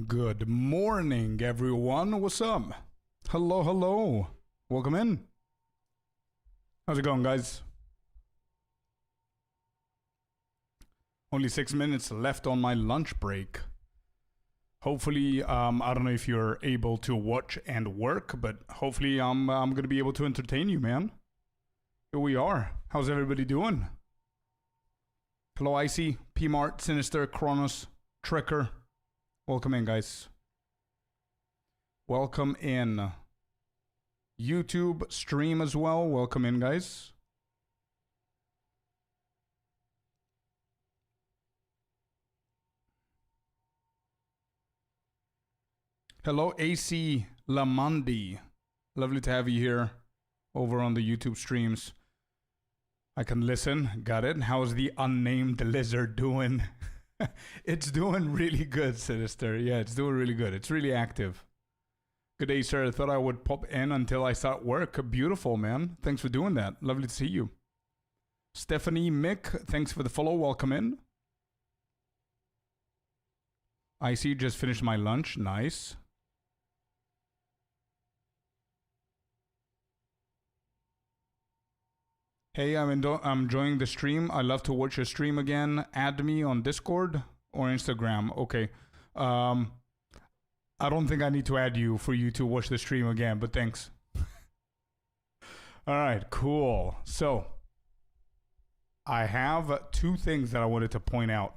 Good morning, everyone. What's up? Hello, hello. Welcome in. How's it going, guys? Only 6 minutes left on my lunch break. Hopefully, I don't know if you're able to watch and work, but hopefully I'm gonna be able to entertain you, man. Here we are. How's everybody doing? Hello, Icy, P-Mart, Sinister, Kronos, Tricker. Welcome in, guys. Welcome in. YouTube stream as well. Welcome in, guys. Hello, AC Lamandi. Lovely to have you here over on the YouTube streams. I can listen. Got it. How's the unnamed lizard doing? It's doing really good, Sinister. Yeah, it's doing really good. It's really active. Good day, sir. I thought I would pop in until I start work. Beautiful, man. Thanks for doing that. Lovely to see you. Stephanie Mick, thanks for the follow. Welcome in. I see you just finished my lunch. Nice. Hey, I'm enjoying the stream. I love to watch your stream again. Add me on Discord or Instagram. Okay. I don't think I need to add you for you to watch the stream again, but thanks. All right, cool. So, I have two things that I wanted to point out.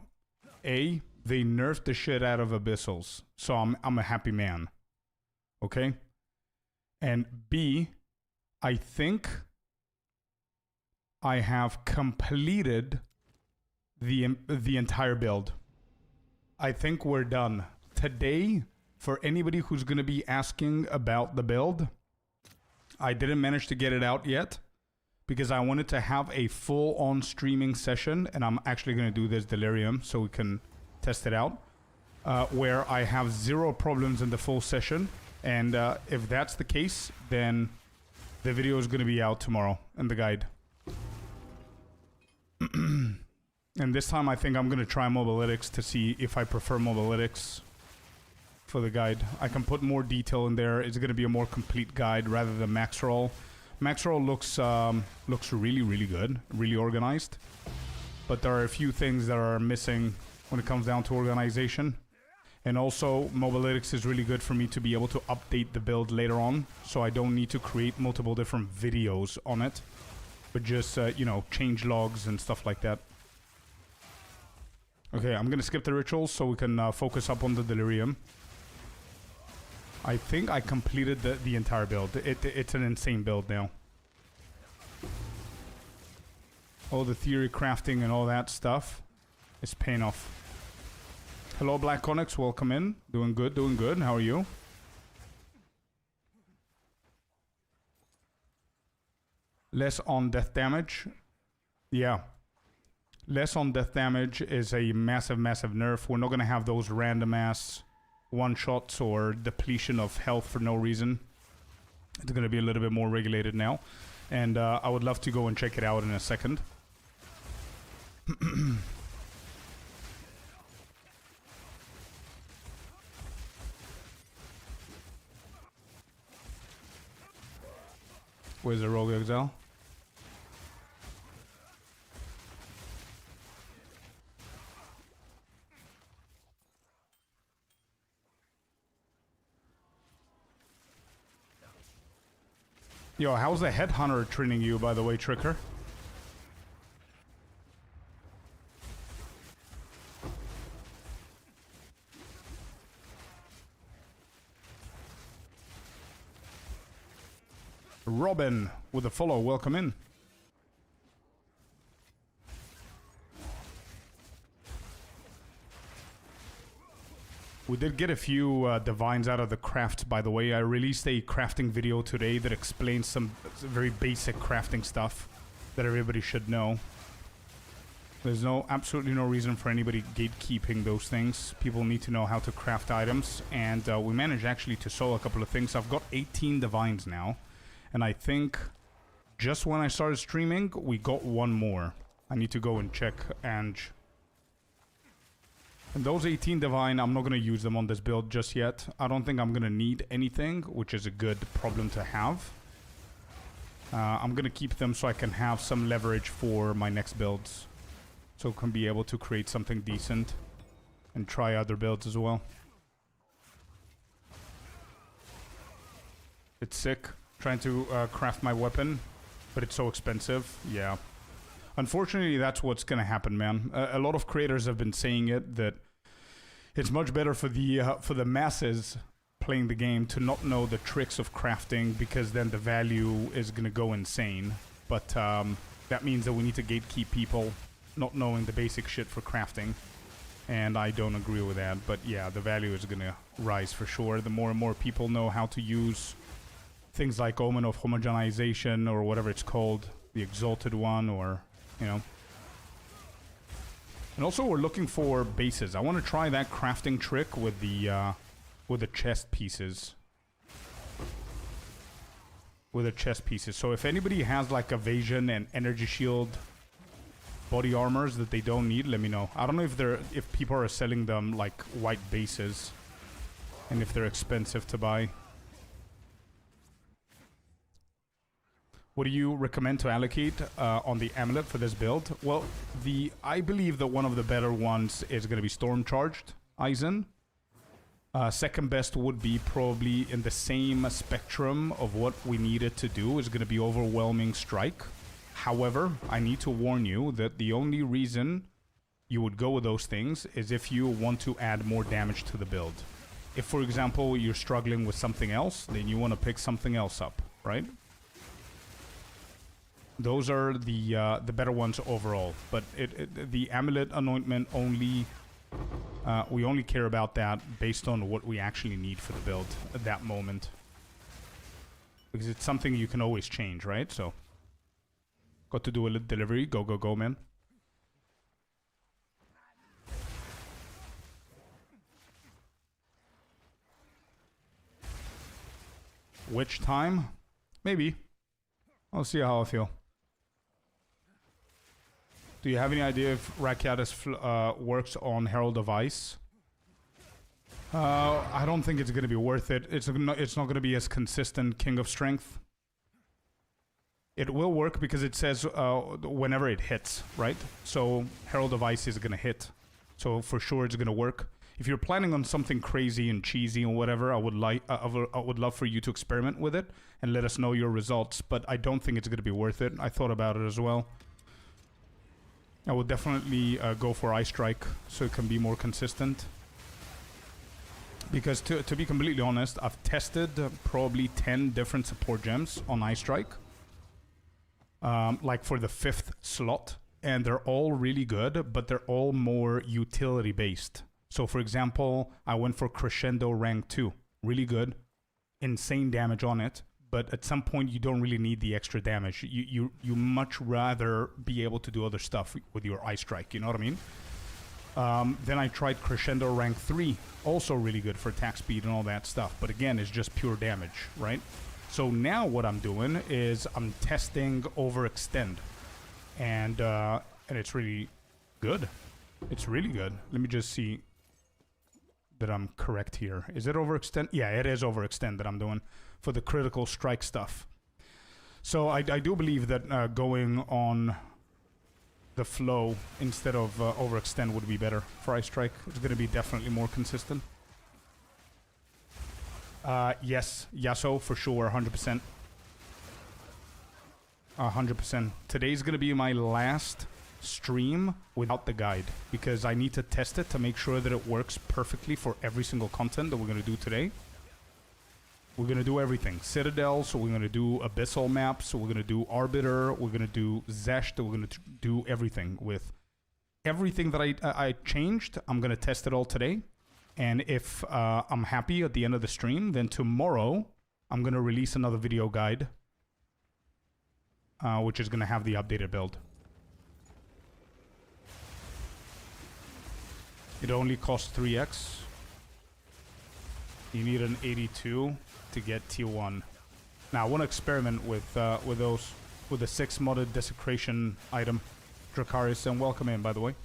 A, they nerfed the shit out of Abyssals, so I'm a happy man. Okay? And B, I think I have completed the entire build. I think we're done. Today, for anybody who's going to be asking about the build, I didn't manage to get it out yet because I wanted to have a full-on streaming session, and I'm actually going to do this Delirium so we can test it out, where I have zero problems in the full session, and if that's the case, then the video is going to be out tomorrow in the guide. And this time I think I'm going to try Mobalytics to see if I prefer Mobalytics for the guide. I can put more detail in there. It's going to be a more complete guide rather than Max Roll. Max Roll looks really, really good, really organized. But there are a few things that are missing when it comes down to organization. And also, Mobalytics is really good for me to be able to update the build later on, so I don't need to create multiple different videos on it. But just, you know, change logs and stuff like that. Okay, I'm gonna skip the rituals so we can focus up on the Delirium. I think I completed the entire build. It's an insane build now. All the theory crafting and all that stuff is paying off. Hello, Black Onyx. Welcome in. Doing good, doing good. How are you? Less on death damage. Yeah. Less on death damage is a massive, massive nerf. We're not going to have those random ass one-shots or depletion of health for no reason. It's going to be a little bit more regulated now. And I would love to go and check it out in a second. Where's the Rogue Exile? Yo, how's the Headhunter treating you, by the way, Tricker? Robin with a follow, welcome in. We did get a few divines out of the craft, by the way. I released a crafting video today that explains some very basic crafting stuff that everybody should know. There's absolutely no reason for anybody gatekeeping those things. People need to know how to craft items, and we managed actually to solo a couple of things. I've got 18 divines now, and I think just when I started streaming, we got one more. I need to go and check, and And those 18 divine, I'm not going to use them on this build just yet. I don't think I'm going to need anything, which is a good problem to have. I'm going to keep them so I can have some leverage for my next builds. So I can be able to create something decent and try other builds as well. It's sick trying to craft my weapon, but it's so expensive. Yeah. Unfortunately, that's what's going to happen, man. A lot of creators have been saying it, that it's much better for the masses playing the game to not know the tricks of crafting, because then the value is going to go insane. But that means that we need to gatekeep people not knowing the basic shit for crafting. And I don't agree with that. But yeah, the value is going to rise for sure. The more and more people know how to use things like Omen of Homogenization, or whatever it's called, the Exalted one, or, you know. And also we're looking for bases. I want to try that crafting trick with the chest pieces. With the chest pieces. So if anybody has like evasion and energy shield body armors that they don't need, let me know. I don't know if people are selling them like white bases, and if they're expensive to buy. What do you recommend to allocate on the amulet for this build? Well, I believe that one of the better ones is going to be Storm Charged Eisen. Second best would be probably in the same spectrum of what we needed to do is going to be Overwhelming Strike. However, I need to warn you that the only reason you would go with those things is if you want to add more damage to the build. If, for example, you're struggling with something else, then you want to pick something else up, right? Those are the better ones overall. But the Amulet Anointment only... we only care about that based on what we actually need for the build at that moment. Because it's something you can always change, right? So, got to do a little delivery. Go, go, go, man. Which time? Maybe. I'll see how I feel. Do you have any idea if Rakiatis works on Herald of Ice? I don't think it's going to be worth it. It's not going to be as consistent King of Strength. It will work because it says whenever it hits, right? So Herald of Ice is going to hit. So for sure it's going to work. If you're planning on something crazy and cheesy or whatever, I would love for you to experiment with it and let us know your results. But I don't think it's going to be worth it. I thought about it as well. I would definitely go for Ice Strike so it can be more consistent. Because to be completely honest, I've tested probably 10 different support gems on Ice Strike. Like for the 5th slot. And they're all really good, but they're all more utility based. So for example, I went for Crescendo rank 2. Really good. Insane damage on it. But at some point, you don't really need the extra damage. You much rather be able to do other stuff with your Ice Strike, you know what I mean? Then I tried Crescendo rank 3, also really good for attack speed and all that stuff. But again, it's just pure damage, right? So now what I'm doing is I'm testing Overextend. And it's really good. It's really good. Let me just see that I'm correct here. Is it Overextend? Yeah, it is Overextend that I'm doing for the critical strike stuff. So I do believe that going on the flow instead of Overextend would be better for Ice Strike. It's going to be definitely more consistent. Yes, Yasuo for sure, 100%. 100%. Today's going to be my last stream without the guide because I need to test it to make sure that it works perfectly for every single content that we're going to do today. We're going to do everything. Citadel, so we're going to do Abyssal maps, so we're going to do Arbiter, we're going to do Zesht, we're going to do everything. With everything that I changed, I'm going to test it all today. And if I'm happy at the end of the stream, then tomorrow I'm going to release another video guide, which is going to have the updated build. It only costs 3x. You need an 82 to get T1. Now I want to experiment with the 6 modded desecration item, Dracarys, and welcome in, by the way.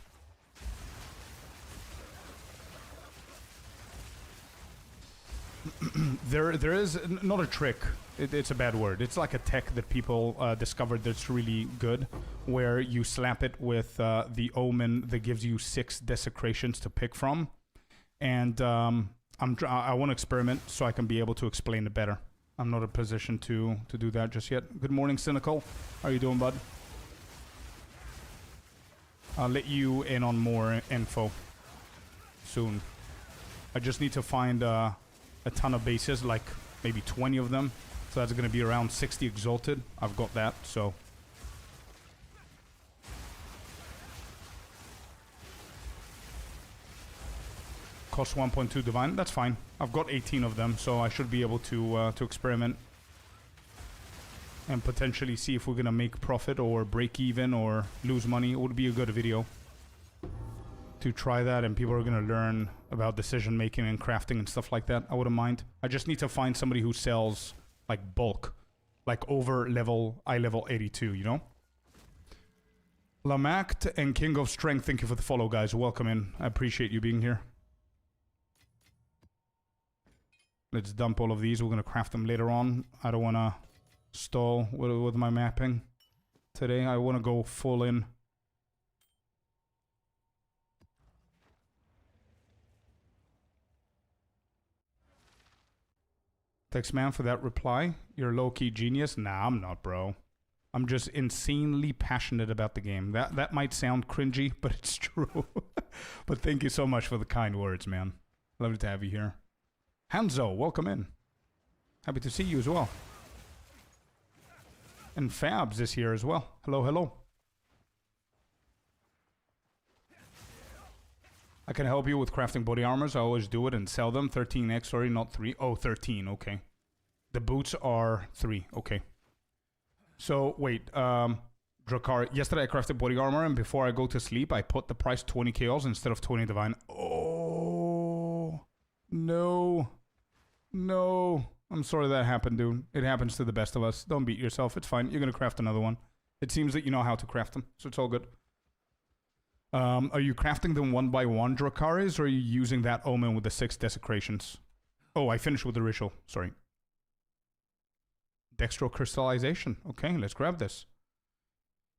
There is not a trick. It's a bad word. It's like a tech that people discovered that's really good, where you slap it with the omen that gives you 6 desecrations to pick from, and I want to experiment so I can be able to explain it better. I'm not in a position to do that just yet. Good morning, Cynical. How are you doing, bud? I'll let you in on more info soon. I just need to find a ton of bases, like maybe 20 of them. So that's going to be around 60 exalted. I've got that, so. Cost 1.2 divine. That's fine. I've got 18 of them, so I should be able to experiment. And potentially see if we're going to make profit or break even or lose money. It would be a good video to try that, and people are going to learn about decision making and crafting and stuff like that. I wouldn't mind. I just need to find somebody who sells like bulk, like over level, eye level 82, you know? Lamact and King of Strength, thank you for the follow, guys. Welcome in. I appreciate you being here. Let's dump all of these. We're going to craft them later on. I don't want to stall with my mapping today. I want to go full in. Thanks, man, for that reply. You're a low-key genius. Nah, I'm not, bro. I'm just insanely passionate about the game. That might sound cringy, but it's true. But thank you so much for the kind words, man. Lovely to have you here. Hanzo, welcome in. Happy to see you as well. And Fabs is here as well. Hello, hello. I can help you with crafting body armors. I always do it and sell them. 13x, sorry, not 3. Oh, 13, okay. The boots are 3, okay. So, wait, Drakkar, yesterday I crafted body armor, and before I go to sleep, I put the price 20 KOs instead of 20 divine. Oh, no. No. I'm sorry that happened, dude. It happens to the best of us. Don't beat yourself. It's fine. You're going to craft another one. It seems that you know how to craft them, so it's all good. Are you crafting them one by one, Drakaris, or are you using that omen with the 6 desecrations? Oh, I finished with the ritual. Sorry. Dextrocrystallization. Okay, let's grab this.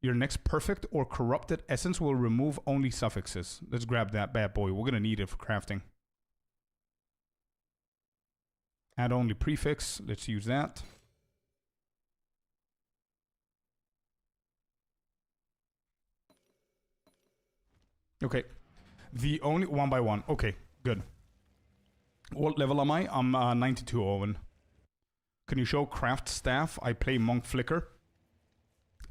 Your next perfect or corrupted essence will remove only suffixes. Let's grab that bad boy. We're going to need it for crafting. Add only prefix. Let's use that. Okay. The only one by one. Okay, good. What level am I? I'm 92, Owen. Can you show craft staff? I play Monk Flicker.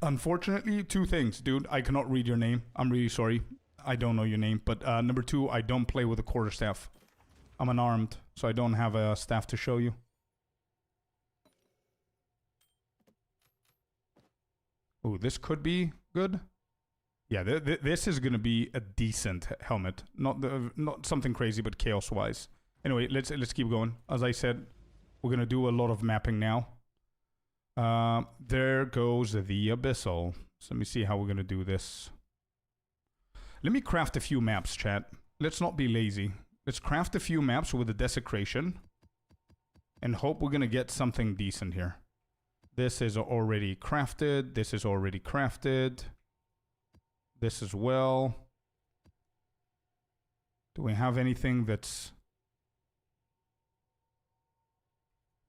Unfortunately, 2 things, dude. I cannot read your name. I'm really sorry. I don't know your name. But number 2, I don't play with a quarterstaff. I'm unarmed, so I don't have a staff to show you. Ooh, this could be good. Yeah, this is gonna be a decent helmet. Not something crazy, but chaos-wise. Anyway, let's keep going. As I said, we're gonna do a lot of mapping now. There goes the Abyssal. So let me see how we're gonna do this. Let me craft a few maps, chat. Let's not be lazy. Let's craft a few maps with a desecration and hope we're gonna get something decent here. This is already crafted. This is already crafted. This as well. Do we have anything that's...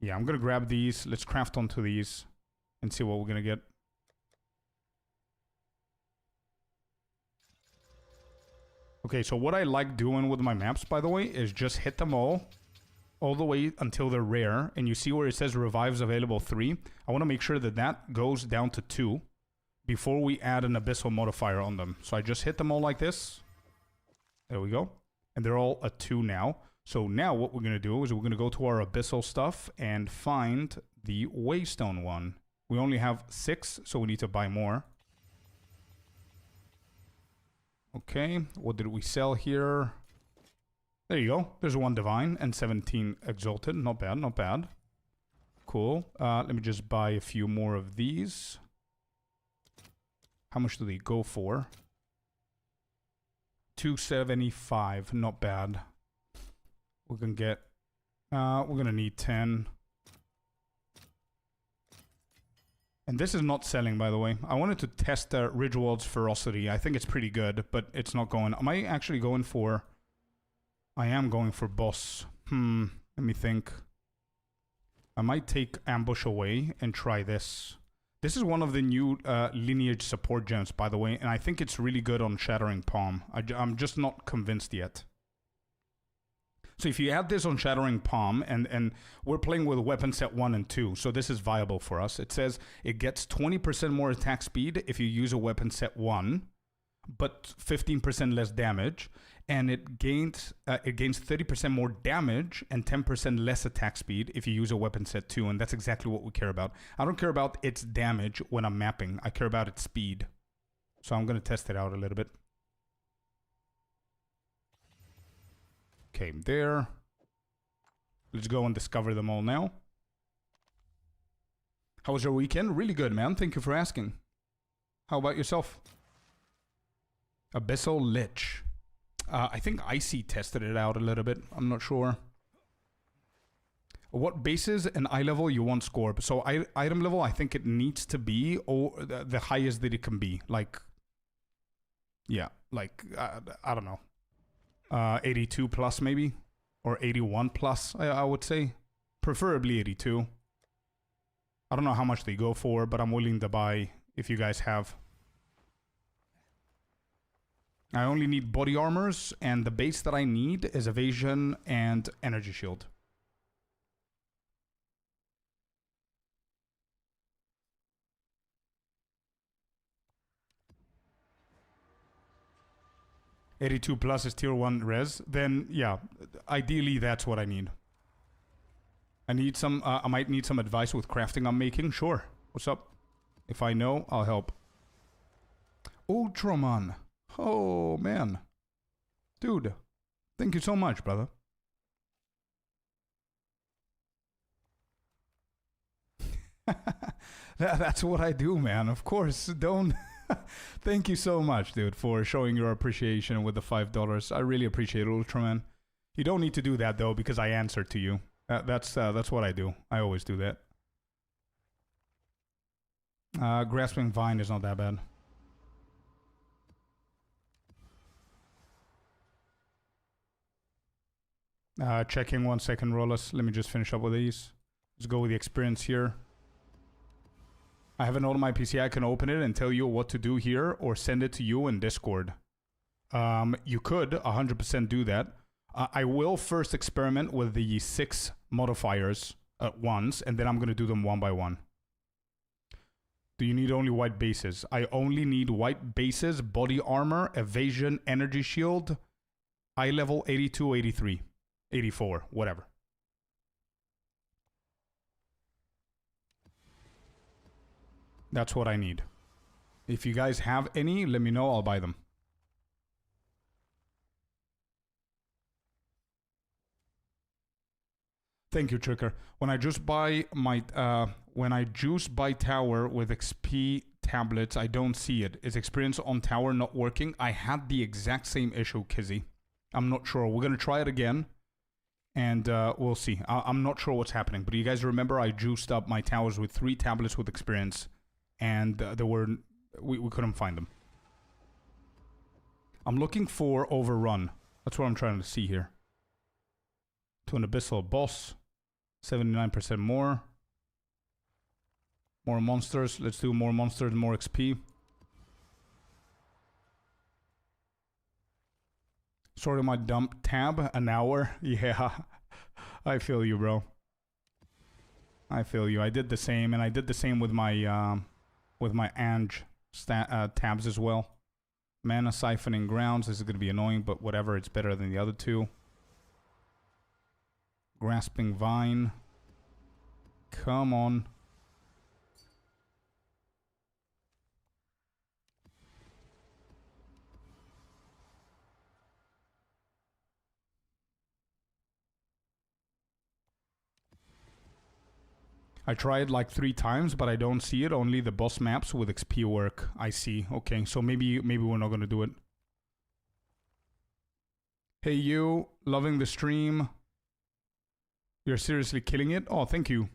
Yeah, I'm gonna grab these. Let's craft onto these and see what we're gonna get. Okay, so what I like doing with my maps, by the way, is just hit them all the way until they're rare. And you see where it says revives available 3. I want to make sure that that goes down to 2 before we add an abyssal modifier on them. So I just hit them all like this. There we go. And they're all a 2 now. So now what we're going to do is we're going to go to our abyssal stuff and find the waystone one. We only have 6, so we need to buy more. Okay, what did we sell here? There you go. There's 1 divine and 17 exalted. Not bad, not bad. Cool. Let me just buy a few more of these. How much do they go for? 275. Not bad. We can get We're gonna need 10. And this is not selling, by the way. I wanted to test Ridgewald's ferocity. I think it's pretty good, but it's not going. Am I actually going for... I am going for boss. Let me think. I might take ambush away and try this. This is one of the new lineage support gems, by the way, and I think it's really good on Shattering Palm. I'm just not convinced yet. So if you add this on Shattering Palm, and we're playing with weapon set 1 and 2, so this is viable for us. It says it gets 20% more attack speed if you use a weapon set 1, but 15% less damage, and it gains 30% more damage and 10% less attack speed if you use a weapon set 2, and that's exactly what we care about. I don't care about its damage when I'm mapping. I care about its speed. So I'm going to test it out a little bit. Okay, there. Let's go and discover them all now. How was your weekend? Really good, man. Thank you for asking. How about yourself? Abyssal Lich. I think Icy tested it out a little bit. I'm not sure. What bases and eye level you want Scorp? So item level, I think it needs to be the highest that it can be. Like, yeah, like, I don't know. 82 plus maybe? Or 81 plus, I would say. Preferably 82. I don't know how much they go for, but I'm willing to buy if you guys have. I only need body armors, and the base that I need is evasion and energy shield. $82 plus is tier 1 res, then yeah, ideally that's what I need. I need some, I might need some advice with crafting I'm making, sure. What's up? If I know, I'll help. Ultraman. Oh, man. Dude, thank you so much, brother. That's what I do, man. Of course, don't... Thank you so much, dude, for showing your appreciation with the $5. I really appreciate it, Ultraman. You don't need to do that, though, because I answer to you. That's what I do. I always do that. Grasping Vine is not that bad. Checking 1 second, Rollis. Let me just finish up with these. Let's go with the experience here. I have a note on my PC. I can open it and tell you what to do here or send it to you in Discord. You could 100% do that. I will first experiment with the 6 modifiers at once, and then I'm going to do them one by one. Do you need only white bases? I only need white bases, body armor, evasion, energy shield, eye level 82, 83, 84, whatever. That's what I need. If you guys have any, let me know. I'll buy them. Thank you, Tricker. When I just buy my tower with XP tablets, I don't see it. Is experience on tower not working? I had the exact same issue, Kizzy. I'm not sure. We're gonna try it again, and we'll see. I'm not sure what's happening, but you guys remember I juiced up my towers with 3 tablets with experience. And we couldn't find them. I'm looking for Overrun. That's what I'm trying to see here. To an Abyssal Boss. 79% more. More monsters. Let's do more monsters, more XP. Sorry, my dump tab. An hour. Yeah. I feel you, bro. I feel you. I did the same, and I did the same with my Ange tabs as well. Mana Siphoning Grounds. This is going to be annoying, but whatever. It's better than the other 2. Grasping Vine. Come on. I tried like 3 times, but I don't see it. Only the boss maps with XP work. I see. Okay, so maybe we're not gonna do it. Hey you, loving the stream. You're seriously killing it. Oh, thank you.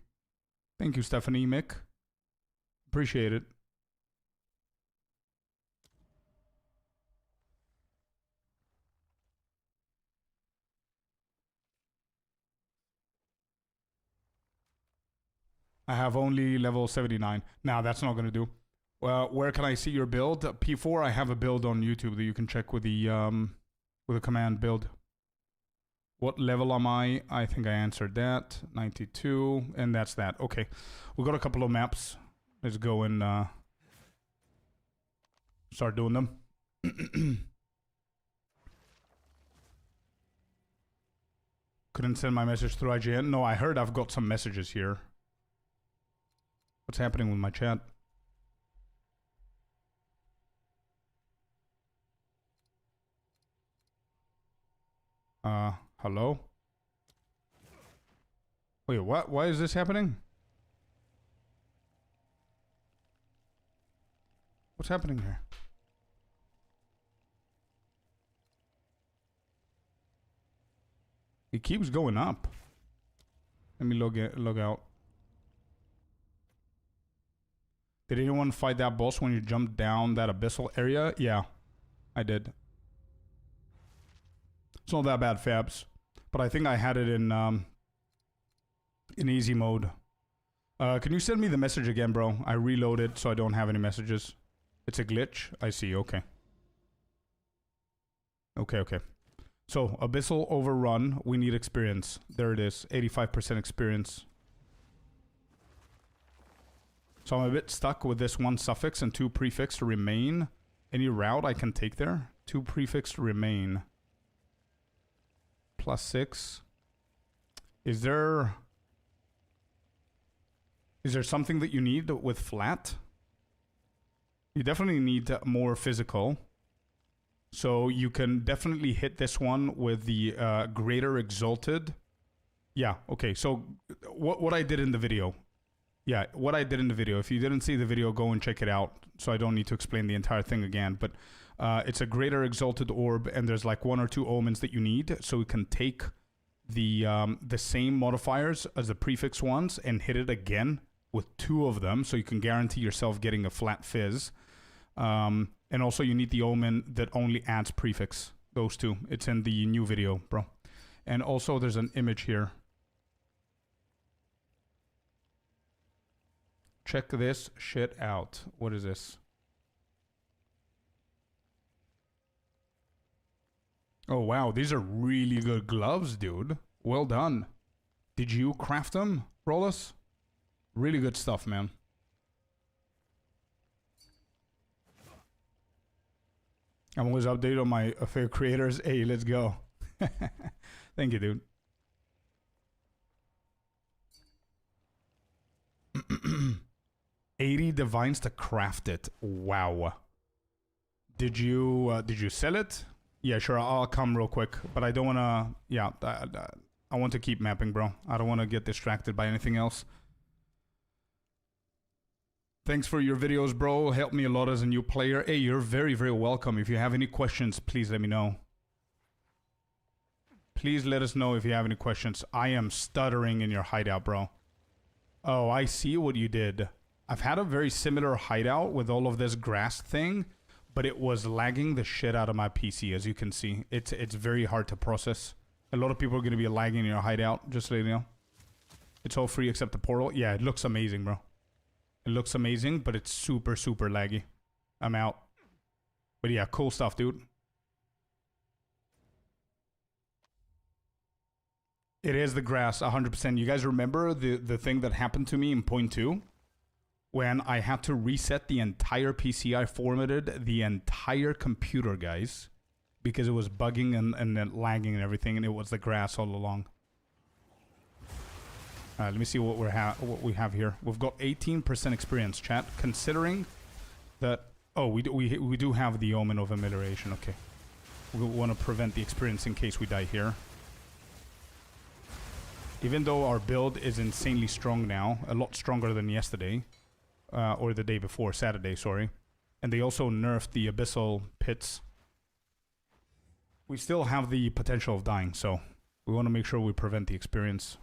Thank you, Stephanie, Mick. Appreciate it. I have only level 79. Nah, that's not going to do. Where can I see your build? P4, I have a build on YouTube that you can check with the command build. What level am I? I think I answered that. 92, and that's that. Okay, we got a couple of maps. Let's go and start doing them. Couldn't send my message through IGN. No, I heard I've got some messages here. What's happening with my chat? Hello? Wait, what? Why is this happening? What's happening here? It keeps going up. Let me log out. Did anyone fight that boss when you jumped down that abyssal area? Yeah, I did. It's not that bad, Fabs. But I think I had it in easy mode. Can you send me the message again, bro? I reloaded so I don't have any messages. It's a glitch? I see, okay. Okay. So, Abyssal Overrun, we need experience. There it is, 85% experience. So I'm a bit stuck with this 1 suffix and 2 prefix to remain. Any route I can take there? 2 prefix to remain. +6. Is there something that you need with flat? You definitely need more physical. So you can definitely hit this one with the Greater Exalted. Yeah, okay. So what I did in the video. Yeah, what I did in the video. If you didn't see the video, go and check it out. So I don't need to explain the entire thing again. But it's a Greater Exalted Orb, and there's like 1 or 2 omens that you need. So we can take the same modifiers as the prefix ones and hit it again with 2 of them. So you can guarantee yourself getting a flat fizz. And also you need the omen that only adds prefix. Those 2. It's in the new video, bro. And also there's an image here. Check this shit out. What is this? Oh wow, these are really good gloves, dude. Well done. Did you craft them, Rollis? Really good stuff, man. I'm always updated on my favorite creators. Hey, let's go. Thank you, dude. $80 divines to craft it. Wow. Did you sell it? Yeah, sure. I'll come real quick, but I don't want to. Yeah, I want to keep mapping, bro. I don't want to get distracted by anything else. Thanks for your videos, bro. Helped me a lot as a new player. Hey, you're very, very welcome. If you have any questions, please let me know. Please let us know if you have any questions. I am stuttering in your hideout, bro. Oh, I see what you did. I've had a very similar hideout with all of this grass thing, but it was lagging the shit out of my PC, as you can see. It's very hard to process. A lot of people are going to be lagging in your hideout, just so you know. It's all free except the portal. Yeah, it looks amazing, bro. It looks amazing, but it's super, super laggy. I'm out. But yeah, cool stuff, dude. It is the grass, 100%. You guys remember the thing that happened to me in point 2? When I had to reset the entire PC, I formatted the entire computer, guys. Because it was bugging and lagging and everything, and it was the grass all along. Let me see what we have here. We've got 18% experience, chat. Considering that... Oh, we do have the Omen of Amelioration. Okay. We want to prevent the experience in case we die here. Even though our build is insanely strong now, a lot stronger than yesterday, or the day before, Saturday, sorry. And they also nerfed the Abyssal Pits. We still have the potential of dying, so we want to make sure we prevent the experience.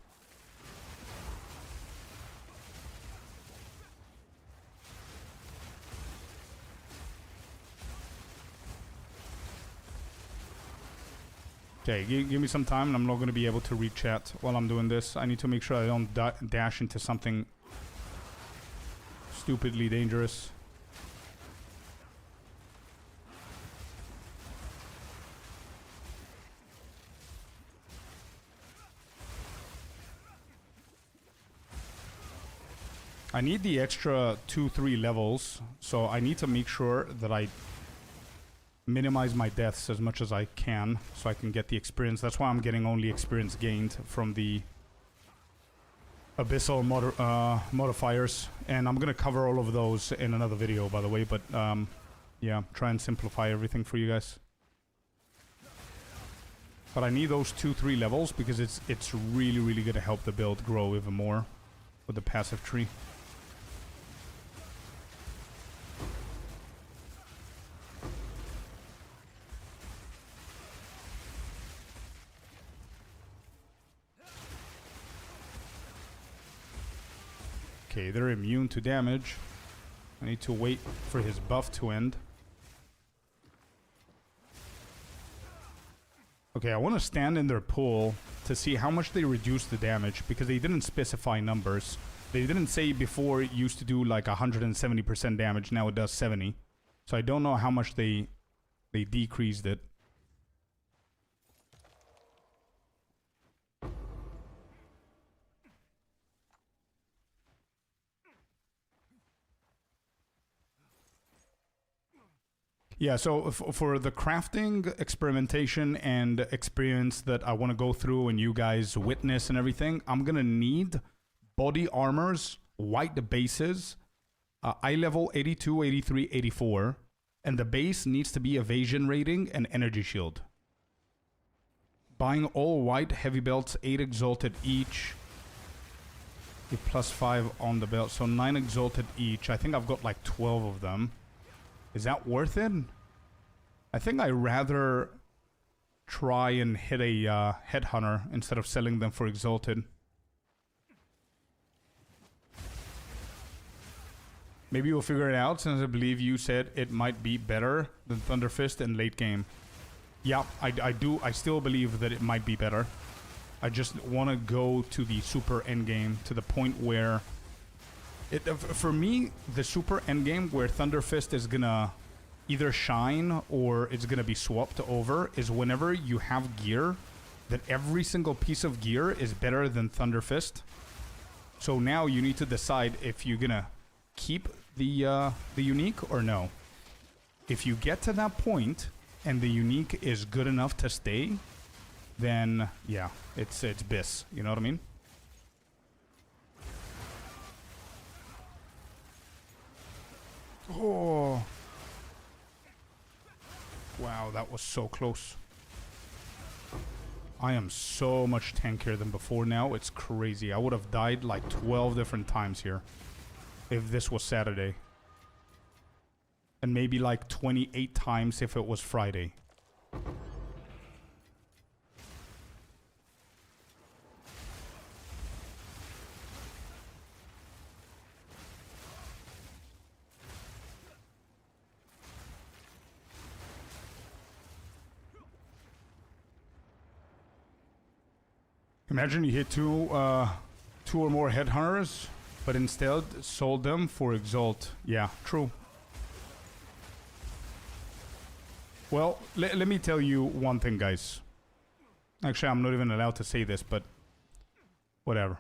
Okay, give me some time, and I'm not going to be able to read chat while I'm doing this. I need to make sure I don't dash into something stupidly dangerous. I need the extra 2-3 levels, so I need to make sure that I minimize my deaths as much as I can, so I can get the experience. That's why I'm getting only experience gained from the abyssal modifiers, and I'm gonna cover all of those in another video, by the way, but yeah, try and simplify everything for you guys. But I need those 2-3 levels because it's really gonna help the build grow even more with the passive tree. Okay, they're immune to damage. I need to wait for his buff to end. Okay, I want to stand in their pool to see how much they reduce the damage, because they didn't specify numbers. They didn't say before it used to do like 170% damage, now it does 70. So I don't know how much they decreased it. Yeah, so for the crafting, experimentation, and experience that I want to go through and you guys witness and everything, I'm going to need body armors, white bases, eye level 82, 83, 84, and the base needs to be evasion rating and energy shield. Buying all white heavy belts, 8 exalted each. A +5 on the belt, so 9 exalted each. I think I've got like 12 of them. Is that worth it? I think I'd rather try and hit a headhunter instead of selling them for exalted. Maybe we'll figure it out, since I believe you said it might be better than Thunderfist in late game. Yeah, I still believe that it might be better. I just want to go to the super endgame, to the point where for me, the super endgame where Thunderfist is gonna either shine or it's gonna be swapped over is whenever you have gear that every single piece of gear is better than Thunderfist. So now you need to decide if you're gonna keep the unique or no. If you get to that point and the unique is good enough to stay, then yeah, it's BIS. You know what I mean? Oh. Wow, that was so close. I am so much tankier than before now. It's crazy. I would have died like 12 different times here if this was Saturday. And maybe like 28 times if it was Friday. Imagine you hit two or more headhunters, but instead sold them for Exalt. Yeah, true. Well, let me tell you one thing, guys. Actually, I'm not even allowed to say this, but whatever.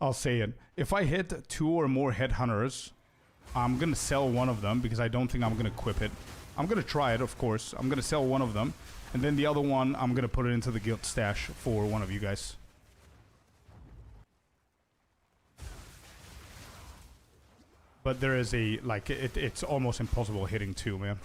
I'll say it. If I hit 2 or more headhunters, I'm gonna sell one of them because I don't think I'm gonna equip it. I'm gonna try it, of course. I'm gonna sell one of them. And then the other one, I'm gonna put it into the guild stash for one of you guys. But there is a, like, it's almost impossible hitting 2, man.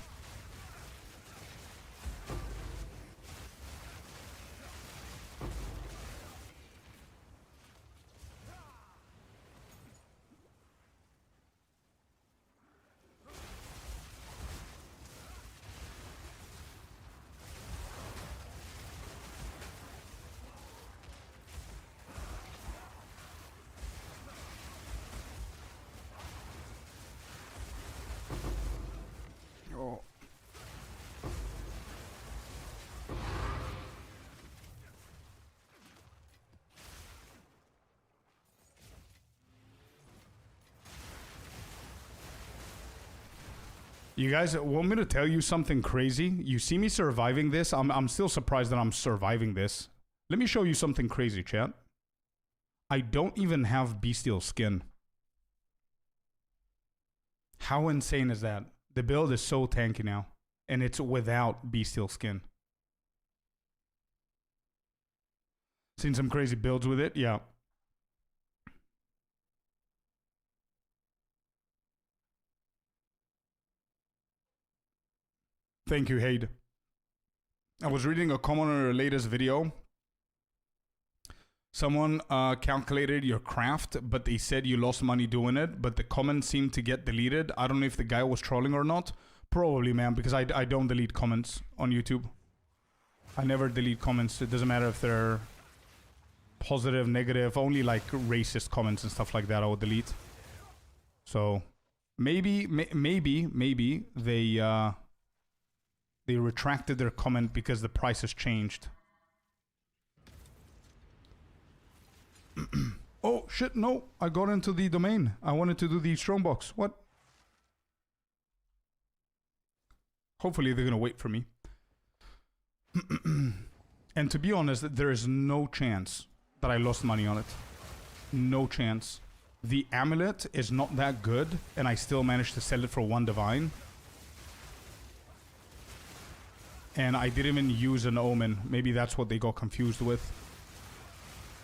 You guys want me to tell you something crazy? You see me surviving this? I'm still surprised that I'm surviving this. Let me show you something crazy, chat. I don't even have bestial skin. How insane is that? The build is so tanky now. And it's without bestial skin. Seen some crazy builds with it? Yeah. Thank you, Haid. I was reading a comment on your latest video. Someone calculated your craft, but they said you lost money doing it, but the comment seemed to get deleted. I don't know if the guy was trolling or not. Probably, man, because I don't delete comments on YouTube. I never delete comments. It doesn't matter if they're positive, negative, only like racist comments and stuff like that I would delete. So maybe they retracted their comment because the price has changed. Oh shit, no, I got into the domain. I wanted to do the strongbox. What? Hopefully they're gonna wait for me. And to be honest, there is no chance that I lost money on it. No chance. The amulet is not that good, and I still managed to sell it for 1 divine. And I didn't even use an omen. Maybe that's what they got confused with.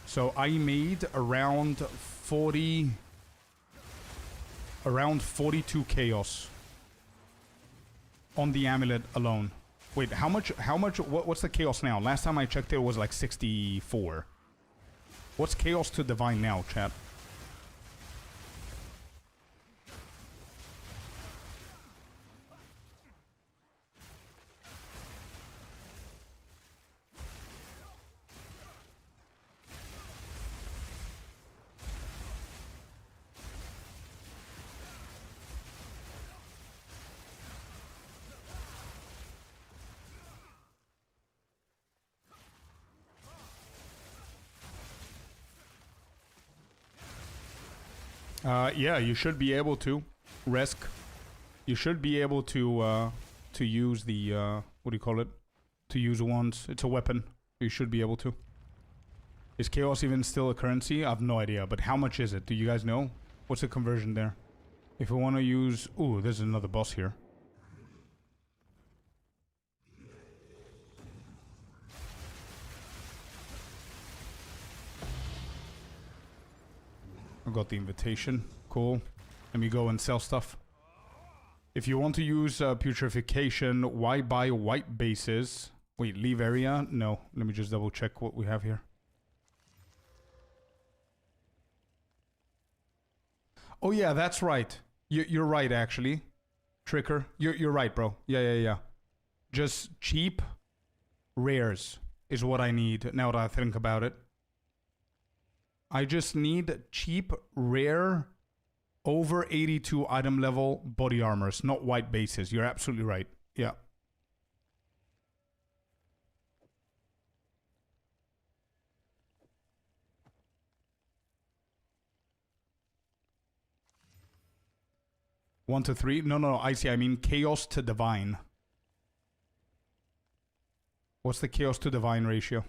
So I made around 42 chaos on the amulet alone. Wait, how much, what's the chaos now? Last time I checked it was like 64. What's chaos to divine now, chat? Yeah, you should be able to. Resk. You should be able to use the, what do you call it? To use wands. It's a weapon. You should be able to. Is chaos even still a currency? I have no idea, but how much is it? Do you guys know? What's the conversion there? If we want to use... Ooh, there's another boss here. I got the invitation. Cool. Let me go and sell stuff. If you want to use putrefaction, why buy white bases? Wait, leave area? No. Let me just double check what we have here. Oh yeah, that's right. You're right, actually. Tricker. You're right, bro. Yeah. Just cheap rares is what I need now that I think about it. I just need cheap, rare, over 82 item level body armors, not white bases. You're absolutely right. Yeah. One to three? No, I see. I mean chaos to divine. What's the chaos to divine ratio?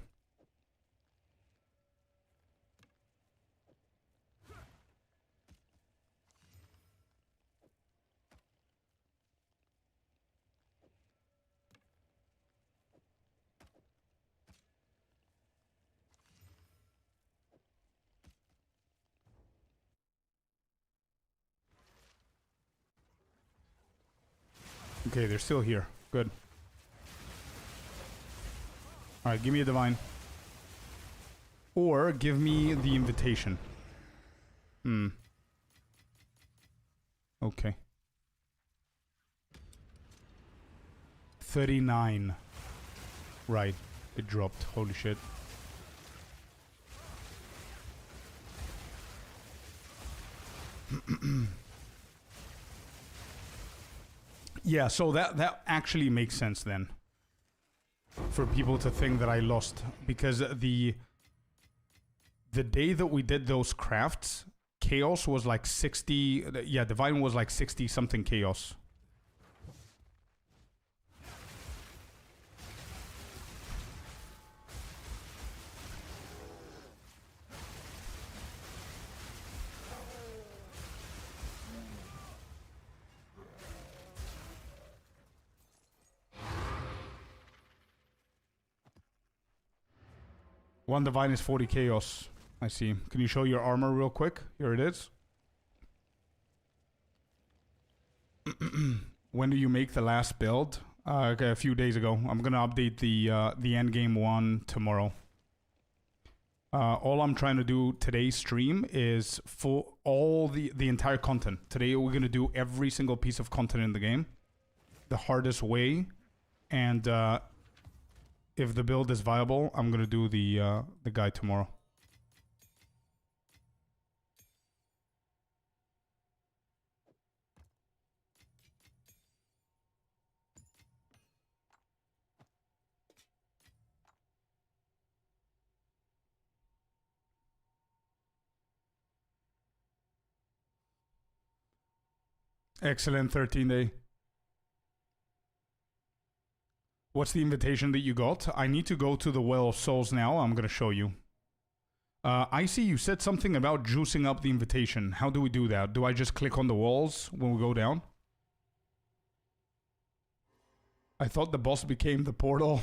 Okay, they're still here. Good. Alright, give me a divine. Or give me the invitation. Okay. 39. Right. It dropped. Holy shit. Yeah, so that actually makes sense then. For people to think that I lost. Because the day that we did those crafts, chaos was like 60... Yeah, divine was like 60 something chaos. 1 divine is 40 chaos. I see. Can you show your armor real quick? Here it is. When do you make the last build? Okay, a few days ago. I'm gonna update the endgame one tomorrow. All I'm trying to do today's stream is for all the entire content. Today we're gonna do every single piece of content in the game, the hardest way, and if the build is viable, I'm gonna do the guide tomorrow. Excellent 13-day. What's the invitation that you got? I need to go to the Well of Souls now. I'm going to show you. I see you said something about juicing up the invitation. How do we do that? Do I just click on the walls when we go down? I thought the boss became the portal.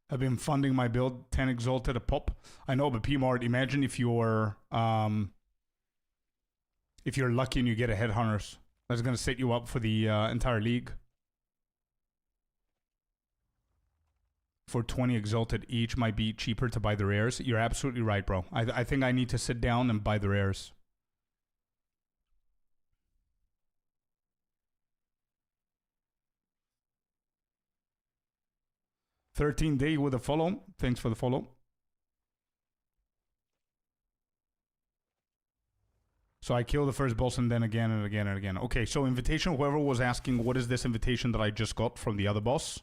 I've been funding my build 10 exalted a pop. I know, but P-Mart, imagine if you're lucky and you get a headhunters. That's gonna set you up for the entire league. For 20 exalted each might be cheaper to buy the rares. You're absolutely right, bro. I think I need to sit down and buy the rares. $13-day with a follow. Thanks for the follow. So I kill the first boss and then again and again and again. Okay, so invitation, whoever was asking, what is this invitation that I just got from the other boss?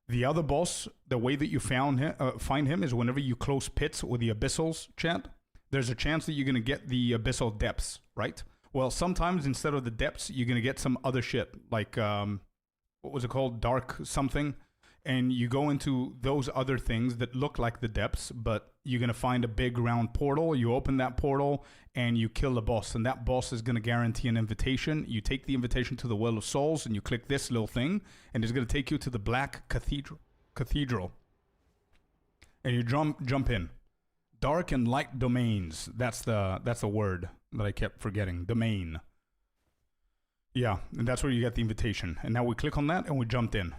The other boss, the way that you find him is whenever you close pits with the abyssals, chat, there's a chance that you're going to get the abyssal depths, right? Well, sometimes instead of the depths, you're going to get some other shit, like, what was it called? Dark something. And you go into those other things that look like the depths, but you're going to find a big round portal. You open that portal and you kill the boss. And that boss is going to guarantee an invitation. You take the invitation to the Well of Souls and you click this little thing. And it's going to take you to the Black Cathedral. And you jump in. Dark and light domains. That's the word that I kept forgetting. Domain. Yeah, and that's where you get the invitation. And now we click on that and we jumped in.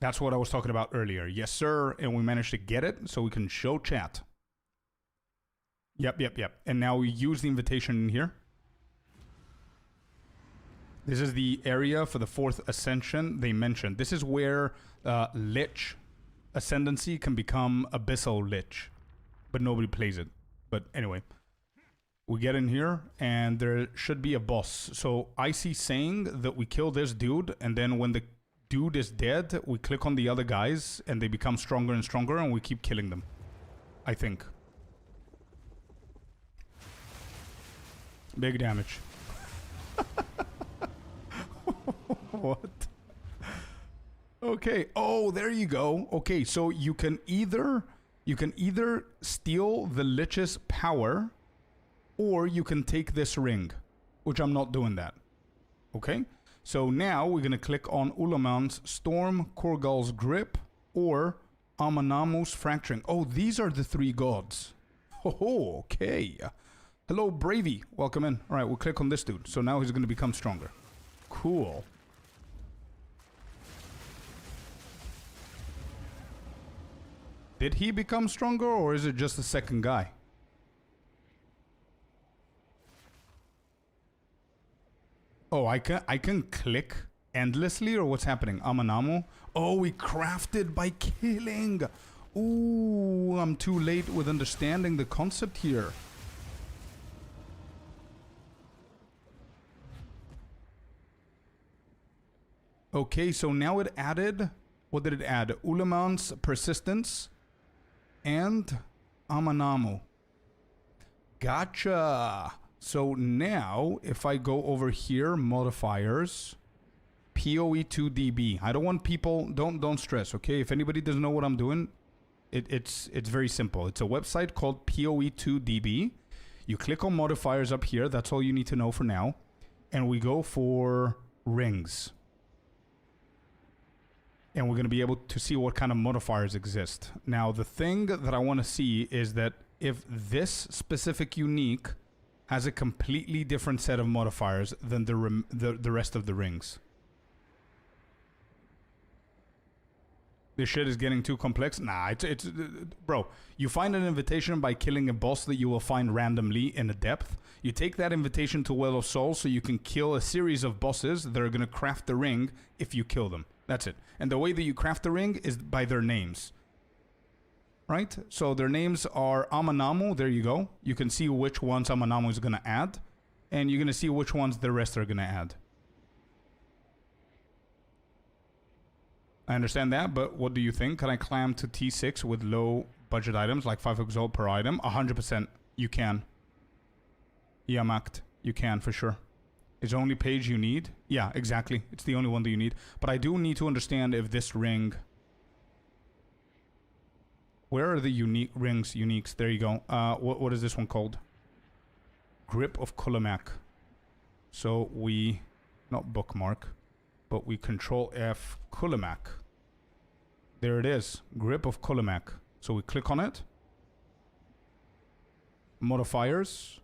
That's what I was talking about earlier. Yes, sir. And we managed to get it so we can show chat. Yep. And now we use the invitation in here. This is the area for the 4th ascension they mentioned. This is where Lich Ascendancy can become Abyssal Lich. But nobody plays it. But anyway. We get in here and there should be a boss. So I see saying that we kill this dude and then when the dude is dead, we click on the other guys and they become stronger and stronger and we keep killing them. I think. Big damage. What? Okay. Oh, there you go. Okay, so you can either steal the Lich's power or you can take this ring, which I'm not doing that. Okay? So now we're going to click on Ulaman's Storm, Korgal's Grip, or Amanamu's Fracturing. Oh, these are the 3 gods. Oh, okay. Hello, Bravey. Welcome in. All right, we'll click on this dude. So now he's going to become stronger. Cool. Did he become stronger, or is it just the second guy? Oh, I can click endlessly, or what's happening? Amanamu? Oh, we crafted by killing. Ooh, I'm too late with understanding the concept here. Okay, so now it added... What did it add? Ulaman's Persistence and Amanamu. Gotcha. So now, if I go over here, modifiers, PoE2DB. I don't want people, don't stress, okay? If anybody doesn't know what I'm doing, it's very simple. It's a website called PoE2DB. You click on modifiers up here. That's all you need to know for now. And we go for rings. And we're going to be able to see what kind of modifiers exist. Now, the thing that I want to see is that if this specific unique has a completely different set of modifiers than the rest of the rings. This shit is getting too complex. Nah, it's bro, you find an invitation by killing a boss that you will find randomly in a depth. You take that invitation to Well of Souls so you can kill a series of bosses that are going to craft the ring if you kill them. That's it. And the way that you craft the ring is by their names. Right? So their names are Amanamu. There you go. You can see which ones Amanamu is going to add. And you're going to see which ones the rest are going to add. I understand that, but what do you think? Can I climb to T6 with low budget items, like 5 exalt per item? 100%. You can. Yeah, Makt. You can, for sure. It's the only page you need? Yeah, exactly. It's the only one that you need. But I do need to understand if this ring... Where are the unique rings, uniques? There you go. What is this one called? Grip of Kulamak. So we... Not bookmark. But we control F Kulamak. There it is. Grip of Kulamak. So we click on it. Modifiers.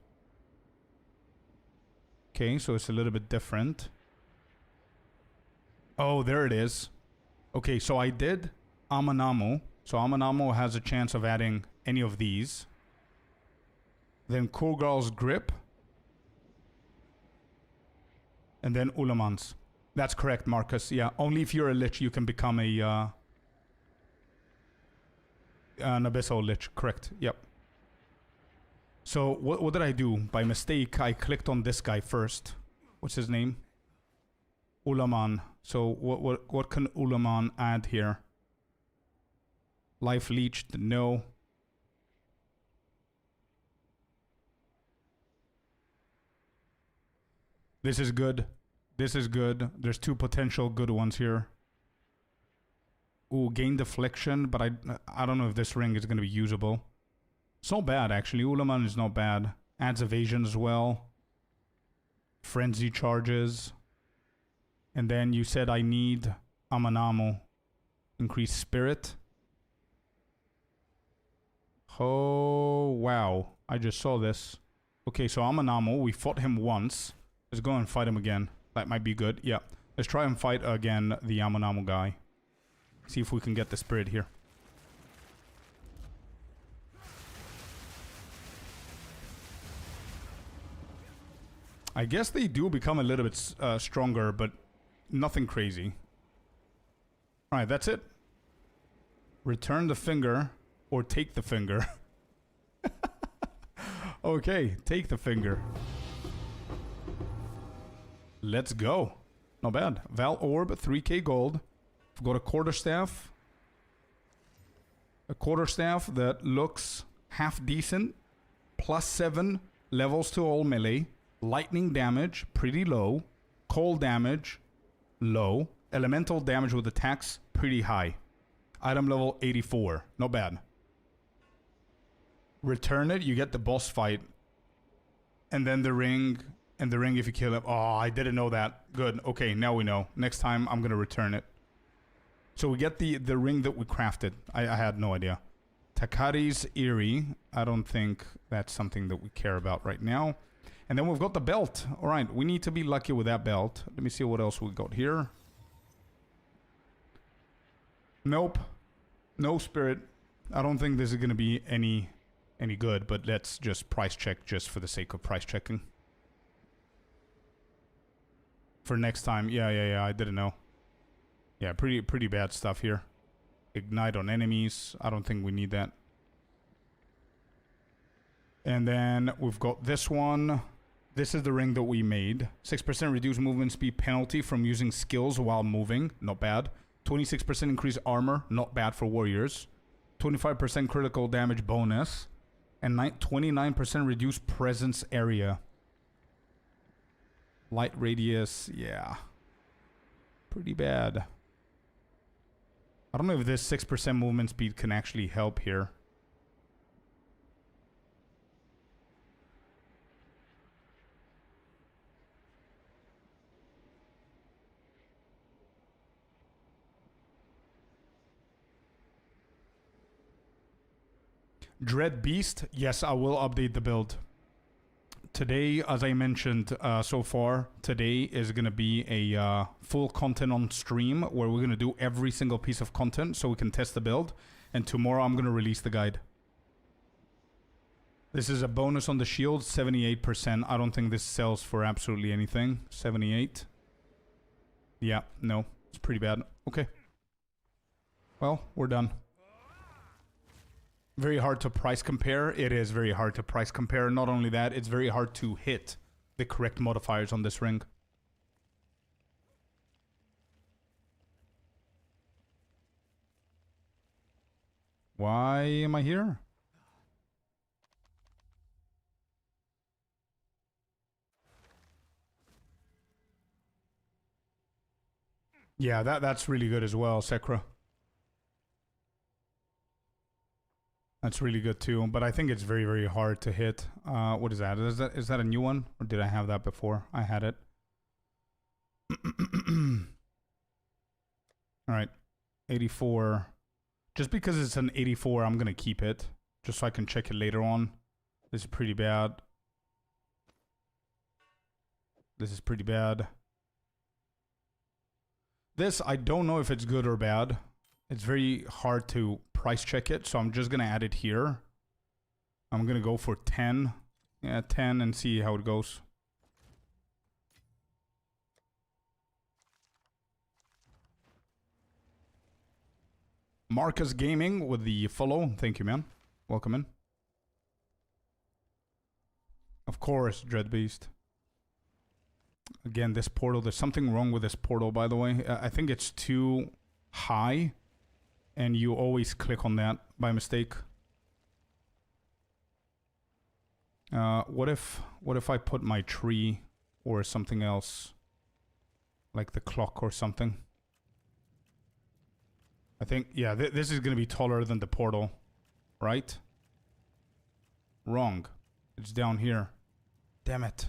Okay, so it's a little bit different. Oh, there it is. Okay, so I did Amanamu. So Amanamu has a chance of adding any of these. Then Kurgal's Grip. And then Ulaman's. That's correct, Marcus. Yeah, only if you're a Lich you can become a... an Abyssal Lich. Correct, yep. So, what did I do? By mistake, I clicked on this guy first. What's his name? Ulaman. So, what can Ulaman add here? Life leeched? No. This is good. This is good. There's 2 potential good ones here. Ooh, gain deflection, but I don't know if this ring is going to be usable. It's not bad, actually. Ulaman is not bad. Adds evasion as well. Frenzy charges. And then you said I need Amanamu. Increase spirit. Oh, wow. I just saw this. Okay, so Amanamu, we fought him once. Let's go and fight him again. That might be good. Yeah. Let's try and fight again the Amanamu guy. See if we can get the spirit here. I guess they do become a little bit stronger, but nothing crazy. Alright, that's it. Return the finger or take the finger. Okay, take the finger. Let's go. Not bad. Val Orb, 3k gold. We've got a quarterstaff. A quarterstaff that looks half decent. +7 levels to all melee. Lightning damage, pretty low. Cold damage, low. Elemental damage with attacks, pretty high. Item level 84. Not bad. Return it, you get the boss fight. And then the ring... And the ring if you kill him. Oh, I didn't know that. Good. Okay, now we know. Next time, I'm going to return it. So we get the ring that we crafted. I had no idea. Takari's Eerie. I don't think that's something that we care about right now. And then we've got the belt. All right, we need to be lucky with that belt. Let me see what else we got here. Nope. No spirit. I don't think this is going to be any good, but let's just price check just for the sake of price checking. For next time. Yeah, I didn't know. Yeah, pretty bad stuff here. Ignite on enemies. I don't think we need that. And then we've got this one. This is the ring that we made. 6% reduced movement speed penalty from using skills while moving. Not bad. 26% increased armor. Not bad for warriors. 25% critical damage bonus. And 29% reduced presence area. Light radius, yeah. Pretty bad. I don't know if this 6% movement speed can actually help here. Dread Beast, yes, I will update the build. Today, as I mentioned so far, today is going to be a full content on stream where we're going to do every single piece of content so we can test the build. And tomorrow I'm going to release the guide. This is a bonus on the shield, 78%. I don't think this sells for absolutely anything. 78. Yeah, no, it's pretty bad. Okay. Well, we're done. Very hard to price compare. It is very hard to price compare. Not only that, it's very hard to hit the correct modifiers on this ring. Why am I here? Yeah, that's really good as well, Sekra. That's really good too, but I think it's very, very hard to hit. What is that? Is that a new one? Or did I have that before? I had it. Alright. 84. Just because it's an 84, I'm gonna keep it. Just so I can check it later on. This is pretty bad. This is pretty bad. This, I don't know if it's good or bad. It's very hard to price check it, so I'm just gonna add it here. I'm gonna go for 10. Yeah, 10 and see how it goes. Marcus Gaming with the follow. Thank you, man. Welcome in. Of course, Dreadbeast. Again, this portal, there's something wrong with this portal, by the way. I think it's too high, and you always click on that by mistake. What if I put my tree or something else, like the clock or something? I think, yeah, this is going to be taller than the portal, right? Wrong. It's down here. Damn it.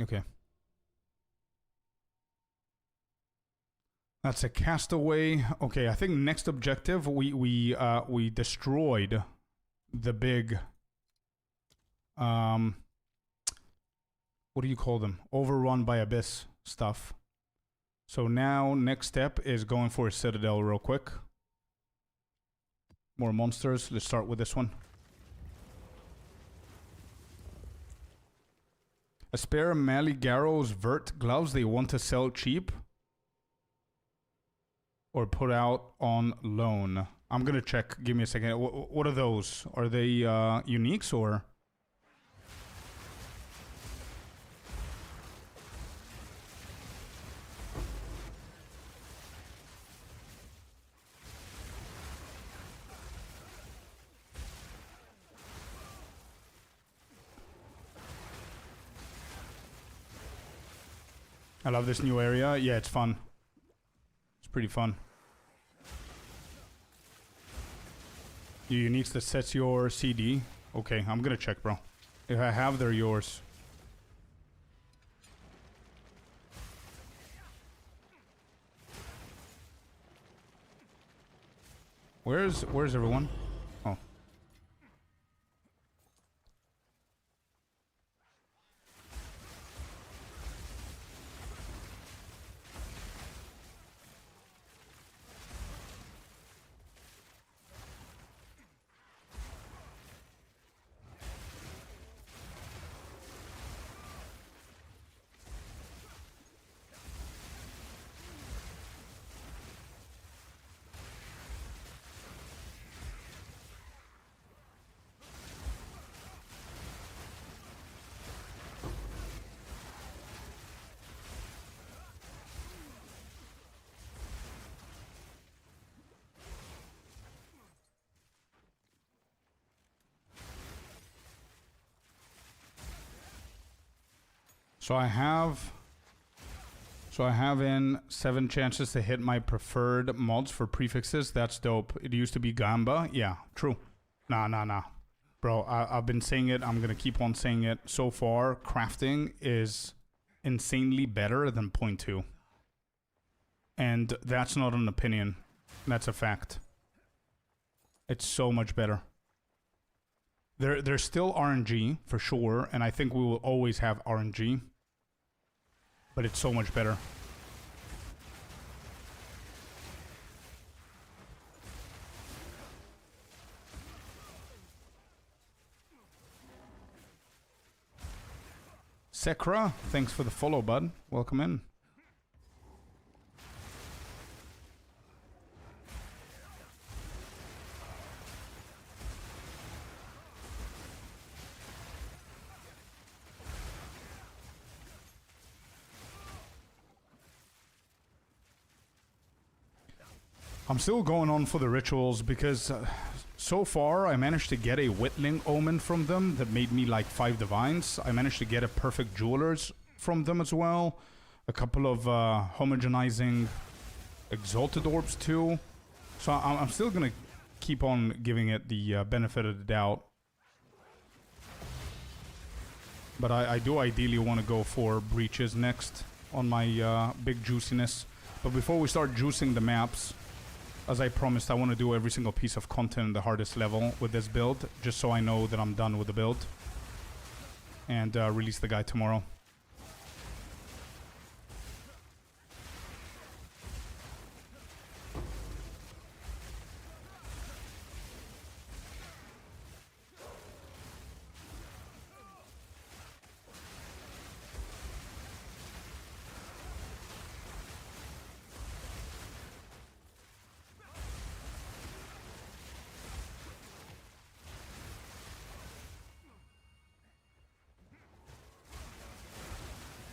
Okay. That's a castaway. Okay, I think next objective we destroyed the big what do you call them? Overrun by abyss stuff. So now next step is going for a citadel real quick. More monsters. Let's start with this one. A spare Maligaro's Vert gloves they want to sell cheap or put out on loan. I'm gonna check. Give me a second. What are those? Are they uniques or? I love this new area. Yeah, it's fun. It's pretty fun. Your uniques that sets your CD. Okay, I'm gonna check, bro. If I have, they're yours. Where's everyone? Oh. So I have in 7 chances to hit my preferred mods for prefixes. That's dope. It used to be Gamba. Yeah, true. Nah. Bro, I've been saying it. I'm going to keep on saying it. So far, crafting is insanely better than point 2. And that's not an opinion. That's a fact. It's so much better. There's still RNG, for sure, and I think we will always have RNG. But it's so much better. Sekra, thanks for the follow, bud. Welcome in. I'm still going on for the rituals because so far I managed to get a Whitling Omen from them that made me like 5 divines. I managed to get a Perfect Jewelers from them as well. A couple of homogenizing Exalted Orbs too. So I'm still going to keep on giving it the benefit of the doubt. But I do ideally want to go for Breaches next on my big juiciness. But before we start juicing the maps, as I promised, I want to do every single piece of content in the hardest level with this build, just so I know that I'm done with the build. And release the guy tomorrow.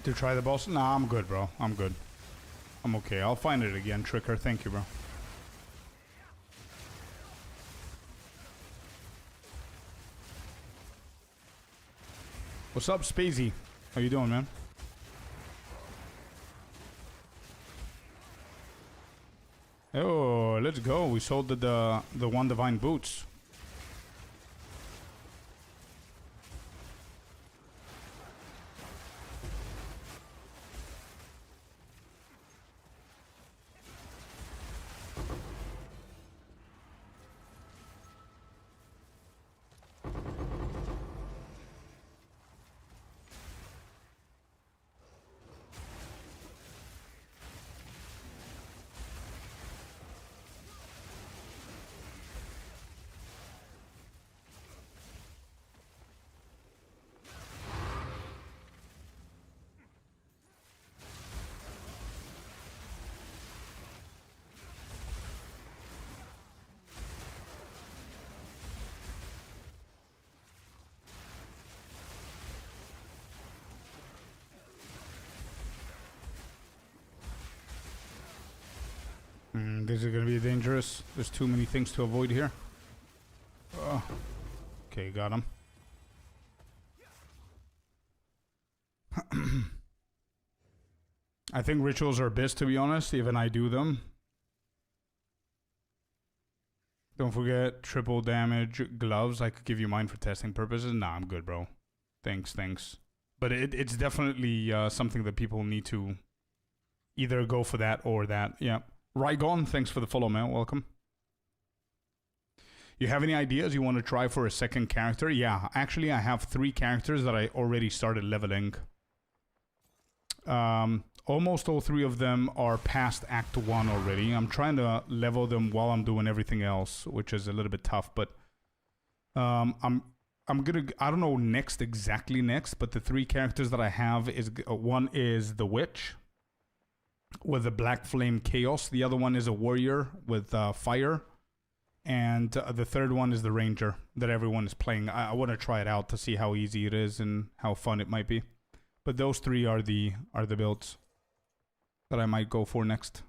To try the boss? Nah, I'm good, bro. I'm good. I'm okay. I'll find it again, Tricker. Thank you, bro. What's up, Spacey? How you doing, man? Oh, let's go. We sold the one divine boots. This is gonna be dangerous. There's too many things to avoid here. Okay, got him. I think rituals are best, to be honest. Even I do them. Don't forget, triple damage gloves. I could give you mine for testing purposes. Nah, I'm good, bro. Thanks. But it's definitely something that people need to either go for that or that. Yeah. Rygon, thanks for the follow, man. Welcome. You have any ideas you want to try for a second character? Yeah, actually, I have 3 characters that I already started leveling. Almost all 3 of them are past Act 1 already. I'm trying to level them while I'm doing everything else, which is a little bit tough, but I'm gonna, I don't know exactly next, but the 3 characters that I have is, one is the Witch with the Black Flame Chaos. The other one is a Warrior with Fire. And the third one is the Ranger that everyone is playing. I want to try it out to see how easy it is and how fun it might be. But those 3 are the builds that I might go for next.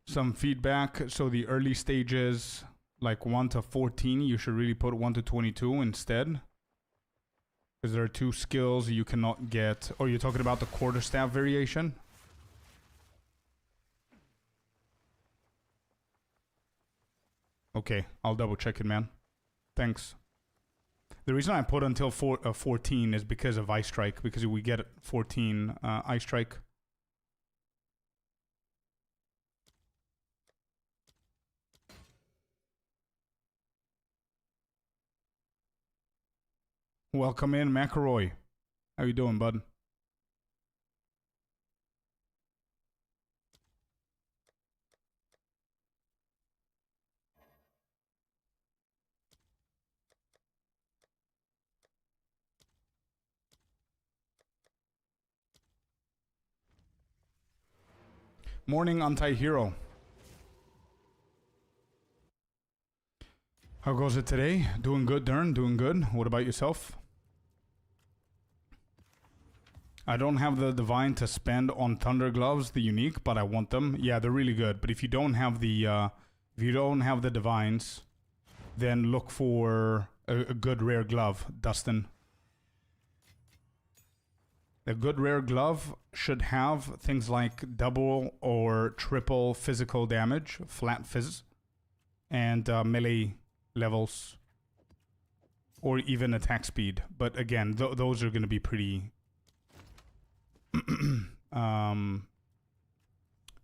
some feedback. So the early stages, like 1 to 14, you should really put 1 to 22 instead. Because there are 2 skills you cannot get. Oh, you're talking about the quarterstaff variation? Okay, I'll double check it, man. Thanks. The reason I put until 14 is because of Ice Strike, because we get 14 Ice Strike. Welcome in, McElroy. How you doing, bud? Morning, anti-hero. How goes it today? Doing good, Dern. Doing good. What about yourself? I don't have the divine to spend on Thunder Gloves, the unique, but I want them. Yeah, they're really good. But if you don't have the divines, then look for a good rare glove, Dustin. A good rare glove should have things like double or triple physical damage, flat fizz, and melee levels, or even attack speed. But again, those are going to be pretty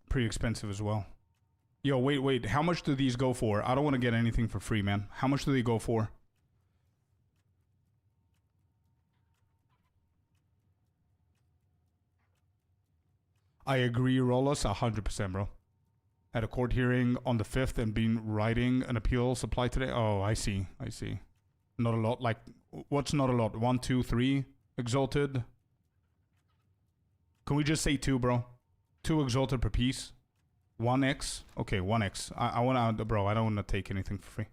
pretty expensive as well. Yo, wait. How much do these go for? I don't want to get anything for free, man. How much do they go for? I agree, Rolos, 100%, bro. At a court hearing on the 5th and been writing an appeal supply today. Oh, I see. Not a lot. Like, what's not a lot? 1, 2, 3 exalted. Can we just say 2, bro? 2 exalted per piece. 1x. Okay, 1x. I want to, bro, I don't want to take anything for free.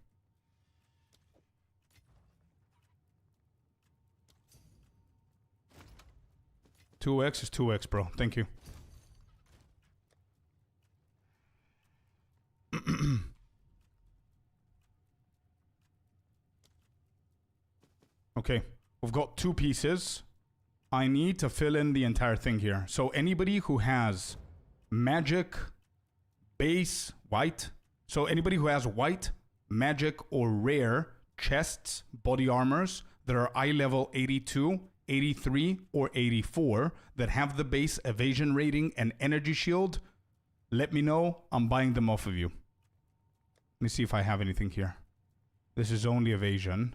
$2x is 2x, bro. Thank you. Okay, we've got 2 pieces. I need to fill in the entire thing here. So anybody who has magic, base, white. So anybody who has white, magic, or rare chests, body armors that are eye level 82, 83, or 84 that have the base evasion rating and energy shield, let me know. I'm buying them off of you. Let me see if I have anything here. This is only evasion.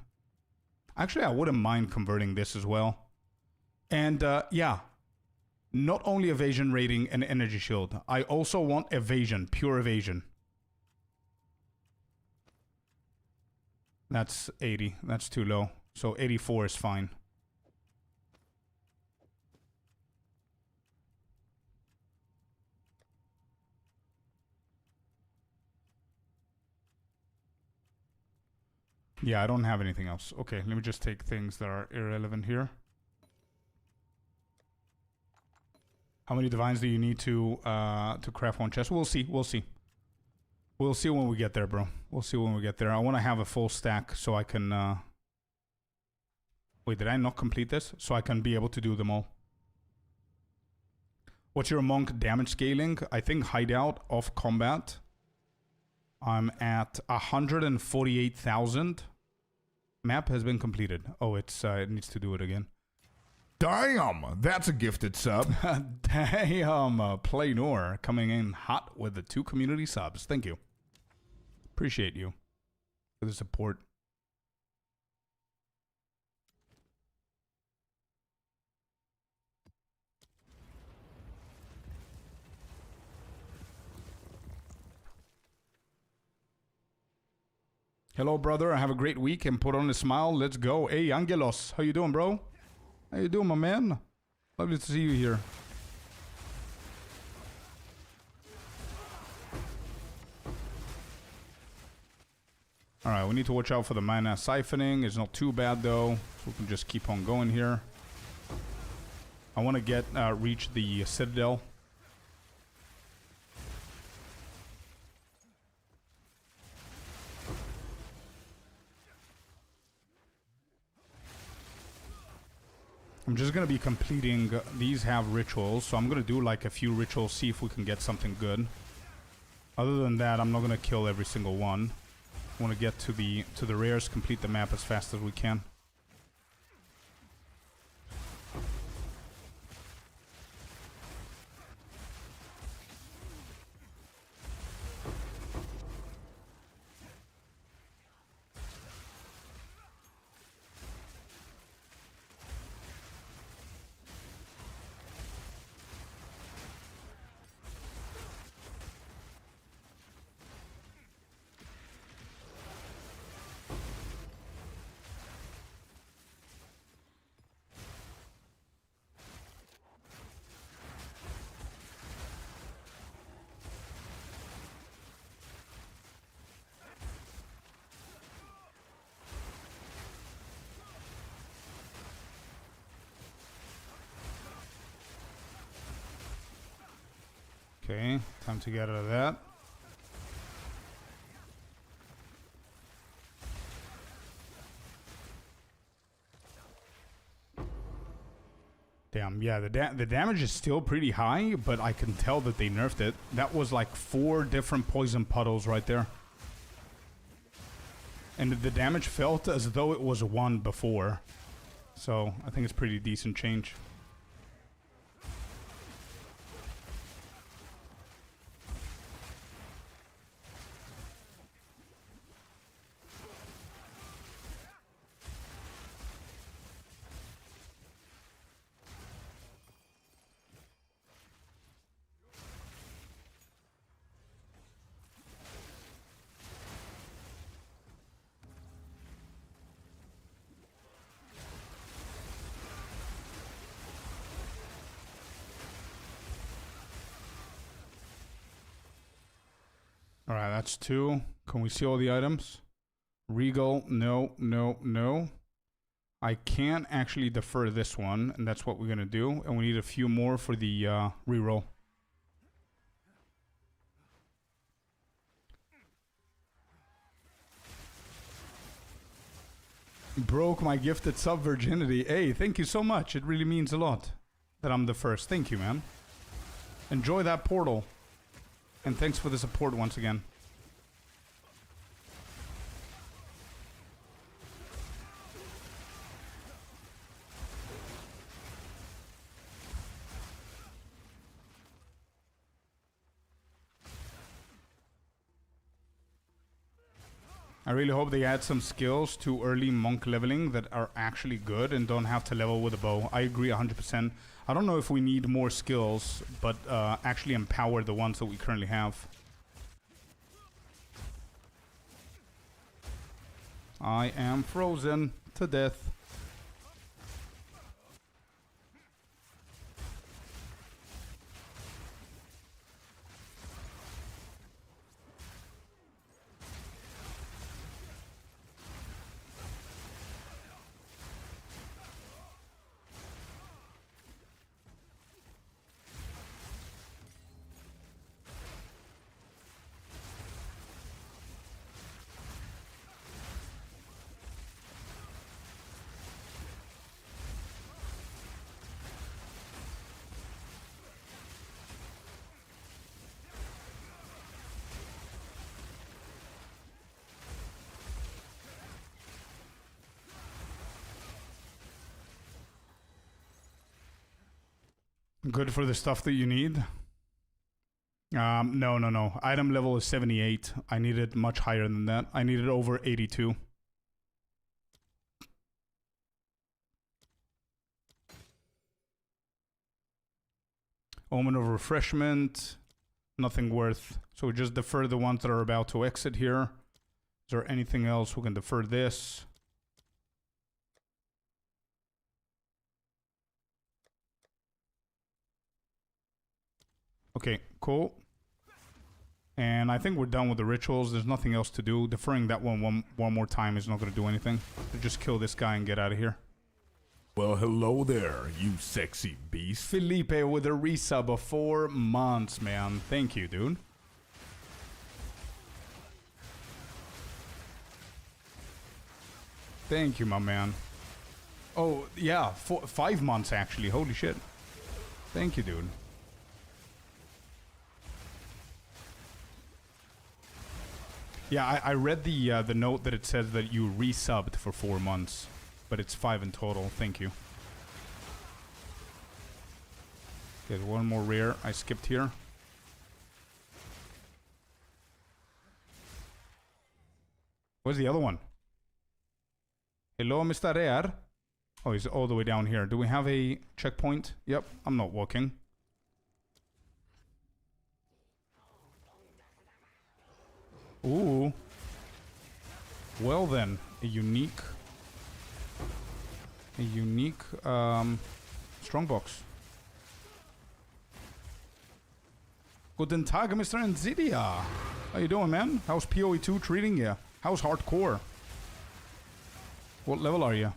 Actually, I wouldn't mind converting this as well. And yeah, not only evasion rating and energy shield. I also want evasion, pure evasion. That's 80. That's too low. So 84 is fine. Yeah, I don't have anything else. Okay, let me just take things that are irrelevant here. How many divines do you need to craft 1 chest? We'll see. We'll see. We'll see when we get there, bro. We'll see when we get there. I want to have a full stack so I can... Wait, did I not complete this? So I can be able to do them all. What's your monk damage scaling? I think hideout off combat. I'm at 148,000. Map has been completed. Oh, it needs to do it again. Damn, that's a gifted sub. Damn, Playnor coming in hot with the 2 community subs. Thank you. Appreciate you for the support. Hello, brother. Have a great week and put on a smile. Let's go. Hey, Angelos. How you doing, bro? How you doing, my man? Lovely to see you here. Alright, we need to watch out for the mana siphoning. It's not too bad, though. So we can just keep on going here. I want to reach the Citadel. I'm just gonna be completing, these have rituals, so I'm gonna do like a few rituals, see if we can get something good. Other than that, I'm not gonna kill every single one. I wanna get to the rares, complete the map as fast as we can. Okay, time to get out of that. Damn, yeah, the damage is still pretty high, but I can tell that they nerfed it. That was like 4 different poison puddles right there. And the damage felt as though it was 1 before. So, I think it's pretty decent change. Alright, that's 2. Can we see all the items? Regal, no, no, no. I can actually defer this one, and that's what we're gonna do. And we need a few more for the reroll. Broke my gifted sub virginity. Hey, thank you so much. It really means a lot that I'm the first. Thank you, man. Enjoy that portal. And thanks for the support once again. I really hope they add some skills to early monk leveling that are actually good and don't have to level with a bow. I agree 100%. I don't know if we need more skills, but actually empower the ones that we currently have. I am frozen to death. Good for the stuff that you need. No. Item level is 78. I needed much higher than that. I needed over 82. Omen of Refreshment. Nothing worth. So we just defer the ones that are about to exit here. Is there anything else? We can defer this. Okay, cool. And I think we're done with the rituals. There's nothing else to do. Deferring that one more time is not going to do anything. So just kill this guy and get out of here. Well, hello there, you sexy beast. Felipe with a resub of 4 months, man. Thank you, dude. Thank you, my man. Oh, yeah, 5 months actually. Holy shit. Thank you, dude. Yeah, I read the note that it says that you resubbed for 4 months, but it's 5 in total. Thank you. There's one more rare I skipped here. Where's the other one? Hello, Mr. Rare. Oh, he's all the way down here. Do we have a checkpoint? Yep, I'm not walking. Ooh. Well then, a unique strongbox. Guten Tag, Mr. Nzidia. How you doing, man? How's PoE2 treating you? How's hardcore? What level are you?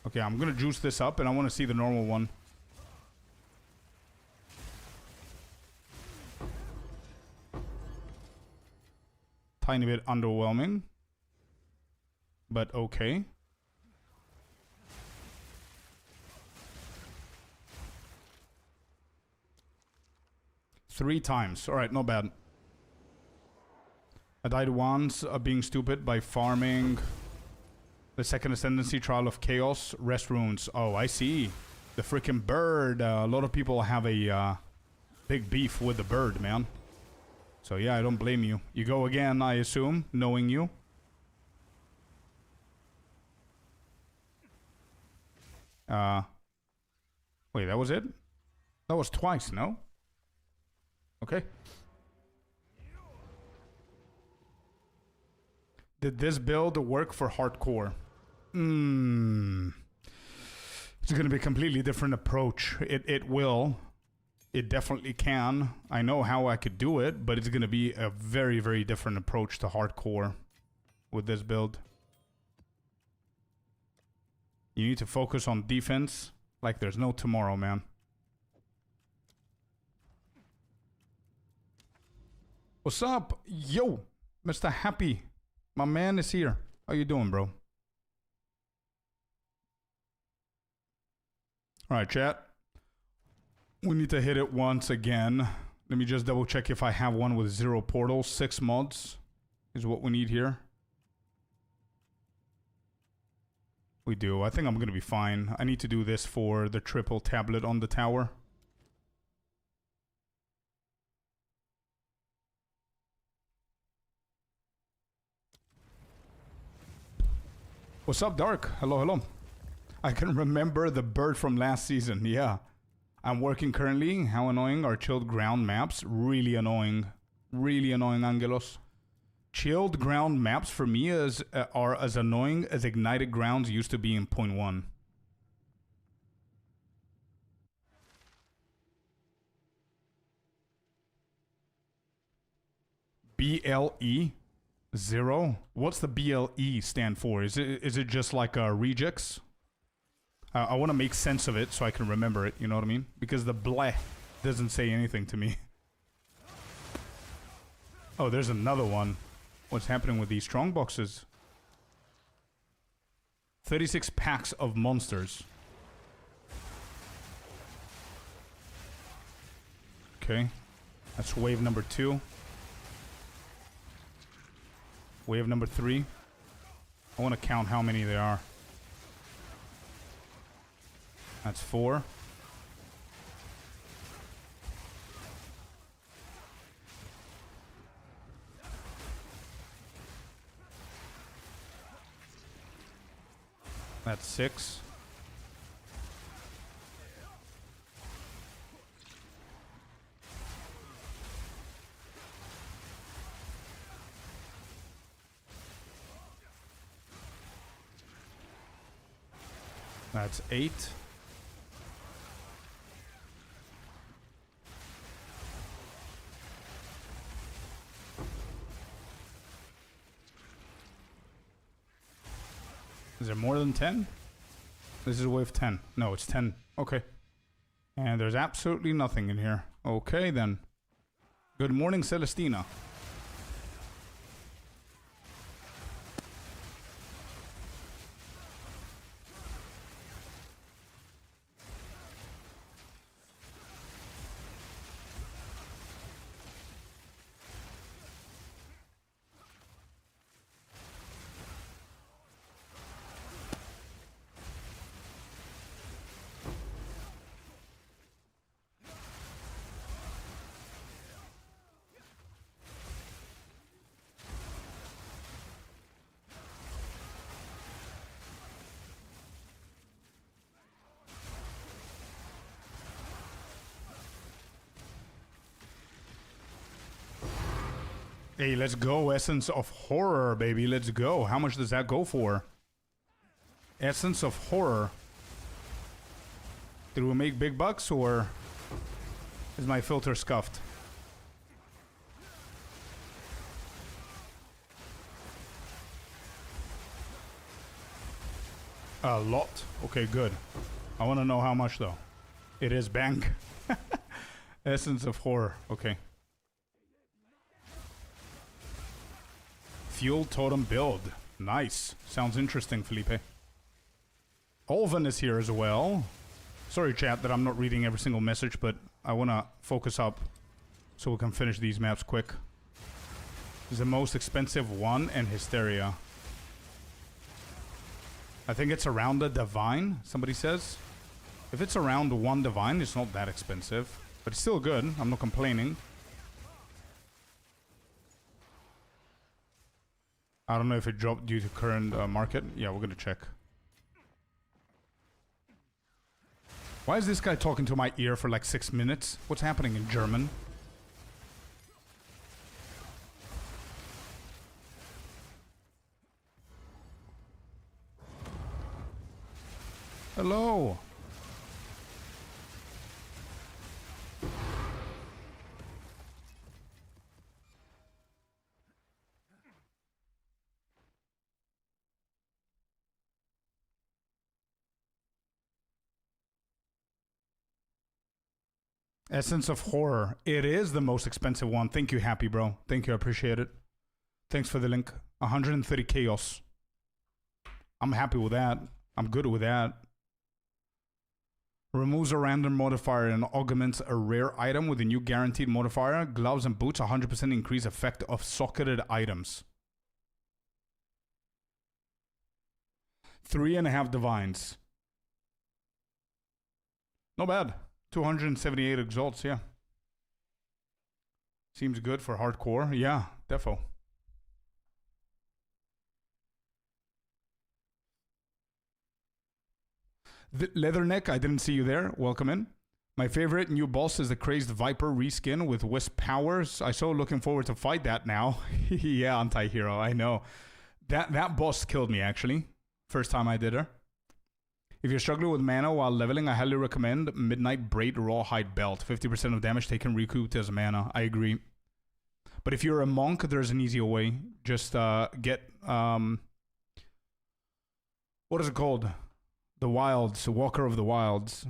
Okay, I'm gonna juice this up and I want to see the normal one. Tiny bit underwhelming. But okay. Three times. Alright, not bad. I died once being stupid by farming the second ascendancy trial of chaos rest runes. Oh, I see. The freaking bird. A lot of people have a big beef with the bird, man. So yeah, I don't blame you. You go again, I assume, knowing you. Wait, that was it? That was twice, no? Okay. Did this build work for hardcore? It's gonna be a completely different approach. It will. It definitely can. I know how I could do it, but it's gonna be a very, very different approach to hardcore with this build. You need to focus on defense like there's no tomorrow, man. What's up? Yo, Mr. Happy. My man is here. How you doing, bro? Alright, chat. We need to hit it once again. Let me just double check if I have one with 0 portals. 6 mods is what we need here. We do. I think I'm going to be fine. I need to do this for the triple tablet on the tower. What's up, Dark? Hello, hello. I can remember the bird from last season. Yeah. I'm working currently. How annoying are chilled ground maps? Really annoying. Really annoying, Angelos. Chilled ground maps for me are as annoying as ignited grounds used to be in 0.1. BLE? 0? What's the BLE stand for? Is it just like regex? I want to make sense of it so I can remember it, you know what I mean? Because the bleh doesn't say anything to me. Oh, there's another one. What's happening with these strong boxes? 36 packs of monsters. Okay. That's wave number 2. Wave number 3. I want to count how many there are. That's 4. That's 6. That's 8. Is there more than 10? This is wave 10. No, it's 10. Okay. And there's absolutely nothing in here. Okay, then. Good morning, Celestina. Hey, let's go. Essence of Horror, baby. Let's go. How much does that go for? Essence of Horror. Did we make big bucks, or is my filter scuffed? A lot. Okay, good. I want to know how much, though. It is bank. Essence of Horror. Okay. Fuel totem build. Nice. Sounds interesting, Felipe. Olven is here as well. Sorry, chat, that I'm not reading every single message, but I want to focus up so we can finish these maps quick. It's the most expensive one, and Hysteria. I think it's around the Divine, somebody says. If it's around one Divine, it's not that expensive. But it's still good. I'm not complaining. I don't know if it dropped due to current market. Yeah, we're gonna check. Why is this guy talking to my ear for like 6 minutes? What's happening in German? Hello. Essence of Horror. It is the most expensive one. Thank you, Happy Bro. Thank you, I appreciate it. Thanks for the link. 130 Chaos. I'm happy with that. I'm good with that. Removes a random modifier and augments a rare item with a new guaranteed modifier. Gloves and boots, 100% increase effect of socketed items. 3.5 divines. Not bad. 278 exalts, yeah. Seems good for hardcore. Yeah, defo. The Leatherneck, I didn't see you there. Welcome in. My favorite new boss is the Crazed Viper reskin with Wisp powers. I so looking forward to fight that now. Yeah, anti-hero, I know. That boss killed me, actually. First time I did her. If you're struggling with mana while leveling, I highly recommend Midnight Braid Rawhide Belt. 50% of damage taken recouped as mana. I agree. But if you're a monk, there's an easier way. Just get... what is it called? The Wilds. Walker of the Wilds.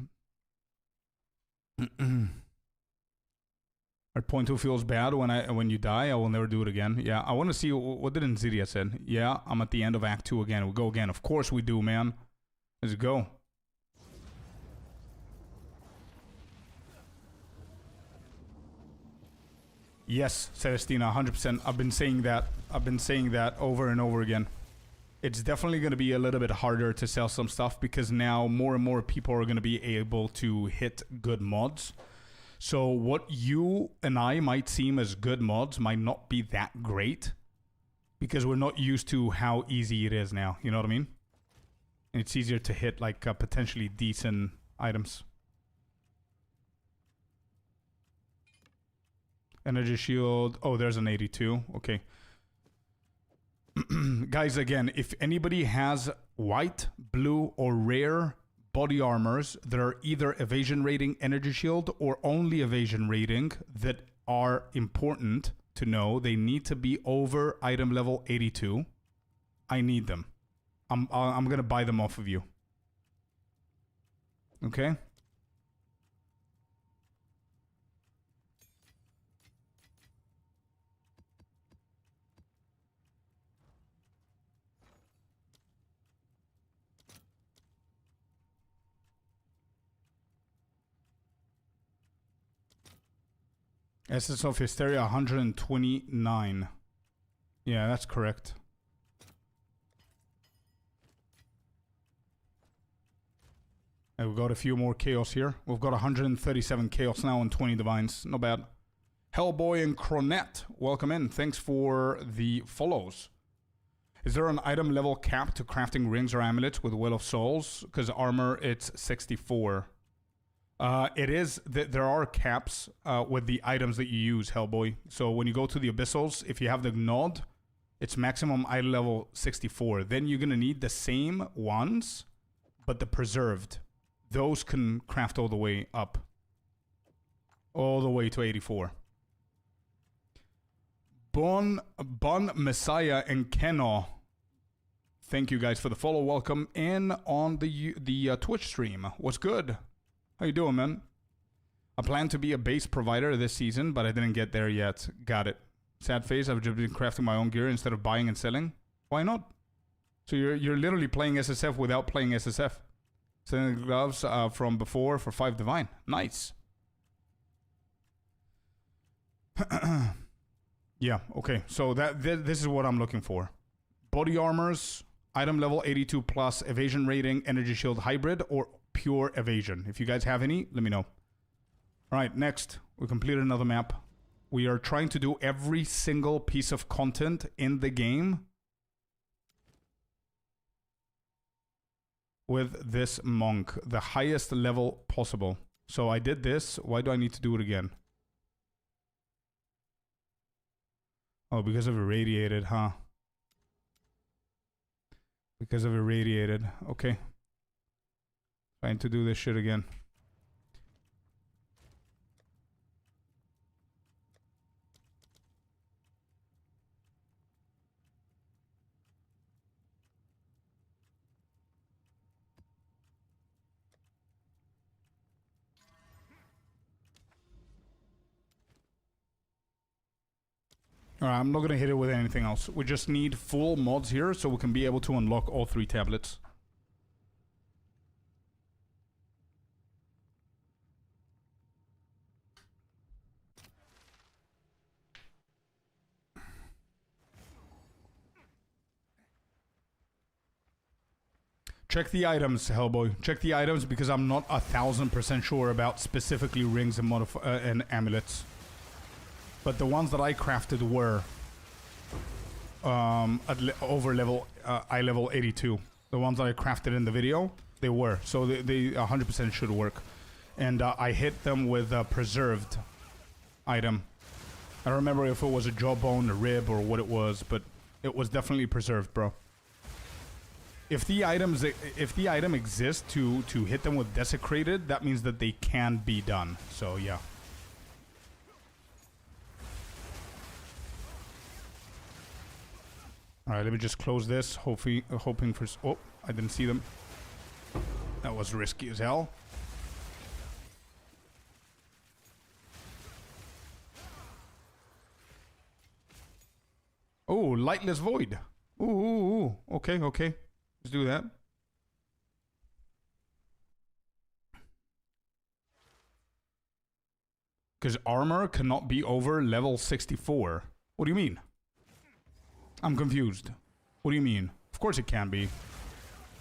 At point 2 feels bad when you die. I will never do it again. Yeah, I want to see... What did Nzidia said? Yeah, I'm at the end of Act 2 again. We'll go again. Of course we do, man. Let's go. Yes, Celestina, 100%. I've been saying that over and over again. It's definitely going to be a little bit harder to sell some stuff because now more and more people are going to be able to hit good mods. So what you and I might seem as good mods might not be that great because we're not used to how easy it is now. You know what I mean? And it's easier to hit like potentially decent items. Energy shield. Oh, there's an 82. Okay. Guys, again, if anybody has white, blue, or rare body armors that are either evasion rating energy shield or only evasion rating that are important to know, they need to be over item level 82. I need them. I'm gonna buy them off of you. Okay? Essence of Hysteria 129. Yeah, that's correct. And we've got a few more chaos here. We've got 137 chaos now and 20 divines. Not bad. Hellboy and Cronet, welcome in. Thanks for the follows. Is there an item level cap to crafting rings or amulets with Will of Souls? Because armor, it's 64. It is that there are caps with the items that you use, Hellboy. So when you go to the Abyssals, if you have the Gnod, it's maximum eye level 64. Then you're gonna need the same ones, but the preserved. Those can craft all the way up. All the way to 84. Bon Messiah and Keno. Thank you guys for the follow. Welcome in on the Twitch stream. What's good? How you doing, man? I plan to be a base provider this season, but I didn't get there yet. Got it. Sad face. I've just been crafting my own gear instead of buying and selling. Why not? So you're literally playing SSF without playing SSF. Sending the gloves from before for 5 divine. Nice. Yeah. Okay. So this is what I'm looking for. Body armors, item level 82 plus, evasion rating, energy shield hybrid, or pure evasion. If you guys have any, let me know. All right, next, we completed another map. We are trying to do every single piece of content in the game with this monk, the highest level possible. So I did this. Why do I need to do it again? Oh, because of irradiated, huh? Because of irradiated. Okay. Trying to do this shit again. Alright, I'm not gonna hit it with anything else. We just need full mods here so we can be able to unlock all 3 tablets. Check the items, Hellboy. Check the items because I'm not 1000% sure about specifically rings and, and amulets. But the ones that I crafted were over level, eye level 82. The ones that I crafted in the video, they were. So they 100% should work. And I hit them with a preserved item. I don't remember if it was a jawbone, a rib, or what it was, but it was definitely preserved, bro. If the item exists to hit them with desecrated, that means that they can be done. So yeah. All right, let me just close this, hoping for. Oh, I didn't see them. That was risky as hell. Oh, lightless void. Ooh. Okay. Let's do that. Because armor cannot be over level 64. What do you mean? I'm confused. What do you mean? Of course it can be.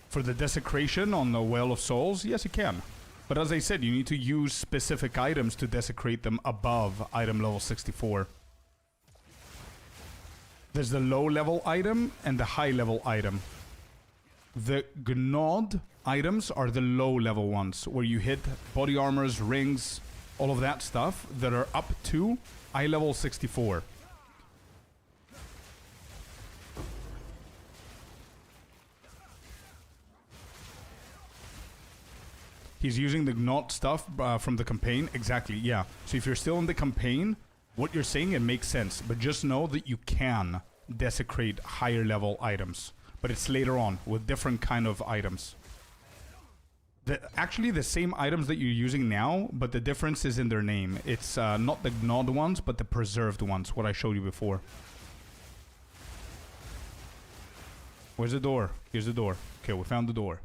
For the desecration on the Well of Souls, yes it can. But as I said, you need to use specific items to desecrate them above item level 64. There's the low level item and the high level item. The Gnod items are the low level ones, where you hit body armors, rings, all of that stuff that are up to eye level 64. He's using the Gnod stuff from the campaign. Exactly, yeah. So if you're still in the campaign, what you're saying, it makes sense. But just know that you can desecrate higher level items. But it's later on with different kind of items. Actually, the same items that you're using now, but the difference is in their name. It's not the Gnod ones, but the preserved ones, what I showed you before. Where's the door? Here's the door. Okay, we found the door.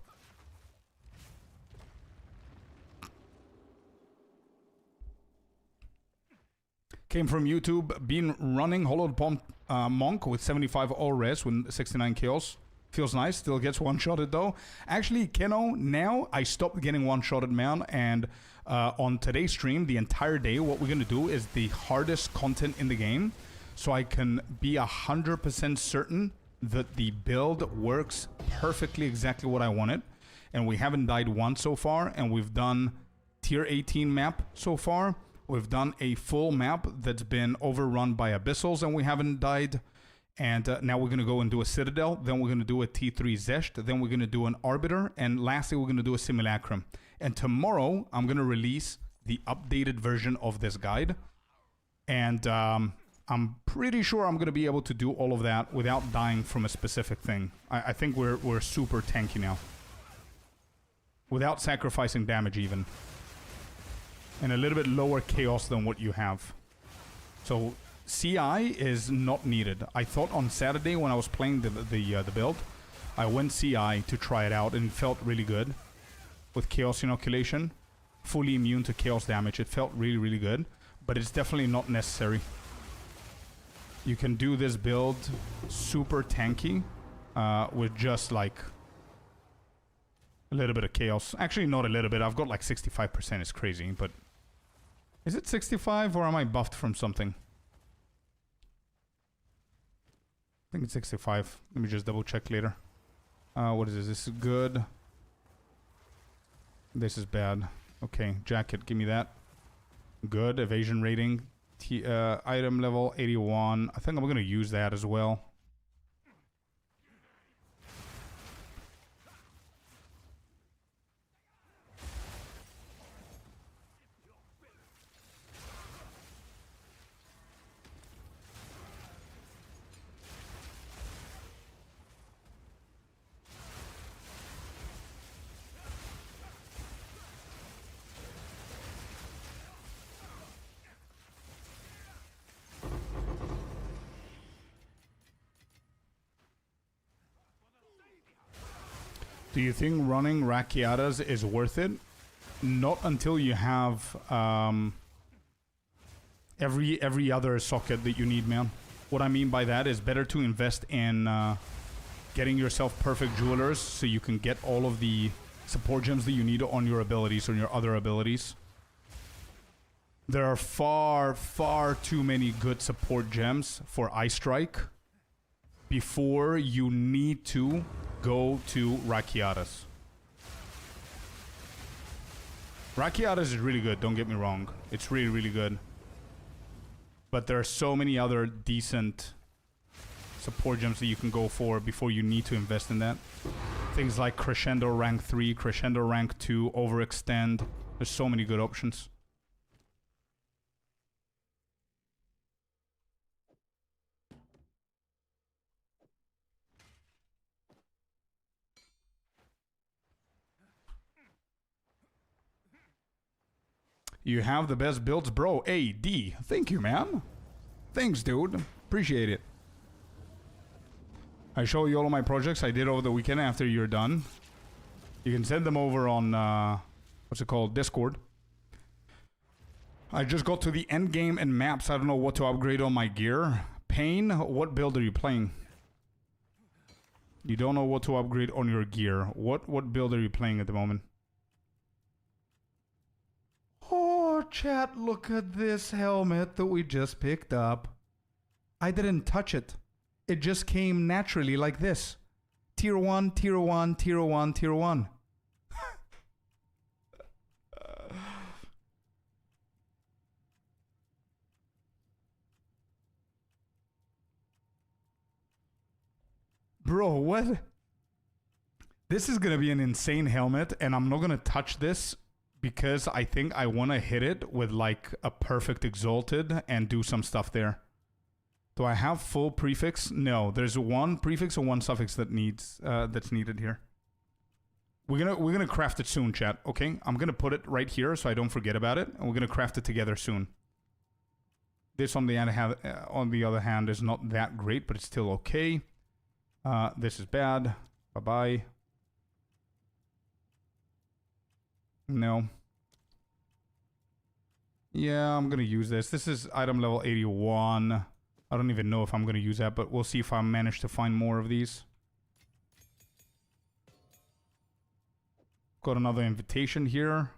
Came from YouTube. Been running Hollowed Palm Monk with 75 all res with 69 kills. Feels nice. Still gets one-shotted though. Actually, Keno, now I stopped getting one-shotted, man. And on today's stream, the entire day, what we're going to do is the hardest content in the game. So I can be 100% certain that the build works perfectly exactly what I wanted. And we haven't died once so far. And we've done tier 18 map so far. We've done a full map that's been overrun by abyssals and we haven't died. And now we're going to go and do a Citadel. Then we're going to do a T3 Zesht. Then we're going to do an Arbiter. And lastly, we're going to do a Simulacrum. And tomorrow, I'm going to release the updated version of this guide. And I'm pretty sure I'm going to be able to do all of that without dying from a specific thing. I think we're super tanky now. Without sacrificing damage even. And a little bit lower chaos than what you have. So CI is not needed. I thought on Saturday when I was playing the build, I went CI to try it out and it felt really good. With Chaos Inoculation. Fully immune to chaos damage. It felt really, really good. But it's definitely not necessary. You can do this build super tanky with just like a little bit of chaos. Actually, not a little bit. I've got like 65%. It's crazy, but is it 65 or am I buffed from something? I think it's 65. Let me just double check later. What is this? This is good. This is bad. Okay, jacket. Give me that. Good. Evasion rating. Item level 81. I think I'm going to use that as well. Do you think running Rakiatas is worth it? Not until you have every other socket that you need, man. What I mean by that is better to invest in getting yourself perfect jewelers so you can get all of the support gems that you need on your abilities, on your other abilities. There are far, far too many good support gems for Ice Strike before you need to go to Rakiatas. Rakiatas is really good, don't get me wrong. It's really, really good. But there are so many other decent support gems that you can go for before you need to invest in that. Things like Crescendo rank 3, Crescendo rank 2, Overextend. There's so many good options. You have the best builds, bro. AD. Thank you, man. Thanks, dude. Appreciate it. I show you all of my projects I did over the weekend after you're done. You can send them over on, what's it called? Discord. I just got to the endgame and maps. I don't know what to upgrade on my gear. Pain, what build are you playing? You don't know what to upgrade on your gear. What build are you playing at the moment? Oh, chat, look at this helmet that we just picked up. I didn't touch it. It just came naturally like this. Tier 1, Tier 1, Tier 1, Tier 1. Bro, what? This is going to be an insane helmet, and I'm not going to touch this because I think I want to hit it with like a perfect exalted and do some stuff there. Do I have full prefix? No, there's one prefix and one suffix that needs that's needed here. We're gonna craft it soon, chat. Okay, I'm gonna put it right here so I don't forget about it, and we're gonna craft it together soon. This on the other hand is not that great, but it's still okay. This is bad. Bye bye. No. Yeah, I'm gonna use this. This is item level 81. I don't even know if I'm gonna use that, but we'll see if I manage to find more of these. Got another invitation here.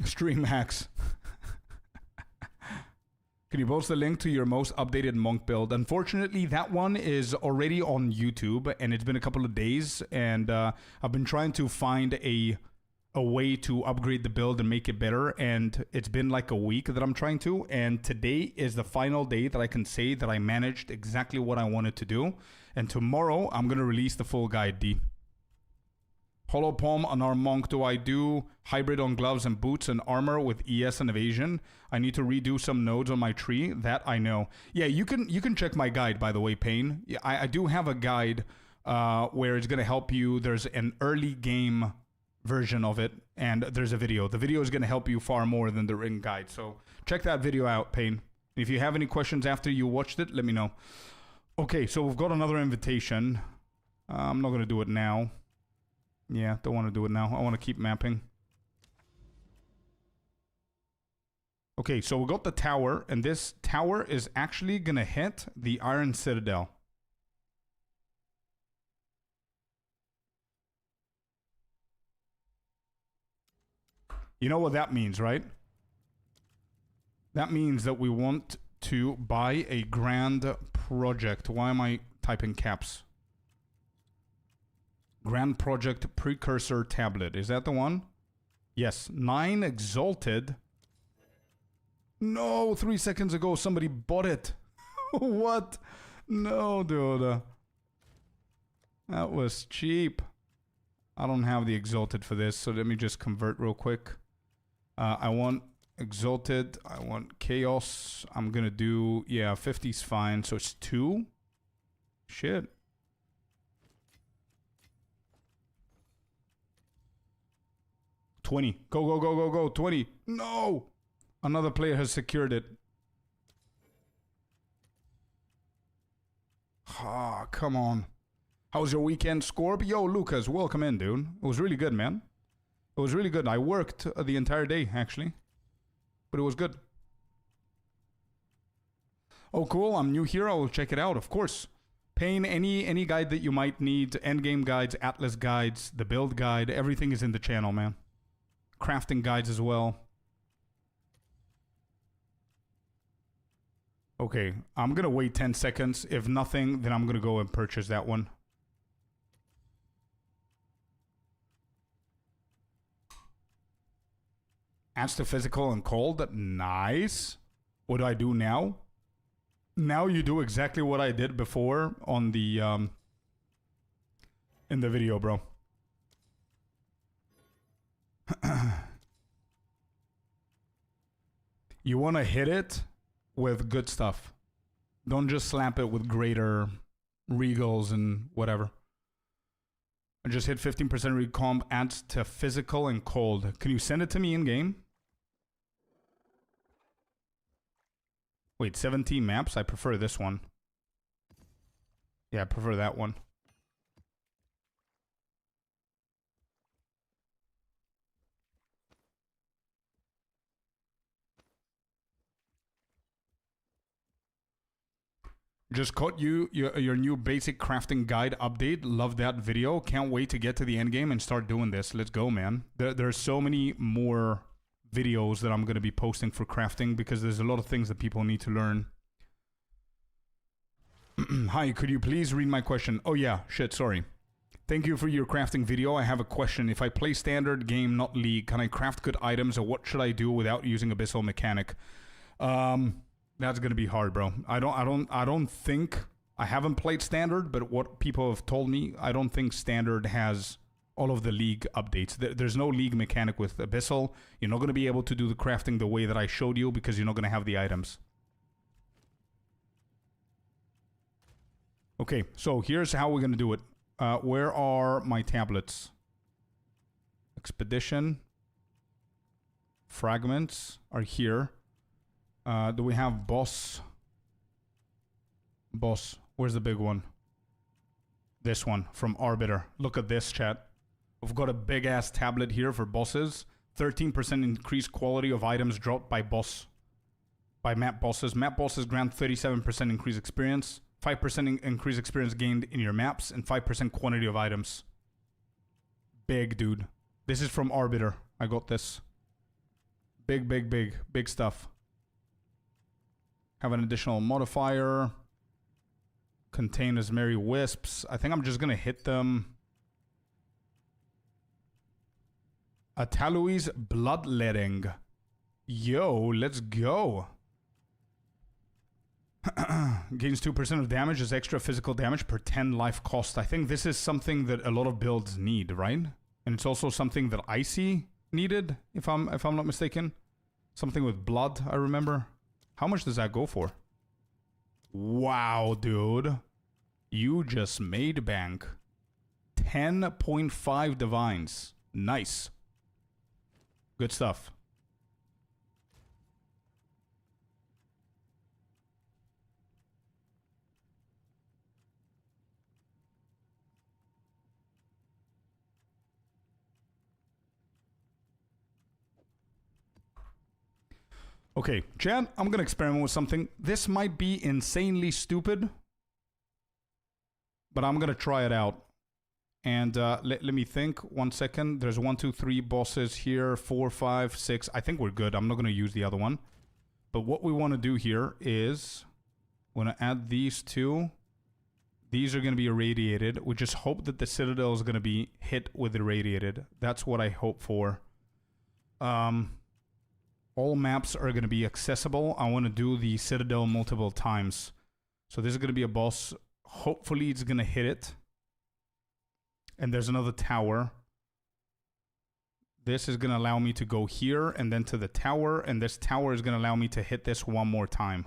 Stream hacks. Can you post the link to your most updated monk build? Unfortunately, that one is already on YouTube, and it's been a couple of days, and I've been trying to find a way to upgrade the build and make it better, and it's been like a week that I'm trying to, and today is the final day that I can say that I managed exactly what I wanted to do, and tomorrow I'm going to release the full guide, D. Hollow Palm on our monk. Do I do hybrid on gloves and boots and armor with ES and evasion? I need to redo some nodes on my tree. That I know. Yeah, you can check my guide, by the way, Payne. Yeah, I do have a guide where it's going to help you. There's an early game version of it, and there's a video. The video is going to help you far more than the written guide. So check that video out, Payne. If you have any questions after you watched it, let me know. Okay, so we've got another invitation. I'm not going to do it now. Yeah, don't want to do it now. I want to keep mapping. Okay, so we got the tower, and this tower is actually going to hit the Iron Citadel. You know what that means, right? That means that we want to buy a grand project. Why am I typing caps? Grand Project Precursor Tablet. Is that the one? Yes. 9 Exalted. No, 3 seconds ago somebody bought it. What? No, dude. That was cheap. I don't have the Exalted for this, so let me just convert real quick. I want Exalted. I want Chaos. I'm gonna do, yeah, 50's fine. So it's 2. Shit. $20. Go, go, go, go, go. 20. No! Another player has secured it. Ah, come on. How was your weekend, Scorp? Yo, Lucas, welcome in, dude. It was really good, man. It was really good. I worked the entire day, actually. But it was good. Oh, cool. I'm new here. I will check it out, of course. Payne, any guide that you might need, endgame guides, atlas guides, the build guide, everything is in the channel, man. Crafting guides as well. Okay, I'm gonna wait 10 seconds. If nothing, then I'm gonna go and purchase that one. Adds to physical and cold. Nice. What do I do now? Now you do exactly what I did before on the in the video, bro. You want to hit it with good stuff. Don't just slap it with greater regals and whatever. I just hit 15% recomp, adds to physical and cold. Can you send it to me in game? Wait, 17 maps? I prefer this one. Yeah, I prefer that one. Just caught your new basic crafting guide update. Love that video. Can't wait to get to the end game and start doing this. Let's go, man. There's so many more videos that I'm going to be posting for crafting because there's a lot of things that people need to learn. Hi, could you please read my question? Oh yeah, shit, sorry. Thank you for your crafting video. I have a question. If I play standard game, not league, can I craft good items, or what should I do without using abyssal mechanic? That's gonna be hard, bro. I don't think, I haven't played standard, but what people have told me, I don't think standard has all of the league updates. There's no league mechanic with abyssal. You're not gonna be able to do the crafting the way that I showed you because you're not gonna have the items. Okay, so here's how we're gonna do it. Where are my tablets? Expedition. Fragments are here. Do we have boss? Boss. Where's the big one? This one from Arbiter. Look at this, chat. We've got a big ass tablet here for bosses. 13% increased quality of items dropped by boss. By map bosses. Map bosses grant 37% increased experience. 5% increased experience gained in your maps. And 5% quantity of items. Big, dude. This is from Arbiter. I got this. Big, big, big. Big stuff. Have an additional modifier. Contain as merry wisps. I think I'm just gonna hit them. Atalui's bloodletting. Yo, let's go. Gains 2% of damage as extra physical damage per 10 life cost. I think this is something that a lot of builds need, right? And it's also something that Icy needed, if I'm not mistaken. Something with blood, I remember. How much does that go for? Wow, dude. You just made bank. 10.5 divines. Nice. Good stuff. Okay, Chad, I'm gonna experiment with something. This might be insanely stupid, but I'm gonna try it out. And let me think. 1 second. There's 1, 2, 3 bosses here. 4, 5, 6. I think we're good. I'm not gonna use the other one. But what we want to do here is we're gonna add these two. These are gonna be irradiated. We just hope that the Citadel is gonna be hit with irradiated. That's what I hope for. All maps are going to be accessible. I want to do the Citadel multiple times. So this is going to be a boss. Hopefully it's going to hit it. And there's another tower. This is going to allow me to go here and then to the tower. And this tower is going to allow me to hit this one more time.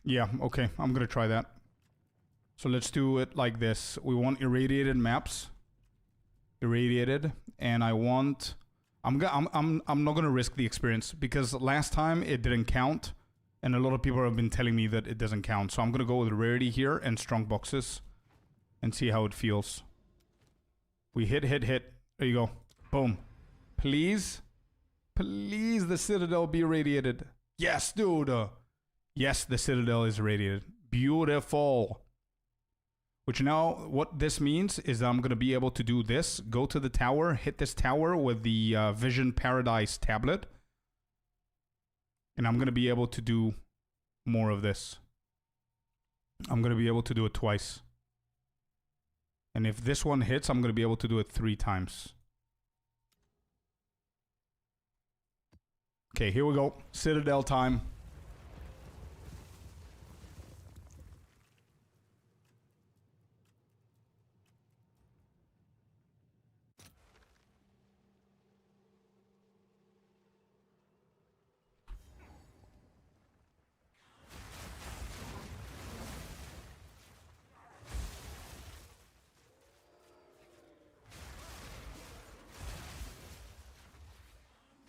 Yeah, okay, I'm gonna try that. So let's do it like this. We want irradiated maps. Irradiated. And I want... I'm not gonna risk the experience because last time it didn't count. And a lot of people have been telling me that it doesn't count. So I'm gonna go with rarity here and strong boxes. And see how it feels. We hit. There you go. Boom. Please. Please the Citadel be irradiated. Yes, dude. Yes, the Citadel is irradiated. Beautiful. Which now, what this means is I'm going to be able to do this. Go to the tower, hit this tower with the Vision Paradise tablet. And I'm going to be able to do more of this. I'm going to be able to do it twice. And if this one hits, I'm going to be able to do it 3 times. Okay, here we go. Citadel time.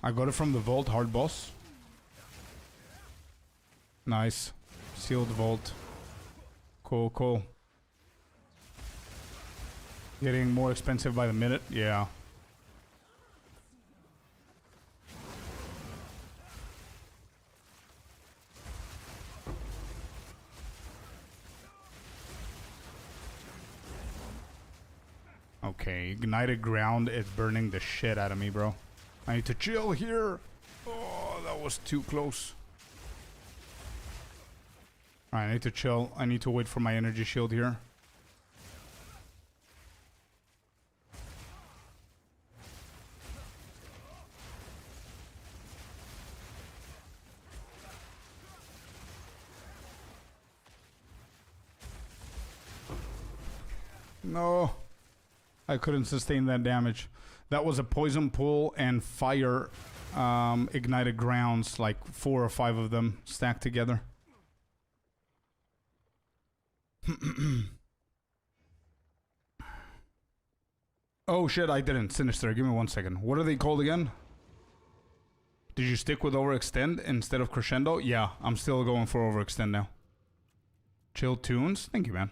I got it from the vault, hard boss. Nice. Sealed vault. Cool, cool. Getting more expensive by the minute, yeah. Okay, ignited ground is burning the shit out of me, bro. I need to chill here. Oh, that was too close. Alright, I need to chill. I need to wait for my energy shield here. No. I couldn't sustain that damage. That was a poison pool and fire ignited grounds, like 4 or 5 of them stacked together. Oh shit, I didn't. Sinister, give me 1 second. What are they called again? Did you stick with overextend instead of crescendo? Yeah, I'm still going for overextend now. Chill tunes? Thank you, man.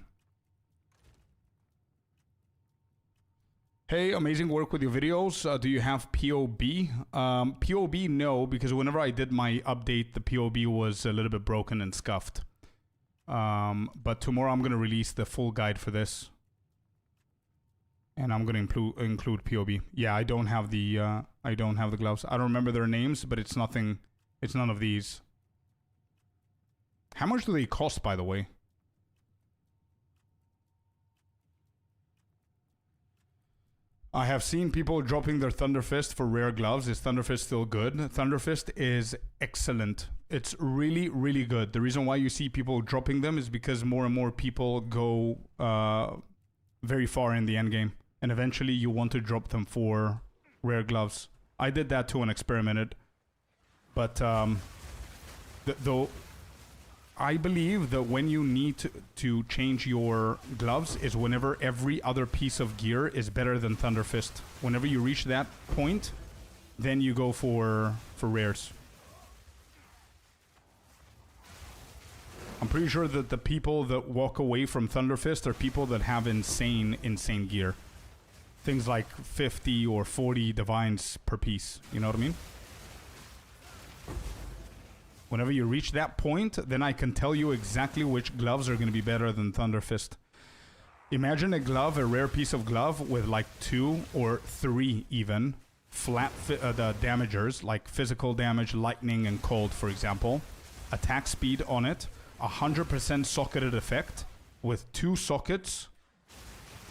Hey, amazing work with your videos. Do you have POB? POB, no, because whenever I did my update, the POB was a little bit broken and scuffed. But tomorrow I'm gonna release the full guide for this, and I'm gonna include POB. Yeah, I don't have the gloves. I don't remember their names, but it's nothing. It's none of these. How much do they cost, by the way? I have seen people dropping their Thunder Fist for rare gloves. Is Thunder Fist still good? Thunder Fist is excellent. It's really, really good. The reason why you see people dropping them is because more and more people go very far in the end game. And eventually you want to drop them for rare gloves. I did that too and experimented. But though I believe that when you need to change your gloves is whenever every other piece of gear is better than Thunder Fist. Whenever you reach that point, then you go for rares. I'm pretty sure that the people that walk away from Thunder Fist are people that have insane gear. Things like 50 or 40 divines per piece. You know what I mean? Whenever you reach that point, then I can tell you exactly which gloves are going to be better than Thunder Fist. Imagine a glove, a rare piece of glove with like 2 or 3 even flat the damagers, like physical damage, lightning, and cold, for example. Attack speed on it, 100% socketed effect with 2 sockets,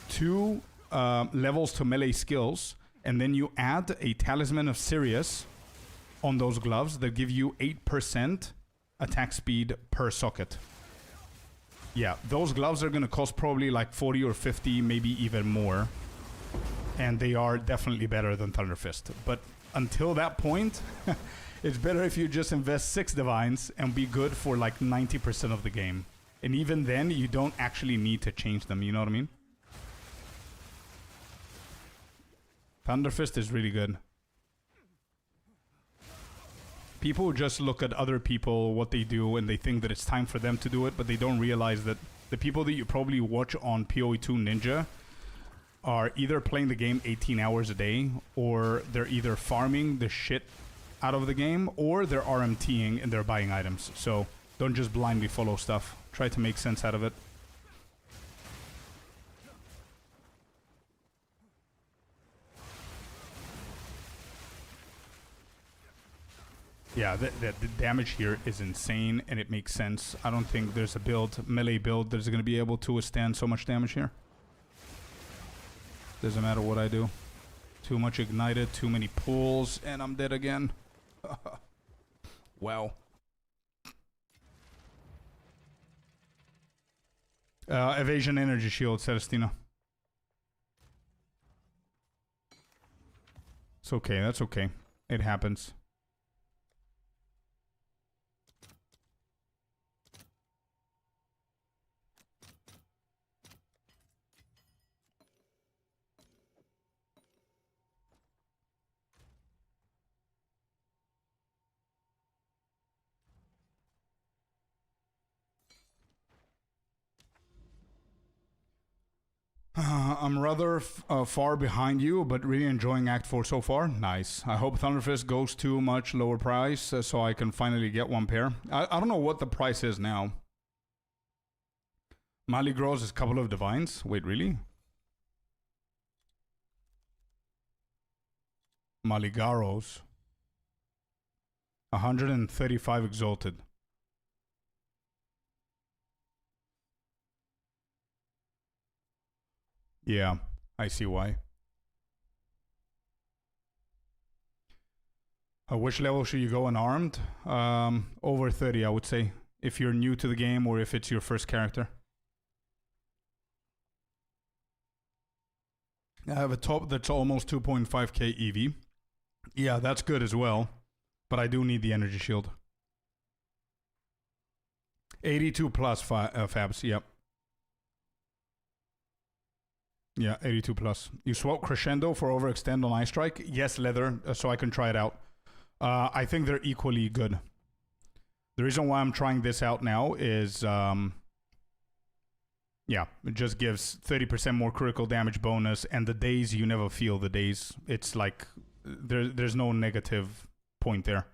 2 levels to melee skills, and then you add a Talisman of Sirius on those gloves that give you 8% attack speed per socket. Yeah, those gloves are going to cost probably like 40 or 50, maybe even more. And they are definitely better than Thunder Fist. But until that point, it's better if you just invest 6 divines and be good for like 90% of the game. And even then, you don't actually need to change them, you know what I mean? Thunder Fist is really good. People just look at other people, what they do, and they think that it's time for them to do it, but they don't realize that the people that you probably watch on PoE2 Ninja are either playing the game 18 hours a day, or they're either farming the shit out of the game, or they're RMTing and they're buying items. So don't just blindly follow stuff. Try to make sense out of it. Yeah, the damage here is insane, and it makes sense. I don't think there's a melee build, that's going to be able to withstand so much damage here. Doesn't matter what I do. Too much ignited, too many pulls, and I'm dead again. Wow. Evasion energy shield, Celestina. It's okay, that's okay. It happens. I'm rather far behind you, but really enjoying Act 4 so far. Nice. I hope Thunderfist goes to much lower price so I can finally get one pair. I don't know what the price is now. Mali grows is a couple of divines. Wait, really? Maligaros. 135 exalted. Yeah, I see why. Which level should you go unarmed? Over 30, I would say. If you're new to the game or if it's your first character. I have a top that's almost 2.5k EV. Yeah, that's good as well. But I do need the energy shield. 82 plus Fabs, yep. Yeah, 82 plus. You swap Crescendo for Overextend on Ice Strike? Yes, Leather, so I can try it out. I think they're equally good. The reason why I'm trying this out now is, yeah, it just gives 30% more critical damage bonus, and the days, you never feel the days. It's like, there's no negative point there.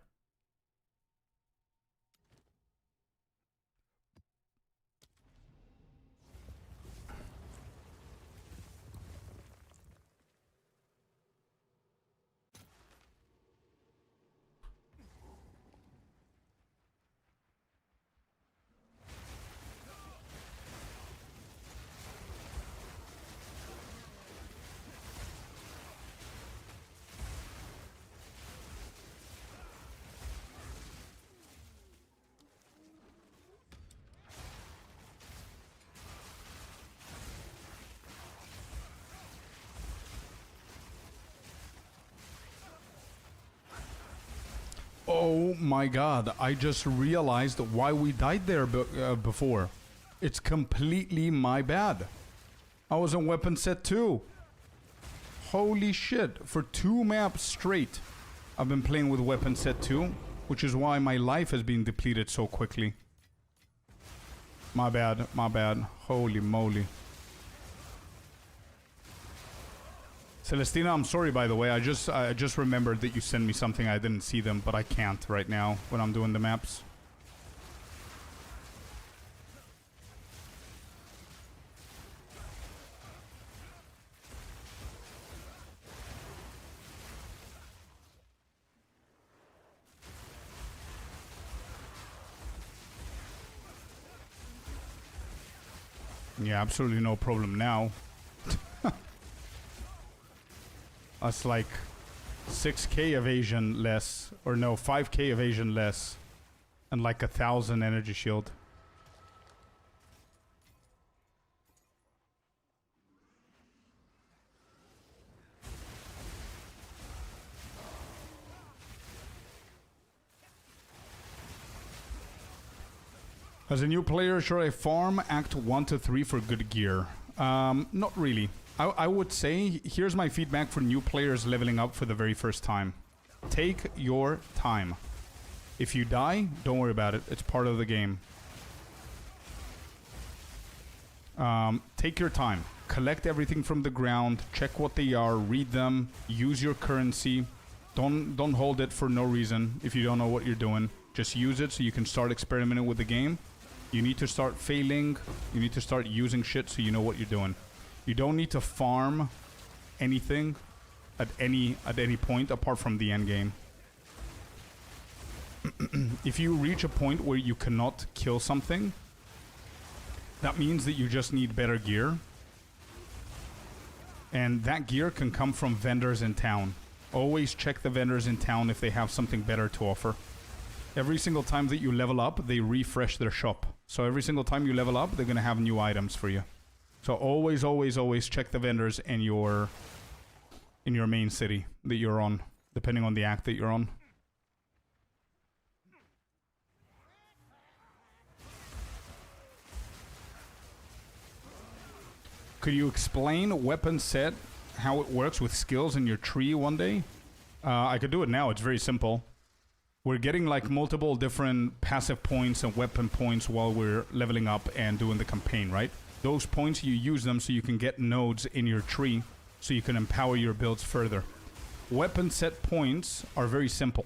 Oh my god, I just realized why we died there before. It's completely my bad. I was on weapon set 2. Holy shit, for 2 maps straight, I've been playing with weapon set 2, which is why my life has been depleted so quickly. My bad, my bad. Holy moly. Celestina, I'm sorry by the way. I just remembered that you sent me something. I didn't see them, but I can't right now when I'm doing the maps. Yeah, absolutely no problem now. That's like 6k evasion less, or no, 5k evasion less, and like 1,000 energy shield. As a new player, should I farm Act 1 to 3 for good gear? Not really. I would say, here's my feedback for new players leveling up for the very first time. Take your time. If you die, don't worry about it. It's part of the game. Take your time. Collect everything from the ground. Check what they are. Read them. Use your currency. Don't hold it for no reason if you don't know what you're doing. Just use it so you can start experimenting with the game. You need to start failing. You need to start using shit so you know what you're doing. You don't need to farm anything at any point apart from the end game. If you reach a point where you cannot kill something, that means that you just need better gear. And that gear can come from vendors in town. Always check the vendors in town if they have something better to offer. Every single time that you level up, they refresh their shop. So every single time you level up, they're going to have new items for you. So always, always, always check the vendors in your main city that you're on, depending on the act that you're on. Could you explain weapon set, how it works with skills in your tree one day? I could do it now. It's very simple. We're getting like multiple different passive points and weapon points while we're leveling up and doing the campaign, right? Those points, you use them so you can get nodes in your tree so you can empower your builds further. Weapon set points are very simple.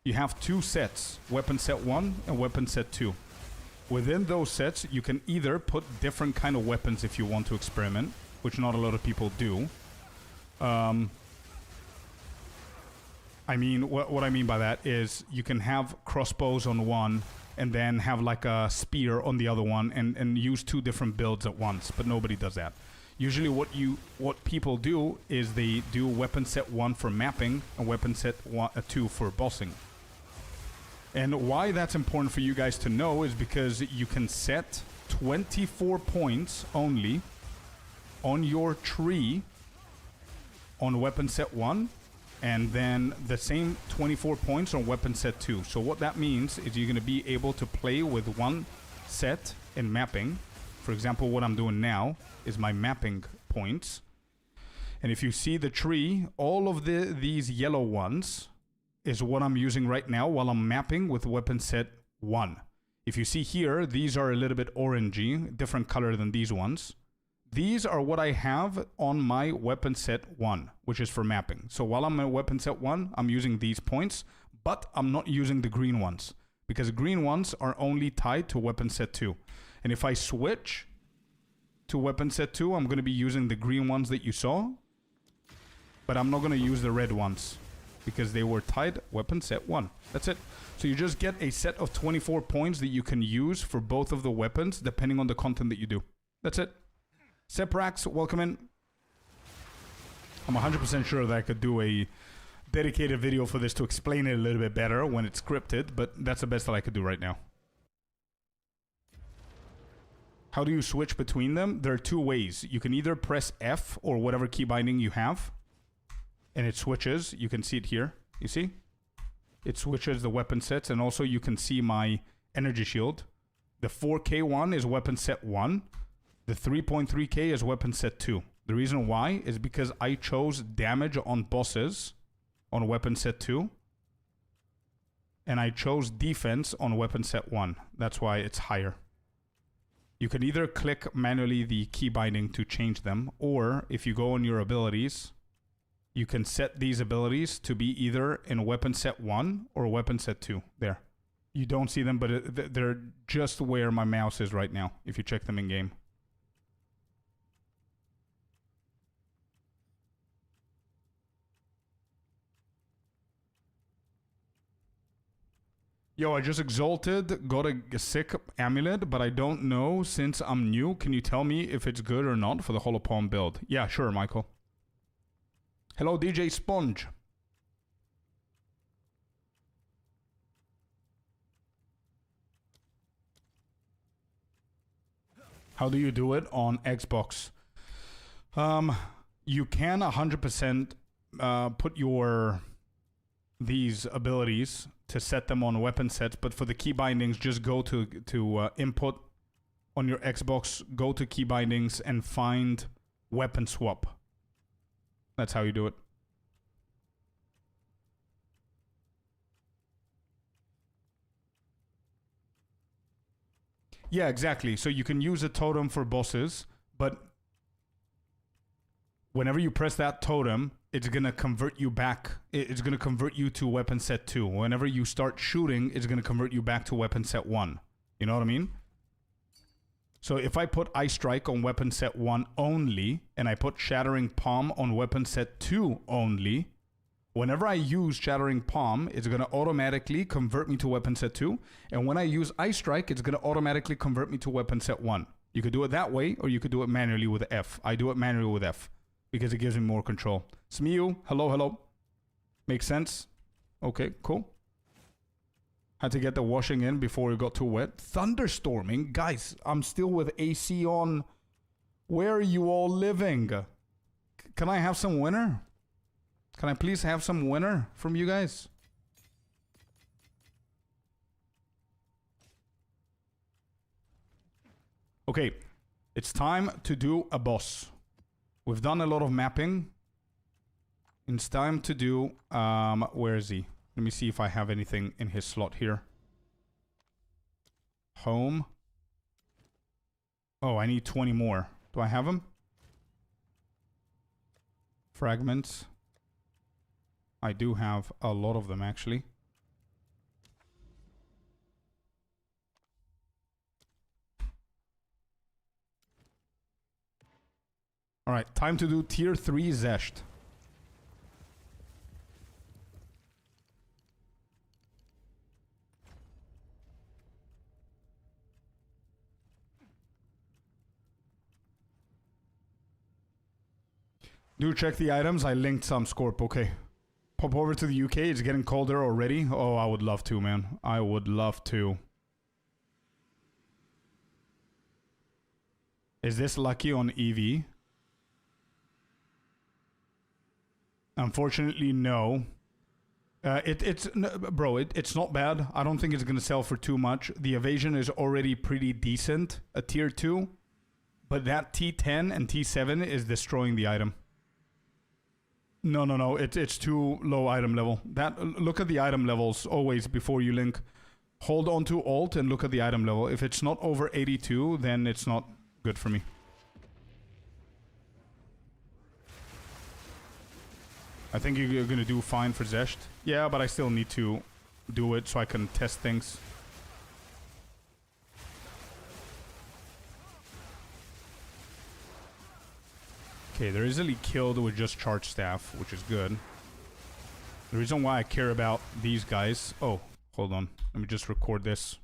You have 2 sets, weapon set 1 and weapon set 2. Within those sets, you can either put different kind of weapons if you want to experiment, which not a lot of people do. I mean, what I mean by that is you can have crossbows on one and then have like a spear on the other one and use 2 different builds at once, but nobody does that. Usually what people do is they do weapon set 1 for mapping and weapon set 2 for bossing. And why that's important for you guys to know is because you can set 24 points only on your tree on weapon set 1, and then the same 24 points on weapon set 2. So what that means is you're going to be able to play with 1 set in mapping. For example, what I'm doing now is my mapping points. And if you see the tree, all of these yellow ones is what I'm using right now while I'm mapping with weapon set 1. If you see here, these are a little bit orangey, different color than these ones. These are what I have on my weapon set 1, which is for mapping. So while I'm at weapon set 1, I'm using these points, but I'm not using the green ones because green ones are only tied to weapon set 2. And if I switch to weapon set 2, I'm going to be using the green ones that you saw, but I'm not going to use the red ones because they were tied weapon set 1. That's it. So you just get a set of 24 points that you can use for both of the weapons depending on the content that you do. That's it. Seprax, welcome in. I'm 100% sure that I could do a dedicated video for this to explain it a little bit better when it's scripted, but that's the best that I could do right now. How do you switch between them? There are 2 ways. You can either press F or whatever key binding you have, and it switches. You can see it here. You see? It switches the weapon sets, and also you can see my energy shield. The 4K one is weapon set 1. The 3.3K is weapon set 2. The reason why is because I chose damage on bosses on weapon set 2. And I chose defense on weapon set 1. That's why it's higher. You can either click manually the key binding to change them, or if you go on your abilities, you can set these abilities to be either in weapon set 1 or weapon set 2. There. You don't see them, but they're just where my mouse is right now, if you check them in game. Yo, I just exalted, got a sick amulet, but I don't know since I'm new. Can you tell me if it's good or not for the holopalm build? Yeah, sure, Michael. Hello, DJ Sponge. How do you do it on Xbox? You can 100% put these abilities to set them on weapon sets, but for the key bindings, just go to input on your Xbox, go to key bindings and find weapon swap. That's how you do it. Yeah, exactly. So you can use a totem for bosses, but whenever you press that totem, it's going to convert you back. It's going to convert you to weapon set 2. Whenever you start shooting, it's going to convert you back to weapon set 1. You know what I mean? So if I put Ice Strike on weapon set 1 only, and I put Shattering Palm on weapon set 2 only, whenever I use Shattering Palm, it's going to automatically convert me to weapon set 2. And when I use Ice Strike, it's going to automatically convert me to weapon set 1. You could do it that way, or you could do it manually with F. I do it manually with F, because it gives me more control. Smiu, hello, hello. Makes sense? Okay, cool. Had to get the washing in before it got too wet. Thunderstorming? Guys, I'm still with AC on. Where are you all living? Can I have some winter? Can I please have some winter from you guys? Okay, it's time to do a boss. We've done a lot of mapping. It's time to do... where is he? Let me see if I have anything in his slot here. Home. Oh, I need 20 more. Do I have them? Fragments. I do have a lot of them, actually. Alright, time to do tier 3 Zesht. Do check the items. I linked some, Scorp. Okay. Pop over to the UK. It's getting colder already. Oh, I would love to, man. I would love to. Is this lucky on EV? Unfortunately, no. It's not bad. I don't think it's going to sell for too much. The evasion is already pretty decent. A tier 2. But that T10 and T7 is destroying the item. No. It's too low item level. Look at the item levels always before you link. Hold on to Alt and look at the item level. If it's not over 82, then it's not good for me. I think you're going to do fine for Zesht. Yeah, but I still need to do it so I can test things. Okay, they're easily killed with just Charge Staff, which is good. The reason why I care about these guys... Oh, hold on. Let me just record this.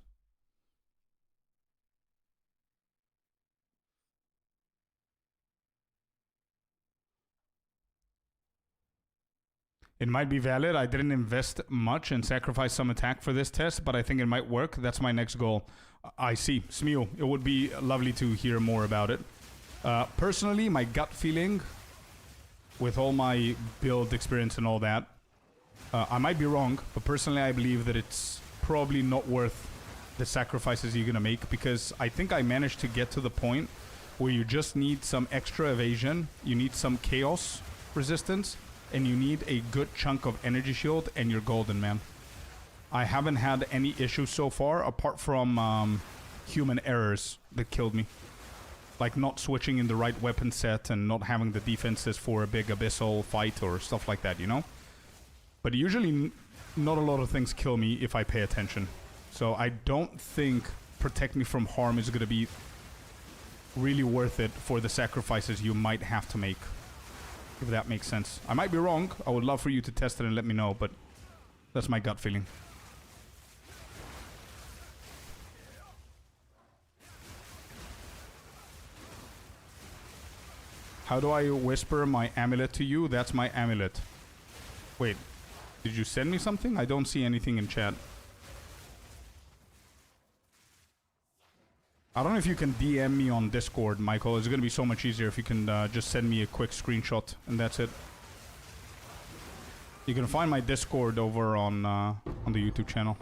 It might be valid. I didn't invest much and sacrifice some attack for this test, but I think it might work. That's my next goal. I see. Smeal, it would be lovely to hear more about it. Personally, my gut feeling, with all my build experience and all that, I might be wrong, but personally I believe that it's probably not worth the sacrifices you're gonna make, because I think I managed to get to the point where you just need some extra evasion, you need some chaos resistance, and you need a good chunk of energy shield, and you're golden, man. I haven't had any issues so far, apart from human errors that killed me. Like not switching in the right weapon set and not having the defenses for a big abyssal fight or stuff like that, you know? But usually not a lot of things kill me if I pay attention. So I don't think protect me from harm is going to be really worth it for the sacrifices you might have to make. If that makes sense. I might be wrong. I would love for you to test it and let me know, but that's my gut feeling. How do I whisper my amulet to you? That's my amulet. Wait. Did you send me something? I don't see anything in chat. I don't know if you can DM me on Discord, Michael. It's going to be so much easier if you can just send me a quick screenshot, and that's it. You can find my Discord over on the YouTube channel.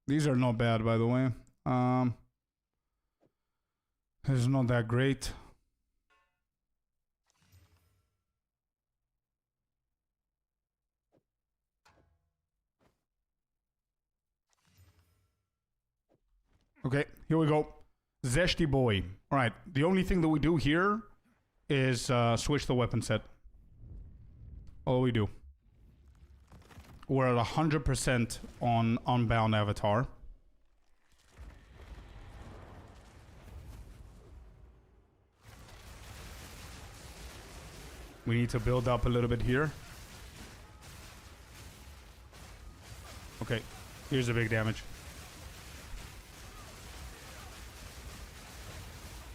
These are not bad, by the way. It's not that great. Okay, here we go. Zeshti boy. Alright, the only thing that we do here is switch the weapon set. All we do. We're at 100% on Unbound Avatar. We need to build up a little bit here. Okay, here's the big damage.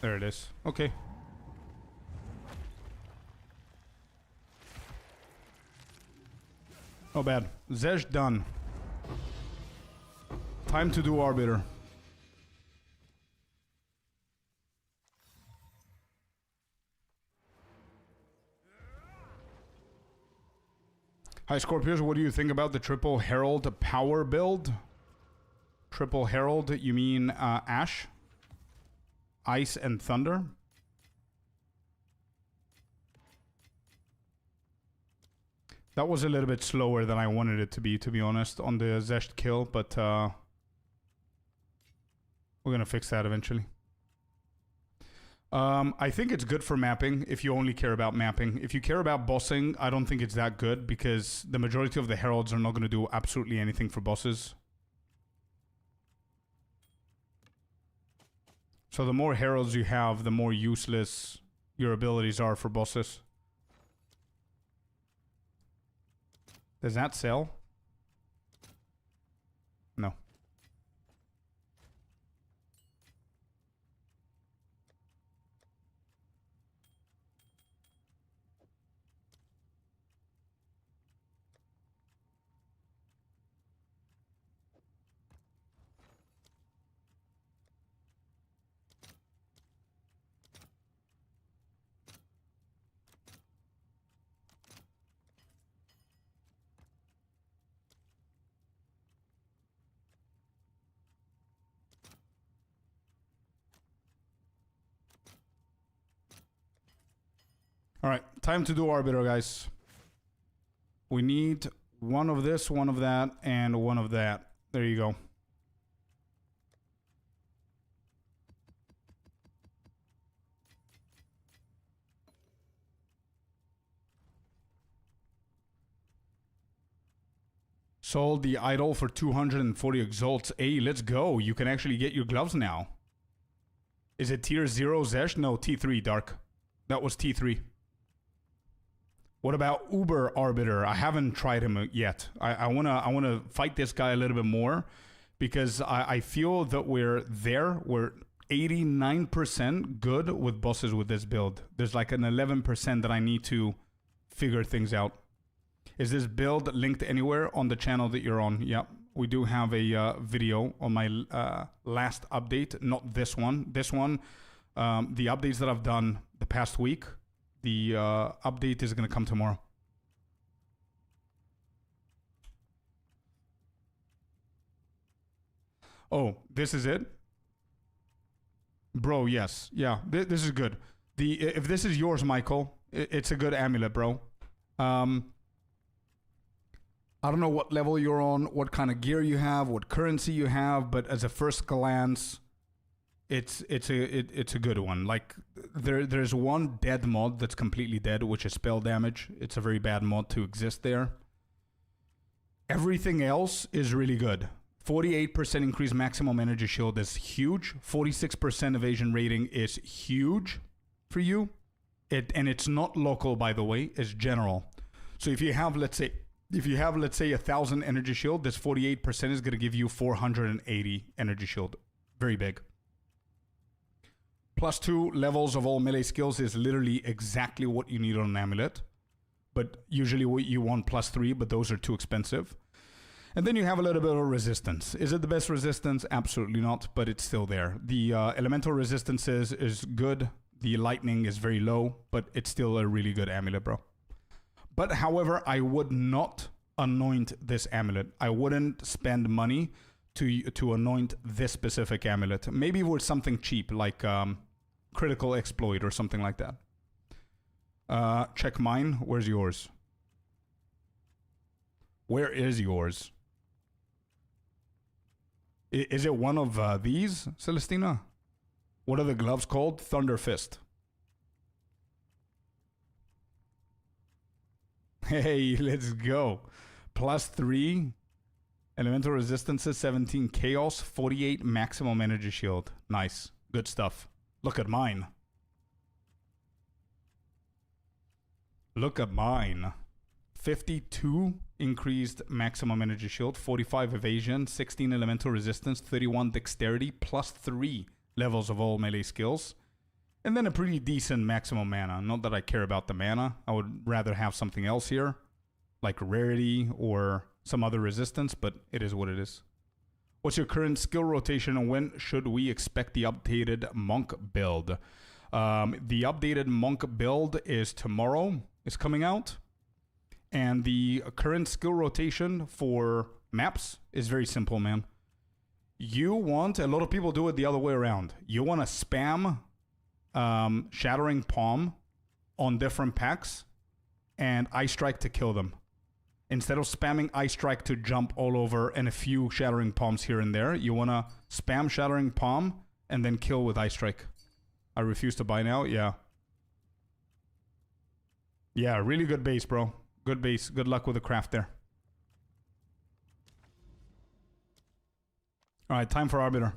There it is. Okay. Not bad. Zesh done. Time to do Arbiter. Hi Scorpius, what do you think about the Triple Herald power build? Triple Herald, you mean Ash? Ice and Thunder? That was a little bit slower than I wanted it to be honest, on the Zesht kill, but we're gonna fix that eventually. I think it's good for mapping if you only care about mapping. If you care about bossing, I don't think it's that good because the majority of the heralds are not gonna do absolutely anything for bosses. So the more heralds you have, the more useless your abilities are for bosses. Does that sell? No. Alright, time to do Arbiter, guys. We need one of this, one of that, and one of that. There you go. Sold the idol for 240 exalts. Hey, let's go. You can actually get your gloves now. Is it tier 0 Zesh? No, T3 Dark. That was T3. What about Uber Arbiter? I haven't tried him yet. I wanna fight this guy a little bit more because I feel that we're there. We're 89% good with bosses with this build. There's like an 11% that I need to figure things out. Is this build linked anywhere on the channel that you're on? Yep. We do have a video on my last update, not this one. This one, the updates that I've done the past week, the update is going to come tomorrow. Oh, this is it? Bro, yes. Yeah, this is good. If this is yours, Michael, it's a good amulet, bro. I don't know what level you're on, what kind of gear you have, what currency you have, but as a first glance, it's a good one. Like there's one dead mod that's completely dead, which is spell damage. It's a very bad mod to exist there. Everything else is really good. 48% increased maximum energy shield is huge. 46% evasion rating is huge for you. And it's not local, by the way, it's general. So if you have, let's say 1,000 energy shield, this 48% is going to give you 480 energy shield. Very big. +2 levels of all melee skills is literally exactly what you need on an amulet. But usually you want +3, but those are too expensive. And then you have a little bit of resistance. Is it the best resistance? Absolutely not, but it's still there. The elemental resistance is good. The lightning is very low, but it's still a really good amulet, bro. But however, I would not anoint this amulet. I wouldn't spend money to anoint this specific amulet. Maybe with something cheap like critical exploit or something like that. Check mine. Where's yours? Where is yours? Is it one of these, Celestina? What are the gloves called? Thunder Fist. Hey, let's go. +3 elemental resistances, 17 chaos, 48 maximum energy shield. Nice. Good stuff. Look at mine. Look at mine. 52 increased maximum energy shield, 45 evasion, 16 elemental resistance, 31 dexterity, +3 levels of all melee skills. And then a pretty decent maximum mana. Not that I care about the mana. I would rather have something else here, like rarity or some other resistance, but it is what it is. What's your current skill rotation and when should we expect the updated monk build? The updated monk build is tomorrow. It's coming out. And the current skill rotation for maps is very simple, man. You want, a lot of people do it the other way around. You want to spam Shattering Palm on different packs and Ice Strike to kill them. Instead of spamming Ice Strike to jump all over and a few Shattering Palms here and there, you want to spam Shattering Palm and then kill with Ice Strike. I refuse to buy now. Yeah. Yeah, really good base, bro. Good base. Good luck with the craft there. All right, time for Arbiter.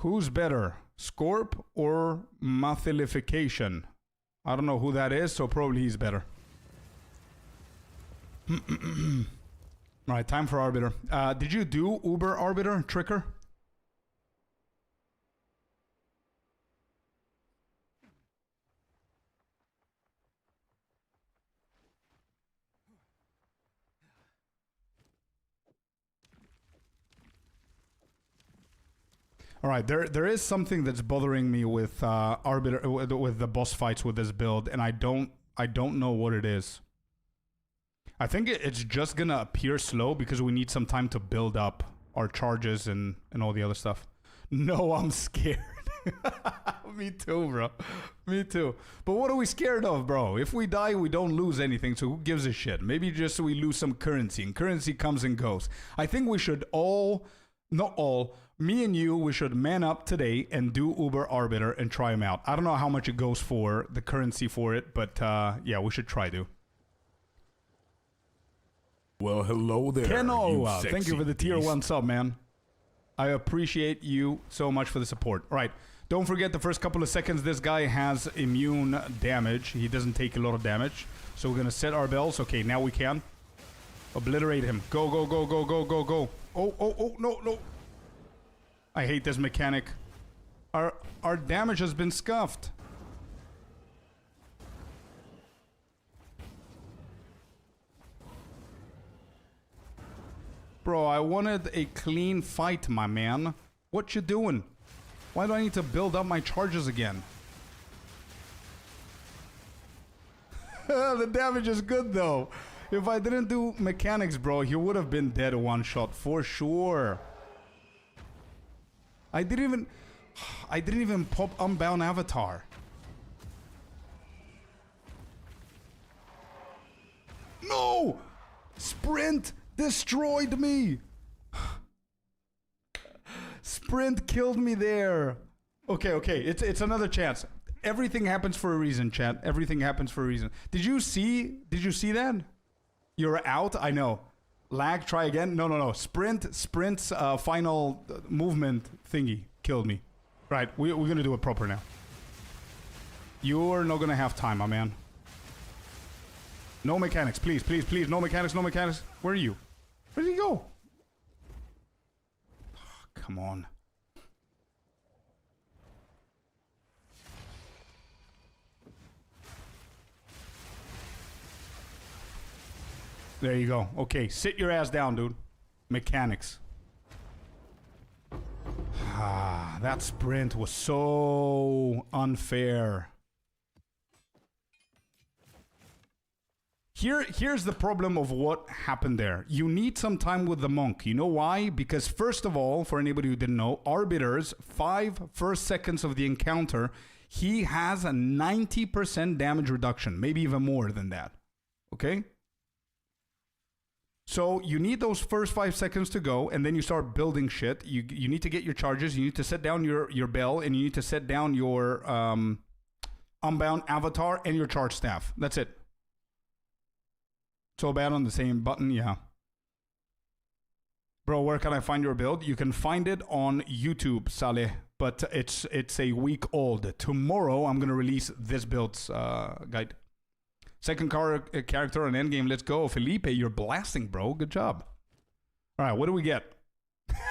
Who's better, Scorp or Mathilification? I don't know who that is, so probably he's better. All right, time for Arbiter. Did you do Uber Arbiter, Tricker? All right, there is something that's bothering me with Arbiter with the boss fights with this build, and I don't know what it is. I think it's just gonna appear slow because we need some time to build up our charges and all the other stuff. No, I'm scared. Me too, bro. Me too. But what are we scared of, bro? If we die, we don't lose anything, so who gives a shit? Maybe just we lose some currency, and currency comes and goes. I think we should all, not all, me and you, we should man up today and do Uber Arbiter and try him out. I don't know how much it goes for, the currency for it, but yeah, we should try to. Well, hello there. Keno, you thank you for the tier beast. 1 sub, man. I appreciate you so much for the support. All right. Don't forget the first couple of seconds, this guy has immune damage. He doesn't take a lot of damage. So we're going to set our bells. Okay, now we can. Obliterate him. Go, go, go, go, go, go, go. Oh, oh, oh, no, no. I hate this mechanic. Our damage has been scuffed. Bro, I wanted a clean fight, my man. What you doing? Why do I need to build up my charges again? The damage is good, though. If I didn't do mechanics, bro, he would have been dead one shot for sure. I didn't even pop Unbound Avatar. No! Sprint destroyed me! Sprint killed me there. Okay, okay, it's another chance. Everything happens for a reason, chat. Everything happens for a reason. Did you see that? You're out? I know. Lag, try again. No, no, no. Sprint's final movement thingy killed me. Right, we're gonna do it proper now. You're not gonna have time, my man. No mechanics, please, please, please. No mechanics, no mechanics. Where are you? Where did he go? Oh, come on. There you go. Okay, sit your ass down, dude. Mechanics. Ah, that sprint was so unfair. Here's the problem of what happened there. You need some time with the monk. You know why? Because first of all, for anybody who didn't know, Arbiter's 5 first seconds of the encounter, he has a 90% damage reduction. Maybe even more than that. Okay? So you need those first 5 seconds to go, and then you start building shit. You need to get your charges. You need to set down your bell, and you need to set down your Unbound Avatar and your charge staff. That's it. So bad on the same button, yeah. Bro, where can I find your build? You can find it on YouTube, Saleh, but it's a week old. Tomorrow, I'm going to release this build's guide. Second character on Endgame, let's go. Felipe, you're blasting, bro. Good job. All right, what do we get?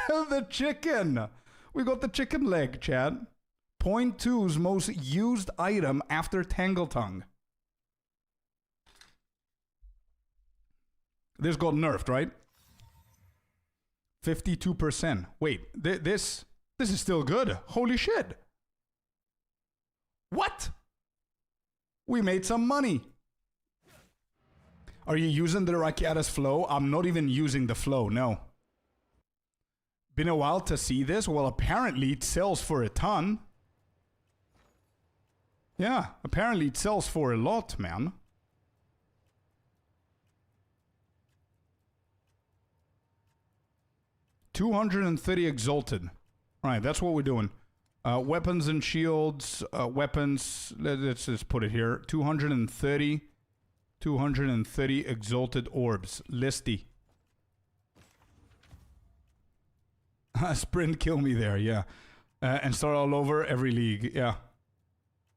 The chicken. We got the chicken leg, Chad. Point 2's most used item after Tangletongue. This got nerfed, right? 52%. Wait, this is still good. Holy shit. What? We made some money. Are you using the Rakiatas flow? I'm not even using the flow, no. Been a while to see this? Well, apparently it sells for a ton. Yeah, apparently it sells for a lot, man. $230 exalted. All right, that's what we're doing. Weapons and shields, weapons, let's just put it here. 230 exalted orbs. Listy. Sprint kill me there, yeah. And start all over every league, yeah.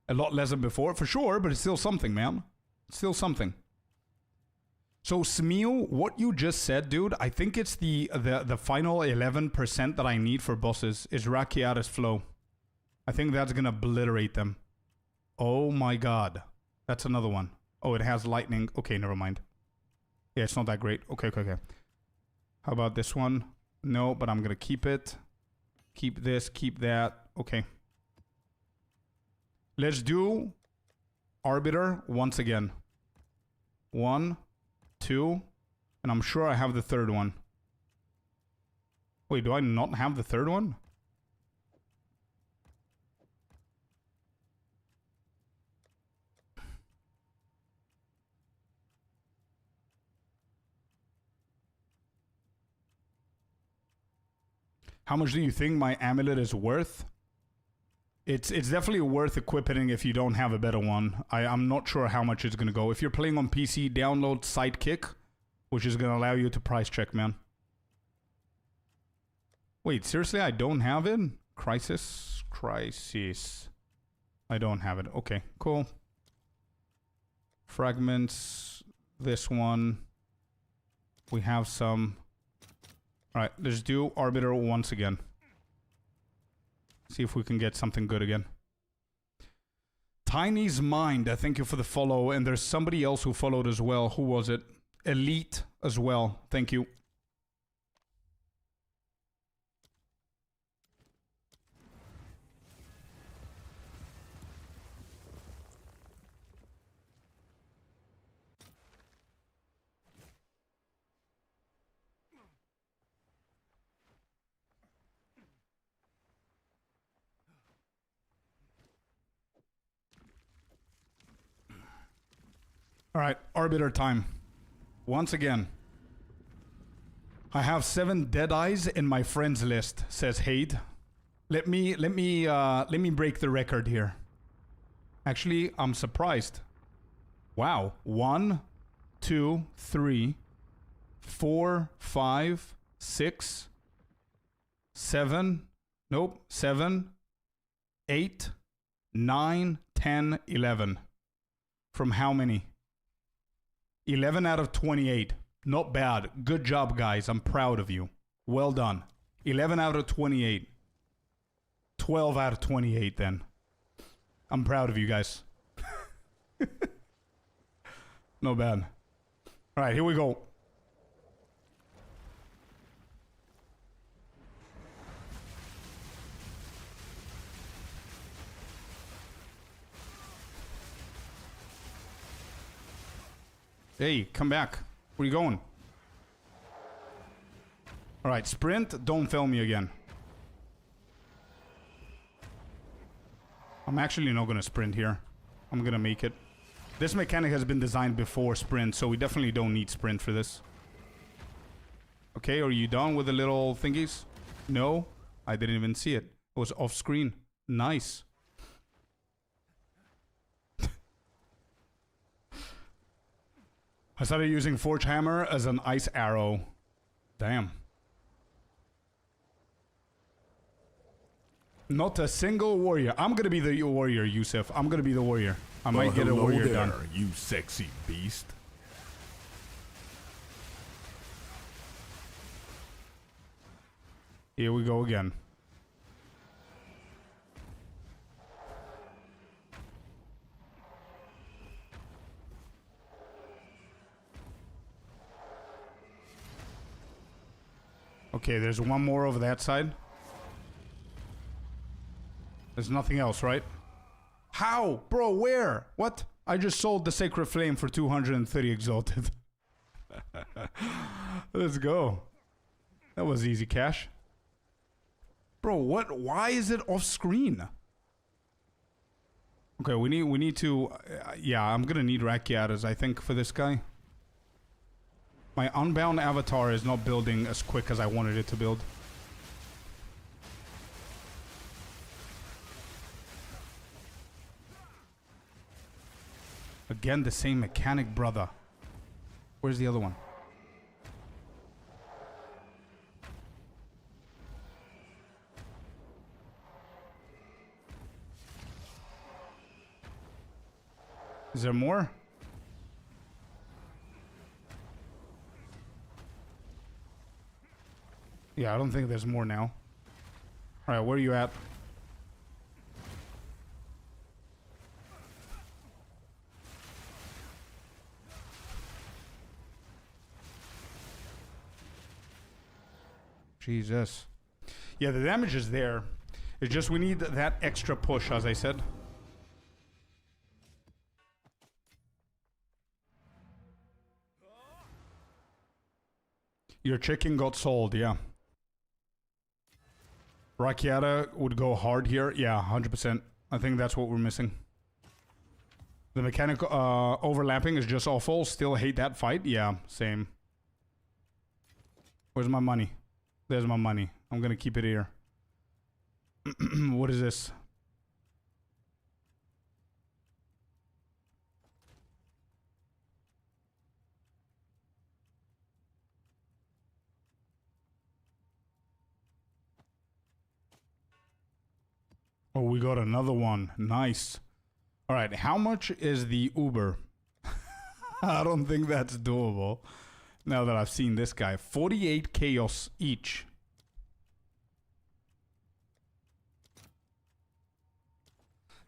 A lot less than before, for sure, but it's still something, man. It's still something. So, Smeel, what you just said, dude, I think it's the final 11% that I need for bosses is Rakiatas flow. I think that's gonna obliterate them. Oh my god. That's another one. Oh, it has lightning. Okay, never mind. Yeah, it's not that great. Okay, okay, okay. How about this one? No, but I'm gonna keep it. Keep this, keep that. Okay. Let's do Arbiter once again. 1, 2, and I'm sure I have the third one. Wait, do I not have the third one? How much do you think my amulet is worth? It's definitely worth equipping if you don't have a better one. I'm not sure how much it's going to go. If you're playing on PC, download Sidekick, which is going to allow you to price check, man. Wait, seriously, I don't have it? Crisis. I don't have it. Okay, cool. Fragments. This one. We have some. Alright, let's do Arbiter once again. See if we can get something good again. Tiny's Mind, thank you for the follow. And there's somebody else who followed as well. Who was it? Elite as well. Thank you. Alright, Arbiter time. Once again. I have 7 dead eyes in my friends list, says Hade. Let me break the record here. Actually, I'm surprised. Wow. 1, 2, 3, 4, 5, 6, 7. Nope. 7, 8, 9, 10, 11. From how many? 11 out of 28. Not bad. Good job, guys. I'm proud of you. Well done. 11 out of 28. 12 out of 28, then. I'm proud of you guys. Not bad. All right, here we go. Hey, come back. Where you going? Alright, sprint. Don't fail me again. I'm actually not gonna sprint here. I'm gonna make it. This mechanic has been designed before sprint, so we definitely don't need sprint for this. Okay, are you done with the little thingies? No? I didn't even see it. It was off screen. Nice. I started using Forge Hammer as an ice arrow. Damn. Not a single warrior. I'm gonna be the warrior, Yusuf. I'm gonna be the warrior. I might get a warrior there, done. You sexy beast. Here we go again. Okay, there's one more over that side. There's nothing else, right? How? Bro, where? What? I just sold the Sacred Flame for 230 exalted. Let's go. That was easy cash. Bro, what? Why is it off screen? Okay, we need to... yeah, I'm gonna need Rakiatas, I think, for this guy. My Unbound avatar is not building as quick as I wanted it to build. Again, the same mechanic, brother. Where's the other one? Is there more? Yeah, I don't think there's more now. Alright, where are you at? Jesus. Yeah, the damage is there. It's just we need that extra push, as I said. Your chicken got sold, yeah. Rakiata would go hard here. Yeah, 100%. I think that's what we're missing. The mechanic overlapping is just awful. Still hate that fight. Yeah, same. Where's my money? There's my money. I'm gonna keep it here. What is this? Oh, we got another one. Nice. All right, how much is the Uber? I don't think that's doable. Now that I've seen this guy. 48 chaos each.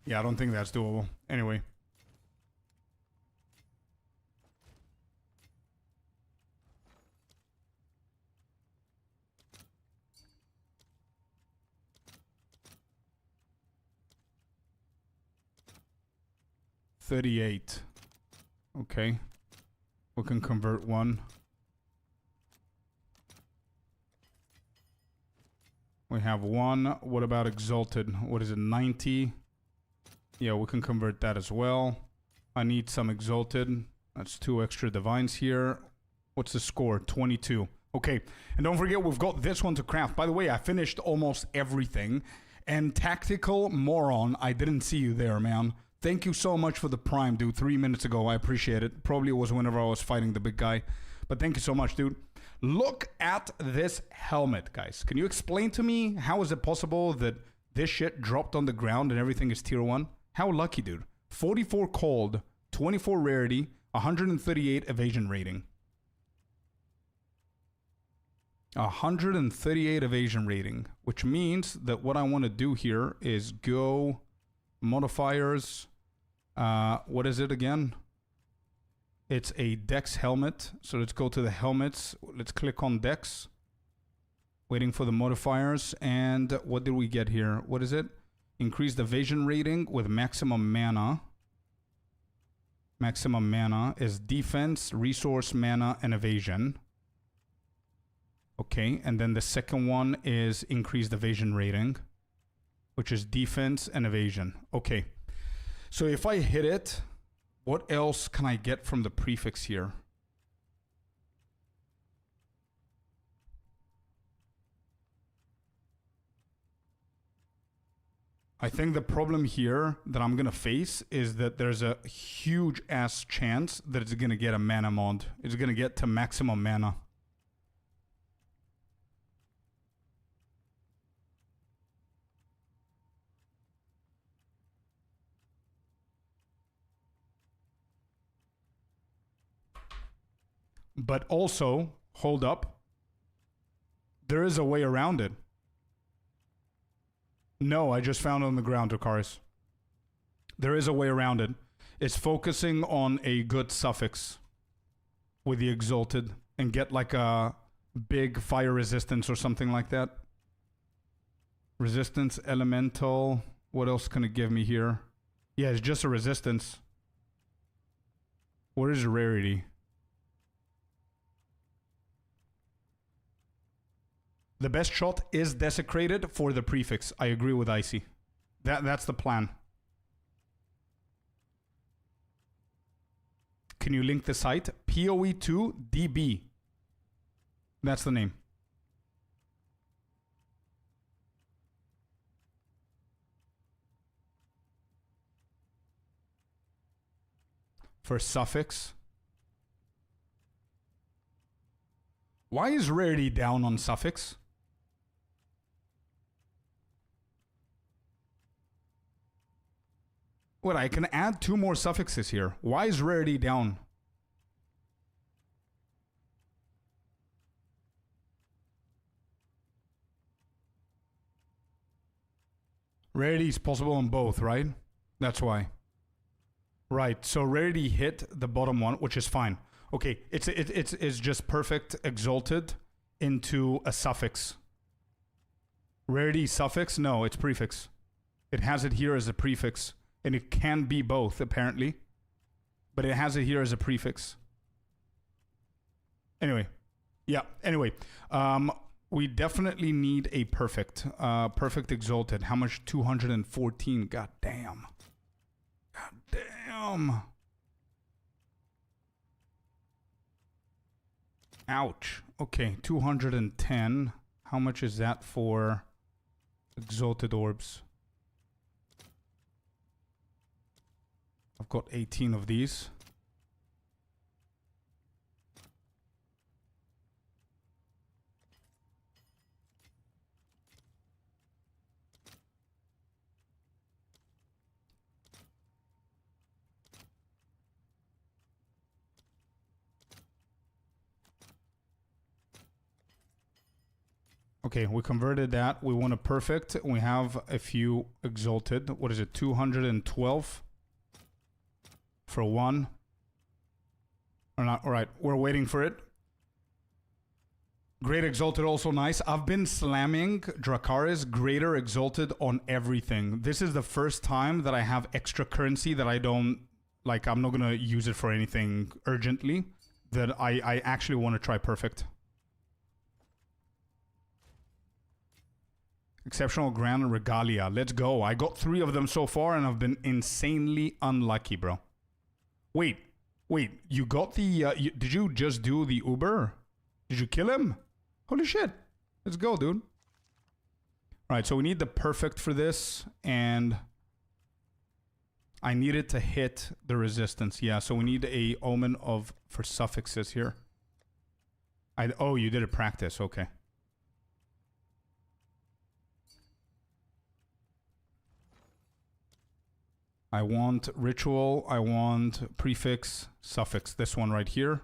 Yeah, I don't think that's doable. Anyway. $38. Okay. We can convert one. We have one. What about Exalted? What is it, 90? Yeah, we can convert that as well. I need some Exalted. That's 2 extra Divines here. What's the score? 22. Okay, and don't forget we've got this one to craft. By the way, I finished almost everything. And Tactical Moron, I didn't see you there, man. Thank you so much for the Prime, dude. 3 minutes ago, I appreciate it. Probably it was whenever I was fighting the big guy. But thank you so much, dude. Look at this helmet, guys. Can you explain to me how is it possible that this shit dropped on the ground and everything is tier 1? How lucky, dude. 44 cold, 24 rarity, 138 evasion rating. 138 evasion rating, which means that what I want to do here is go modifiers. What is it again? It's a Dex helmet. So let's go to the helmets. Let's click on Dex. Waiting for the modifiers. And what did we get here? What is it? Increased evasion rating with maximum mana. Maximum mana is defense, resource, mana, and evasion. Okay, and then the second one is increased evasion rating, which is defense and evasion. Okay, so if I hit it, what else can I get from the prefix here? I think the problem here that I'm going to face is that there's a huge ass chance that it's going to get a mana mod. It's going to get to maximum mana. But also, hold up. There is a way around it. No, I just found it on the ground, Dracarys. There is a way around it. It's focusing on a good suffix with the Exalted and get like a big fire resistance or something like that. Resistance, elemental. What else can it give me here? Yeah, it's just a resistance. What is rarity? The best shot is desecrated for the prefix. I agree with Icy. That's the plan. Can you link the site? PoE2DB. That's the name. For suffix. Why is rarity down on suffix? What, I can add 2 more suffixes here. Why is rarity down? Rarity is possible on both, right? That's why. Right, so rarity hit the bottom one, which is fine. Okay, it's just perfect exalted into a suffix. Rarity suffix? No, it's prefix. It has it here as a prefix. And it can be both, apparently. But it has it here as a prefix. Anyway. Yeah, anyway. We definitely need a perfect. Perfect exalted. How much? 214. God damn. God damn. Ouch. Okay, 210. How much is that for exalted orbs? I've got 18 of these. Okay, we converted that. We want a perfect. We have a few exalted. What is it? 212 for 1. Or not? All right, we're waiting for it. Great Exalted also nice. I've been slamming Dracarys Greater Exalted on everything. This is the first time that I have extra currency that I don't... Like, I'm not going to use it for anything urgently. That I actually want to try perfect. Exceptional Grand Regalia. Let's go. I got 3 of them so far and I've been insanely unlucky, bro. Wait. You got the... did you just do the Uber? Did you kill him? Holy shit. Let's go, dude. Alright, so we need the perfect for this. And... I need it to hit the resistance. Yeah, so we need a omen of... For suffixes here. Oh, you did a practice. Okay. I want ritual, I want prefix, suffix. This one right here.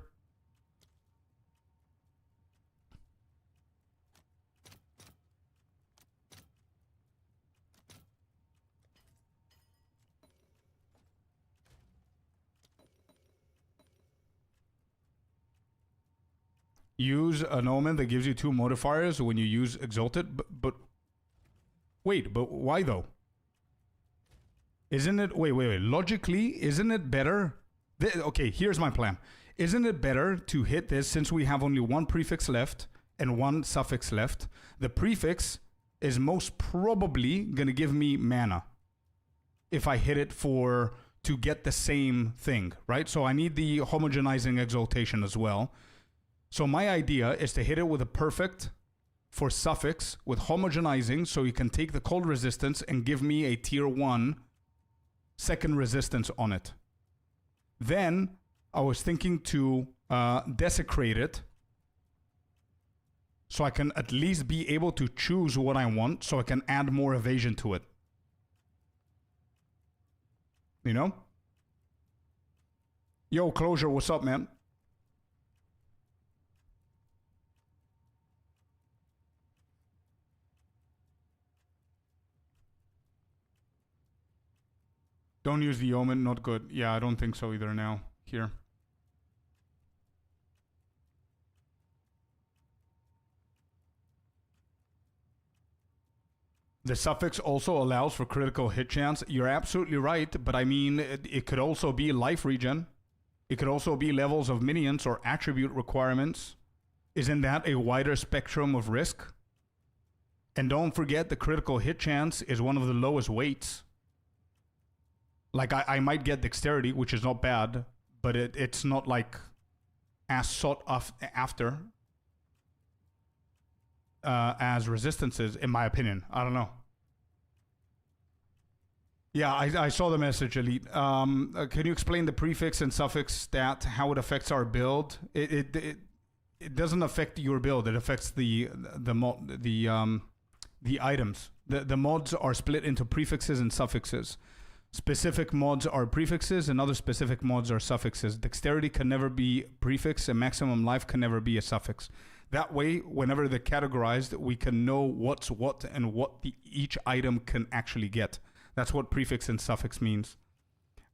Use an omen that gives you 2 modifiers when you use Exalted, but wait, but why though? Isn't it... Wait. Logically, isn't it better... Okay, here's my plan. Isn't it better to hit this since we have only 1 prefix left and 1 suffix left? The prefix is most probably going to give me mana. If I hit it to get the same thing, right? So I need the homogenizing exaltation as well. So my idea is to hit it with a perfect for suffix with homogenizing so you can take the cold resistance and give me a tier 1 second resistance on it. Then I was thinking to desecrate it so I can at least be able to choose what I want so I can add more evasion to it. You know? Yo, Closure, what's up, man? Don't use the omen, not good. Yeah, I don't think so either now. Here. The suffix also allows for critical hit chance. You're absolutely right, but I mean, it could also be life regen. It could also be levels of minions or attribute requirements. Isn't that a wider spectrum of risk? And don't forget, the critical hit chance is one of the lowest weights. Like, I might get dexterity, which is not bad, but it's not, like, as sought after as resistances, in my opinion. I don't know. Yeah, I saw the message, Elite. Can you explain the prefix and suffix stat, how it affects our build? It doesn't affect your build. It affects the items. The mods are split into prefixes and suffixes. Specific mods are prefixes and other specific mods are suffixes. Dexterity can never be prefix and maximum life can never be a suffix. That way, whenever they're categorized, we can know what's what and what each item can actually get. That's what prefix and suffix means.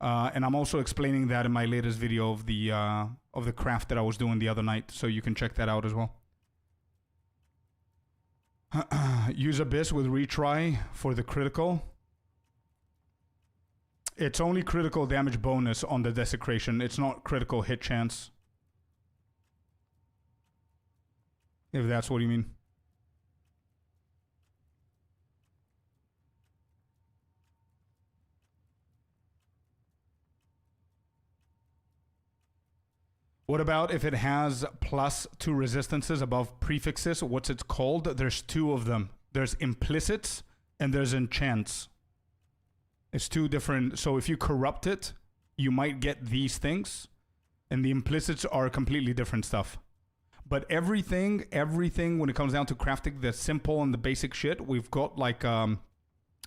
And I'm also explaining that in my latest video of the craft that I was doing the other night, so you can check that out as well. Use Abyss with retry for the critical. It's only critical damage bonus on the desecration. It's not critical hit chance. If that's what you mean. What about if it has +2 resistances above prefixes? What's it called? There's 2 of them. There's implicits and there's enchants. It's 2 different. So if you corrupt it, you might get these things. And the implicits are completely different stuff. But everything when it comes down to crafting the simple and the basic shit, we've got like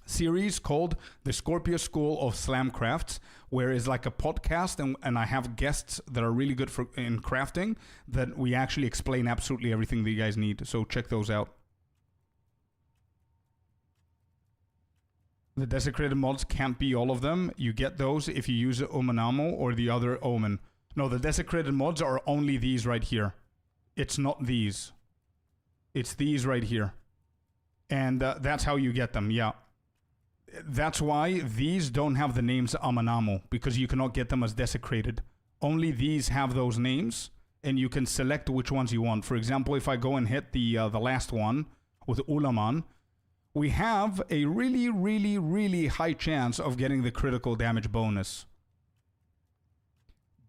series called the Scorpius School of Slam Crafts, where it's like a podcast and I have guests that are really good in crafting that we actually explain absolutely everything that you guys need. So check those out. The desecrated mods can't be all of them. You get those if you use Umanamo or the other Omen. No, the desecrated mods are only these right here. It's not these. It's these right here. And that's how you get them, yeah. That's why these don't have the names Amanamo, because you cannot get them as desecrated. Only these have those names, and you can select which ones you want. For example, if I go and hit the last one with Ulaman, we have a really, really, really high chance of getting the critical damage bonus.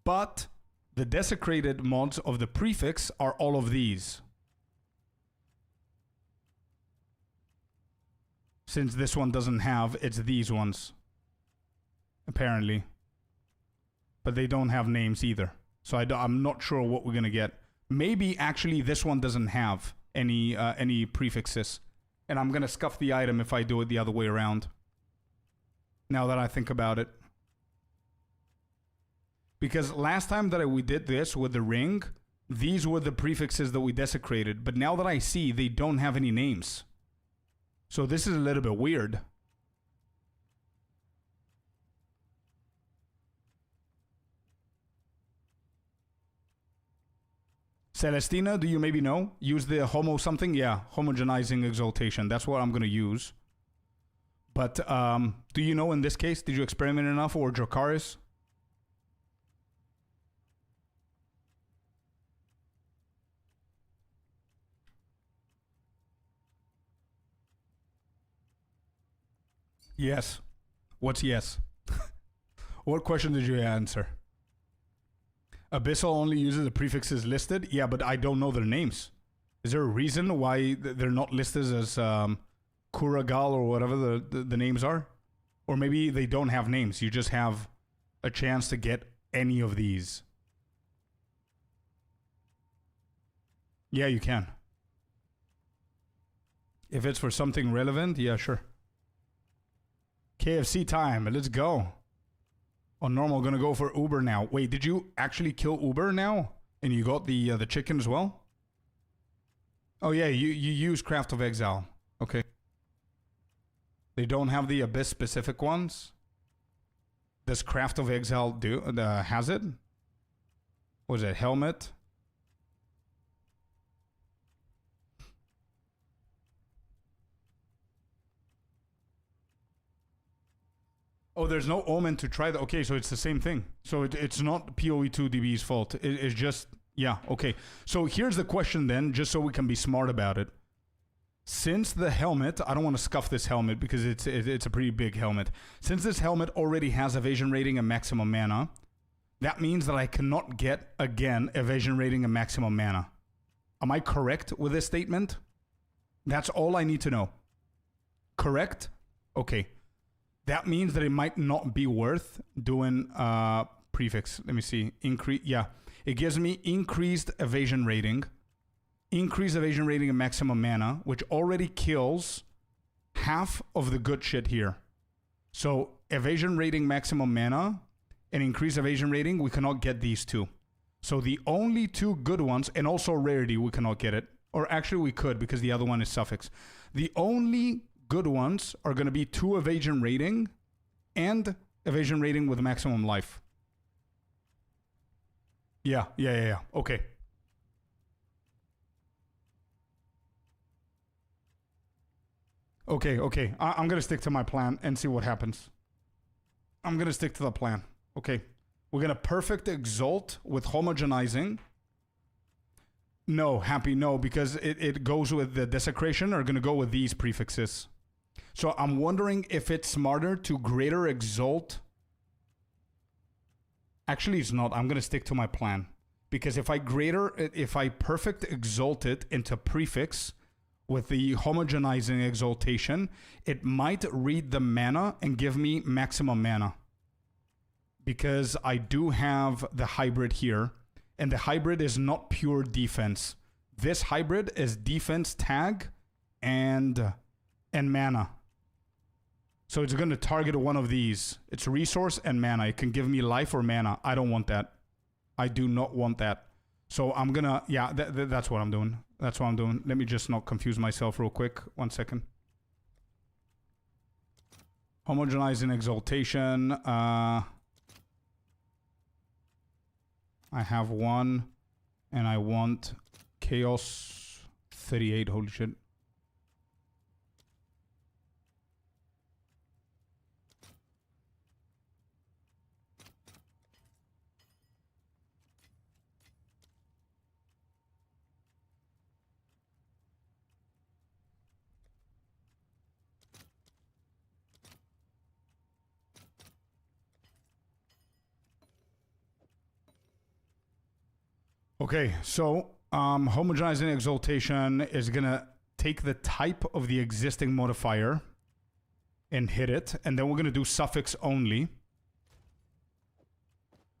But the desecrated mods of the prefix are all of these. Since this one doesn't have, it's these ones. Apparently. But they don't have names either. So I'm not sure what we're going to get. Maybe actually this one doesn't have any prefixes. And I'm going to scuff the item if I do it the other way around. Now that I think about it. Because last time that we did this with the ring, these were the prefixes that we desecrated. But now that I see, they don't have any names. So this is a little bit weird. Celestina, do you maybe know? Use the homo something? Yeah, homogenizing exaltation. That's what I'm going to use. But do you know in this case, did you experiment enough or Dracarys? Yes. What's yes? What question did you answer? Abyssal only uses the prefixes listed? Yeah, but I don't know their names. Is there a reason why they're not listed as Kuragal or whatever the names are? Or maybe they don't have names. You just have a chance to get any of these. Yeah, you can. If it's for something relevant, yeah, sure. KFC time. Let's go. On normal, gonna go for Uber now. Wait, did you actually kill Uber now? And you got the chicken as well? Oh yeah, you use Craft of Exile. Okay. They don't have the Abyss specific ones? Does Craft of Exile do has it? What is it? Helmet? Oh, there's no Omen to try that. Okay, so it's the same thing. So it's not PoE2DB's fault. It's just, yeah, okay. So here's the question then, just so we can be smart about it. Since the helmet, I don't want to scuff this helmet because it's a pretty big helmet. Since this helmet already has evasion rating and maximum mana, that means that I cannot get, again, evasion rating and maximum mana. Am I correct with this statement? That's all I need to know. Correct? Okay. That means that it might not be worth doing prefix. Let me see. Increase. Yeah. It gives me increased evasion rating. Increased evasion rating and maximum mana, which already kills half of the good shit here. So evasion rating, maximum mana, and increased evasion rating, we cannot get these two. So the only two good ones, and also rarity, we cannot get it. Or actually we could because the other one is suffix. The only good ones are going to be 2 evasion rating and evasion rating with maximum life. Yeah. Okay. Okay. I'm going to stick to my plan and see what happens. I'm going to stick to the plan. Okay. We're going to perfect exalt with homogenizing. No, happy, no, because it goes with the desecration or going to go with these prefixes. So I'm wondering if it's smarter to greater exalt. Actually, it's not. I'm going to stick to my plan. Because if I perfect exalt it into prefix with the homogenizing exaltation, it might read the mana and give me maximum mana. Because I do have the hybrid here. And the hybrid is not pure defense. This hybrid is defense tag and mana. So it's going to target one of these. It's resource and mana. It can give me life or mana. I don't want that. I do not want that. So I'm going to... Yeah, that's what I'm doing. That's what I'm doing. Let me just not confuse myself real quick. 1 second. Homogenizing exaltation. I have one, and I want chaos 38. Holy shit. Okay, so homogenizing exaltation is gonna take the type of the existing modifier and hit it, and then we're gonna do suffix only,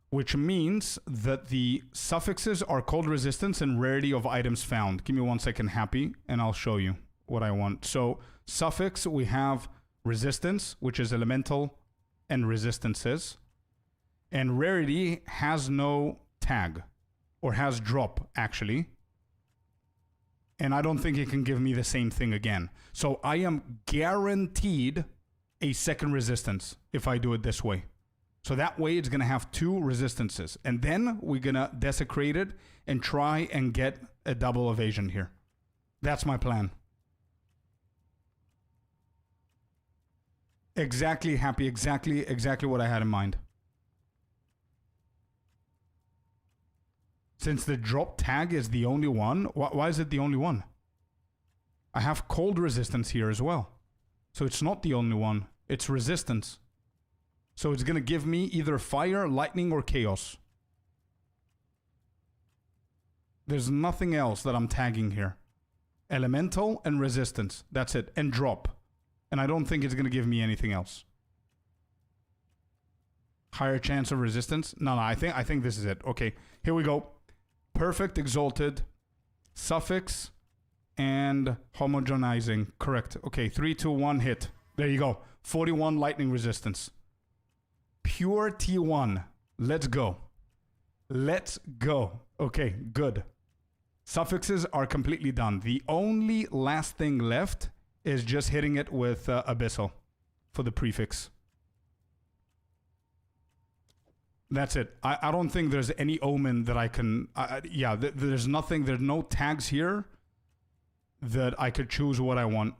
which means that the suffixes are cold resistance and rarity of items found. Give me 1 second, happy, and I'll show you what I want. So suffix, we have resistance, which is elemental and resistances, and rarity has no tag. Or has drop, actually. And I don't think it can give me the same thing again. So I am guaranteed a second resistance if I do it this way. So that way it's going to have 2 resistances. And then we're going to desecrate it and try and get a double evasion here. That's my plan. Exactly, happy. Exactly what I had in mind. Since the drop tag is the only one, why is it the only one? I have cold resistance here as well. So it's not the only one. It's resistance. So it's going to give me either fire, lightning, or chaos. There's nothing else that I'm tagging here. Elemental and resistance. That's it. And drop. And I don't think it's going to give me anything else. Higher chance of resistance? No, I think this is it. Okay, here we go. Perfect, exalted, suffix, and homogenizing. Correct. Okay, 3, 2, 1, hit. There you go. 41 lightning resistance. Pure T1. Let's go. Let's go. Okay, good. Suffixes are completely done. The only last thing left is just hitting it with Abyssal for the prefix. That's it. I don't think there's any omen that I can... there's nothing... There's no tags here that I could choose what I want.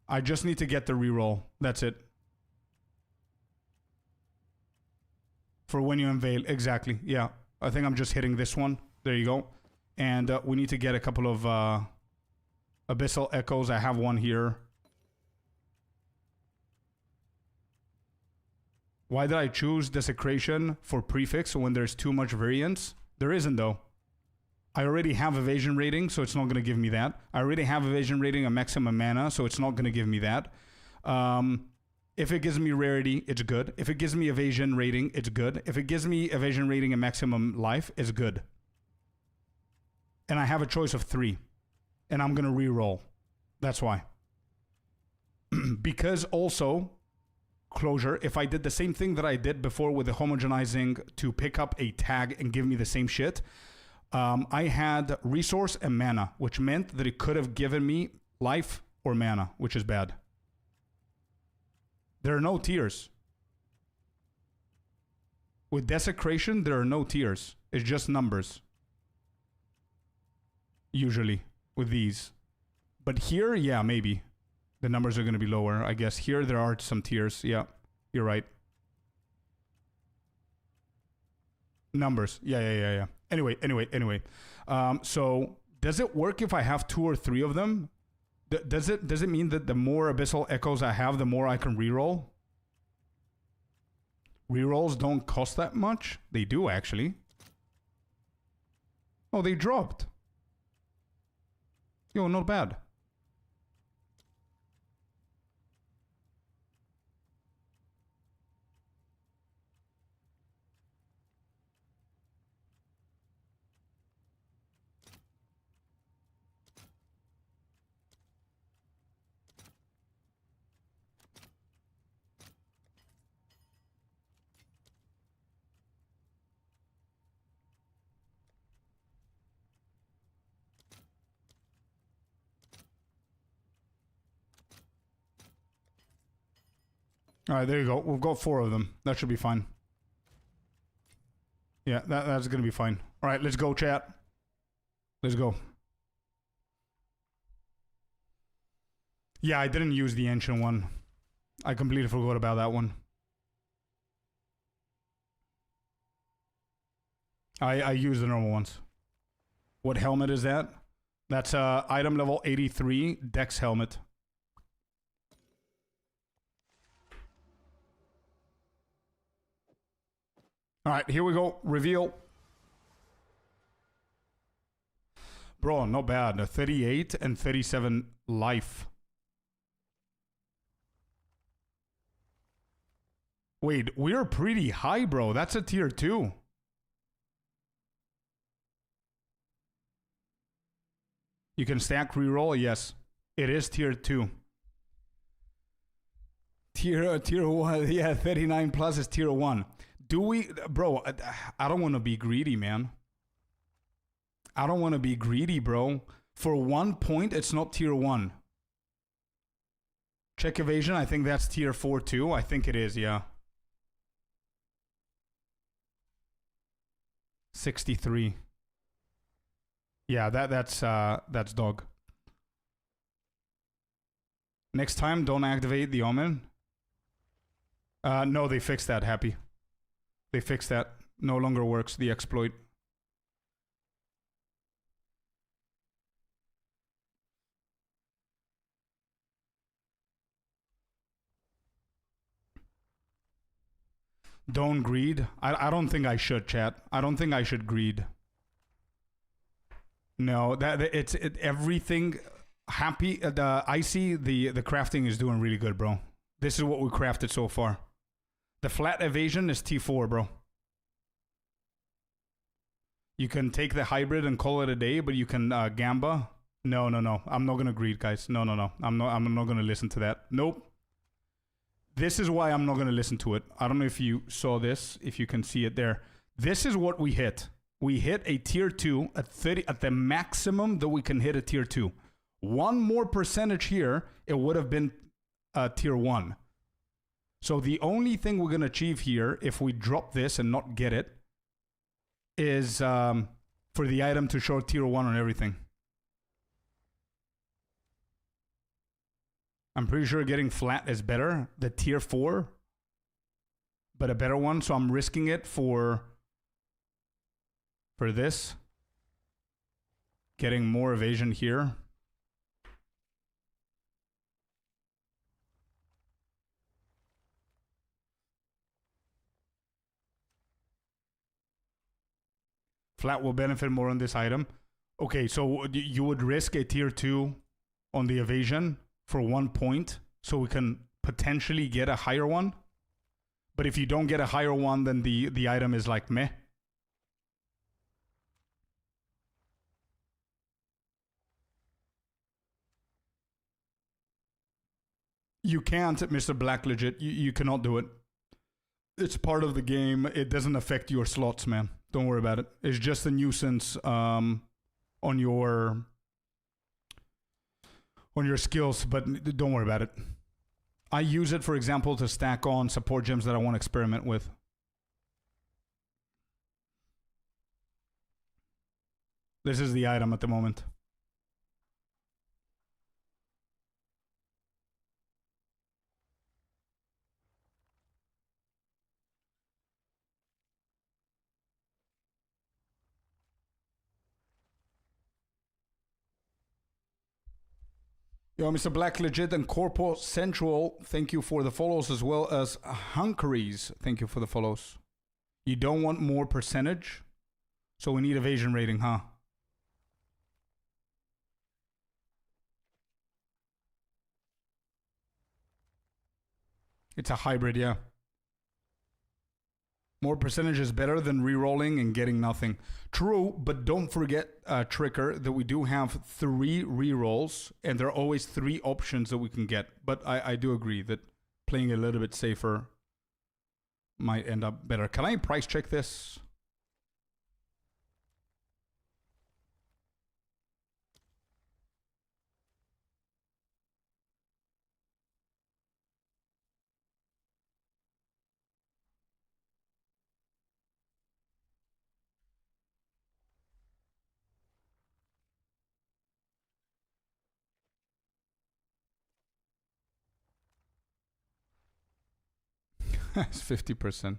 I just need to get the reroll. That's it. For when you unveil. Exactly. Yeah. I think I'm just hitting this one. There you go. And we need to get a couple of Abyssal Echoes. I have one here. Why did I choose Desecration for prefix when there's too much variance? There isn't, though. I already have evasion rating, so it's not going to give me that. I already have evasion rating and maximum mana, so it's not going to give me that. If it gives me rarity, it's good. If it gives me evasion rating, it's good. If it gives me evasion rating and maximum life, it's good. And I have a choice of 3. And I'm going to re-roll. That's why. Because also... Closure, if I did the same thing that I did before with the homogenizing to pick up a tag and give me the same shit, I had resource and mana, which meant that it could have given me life or mana, which is bad. There are no tiers. With Desecration, there are no tiers. It's just numbers. Usually, with these. But here, yeah, maybe. The numbers are going to be lower, I guess. Here, there are some tiers. Yeah, you're right. Numbers. Yeah. Anyway. So, does it work if I have 2 or 3 of them? Does it mean that the more Abyssal Echoes I have, the more I can reroll? Rerolls don't cost that much? They do, actually. Oh, they dropped. Yo, not bad. All right, there you go. We've got 4 of them. That should be fine. Yeah, that's going to be fine. All right, let's go, chat. Let's go. Yeah, I didn't use the ancient one. I completely forgot about that one. I use the normal ones. What helmet is that? That's item level 83 Dex helmet. All right, here we go. Reveal. Bro, not bad. A 38 and 37 life. Wait, we're pretty high, bro. That's a tier 2. You can stack reroll? Yes. It is tier 2. Tier 1. Yeah, 39 plus is tier 1. Do we... Bro, I don't want to be greedy, man. I don't want to be greedy, bro. For 1 point, it's not tier 1. Check evasion. I think that's tier 4 too. I think it is, yeah. 63. Yeah, that's dog. Next time, don't activate the Omen. No, they fixed that, Happy. They fixed that. No longer works, the exploit. Don't greed. I don't think I should, chat. I don't think I should greed. No, everything. Happy. I see the crafting is doing really good, bro. This is what we crafted so far. The flat evasion is T4, bro. You can take the hybrid and call it a day, but you can gamba. No. I'm not gonna greed, guys. No. I'm not gonna listen to that. Nope. This is why I'm not gonna listen to it. I don't know if you saw this, if you can see it there. This is what we hit. We hit a tier 2 at 30 at the maximum that we can hit a tier 2. 1 more percentage here, it would have been tier 1. So the only thing we're gonna achieve here, if we drop this and not get it, is for the item to show tier 1 on everything. I'm pretty sure getting flat is better. The tier 4, but a better one. So I'm risking it for this. Getting more evasion here. Flat will benefit more on this item. Okay, so you would risk a tier 2 on the evasion for 1 point, so we can potentially get a higher one. But if you don't get a higher one, then the item is like meh. You can't, Mr. Black Legit. You cannot do it. It's part of the game. It doesn't affect your slots, man. Don't worry about it. It's just a nuisance on your skills, but don't worry about it. I use it, for example, to stack on support gems that I want to experiment with. This is the item at the moment. Yo, Mr. Black Legit and Corpo Central, thank you for the follows, as well as Hunkeries, thank you for the follows. You don't want more percentage, so we need evasion rating, huh? It's a hybrid, yeah. More percentage is better than re-rolling and getting nothing. True, but don't forget, Tricker, that we do have 3 re-rolls, and there are always 3 options that we can get. But I do agree that playing a little bit safer might end up better. Can I price check this? It's 50%.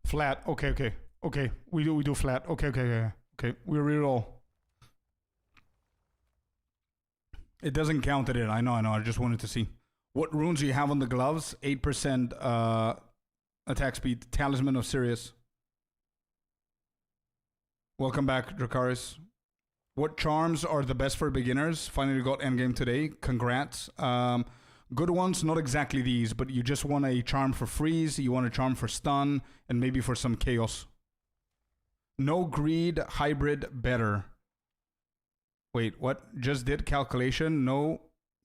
Flat. Okay, okay. Okay. We do flat. Okay, okay, okay. Okay. We reroll. It doesn't count it in. I know. I just wanted to see. What runes do you have on the gloves? 8% attack speed. Talisman of Sirius. Welcome back, Dracarys. What charms are the best for beginners? Finally got Endgame today. Congrats. Good ones, not exactly these, but you just want a charm for freeze, you want a charm for stun, and maybe for some chaos. No greed, hybrid, better. Wait, what? Just did calculation. No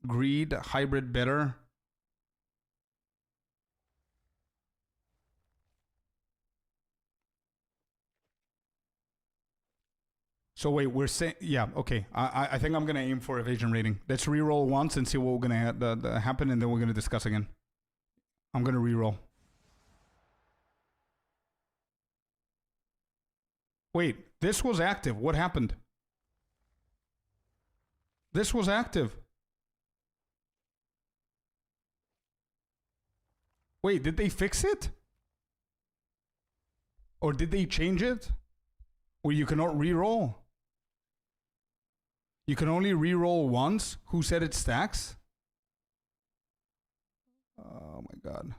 greed, hybrid, better. So wait, we're saying, yeah, okay. I think I'm gonna aim for evasion rating. Let's reroll once and see what we're gonna happen, and then we're gonna discuss again. I'm gonna reroll. Wait, this was active. What happened? This was active. Wait, did they fix it? Or did they change it? Where you cannot reroll? You can only reroll once? Who said it stacks? Oh my god.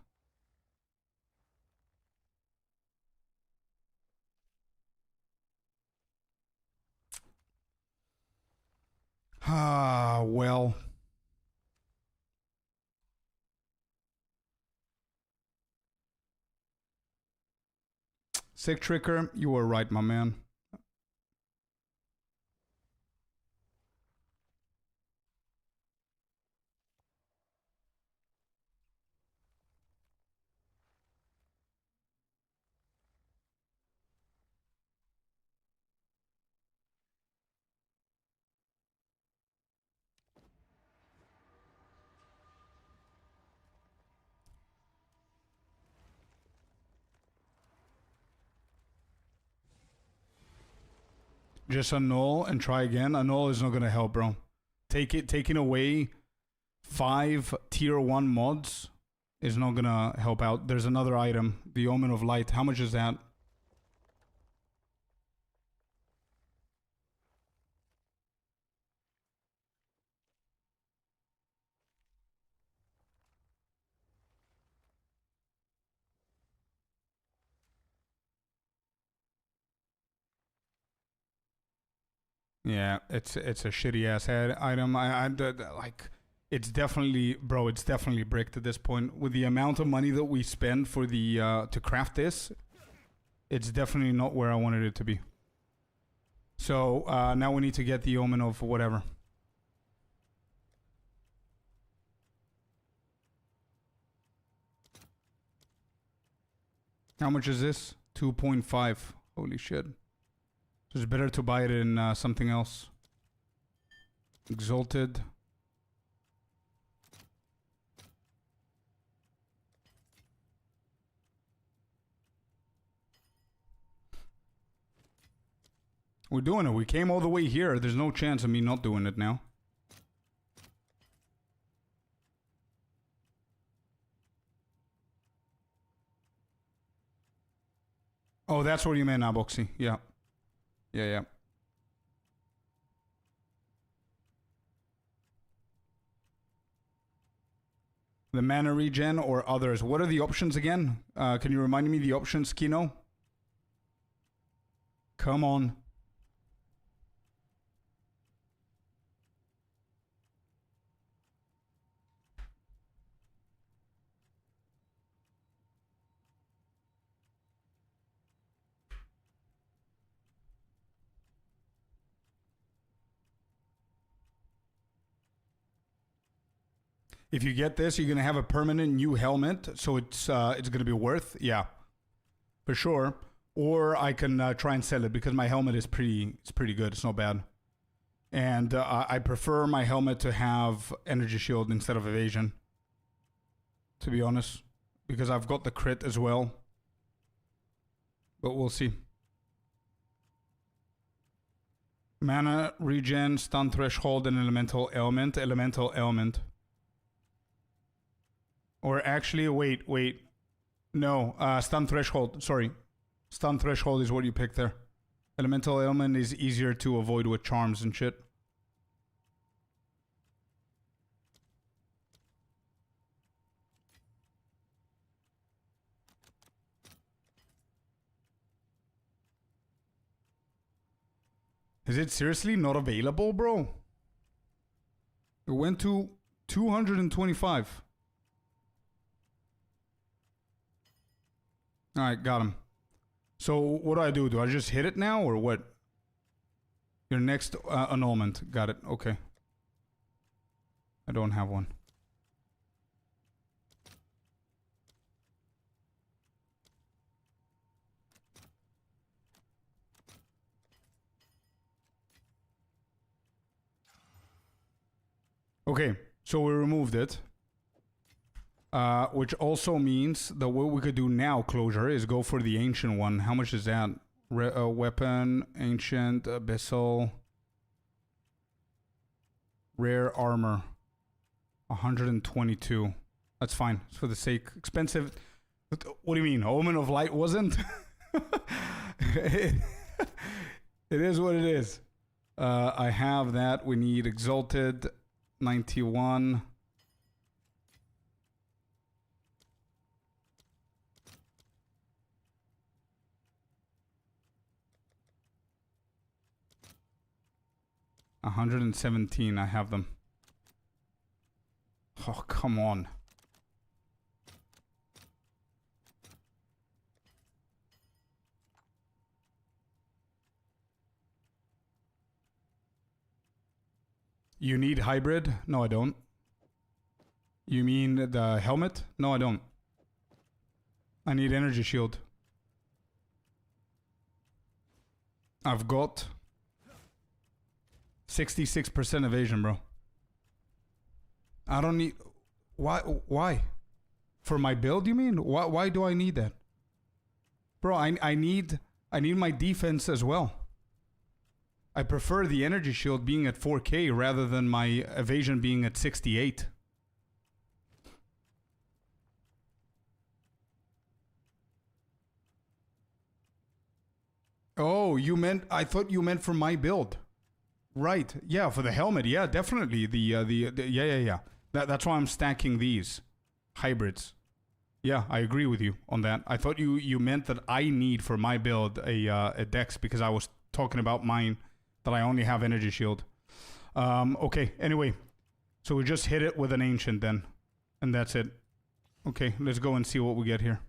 Ah, well. Sick Tricker, you were right, my man. Just annul and try again. Annul is not gonna help, bro. Taking away 5 tier 1 mods is not gonna help out. There's another item, the Omen of Light. How much is that? Yeah, it's a shitty ass item. I like, it's definitely, bro. It's definitely bricked at this point. With the amount of money that we spend for the to craft this, it's definitely not where I wanted it to be. So now we need to get the Omen of whatever. How much is this? 2.5. Holy shit. So it's better to buy it in something else. Exalted. We're doing it. We came all the way here. There's no chance of me not doing it now. Oh, that's what you meant, Aboxy. Yeah. Yeah. The mana regen or others. What are the options again? Can you remind me the options, Kino? Come on. If you get this, you're gonna have a permanent new helmet, so it's gonna be worth, yeah, for sure. Or I can try and sell it because my helmet is pretty good. It's not bad, and I prefer my helmet to have energy shield instead of evasion. To be honest, because I've got the crit as well. but we'll see. Mana, regen, stun threshold, and elemental element. Elemental element. Or actually, wait. No, stun threshold. Sorry. Stun threshold is what you pick there. Elemental element is easier to avoid with charms and shit. Is it seriously not available, bro? It went to 225. Alright, got him. So what do? Do I just hit it now or what? Your next annulment. Got it. Okay. I don't have one. Okay, so we removed it. Which also means that what we could do now, Closure, is go for the ancient one. How much is that? Weapon, ancient, abyssal, rare armor. 122. That's fine. It's for the sake. Expensive. What do you mean? Omen of Light wasn't? It is what it is. I have that. We need Exalted. 91. $117. I have them. Oh, come on. You need hybrid? No, I don't. You mean the helmet? No, I don't. I need energy shield. I've got 66% evasion, bro. I don't need... Why? For my build, you mean? Why do I need that? Bro, I need my defense as well. I prefer the energy shield being at 4k rather than my evasion being at 68. Oh, I thought you meant for my build. Right. Yeah, for the helmet. Yeah, definitely. Yeah. That's why I'm stacking these hybrids. Yeah, I agree with you on that. I thought you meant that I need for my build a dex because I was talking about mine that I only have energy shield. Okay, anyway. So we just hit it with an ancient then. And that's it. Okay, let's go and see what we get here.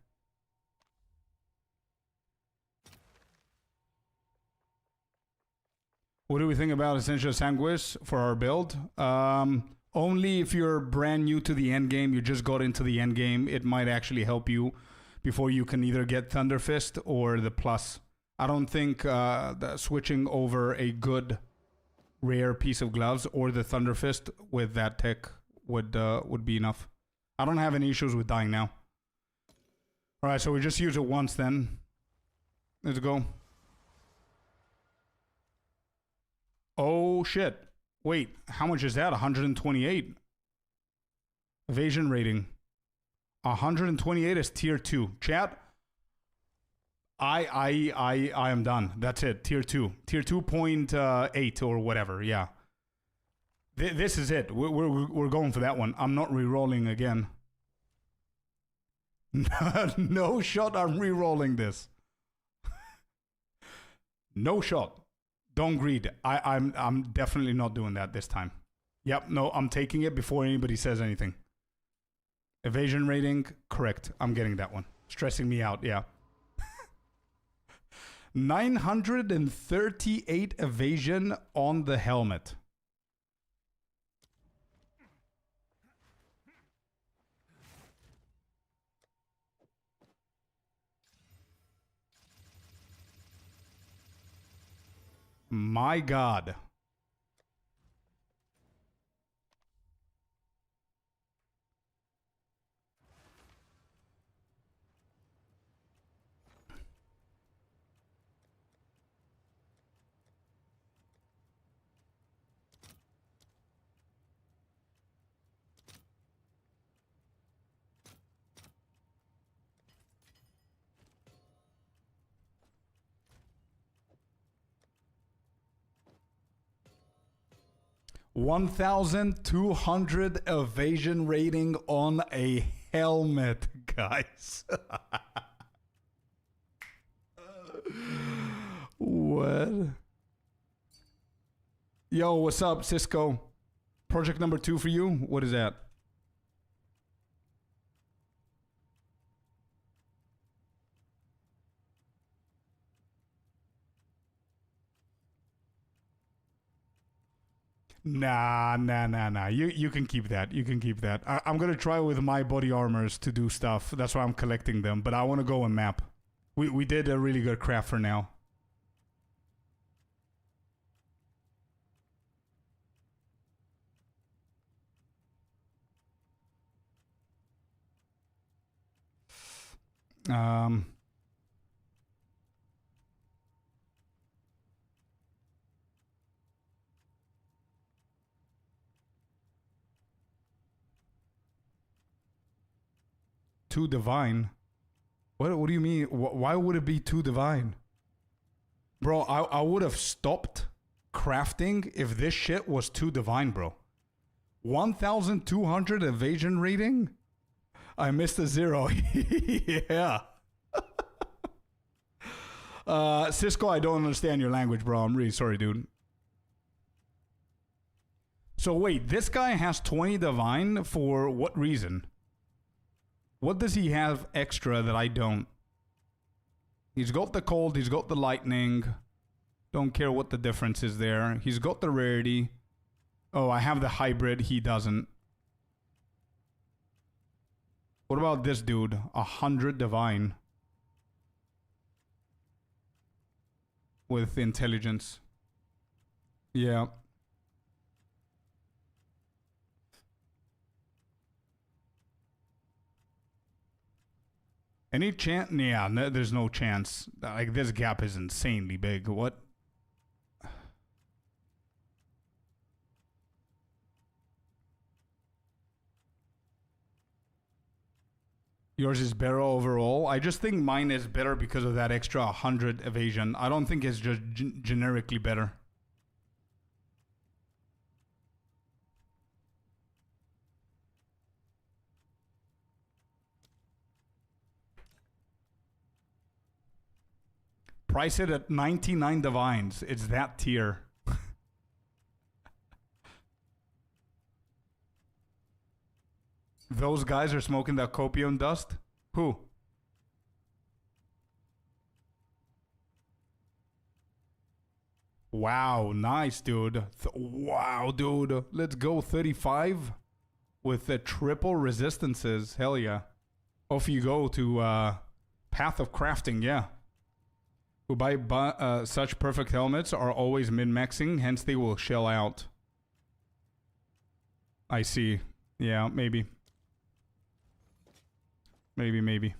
What do we think about Essential Sanguis for our build? Only if you're brand new to the endgame, you just got into the endgame, it might actually help you before you can either get Thunder Fist or the plus. I don't think switching over a good rare piece of gloves or the Thunder Fist with that tech would be enough. I don't have any issues with dying now. Alright, so we just use it once then. Let's go. Oh shit. Wait, how much is that? 128. Evasion rating. 128 is tier 2. Chat. I am done. That's it. Tier 2. Tier 2.8 or whatever. Yeah. This is it. We're going for that one. I'm not re-rolling again. No shot I'm re-rolling this. No shot. Don't greed. I'm definitely not doing that this time. Yep, no, I'm taking it before anybody says anything. Evasion rating, correct. I'm getting that one. Stressing me out, yeah. 938 evasion on the helmet. My God. 1,200 evasion rating on a helmet, guys. What? Yo, what's up, Cisco? Project number 2 for you? What is that? Nah. You can keep that. You can keep that. I'm gonna try with my body armors to do stuff. That's why I'm collecting them. But I want to go and map. We did a really good craft for now. Too divine. What do you mean? Why would it be too divine? Bro, I would have stopped crafting if this shit was too divine, bro. 1,200 evasion rating? I missed a 0. Yeah. Cisco, I don't understand your language, bro. I'm really sorry, dude. So wait, this guy has 20 divine for what reason? What does he have extra that I don't? He's got the cold, he's got the lightning. Don't care what the difference is there. He's got the rarity. Oh, I have the hybrid, he doesn't. What about this dude? 100 divine. With intelligence. Yeah. Any chance? Yeah, no, there's no chance. Like, this gap is insanely big. What? Yours is better overall? I just think mine is better because of that extra 100 evasion. I don't think it's just generically better. Price it at 99 divines. It's that tier. Those guys are smoking that copium dust? Who? Wow, nice, dude. Wow, dude. Let's go 35 with the triple resistances. Hell yeah. Off you go to Path of Crafting, yeah. Who buy such perfect helmets are always min-maxing, hence they will shell out. I see. Yeah, maybe. Maybe.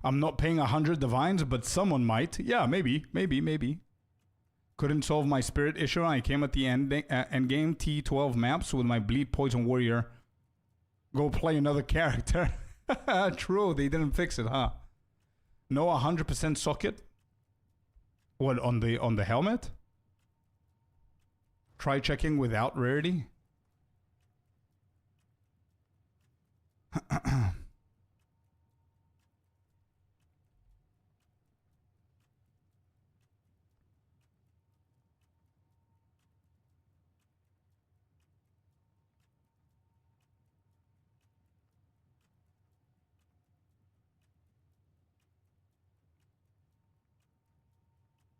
I'm not paying 100 divines, but someone might. Yeah, maybe. Couldn't solve my spirit issue. I came at the end game T12 maps with my bleed poison warrior. Go play another character. True, they didn't fix it, huh? No 100% socket. What, on the helmet? Try checking without rarity.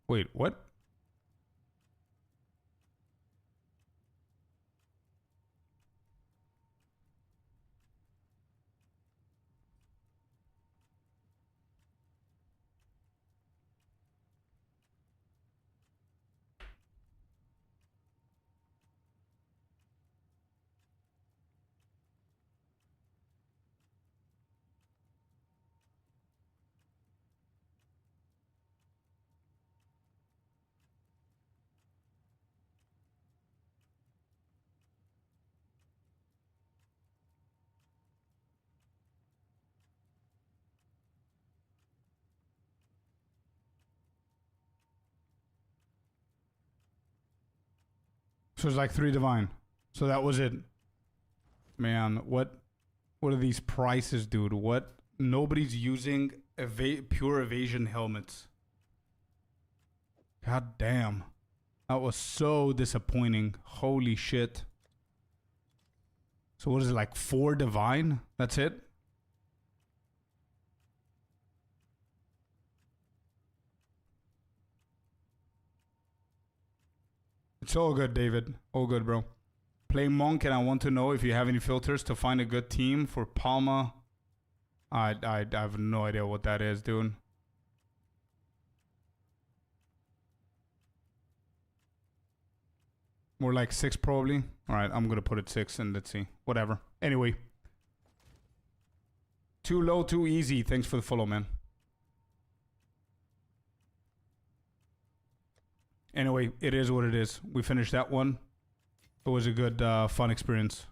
Wait, what? So it's like 3 divine. So that was it. Man, what are these prices, dude? What? Nobody's using pure evasion helmets. God damn. That was so disappointing. Holy shit. So what is it, like 4 divine? That's it? It's all good, David. All good, bro. Play Monk, and I want to know if you have any filters to find a good team for Palma. I have no idea what that is, dude. More like 6 probably. Alright, I'm gonna put it 6 and let's see. Whatever. Anyway. Too low, too easy. Thanks for the follow, man. Anyway, it is what it is. We finished that one. It was a good, fun experience.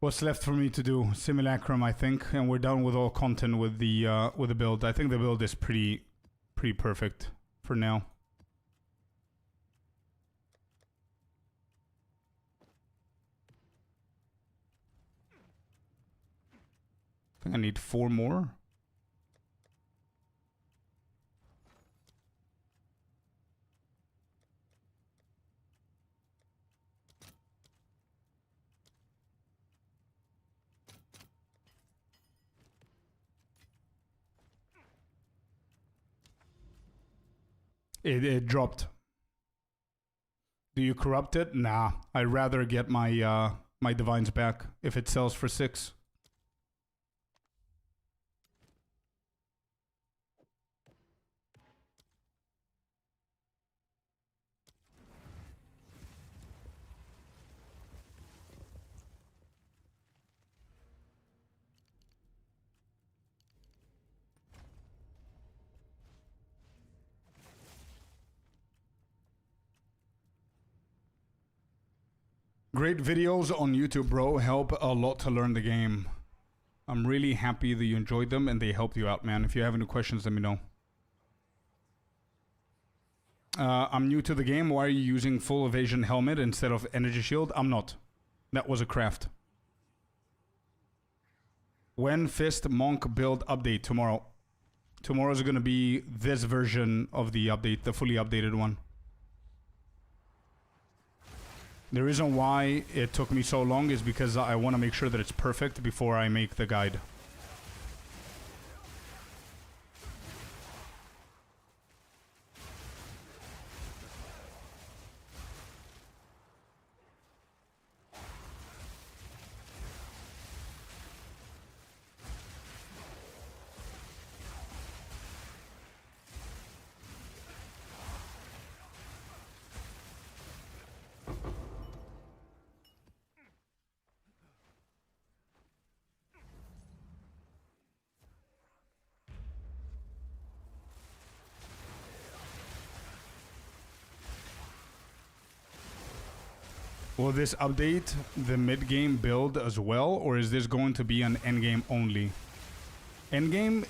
What's left for me to do? Simulacrum, I think, and we're done with all content with the build. I think the build is pretty perfect for now. I think I need 4 more. It dropped. Do you corrupt it? Nah. I'd rather get my my divines back if it sells for 6. Great videos on YouTube, bro. Help a lot to learn the game. I'm really happy that you enjoyed them and they helped you out, man. If you have any questions, let me know. I'm new to the game. Why are you using full evasion helmet instead of energy shield? I'm not. That was a craft. When Fist Monk build update? Tomorrow. Tomorrow's gonna be this version of the update, the fully updated one. The reason why it took me so long is because I want to make sure that it's perfect before I make the guide. Will this update the mid-game build as well, or is this going to be an endgame only? Endgame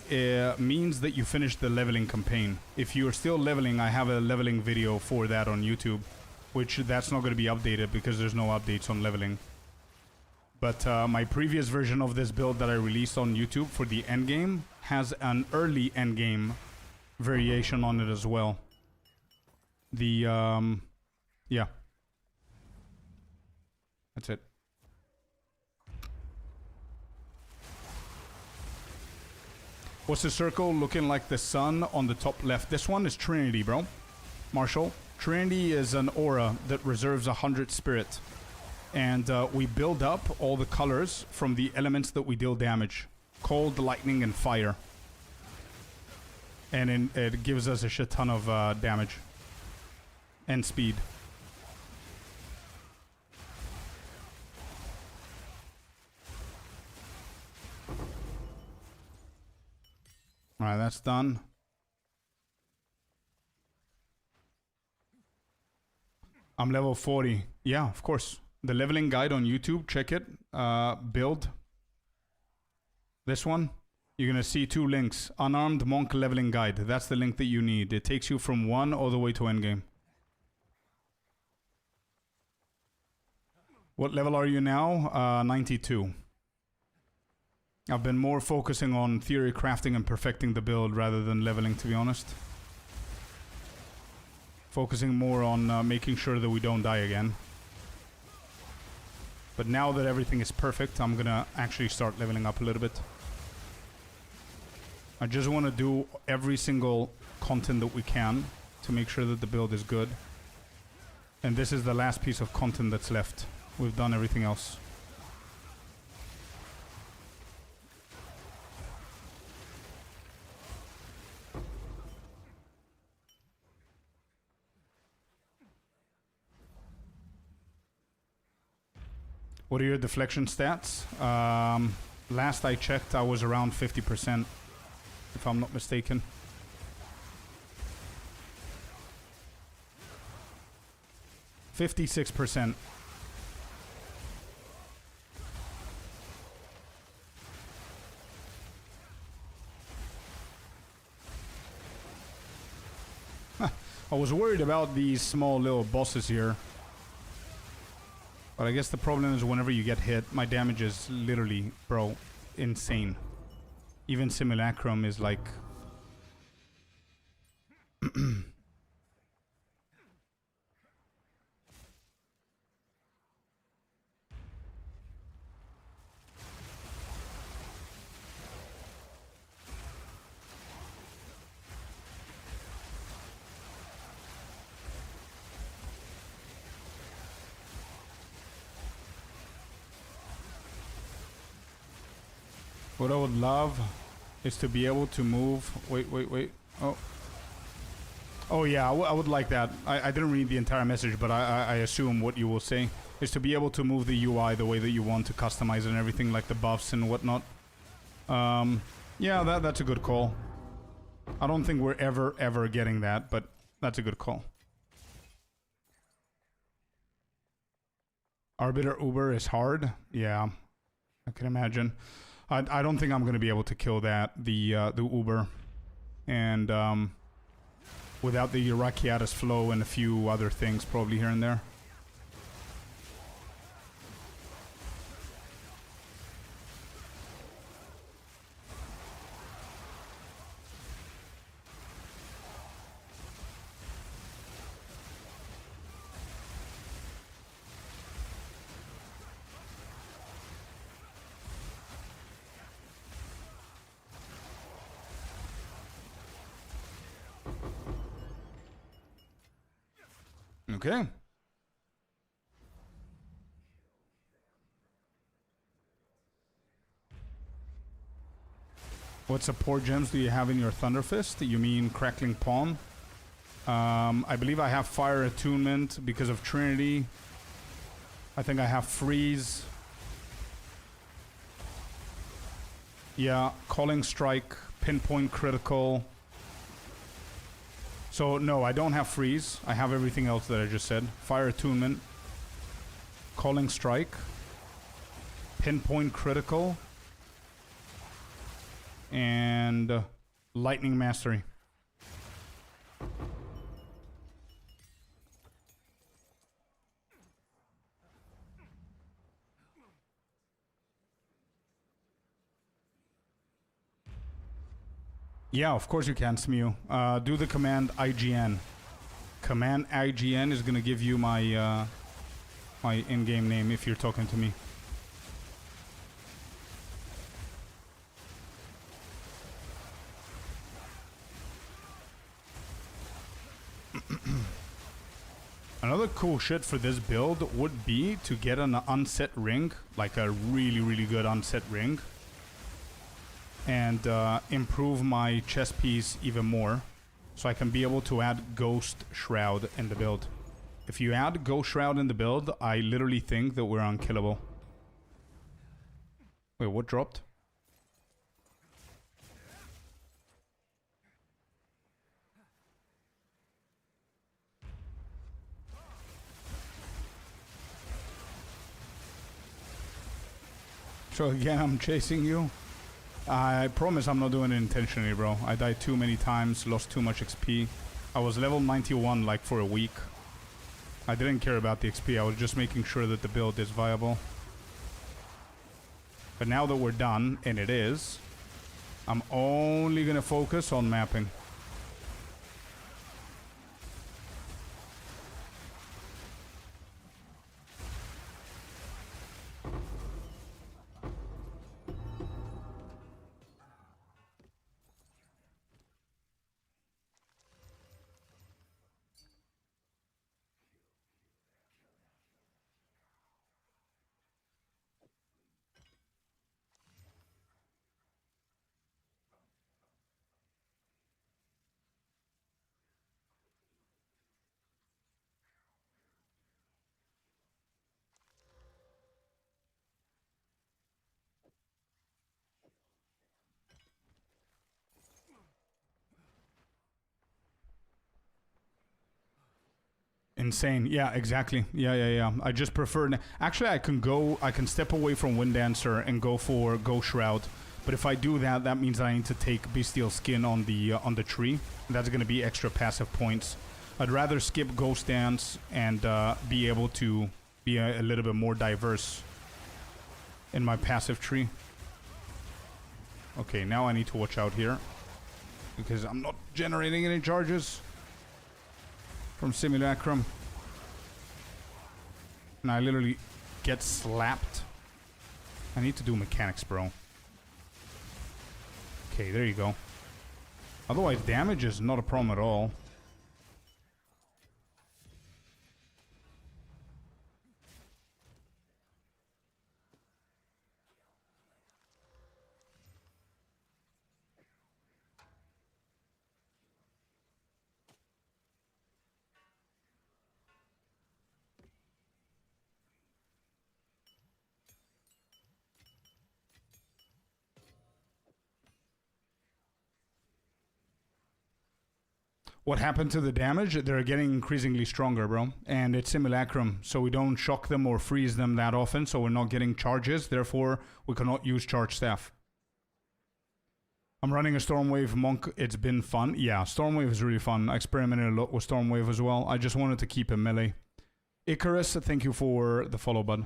means that you finish the leveling campaign. If you're still leveling, I have a leveling video for that on YouTube, which that's not going to be updated because there's no updates on leveling. But my previous version of this build that I released on YouTube for the endgame has an early endgame variation on it as well. The, yeah. That's it. What's the circle looking like the sun on the top left? This one is Trinity, bro. Marshall. Trinity is an aura that reserves 100 spirit. And we build up all the colors from the elements that we deal damage. Cold, lightning, and fire. And it gives us a shit ton of damage. And speed. Alright, that's done. I'm level 40. Yeah, of course. The leveling guide on YouTube, check it. Build. This one. You're going to see 2 links. Unarmed Monk leveling guide. That's the link that you need. It takes you from 1 all the way to endgame. What level are you now? 92. I've been more focusing on theory crafting and perfecting the build rather than leveling, to be honest. Focusing more on making sure that we don't die again. But now that everything is perfect, I'm gonna actually start leveling up a little bit. I just want to do every single content that we can to make sure that the build is good. And this is the last piece of content that's left. We've done everything else. What are your deflection stats? Last I checked, I was around 50%, if I'm not mistaken. %56%. I was worried about these small little bosses here. But I guess the problem is whenever you get hit, my damage is literally, bro, insane. Even Simulacrum is like... What I would love is to be able to move... Wait. Oh yeah, I would like that. I didn't read the entire message, but I assume what you will say is to be able to move the UI the way that you want, to customize it and everything, like the buffs and whatnot. Yeah, that's a good call. I don't think we're ever getting that, but that's a good call. Arbiter Uber is hard. Yeah, I can imagine. I don't think I'm going to be able to kill that, the Uber. And without the Irakiatus flow and a few other things probably here and there. Okay. What support gems do you have in your Thunder Fist? You mean Crackling Palm? I believe I have Fire Attunement because of Trinity. I think I have Freeze. Yeah, Calling Strike, Pinpoint Critical. So, no, I don't have Freeze. I have everything else that I just said. Fire Attunement, Calling Strike, Pinpoint Critical, and Lightning Mastery. Yeah, of course you can, Smew. Do the command IGN. Command IGN is gonna give you my my in-game name if you're talking to me. Another cool shit for this build would be to get an unset ring, like a really good unset ring. And improve my chest piece even more, so I can be able to add Ghost Shroud in the build. If you add Ghost Shroud in the build, I literally think that we're unkillable. Wait, what dropped? So again, I'm chasing you. I promise I'm not doing it intentionally, bro. I died too many times, lost too much XP. I was level 91 like for a week. I didn't care about the XP. I was just making sure that the build is viable. But now that we're done, and it is, I'm only gonna focus on mapping. Insane. Yeah, exactly. Yeah. I just prefer... Actually, I can step away from Wind Dancer and go for Ghost Shroud. But if I do that, that means I need to take Bestial Skin on the tree. That's going to be extra passive points. I'd rather skip Ghost Dance and be able to be a little bit more diverse in my passive tree. Okay, now I need to watch out here, because I'm not generating any charges from Simulacrum. And I literally get slapped. I need to do mechanics, bro. Okay, there you go. Otherwise, damage is not a problem at all. What happened to the damage? They're getting increasingly stronger, bro. And it's Simulacrum, so we don't shock them or freeze them that often, so we're not getting charges. Therefore, we cannot use charge staff. I'm running a Stormwave Monk. It's been fun. Yeah, Stormwave is really fun. I experimented a lot with Stormwave as well. I just wanted to keep it melee. Icarus, thank you for the follow, bud.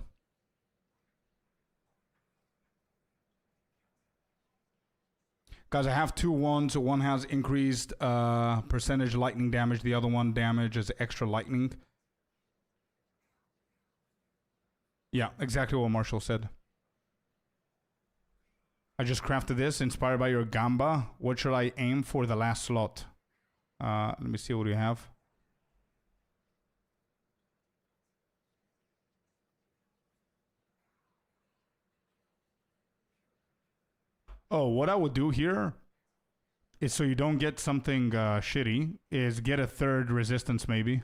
Guys, I have two wands. One has increased percentage lightning damage. The other one damage is extra lightning. Yeah, exactly what Marshall said. I just crafted this, inspired by your Gamba. What should I aim for the last slot? Let me see what we have. Oh, what I would do here is, so you don't get something shitty, is get a third resistance maybe.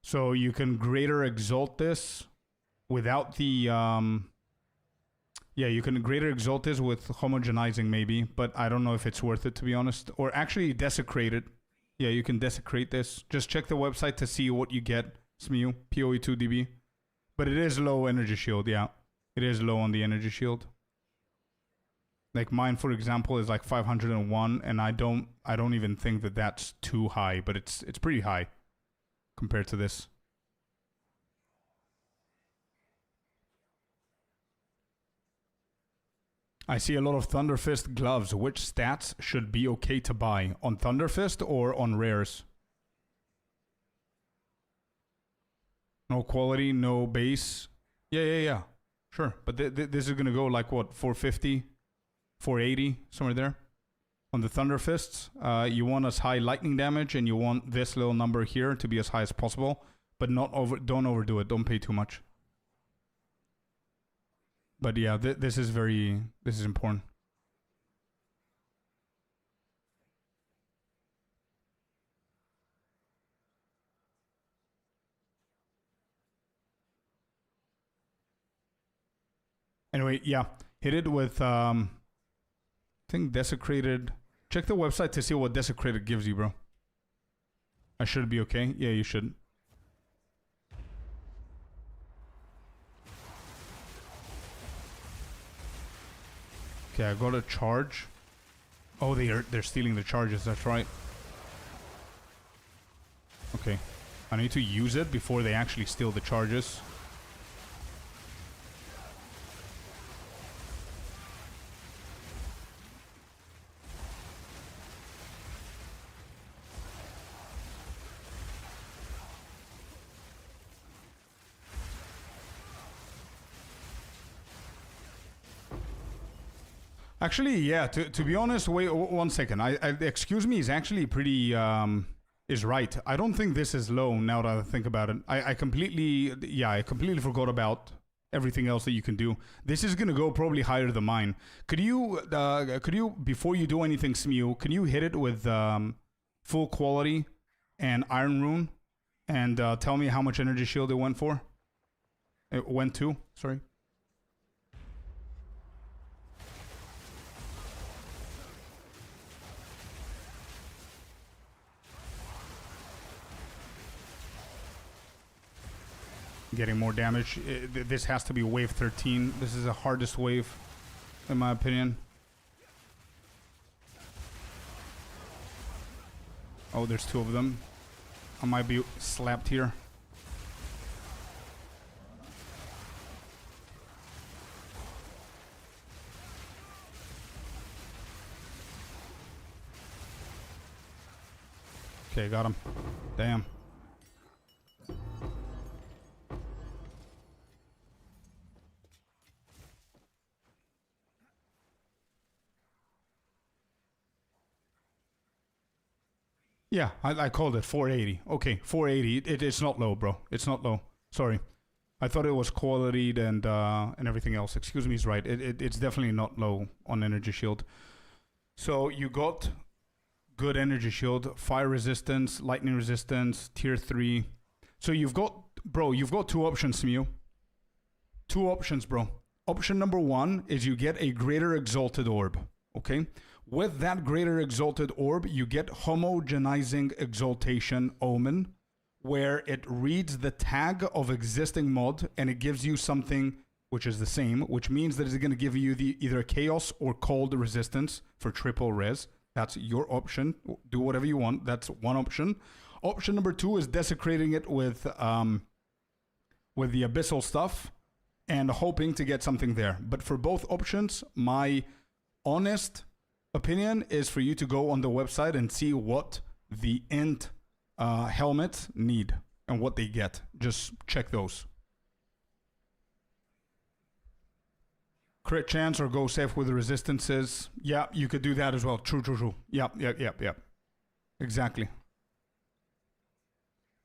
So you can greater exalt this without the... yeah, you can greater exalt this with homogenizing maybe, but I don't know if it's worth it, to be honest. Or actually desecrate it. Yeah, you can desecrate this. Just check the website to see what you get. SMU, PoE2DB. But it is low energy shield, yeah. It is low on the energy shield. Like mine, for example, is like 501, and I don't even think that that's too high, but it's pretty high compared to this. I see a lot of Thunderfist gloves. Which stats should be okay to buy? On Thunderfist or on rares? No quality, no base. Yeah. Sure, but this is gonna go like what, 450? 480, somewhere there. On the Thunder Fists, you want as high lightning damage, and you want this little number here to be as high as possible, but don't overdo it. Don't pay too much. But yeah, this is important. Anyway, yeah, hit it with I think Desecrated. Check the website to see what Desecrated gives you, bro. I should be okay. Yeah, you should. Okay, I got a charge. Oh, they're stealing the charges. That's right. Okay, I need to use it before they actually steal the charges. Actually, yeah, to be honest, wait one second. Excuse me is actually pretty, is right. I don't think this is low now that I think about it. I completely forgot about everything else that you can do. This is going to go probably higher than mine. Could you, before you do anything, Smew, can you hit it with full quality and Iron Rune and tell me how much energy shield it went for? It went to, sorry. Getting more damage. This has to be wave 13. This is the hardest wave, in my opinion. Oh, there's two of them. I might be slapped here. Okay, got him. Damn. Yeah, I called it 480. Okay, 480. It's not low, bro. It's not low. Sorry. I thought it was qualityed and everything else. Excuse me, is right. It's definitely not low on energy shield. So you got good energy shield, fire resistance, lightning resistance, tier 3. So you've got, bro, you've got two options, Mew. Two options, bro. Option number one is you get a greater exalted orb. Okay? With that greater exalted orb, you get homogenizing exaltation omen, where it reads the tag of existing mod and it gives you something which is the same, which means that it's going to give you the either chaos or cold resistance for triple res. That's your option. Do whatever you want. That's one option. Option number two is desecrating it with the abyssal stuff and hoping to get something there. But for both options, my honest opinion is for you to go on the website and see what the end helmets need and what they get. Just check those. Crit chance or go safe with the resistances. Yeah, you could do that as well. True. Yep. Exactly.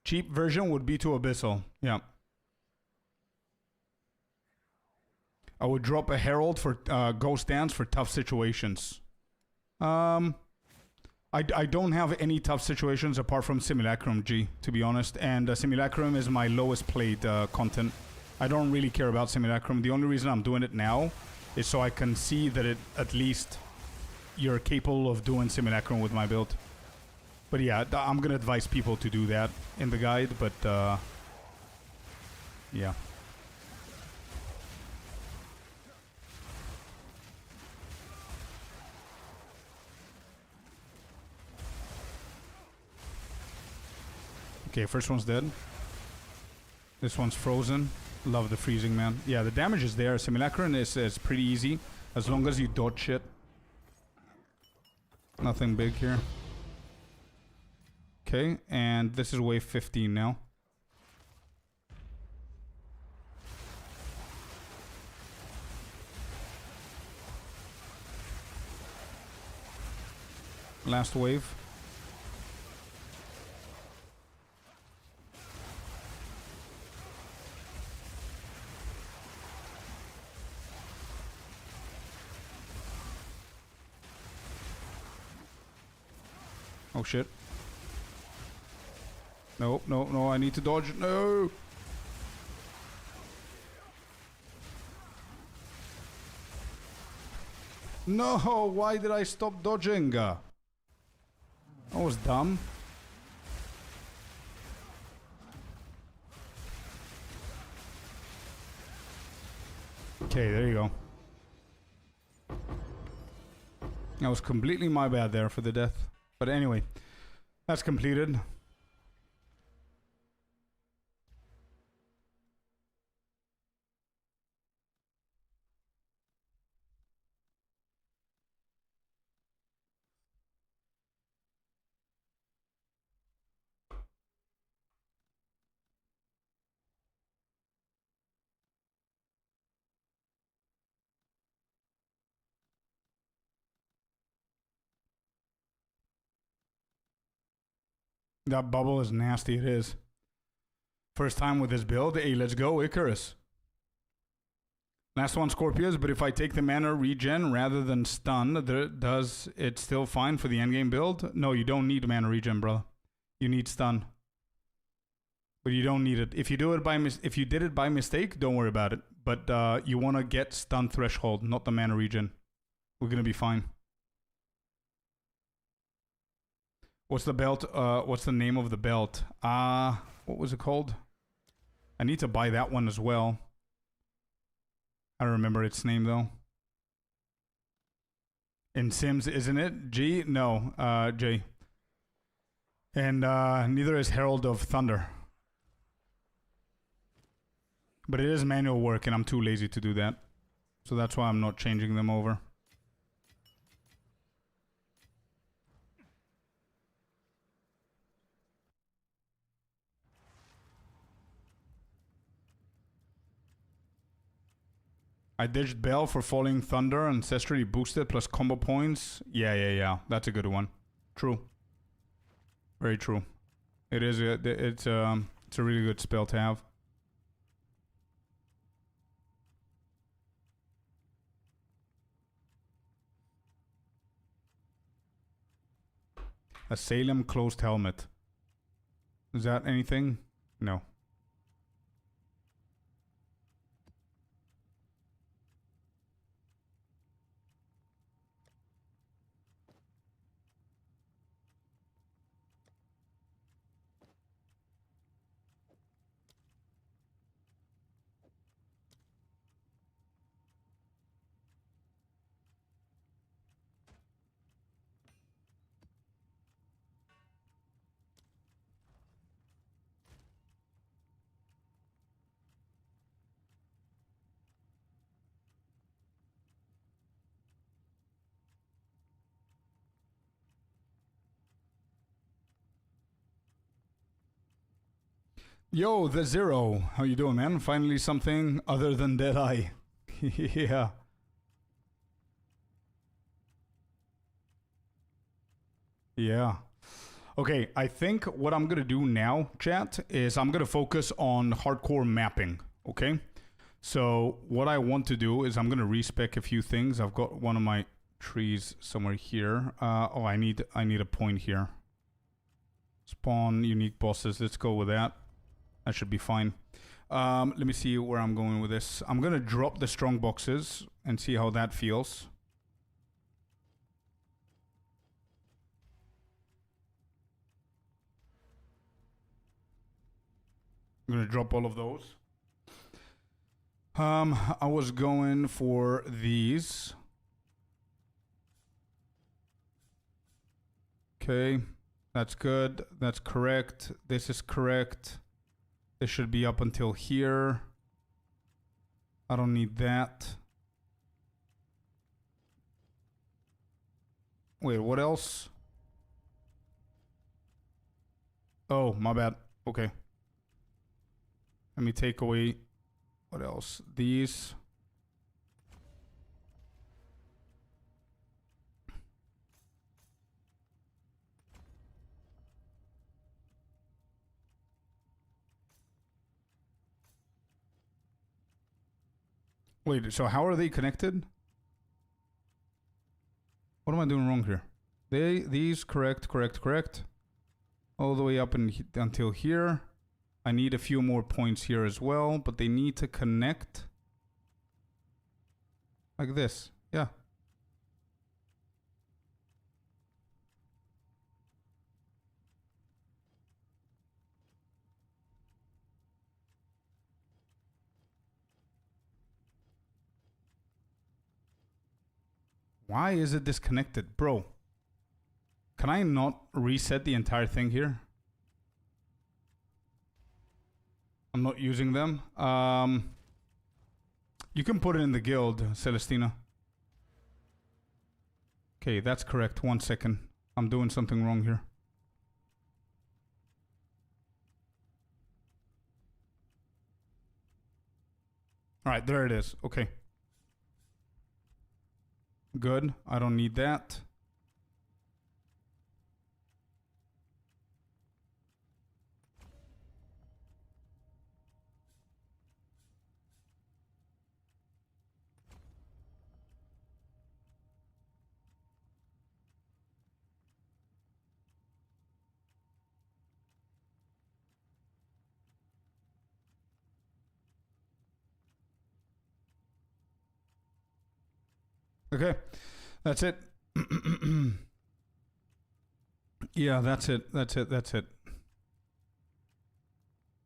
Cheap version would be to abyssal. Yeah. I would drop a herald for ghost dance for tough situations. I don't have any tough situations apart from Simulacrum G, to be honest, and Simulacrum is my lowest played content. I don't really care about Simulacrum. The only reason I'm doing it now is so I can see that it at least you're capable of doing Simulacrum with my build. But yeah, I'm gonna advise people to do that in the guide, but yeah. Okay, first one's dead. This one's frozen. Love the freezing, man. Yeah, the damage is there. Simulacrum is pretty easy as long as you dodge shit. Nothing big here. Okay, and this is wave 15 now. Last wave. Oh shit. No, I need to dodge. No! No, why did I stop dodging? That was dumb. Okay, there you go. That was completely my bad there for the death. But anyway, that's completed. That bubble is nasty, it is. First time with this build. Hey, let's go, Icarus. Last one, Scorpius, but if I take the mana regen rather than stun, does it still fine for the endgame build? No, you don't need mana regen, brother. You need stun. But you don't need it. If you do it if you did it by mistake, don't worry about it. But you want to get stun threshold, not the mana regen. We're gonna be fine. What's the belt? What's the name of the belt? What was it called? I need to buy that one as well. I don't remember its name though. In Sims, isn't it? G? No, J. And neither is Herald of Thunder. But it is manual work and I'm too lazy to do that. So that's why I'm not changing them over. I ditched Bell for Falling Thunder, ancestrally boosted plus combo points. Yeah. That's a good one. True. Very true. It is. It's a really good spell to have. A Salem closed helmet. Is that anything? No. Yo, the Zero. How you doing, man? Finally something other than Deadeye. Yeah. Yeah. Okay, I think what I'm gonna do now, chat, is I'm gonna focus on hardcore mapping, okay? So what I want to do is I'm gonna respec a few things. I've got one of my trees somewhere here. Oh, I need a point here. Spawn unique bosses. Let's go with that. That should be fine. Let me see where I'm going with this. I'm gonna drop the strong boxes and see how that feels. I'm gonna drop all of those. I was going for these. Okay, that's good. That's correct. This is correct. This should be up until here. I don't need that. Wait, what else? Oh, my bad. Okay. Let me take away... What else? These. Wait, so how are they connected? What am I doing wrong here? These, correct. All the way up until here. I need a few more points here as well, but they need to connect like this. Yeah. Why is it disconnected? Bro, can I not reset the entire thing here? I'm not using them. You can put it in the guild, Celestina. Okay, that's correct. 1 second. I'm doing something wrong here. Alright, there it is. Okay. Good. I don't need that. Okay, that's it. Yeah, that's it. That's it. That's it.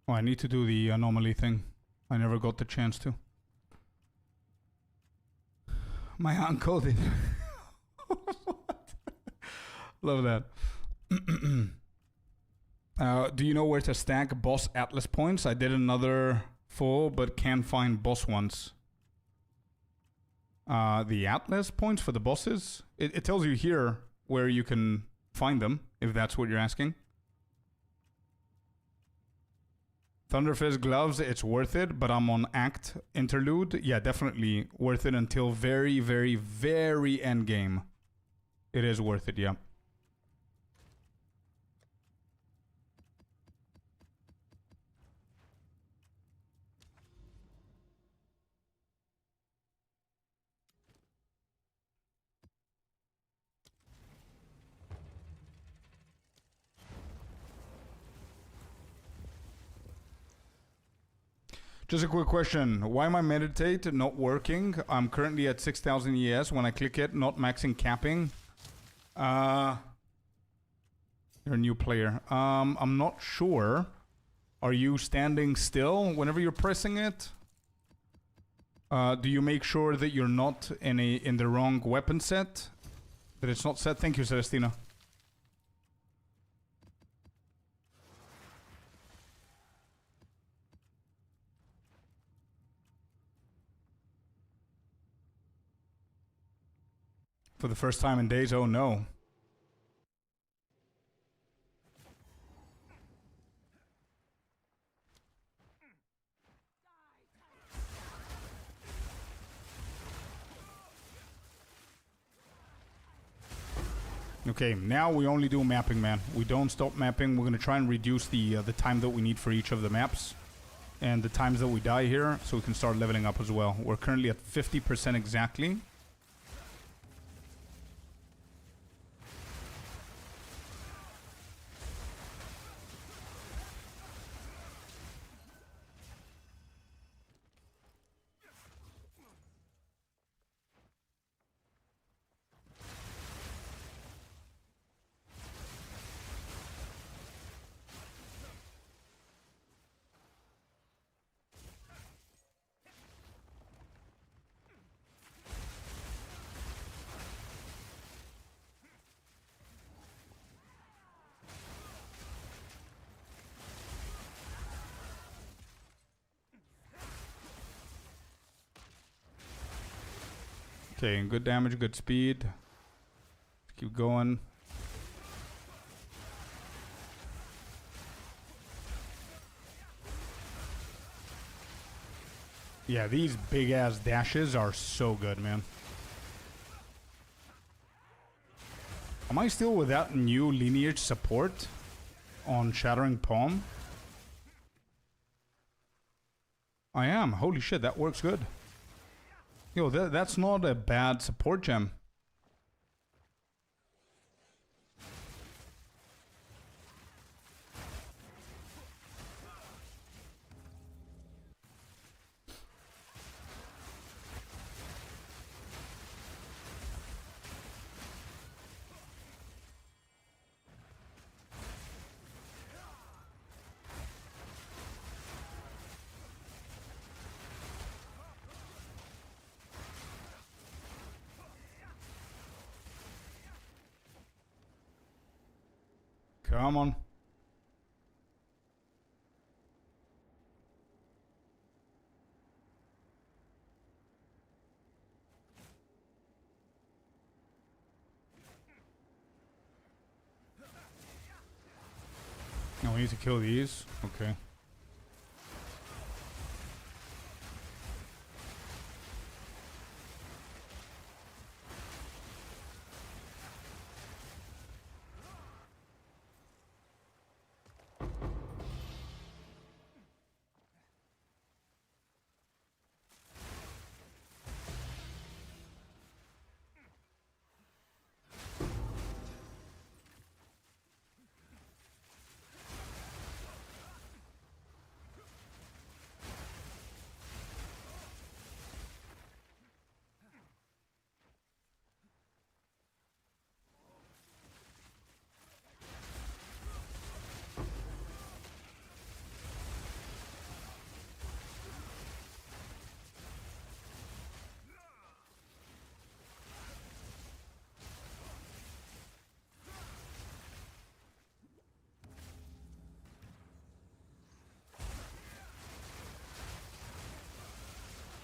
Oh, I need to do the anomaly thing. I never got the chance to. My uncle did. Love that. Do you know where to stack boss atlas points? I did another full, but can't find boss ones. The atlas points for the bosses? It tells you here where you can find them, if that's what you're asking. Thunderfist gloves, it's worth it, but I'm on Act Interlude. Yeah, definitely worth it until very, very, very end game. It is worth it, yeah. Just a quick question. Why my meditate not working? I'm currently at 6,000 ES. When I click it, not maxing capping. You're a new player. I'm not sure. Are you standing still whenever you're pressing it? Do you make sure that you're not in the wrong weapon set? That it's not set? Thank you, Celestina. For the first time in days, oh no. Okay, now we only do mapping, man. We don't stop mapping. We're gonna try and reduce the time that we need for each of the maps. And the times that we die here, so we can start leveling up as well. We're currently at 50% exactly. Okay, good damage, good speed. Keep going. Yeah, these big ass dashes are so good, man. Am I still without new lineage support on Shattering Palm? I am. Holy shit, that works good. Yo, that's not a bad support gem. Come on. No, we need to kill these. Okay.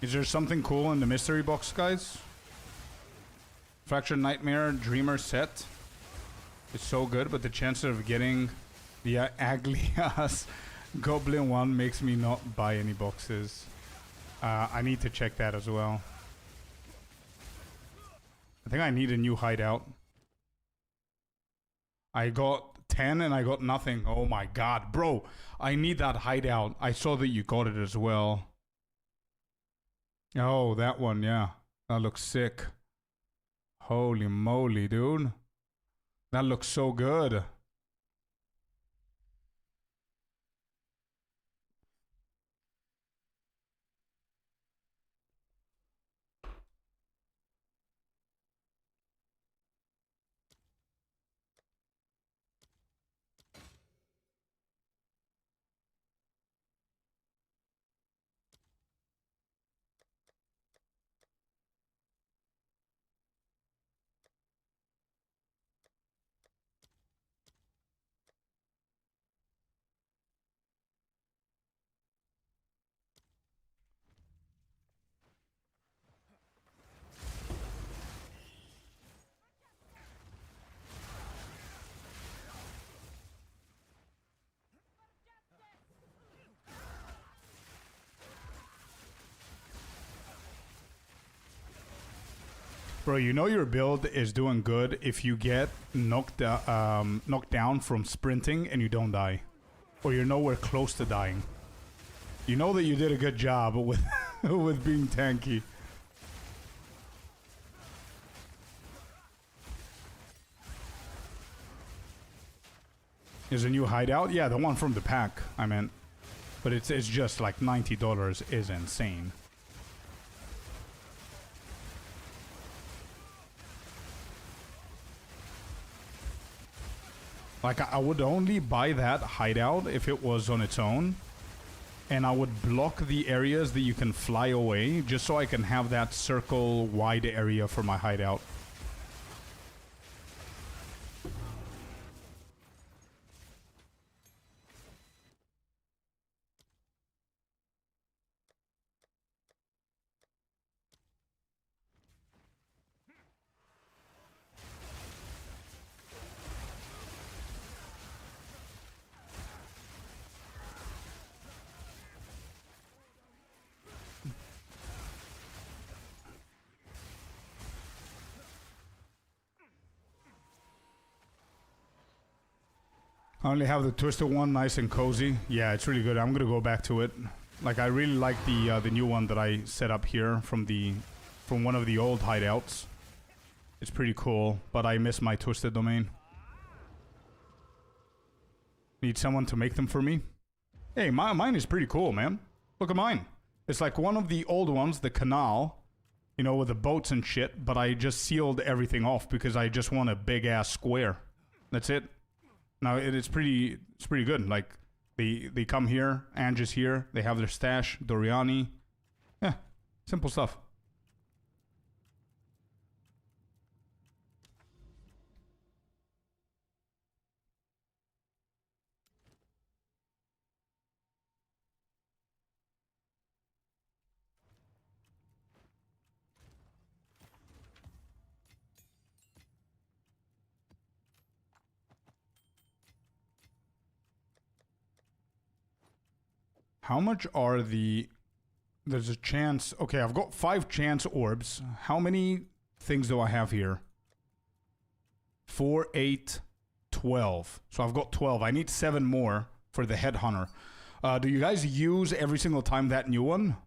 Is there something cool in the mystery box, guys? Fractured Nightmare Dreamer set. It's so good, but the chances of getting the Aglias Goblin one makes me not buy any boxes. I need to check that as well. I think I need a new hideout. I got 10 and I got nothing. Oh my god, bro. I need that hideout. I saw that you got it as well. Oh, that one, yeah. That looks sick. Holy moly, dude. That looks so good. Bro, you know your build is doing good if you get knocked down from sprinting and you don't die. Or you're nowhere close to dying. You know that you did a good job with, with being tanky. There's a new hideout? Yeah, the one from the pack, I meant. But it's just like $90 is insane. Like, I would only buy that hideout if it was on its own. And I would block the areas that you can fly away, just so I can have that circle wide area for my hideout. I only have the twisted one, nice and cozy. Yeah, it's really good. I'm gonna go back to it. Like, I really like the new one that I set up here from one of the old hideouts. It's pretty cool, but I miss my twisted domain. Need someone to make them for me? Hey, mine is pretty cool, man. Look at mine. It's like one of the old ones, the canal, you know, with the boats and shit, but I just sealed everything off because I just want a big ass square. That's it. Now it's pretty good. Like they come here, Ange is here, they have their stash, Doriani. Yeah, simple stuff. How much are the... There's a chance... Okay, I've got 5 chance orbs. How many things do I have here? 4, 8, 12. So I've got 12. I need 7 more for the headhunter. Do you guys use every single time that new one?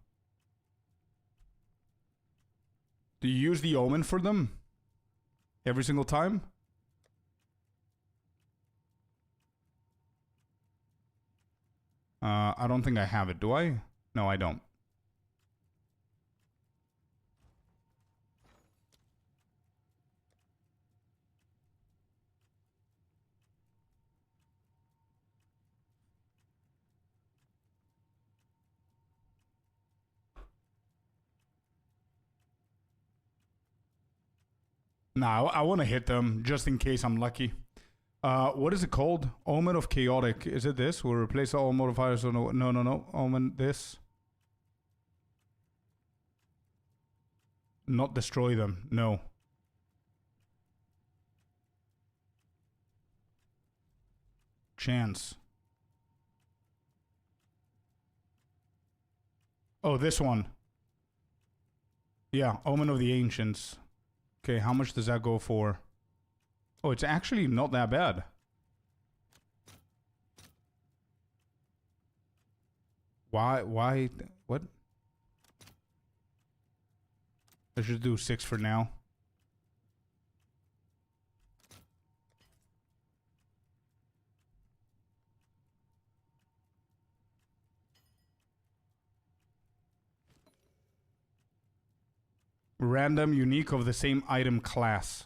Do you use the omen for them? Every single time? I don't think I have it, do I? No, I don't. Nah, I want to hit them just in case I'm lucky. What is it called? Omen of Chaotic. Is it this? We'll replace all modifiers. No. Omen this. Not destroy them. No. Chance. Oh, this one. Yeah, Omen of the Ancients. Okay, how much does that go for? Oh, it's actually not that bad. Why, what? Let's just do 6 for now. Random, unique of the same item class.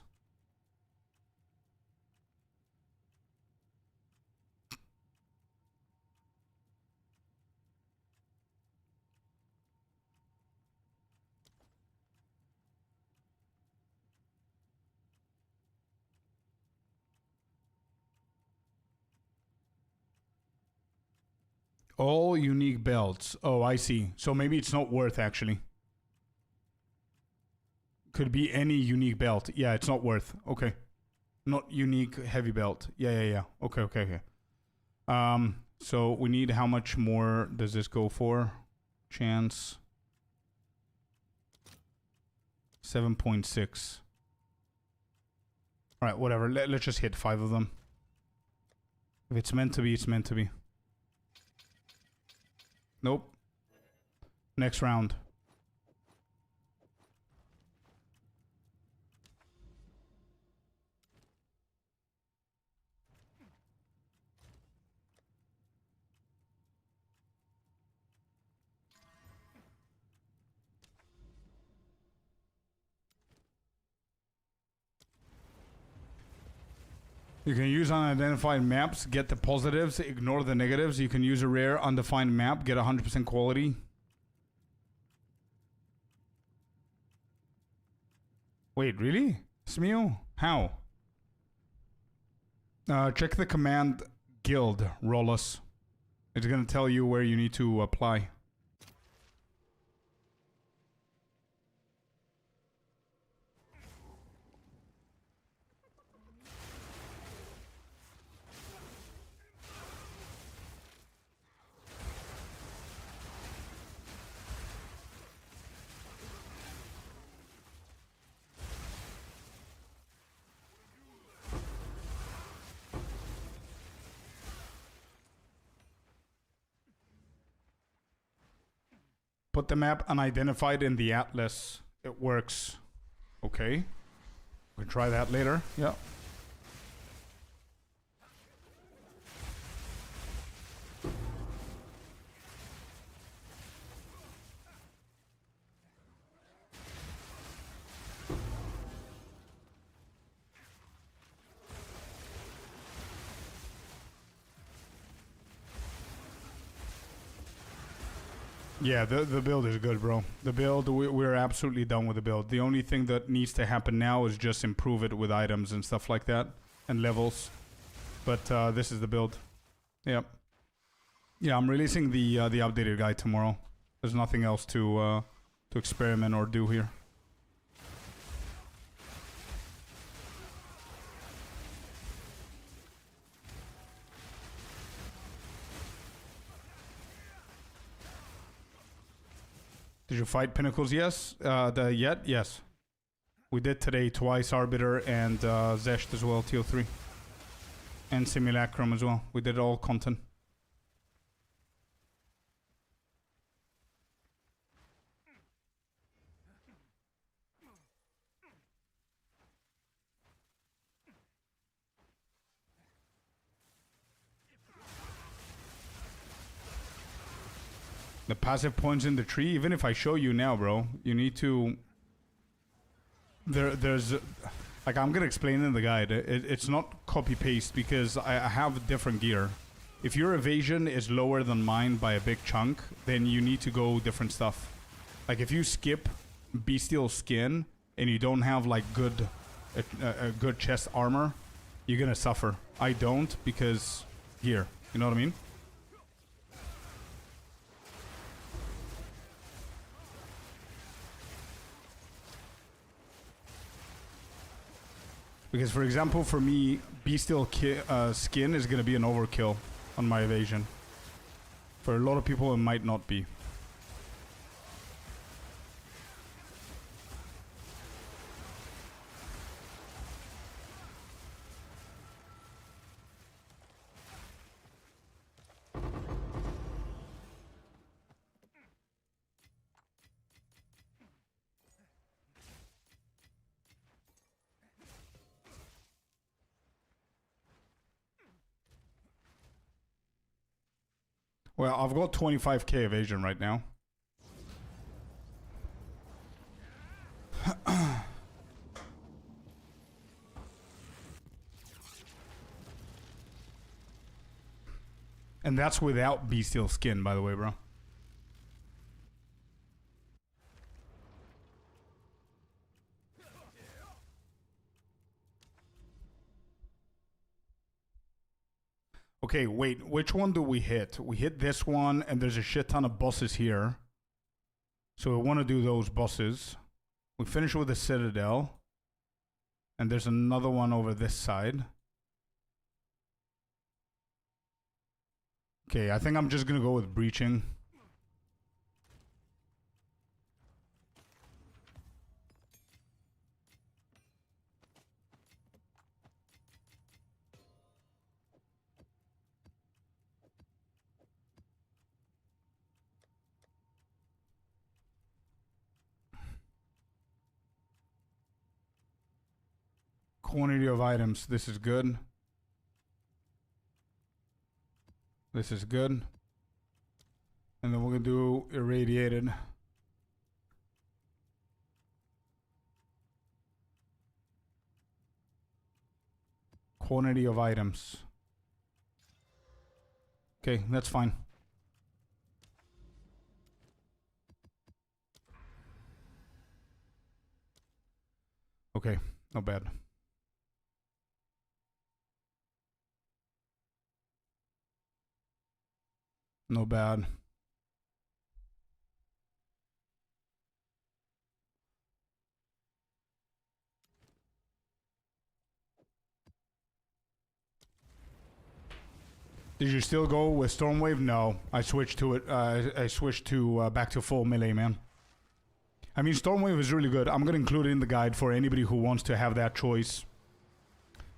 All unique belts. Oh, I see. So maybe it's not worth, actually. Could be any unique belt. Yeah, it's not worth. Okay. Not unique heavy belt. Yeah. Okay. So we need, how much more does this go for? Chance. 7.6. Alright, whatever. Let's just hit 5 of them. If it's meant to be, it's meant to be. Nope. Next round. You can use unidentified maps, get the positives, ignore the negatives. You can use a rare undefined map, get 100% quality. Wait, really? Smeo? How? Check the command guild, Rolus. It's gonna tell you where you need to apply. Put the map unidentified in the atlas. It works. Okay. We can try that later. Yeah. Yeah, the build is good, bro. The build, we're absolutely done with the build. The only thing that needs to happen now is just improve it with items and stuff like that. And levels. But this is the build. Yep. Yeah, I'm releasing the updated guide tomorrow. There's nothing else to experiment or do here. Did you fight Pinnacles? Yes. Yes. We did today twice Arbiter and Zesht as well, TO3. And Simulacrum as well. We did all content. The passive points in the tree, even if I show you now, bro, you need to... There's... Like, I'm gonna explain in the guide. It's not copy-paste because I have different gear. If your evasion is lower than mine by a big chunk, then you need to go different stuff. Like, if you skip Bestial Skin and you don't have, like, a good chest armor, you're gonna suffer. I don't because... Gear. You know what I mean? Because, for example, for me, Bestial Skin is going to be an overkill on my evasion. For a lot of people, it might not be. Well, I've got 25k evasion right now. And that's without Bestial Skin, by the way, bro. Okay, wait, which one do we hit? We hit this one, and there's a shit ton of bosses here. So we want to do those bosses. We finish with the Citadel. And there's another one over this side. Okay, I think I'm just going to go with Breaching. Quantity of items. This is good. This is good. And then we're going to do Irradiated. Quantity of items. Okay, that's fine. Okay, not bad. No bad. Did you still go with Stormwave? No, I switched to it. I switched to back to full melee, man. I mean, Stormwave is really good. I'm gonna include it in the guide for anybody who wants to have that choice.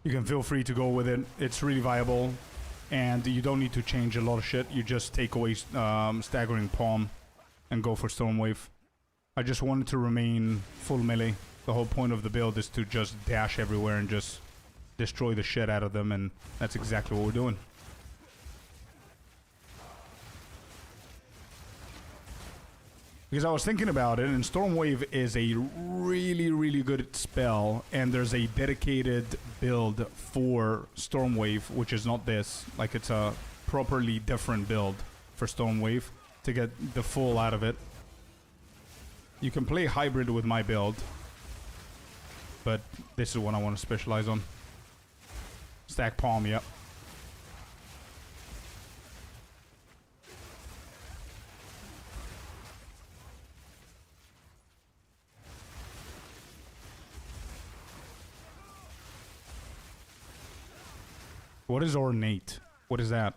You can feel free to go with it. It's really viable. And you don't need to change a lot of shit. You just take away Staggering Palm and go for Stormwave. I just wanted to remain full melee. The whole point of the build is to just dash everywhere and just destroy the shit out of them, and that's exactly what we're doing. Because I was thinking about it, and Stormwave is a really, really good spell, and there's a dedicated build for Stormwave, which is not this. Like, it's a properly different build for Stormwave to get the full out of it. You can play hybrid with my build, but this is what I want to specialize on. Stack Palm, yep. What is Ornate? What is that?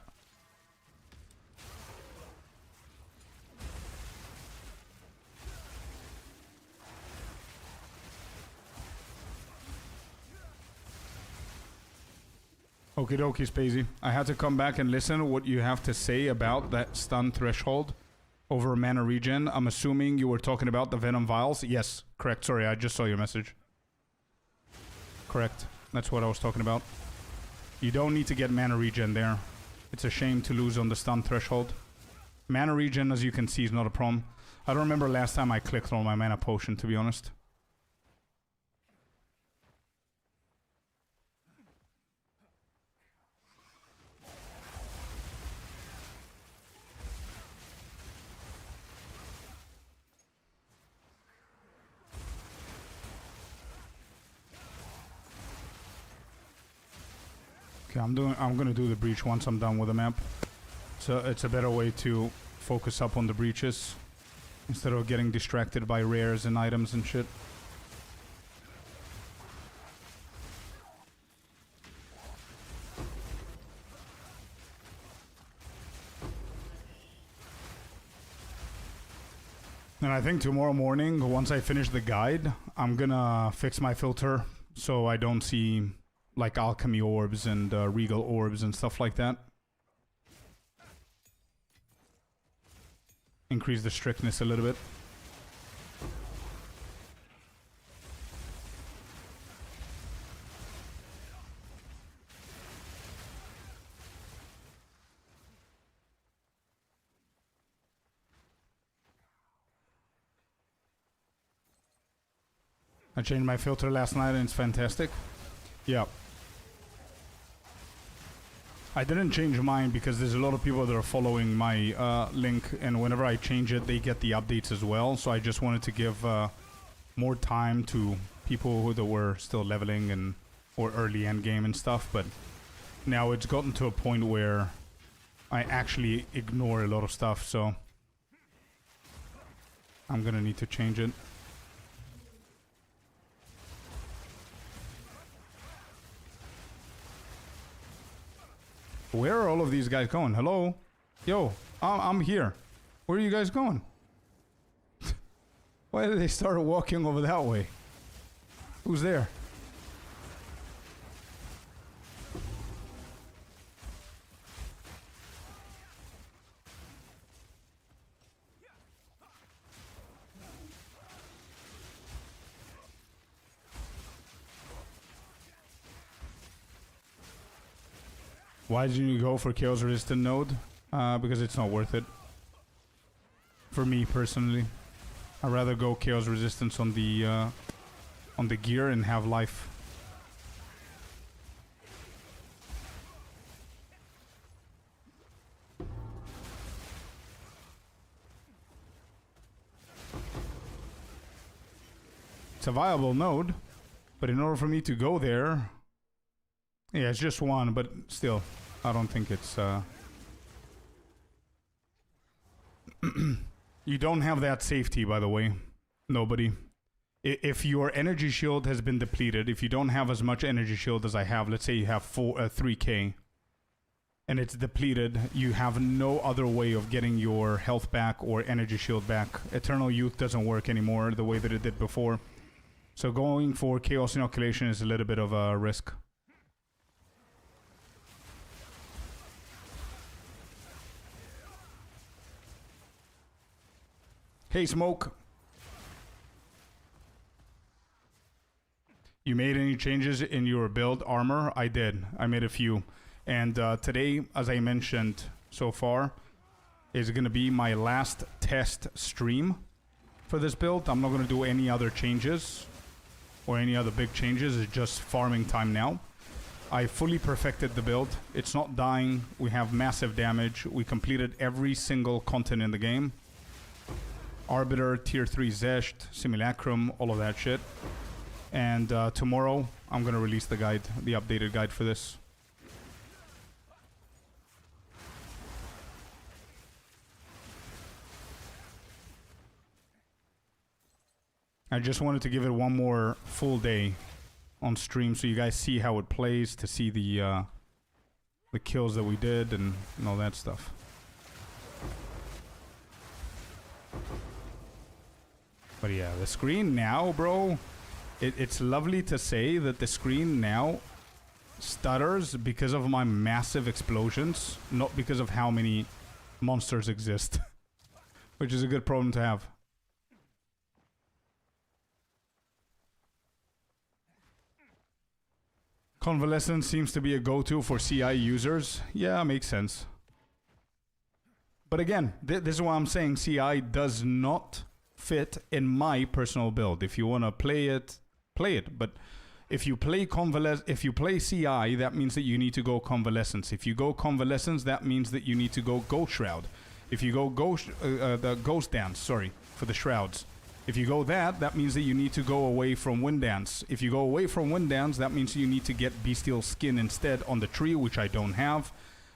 Okie dokie, Spacey. I had to come back and listen to what you have to say about that stun threshold over mana regen. I'm assuming you were talking about the Venom Vials. Yes, correct. Sorry, I just saw your message. Correct. That's what I was talking about. You don't need to get mana regen there. It's a shame to lose on the stun threshold. Mana regen, as you can see, is not a problem. I don't remember last time I clicked on my mana potion, to be honest. Okay, I'm gonna do the breach once I'm done with the map. So it's a better way to focus up on the breaches instead of getting distracted by rares and items and shit. And I think tomorrow morning, once I finish the guide, I'm gonna fix my filter so I don't see like alchemy orbs and regal orbs and stuff like that. Increase the strictness a little bit. I changed my filter last night and it's fantastic. Yeah. I didn't change mine because there's a lot of people that are following my link, and whenever I change it, they get the updates as well. So I just wanted to give more time to people who that were still leveling and or early endgame and stuff. But now it's gotten to a point where I actually ignore a lot of stuff. So I'm gonna need to change it. Where are all of these guys going? Hello? Yo, I'm here. Where are you guys going? Why did they start walking over that way? Who's there? Why did you go for chaos resistant node? Because it's not worth it. For me personally, I'd rather go chaos resistance on the gear and have life. It's a viable node, but in order for me to go there, yeah, it's just one, but still, I don't think it's, You don't have that safety, by the way. Nobody. If your energy shield has been depleted, if you don't have as much energy shield as I have, let's say you have 3k, and it's depleted, you have no other way of getting your health back or energy shield back. Eternal Youth doesn't work anymore the way that it did before. So going for Chaos Inoculation is a little bit of a risk. Hey, Smoke. You made any changes in your build armor? I did. I made a few. And today, as I mentioned so far, is going to be my last test stream for this build. I'm not going to do any other changes or any other big changes. It's just farming time now. I fully perfected the build. It's not dying. We have massive damage. We completed every single content in the game. Arbiter, Tier 3 Zesht, Simulacrum, all of that shit. And tomorrow, I'm going to release the guide, the updated guide for this. I just wanted to give it one more full day on stream so you guys see how it plays, to see the kills that we did and all that stuff. But yeah, the screen now, bro, it's lovely to say that the screen now stutters because of my massive explosions, not because of how many monsters exist, which is a good problem to have. Convalescence seems to be a go-to for CI users. Yeah, makes sense. But again, this is why I'm saying CI does not fit in my personal build. If you want to play it, play it. But if you play CI, that means that you need to go Convalescence. If you go Convalescence, that means that you need to go Ghost Shroud. If you go the Ghost Dance, sorry, for the Shrouds. If you go that means that you need to go away from Wind Dance. If you go away from Wind Dance, that means you need to get Bestial Skin instead on the tree, which I don't have.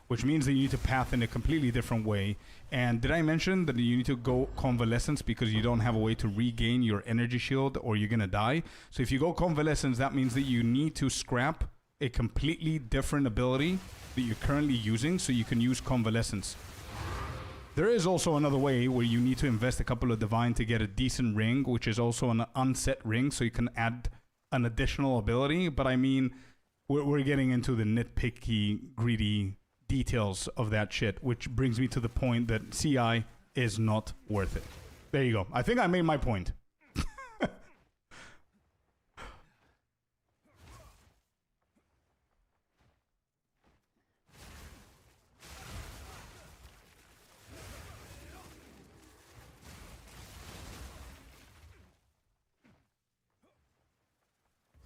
Which means that you need to path in a completely different way. And did I mention that you need to go Convalescence because you don't have a way to regain your energy shield or you're gonna die? So if you go Convalescence, that means that you need to scrap a completely different ability that you're currently using so you can use Convalescence. There is also another way where you need to invest a couple of divine to get a decent ring, which is also an unset ring, so you can add an additional ability. But I mean, we're getting into the nitpicky, greedy details of that shit, which brings me to the point that CI is not worth it. There you go. I think I made my point.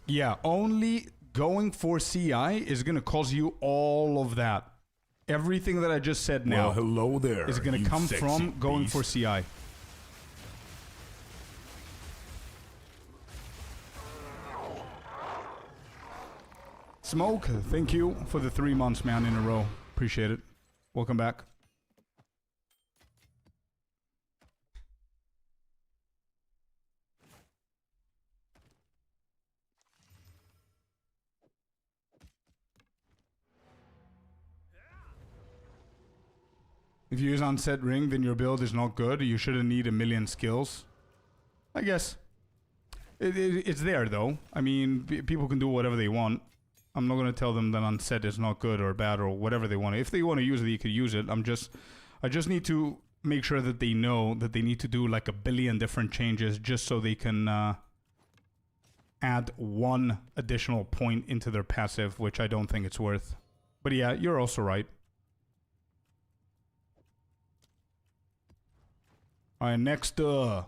Yeah, only going for CI is going to cause you all of that. Everything that I just said now well, hello there, is going to come from going for CI. Smoke, thank you for the 3 months, man, in a row. Appreciate it. Welcome back. If you use unset ring, then your build is not good. You shouldn't need a million skills. I guess. It's there, though. I mean, people can do whatever they want. I'm not going to tell them that unset is not good or bad or whatever they want. If they want to use it, you could use it. I just need to make sure that they know that they need to do like a billion different changes just so they can add one additional point into their passive, which I don't think it's worth. But yeah, you're also right. Alright, next, look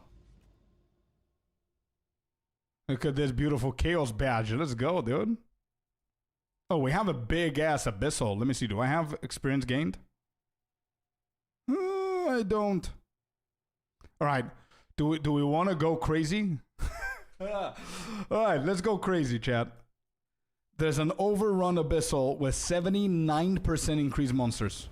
at this beautiful Chaos badge. Let's go, dude. Oh, we have a big-ass Abyssal. Let me see, do I have experience gained? I don't. Alright, do we want to go crazy? Alright, let's go crazy, chat. There's an overrun Abyssal with 79% increased monsters.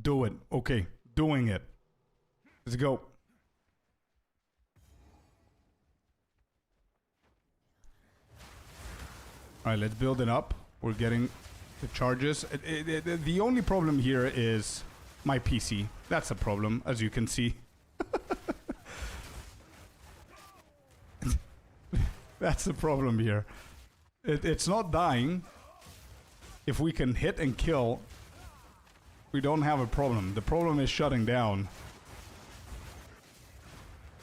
Do it. Okay. Doing it. Let's go. Alright, let's build it up. We're getting the charges. The only problem here is my PC. That's a problem, as you can see. That's the problem here. It's not dying. If we can hit and kill, we don't have a problem. The problem is shutting down.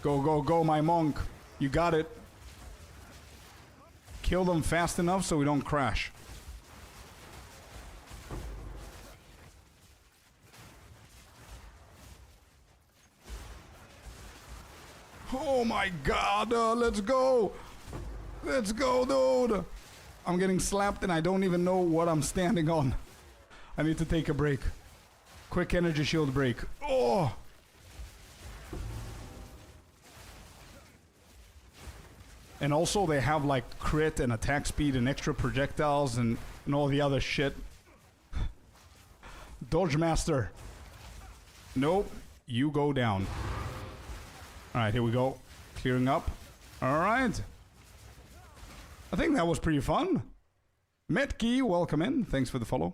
Go, go, go, my monk. You got it. Kill them fast enough so we don't crash. Oh my god, let's go. Let's go, dude. I'm getting slapped and I don't even know what I'm standing on. I need to take a break. Quick energy shield break. Oh! And also they have like crit and attack speed and extra projectiles and all the other shit. Dodge Master. Nope. You go down. Alright, here we go. Clearing up. Alright. I think that was pretty fun. Metki, welcome in. Thanks for the follow.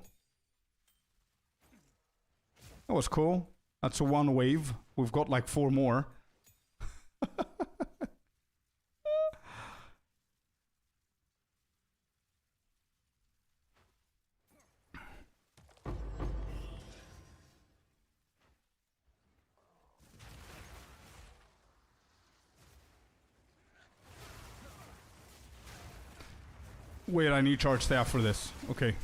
That was cool. That's a one wave. We've got like 4 more. Wait, I need charge staff for this. Okay.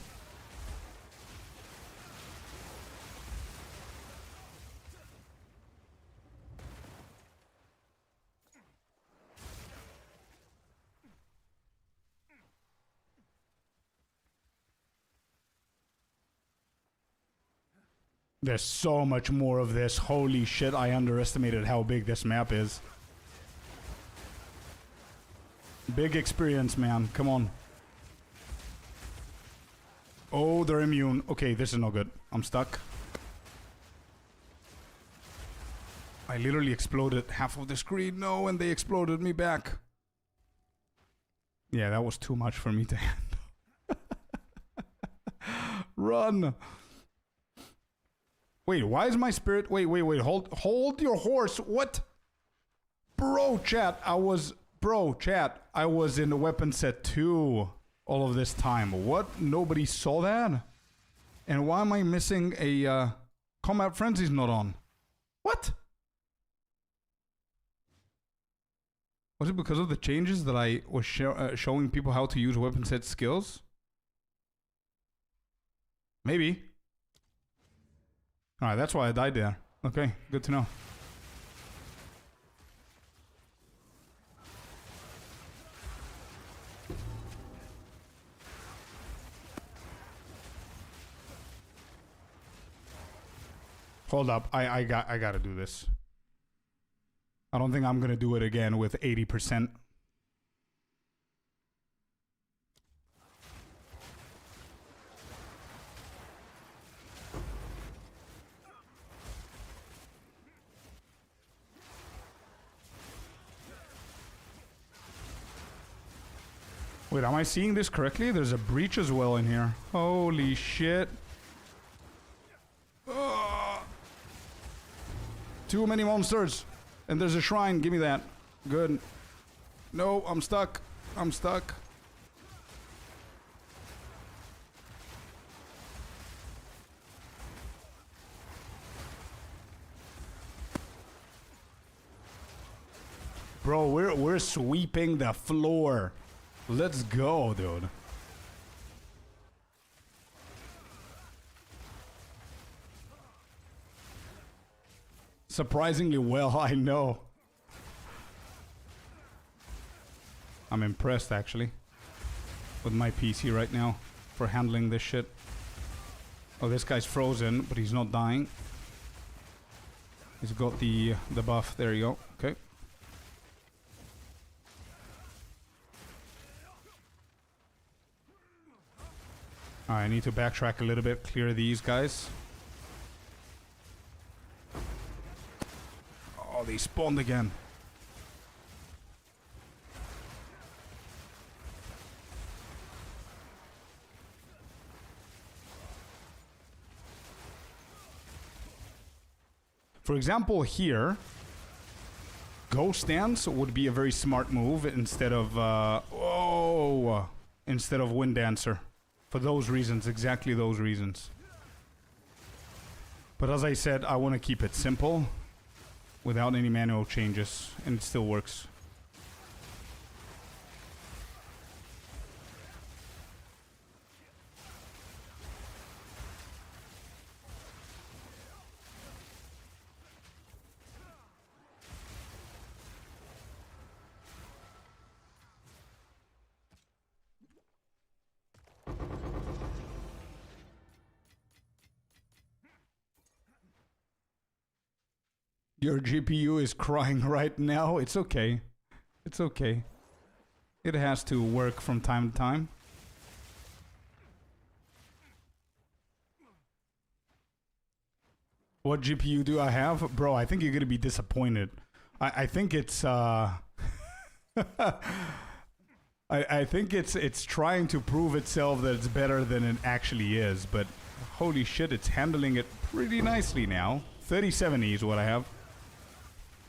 There's so much more of this. Holy shit, I underestimated how big this map is. Big experience, man. Come on. Oh, they're immune. Okay, this is no good. I'm stuck. I literally exploded half of the screen. No, and they exploded me back. Yeah, that was too much for me to handle. Run. Wait, why is my spirit... Wait. Hold your horse. What? Bro, chat. I was in the weapon set 2 all of this time. What? Nobody saw that? And why am I missing a... Combat Frenzy's not on? What? Was it because of the changes that I was showing people how to use weapon set skills? Maybe. Alright, that's why I died there. Okay, good to know. Hold up, I gotta do this. I don't think I'm gonna do it again with 80%. Wait, am I seeing this correctly? There's a breach as well in here. Holy shit. Too many monsters. And there's a shrine. Give me that. Good. No, I'm stuck. I'm stuck. Bro, we're sweeping the floor. Let's go, dude. Surprisingly well, I know. I'm impressed, actually, with my PC right now for handling this shit. Oh, this guy's frozen, but he's not dying. He's got the buff. There you go. Okay. I need to backtrack a little bit, clear these guys. Oh, they spawned again. For example, here, Ghost Dance would be a very smart move instead of instead of Wind Dancer. For those reasons, exactly those reasons. But as I said, I want to keep it simple without any manual changes, and it still works. Your GPU is crying right now. It's okay. It's okay. It has to work from time to time. What GPU do I have? Bro, I think you're gonna be disappointed. I think it's I think it's trying to prove itself that it's better than it actually is, but holy shit, it's handling it pretty nicely now. 3070 is what I have.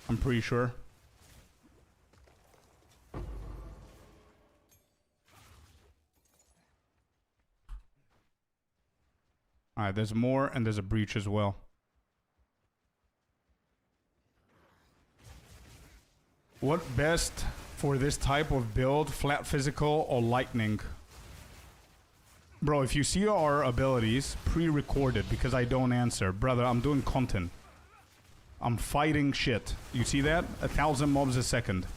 I'm pretty sure. Alright, there's more, and there's a breach as well. What best for this type of build? Flat physical or lightning? Bro, if you see our abilities, pre-recorded, because I don't answer. Brother, I'm doing content. I'm fighting shit. You see that? 1,000 mobs a second.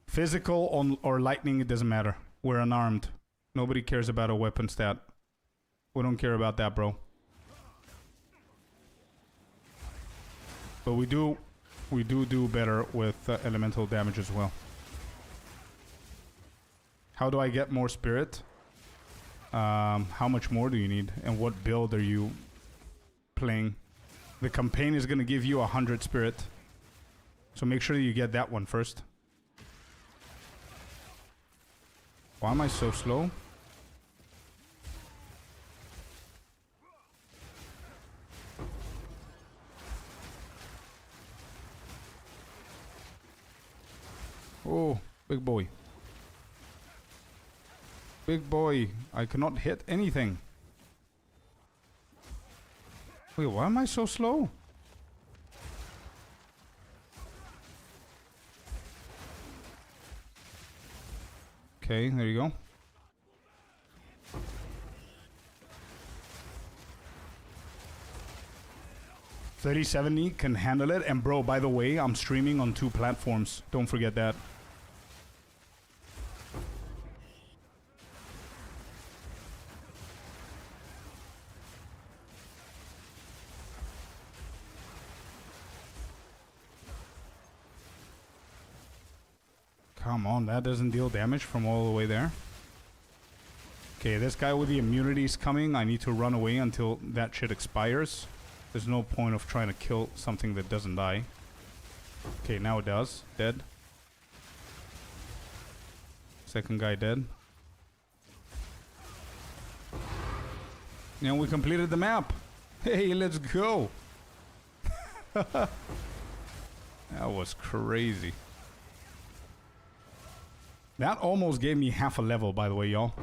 Physical or lightning, it doesn't matter. We're unarmed. Nobody cares about a weapon stat. We don't care about that, bro. But we do better with elemental damage as well. How do I get more spirit? How much more do you need? And what build are you playing? The campaign is going to give you 100 spirit. So make sure you get that one first. Why am I so slow? Oh, big boy. Big boy. I cannot hit anything. Wait, why am I so slow? Okay, there you go. 3070 can handle it. And bro, by the way, I'm streaming on 2 platforms. Don't forget that. Come on, that doesn't deal damage from all the way there. Okay, this guy with the immunity is coming. I need to run away until that shit expires. There's no point of trying to kill something that doesn't die. Okay, now it does. Dead. Second guy dead. And we completed the map. Hey, let's go. That was crazy. That almost gave me half a level, by the way, y'all.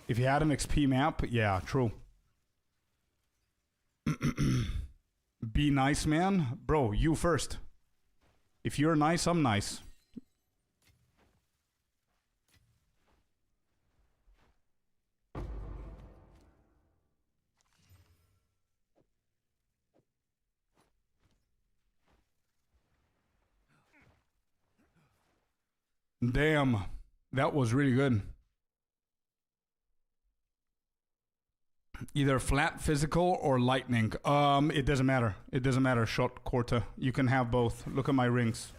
If you had an XP map, yeah, true. Be nice, man. Bro, you first. If you're nice, I'm nice. Damn, that was really good. Either flat physical or lightning. It doesn't matter. It doesn't matter. Short, quarter. You can have both. Look at my rings.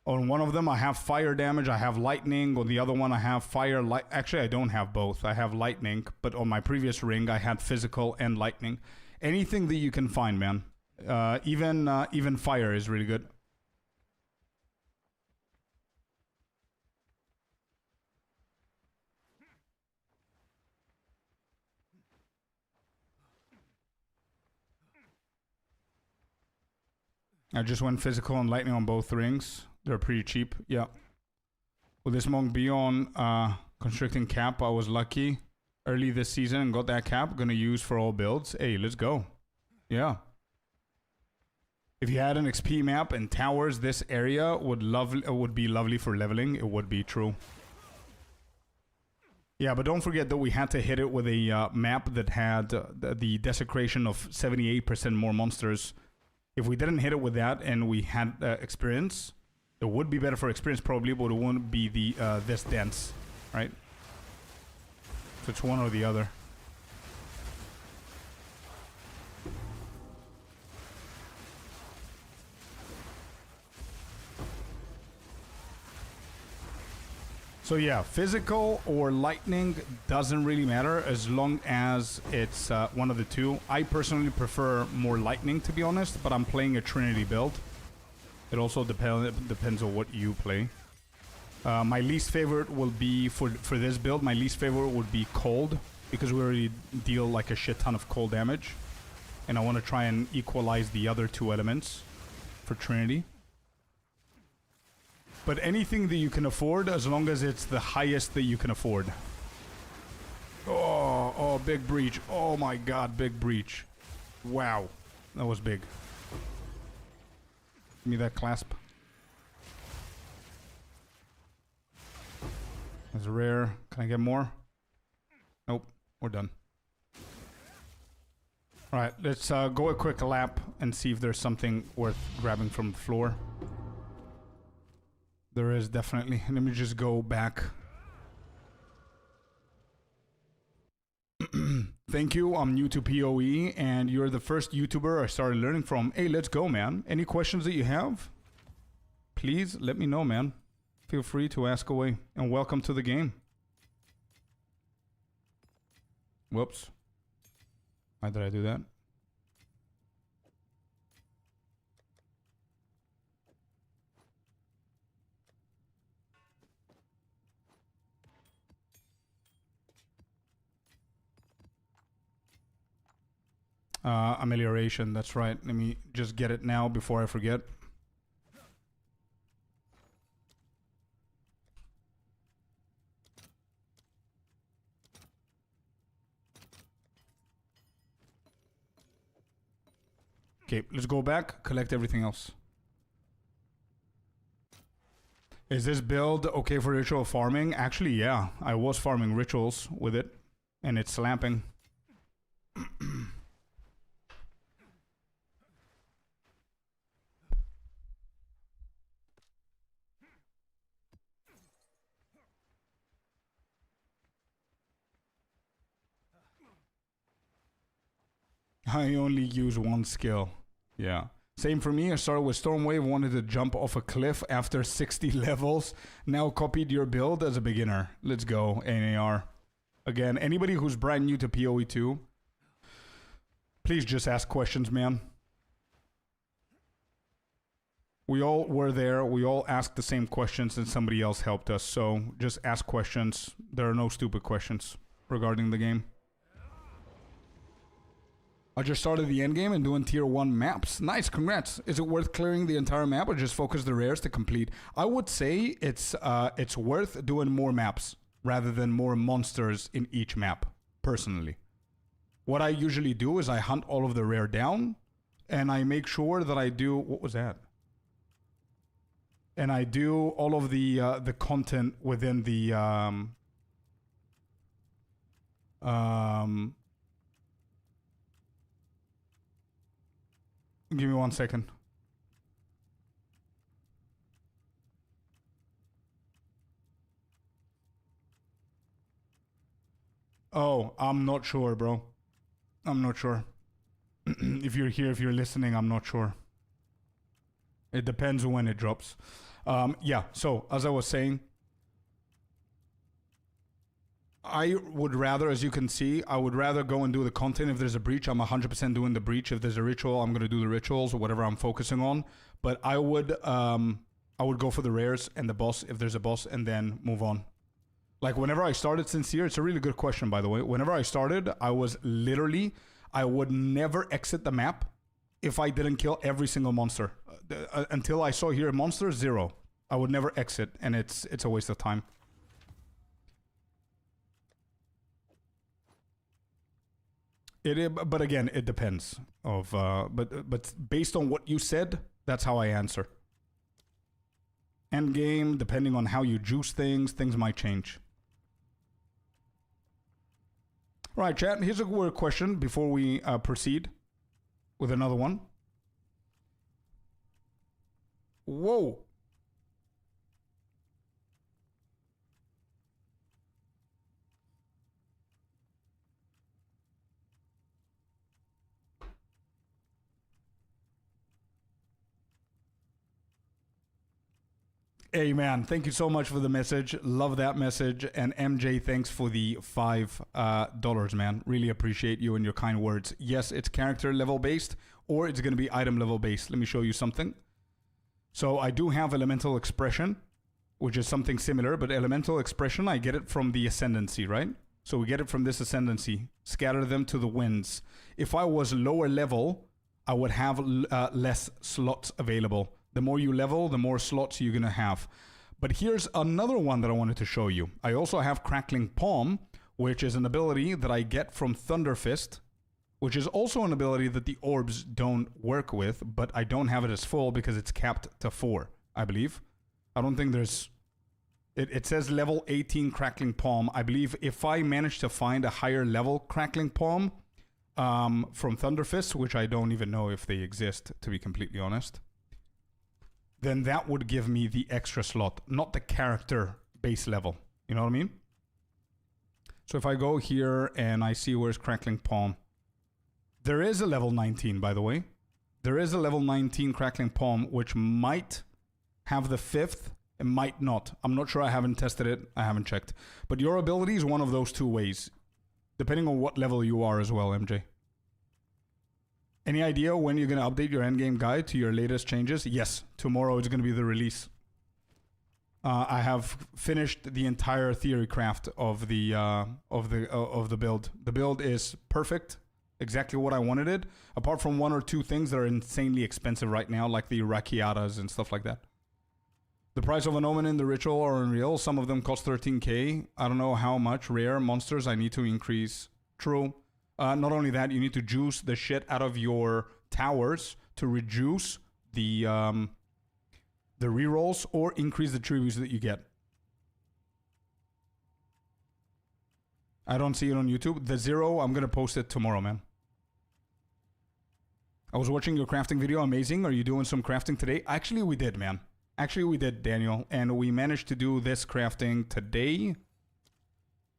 On one of them, I have fire damage. I have lightning. On the other one, I have fire. Actually, I don't have both. I have lightning. But on my previous ring, I had physical and lightning. Anything that you can find, man. Even fire is really good. I just went physical and lightning on both rings. They're pretty cheap. Yeah. With this Monk Beyond constricting cap, I was lucky early this season and got that cap. Gonna use for all builds. Hey, let's go. Yeah. If you had an XP map and towers, this area would be lovely for leveling. It would be true. Yeah, but don't forget that we had to hit it with a map that had the desecration of 78% more monsters. If we didn't hit it with that and we had experience, it would be better for experience probably, but it wouldn't be the this dense, right? So it's one or the other. So yeah, physical or lightning doesn't really matter as long as it's one of the two. I personally prefer more lightning, to be honest, but I'm playing a Trinity build. It also depends on what you play. My least favorite will be, for this build, my least favorite would be cold, because we already deal like a shit ton of cold damage. And I want to try and equalize the other two elements for Trinity. But anything that you can afford, as long as it's the highest that you can afford. Oh, big breach. Oh my god, big breach. Wow. That was big. Give me that clasp. That's rare. Can I get more? Nope. We're done. Alright, let's go a quick lap and see if there's something worth grabbing from the floor. There is definitely. Let me just go back. Thank you. I'm new to PoE, and you're the first YouTuber I started learning from. Hey, let's go, man. Any questions that you have? Please let me know, man. Feel free to ask away. And welcome to the game. Whoops. Why did I do that? Amelioration, that's right. Let me just get it now before I forget. Okay, let's go back, collect everything else. Is this build okay for ritual farming? Actually, yeah. I was farming rituals with it, and it's slapping. I only use one skill. Yeah. Same for me. I started with Stormwave, wanted to jump off a cliff after 60 levels. Now copied your build as a beginner. Let's go, NAR. Again, anybody who's brand new to PoE 2, please just ask questions, man. We all were there. We all asked the same questions and somebody else helped us. So just ask questions. There are no stupid questions regarding the game. I just started the endgame and doing tier 1 maps. Nice, congrats. Is it worth clearing the entire map or just focus the rares to complete? I would say it's worth doing more maps rather than more monsters in each map, personally. What I usually do is I hunt all of the rare down and I make sure that I do... What was that? And I do all of the content within the... Give me 1 second. Oh, I'm not sure, bro. I'm not sure. If you're here, if you're listening, I'm not sure. It depends when it drops. Yeah, so as I was saying, I would rather, as you can see, I would rather go and do the content. If there's a breach, I'm 100% doing the breach. If there's a ritual, I'm going to do the rituals or whatever I'm focusing on. But I would go for the rares and the boss if there's a boss and then move on. Like whenever I started Sincere, it's a really good question, by the way. Whenever I started, I would never exit the map if I didn't kill every single monster. Until I saw here a monster, 0. I would never exit, and it's a waste of time. But again, it depends. But based on what you said, that's how I answer. Endgame, depending on how you juice things might change. Right, chat. Here's a weird question before we proceed with another one. Whoa. Hey man, thank you so much for the message. Love that message. And MJ, thanks for the $5, man. Really appreciate you and your kind words. Yes, it's character level based, or it's going to be item level based. Let me show you something. So I do have elemental expression, which is something similar, but elemental expression, I get it from the ascendancy, right? So we get it from this ascendancy. Scatter them to the winds. If I was lower level, I would have less slots available. The more you level, the more slots you're going to have. But here's another one that I wanted to show you. I also have Crackling Palm, which is an ability that I get from Thunder Fist, which is also an ability that the orbs don't work with, but I don't have it as full because it's capped to 4, I believe. I don't think there's... It says level 18 Crackling Palm. I believe if I manage to find a higher level Crackling Palm from Thunder Fist, which I don't even know if they exist, to be completely honest, then that would give me the extra slot, not the character base level. You know what I mean? So if I go here and I see where's Crackling Palm, there is a level 19, by the way. There is a level 19 Crackling Palm, which might have the 5th and might not. I'm not sure. I haven't tested it. I haven't checked. But your ability is one of those 2 ways, depending on what level you are as well, MJ. Any idea when you're going to update your endgame guide to your latest changes? Yes, tomorrow is going to be the release. I have finished the entire theory craft of the build. The build is perfect. exactly what I wanted it, apart from one or two things that are insanely expensive right now, like the Rakiatas and stuff like that. The price of an Omen in the Ritual are unreal. Some of them cost 13k. I don't know how much rare monsters I need to increase. True. Not only that, you need to juice the shit out of your towers to reduce the rerolls or increase the tributes that you get. I don't see it on YouTube. The zero, I'm gonna post it tomorrow, man. I was watching your crafting video. Amazing. Are you doing some crafting today? Actually, we did, man. Actually, we did, Daniel. And we managed to do this crafting today,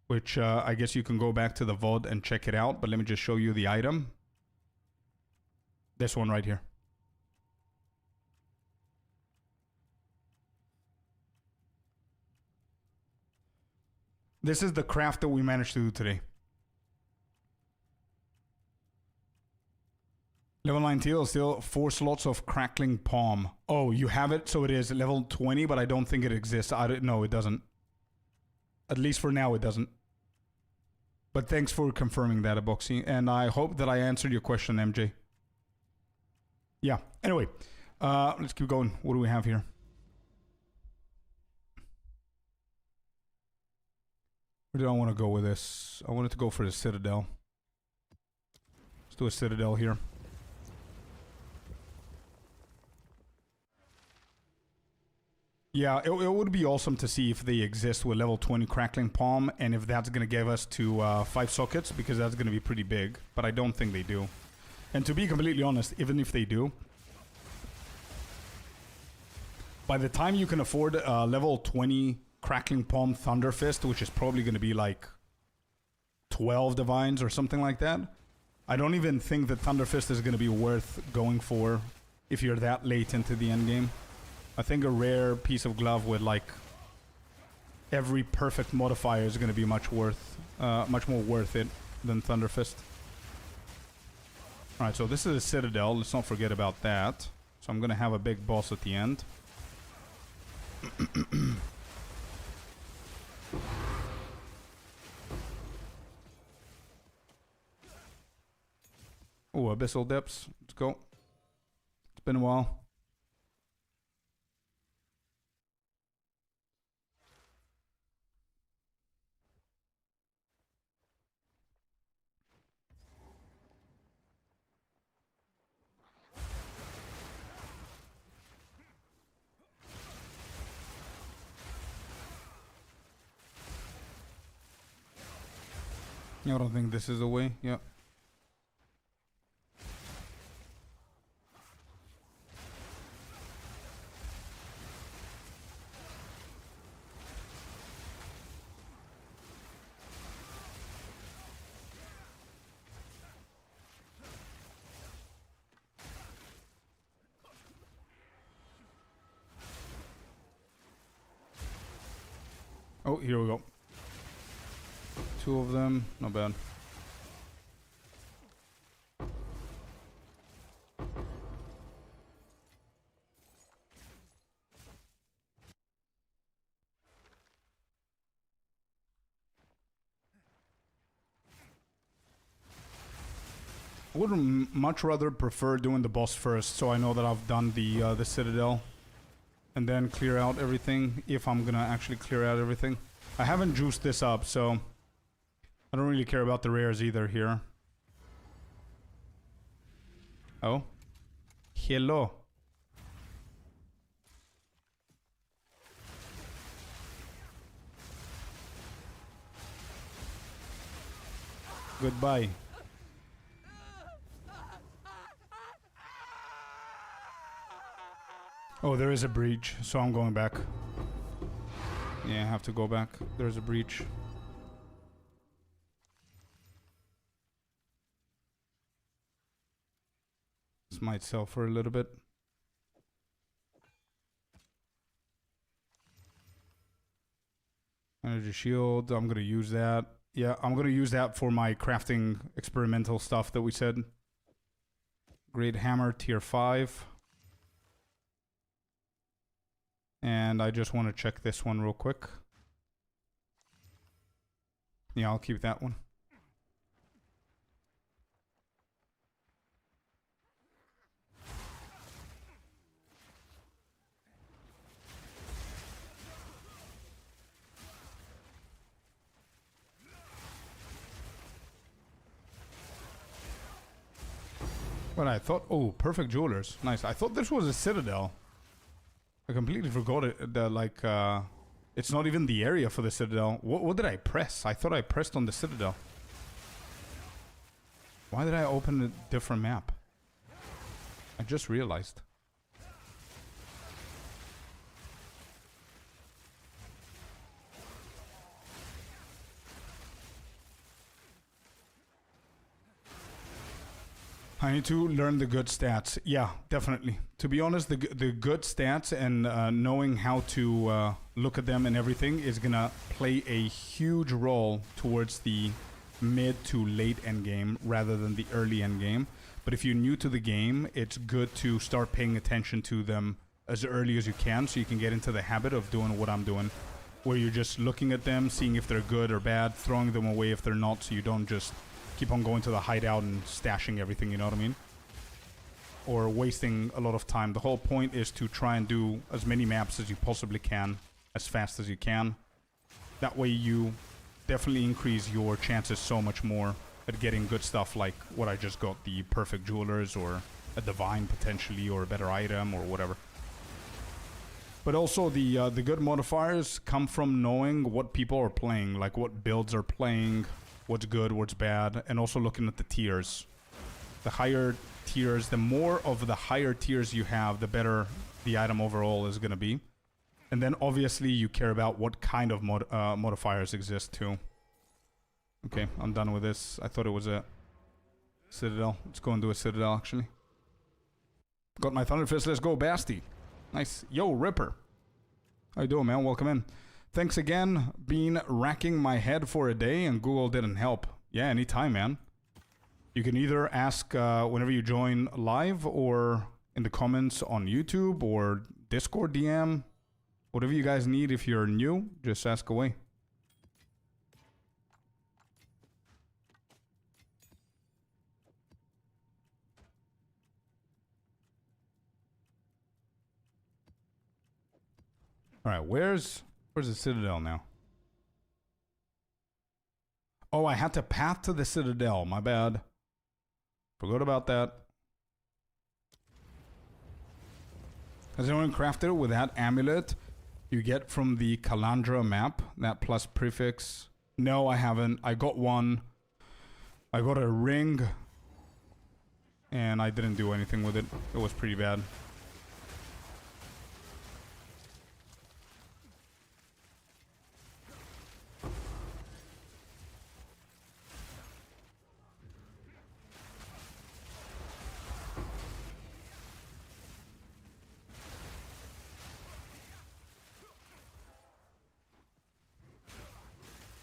which I guess you can go back to the VOD and check it out. But let me just show you the item. This one right here. This is the craft that we managed to do today. Level 19, still 4 slots of Crackling Palm. Oh, you have it, so it is level 20, but I don't think it exists. No, it doesn't. At least for now, it doesn't. But thanks for confirming that, Aboxy. And I hope that I answered your question, MJ. Yeah, anyway. Let's keep going. What do we have here? Where do I want to go with this? I wanted to go for the Citadel. Let's do a Citadel here. Yeah, it would be awesome to see if they exist with level 20 Crackling Palm, and if that's going to give us to 5 sockets, because that's going to be pretty big, but I don't think they do. And to be completely honest, even if they do, by the time you can afford level 20 Crackling Palm Thunder Fist, which is probably going to be like 12 divines or something like that, I don't even think that Thunder Fist is going to be worth going for if you're that late into the endgame. I think a rare piece of glove with like every perfect modifier is going to be much more worth it than Thunder Fist. Alright, so this is a Citadel. Let's not forget about that. So I'm going to have a big boss at the end. Oh, Abyssal Depths. Let's go. It's been a while. I don't think this is a way. Yeah. Oh, here we go. 2 of them, not bad. I would much rather prefer doing the boss first, so I know that I've done the Citadel, and then clear out everything, if I'm gonna actually clear out everything. I haven't juiced this up, so I don't really care about the rares either here. Oh. Hello. Goodbye. Oh, there is a breach, so I'm going back. Yeah, I have to go back. There's a breach. This might sell for a little bit. Energy shield, I'm gonna use that. Yeah, I'm gonna use that for my crafting experimental stuff that we said. Great hammer, tier 5. And I just want to check this one real quick. Yeah, I'll keep that one. But I thought, oh, perfect jewelers. Nice. I thought this was a citadel. I completely forgot it. It's not even the area for the citadel. What did I press? I thought I pressed on the citadel. Why did I open a different map? I just realized. I need to learn the good stats. Yeah, definitely. To be honest, the good stats and knowing how to look at them and everything is gonna play a huge role towards the mid to late endgame rather than the early endgame. But if you're new to the game, it's good to start paying attention to them as early as you can so you can get into the habit of doing what I'm doing, where you're just looking at them, seeing if they're good or bad, throwing them away if they're not, so you don't just keep on going to the hideout and stashing everything, you know what I mean? Or wasting a lot of time. The whole point is to try and do as many maps as you possibly can, as fast as you can. That way you definitely increase your chances so much more at getting good stuff like what I just got, the perfect jewelers or a divine potentially, or a better item or whatever. But also the good modifiers come from knowing what people are playing, like what builds are playing, what's good, what's bad, and also looking at the tiers. The higher tiers, the more of the higher tiers you have, the better the item overall is going to be. And then obviously you care about what kind of modifiers exist too. Okay, I'm done with this. I thought it was a citadel. Let's go and do a citadel actually. Got my Thunder Fist. Let's go, Basti. Nice. Yo, Ripper. How you doing, man? Welcome in. Thanks again. Been racking my head for a day and Google didn't help. Yeah, anytime, man. You can either ask whenever you join live or in the comments on YouTube or Discord DM. Whatever you guys need. If you're new, just ask away. Alright, where's the Citadel now? Oh, I had to path to the Citadel. My bad. Forgot about that. Has anyone crafted it with that amulet you get from the Kalandra map? That plus prefix? No, I haven't. I got one. I got a ring. And I didn't do anything with it. It was pretty bad.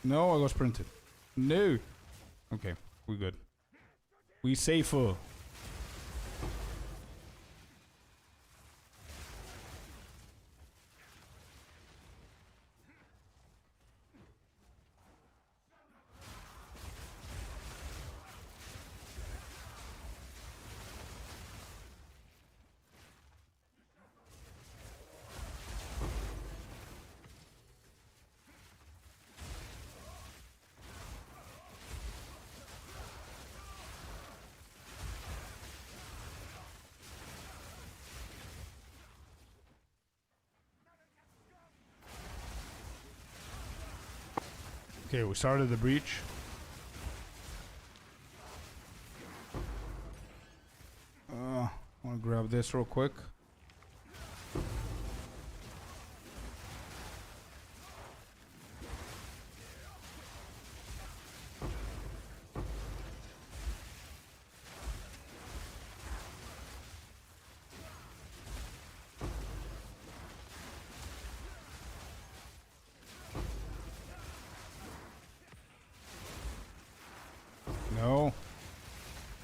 No, I got sprinted. No. Okay, we good. We safer. Okay, we started the breach. I want to grab this real quick. No.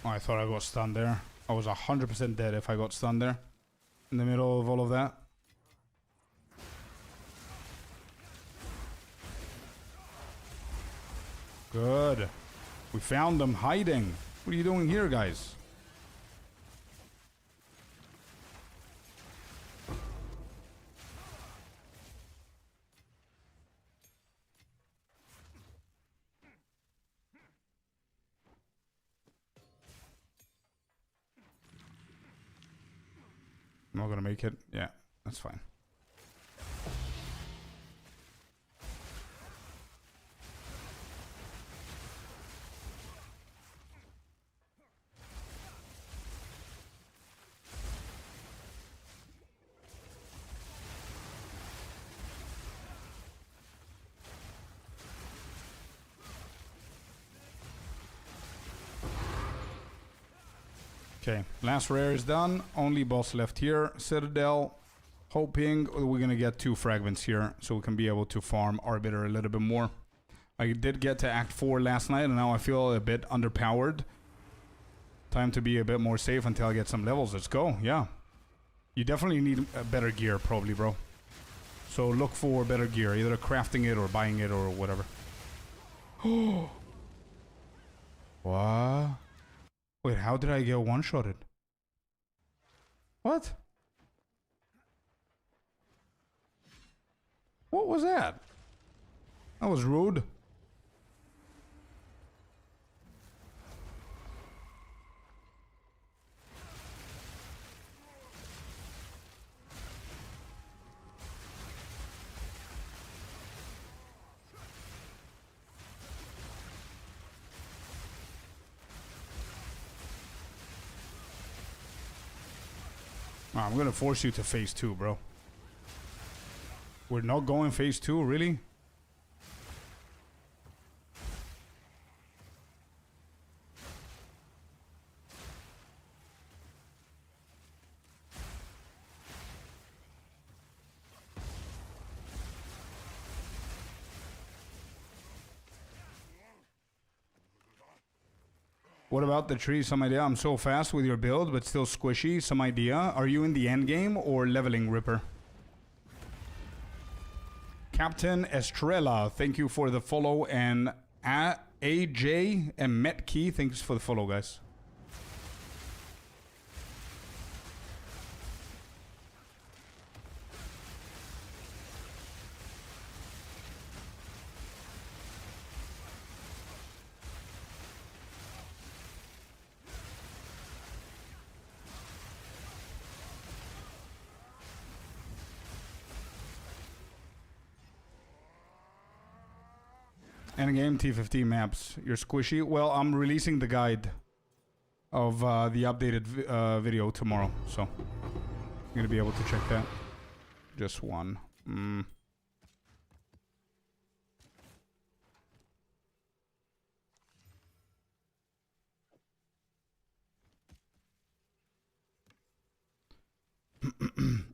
Oh, I thought I got stunned there. I was 100% dead if I got stunned there. In the middle of all of that. Good. We found them hiding. What are you doing here, guys? I'm not gonna make it. Yeah, that's fine. Okay, last rare is done. Only boss left here. Citadel. Hoping we're gonna get 2 fragments here so we can be able to farm Arbiter a little bit more. I did get to Act 4 last night and now I feel a bit underpowered. Time to be a bit more safe until I get some levels. Let's go, yeah. You definitely need a better gear probably, bro. So look for better gear, either crafting it or buying it or whatever. What? Wait, how did I get one-shotted? What? What was that? That was rude. I'm gonna force you to phase 2, bro. We're not going phase 2, really? What about the tree? Some idea? I'm so fast with your build, but still squishy. Some idea? Are you in the end game or leveling, Ripper? Captain Estrella, thank you for the follow. And AJ and Metkey, thanks for the follow, guys. Endgame T15 maps. You're squishy. Well, I'm releasing the guide of the updated video tomorrow, so you're gonna be able to check that. Just one.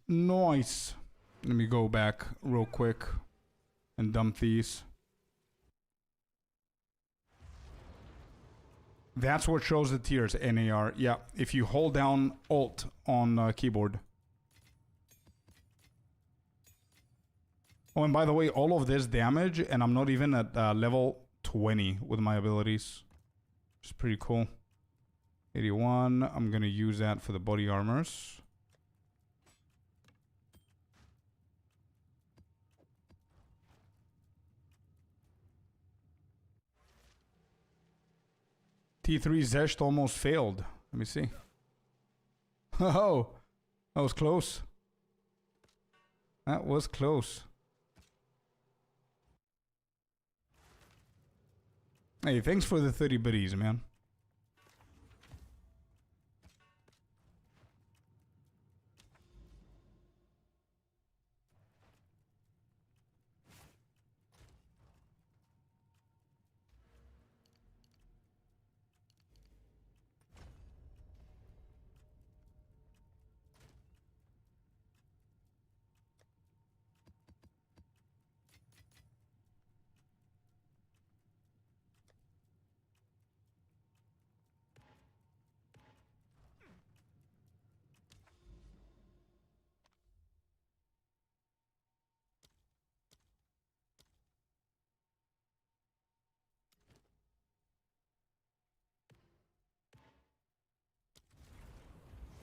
Nice. Let me go back real quick and dump these. That's what shows the tiers, NAR. Yeah, if you hold down Alt on keyboard. Oh, and by the way, all of this damage, and I'm not even at level 20 with my abilities. Which is pretty cool. 81, I'm gonna use that for the body armors. T3 Zesht almost failed. Let me see. Oh, that was close. That was close. Hey, thanks for the 30 biddies, man.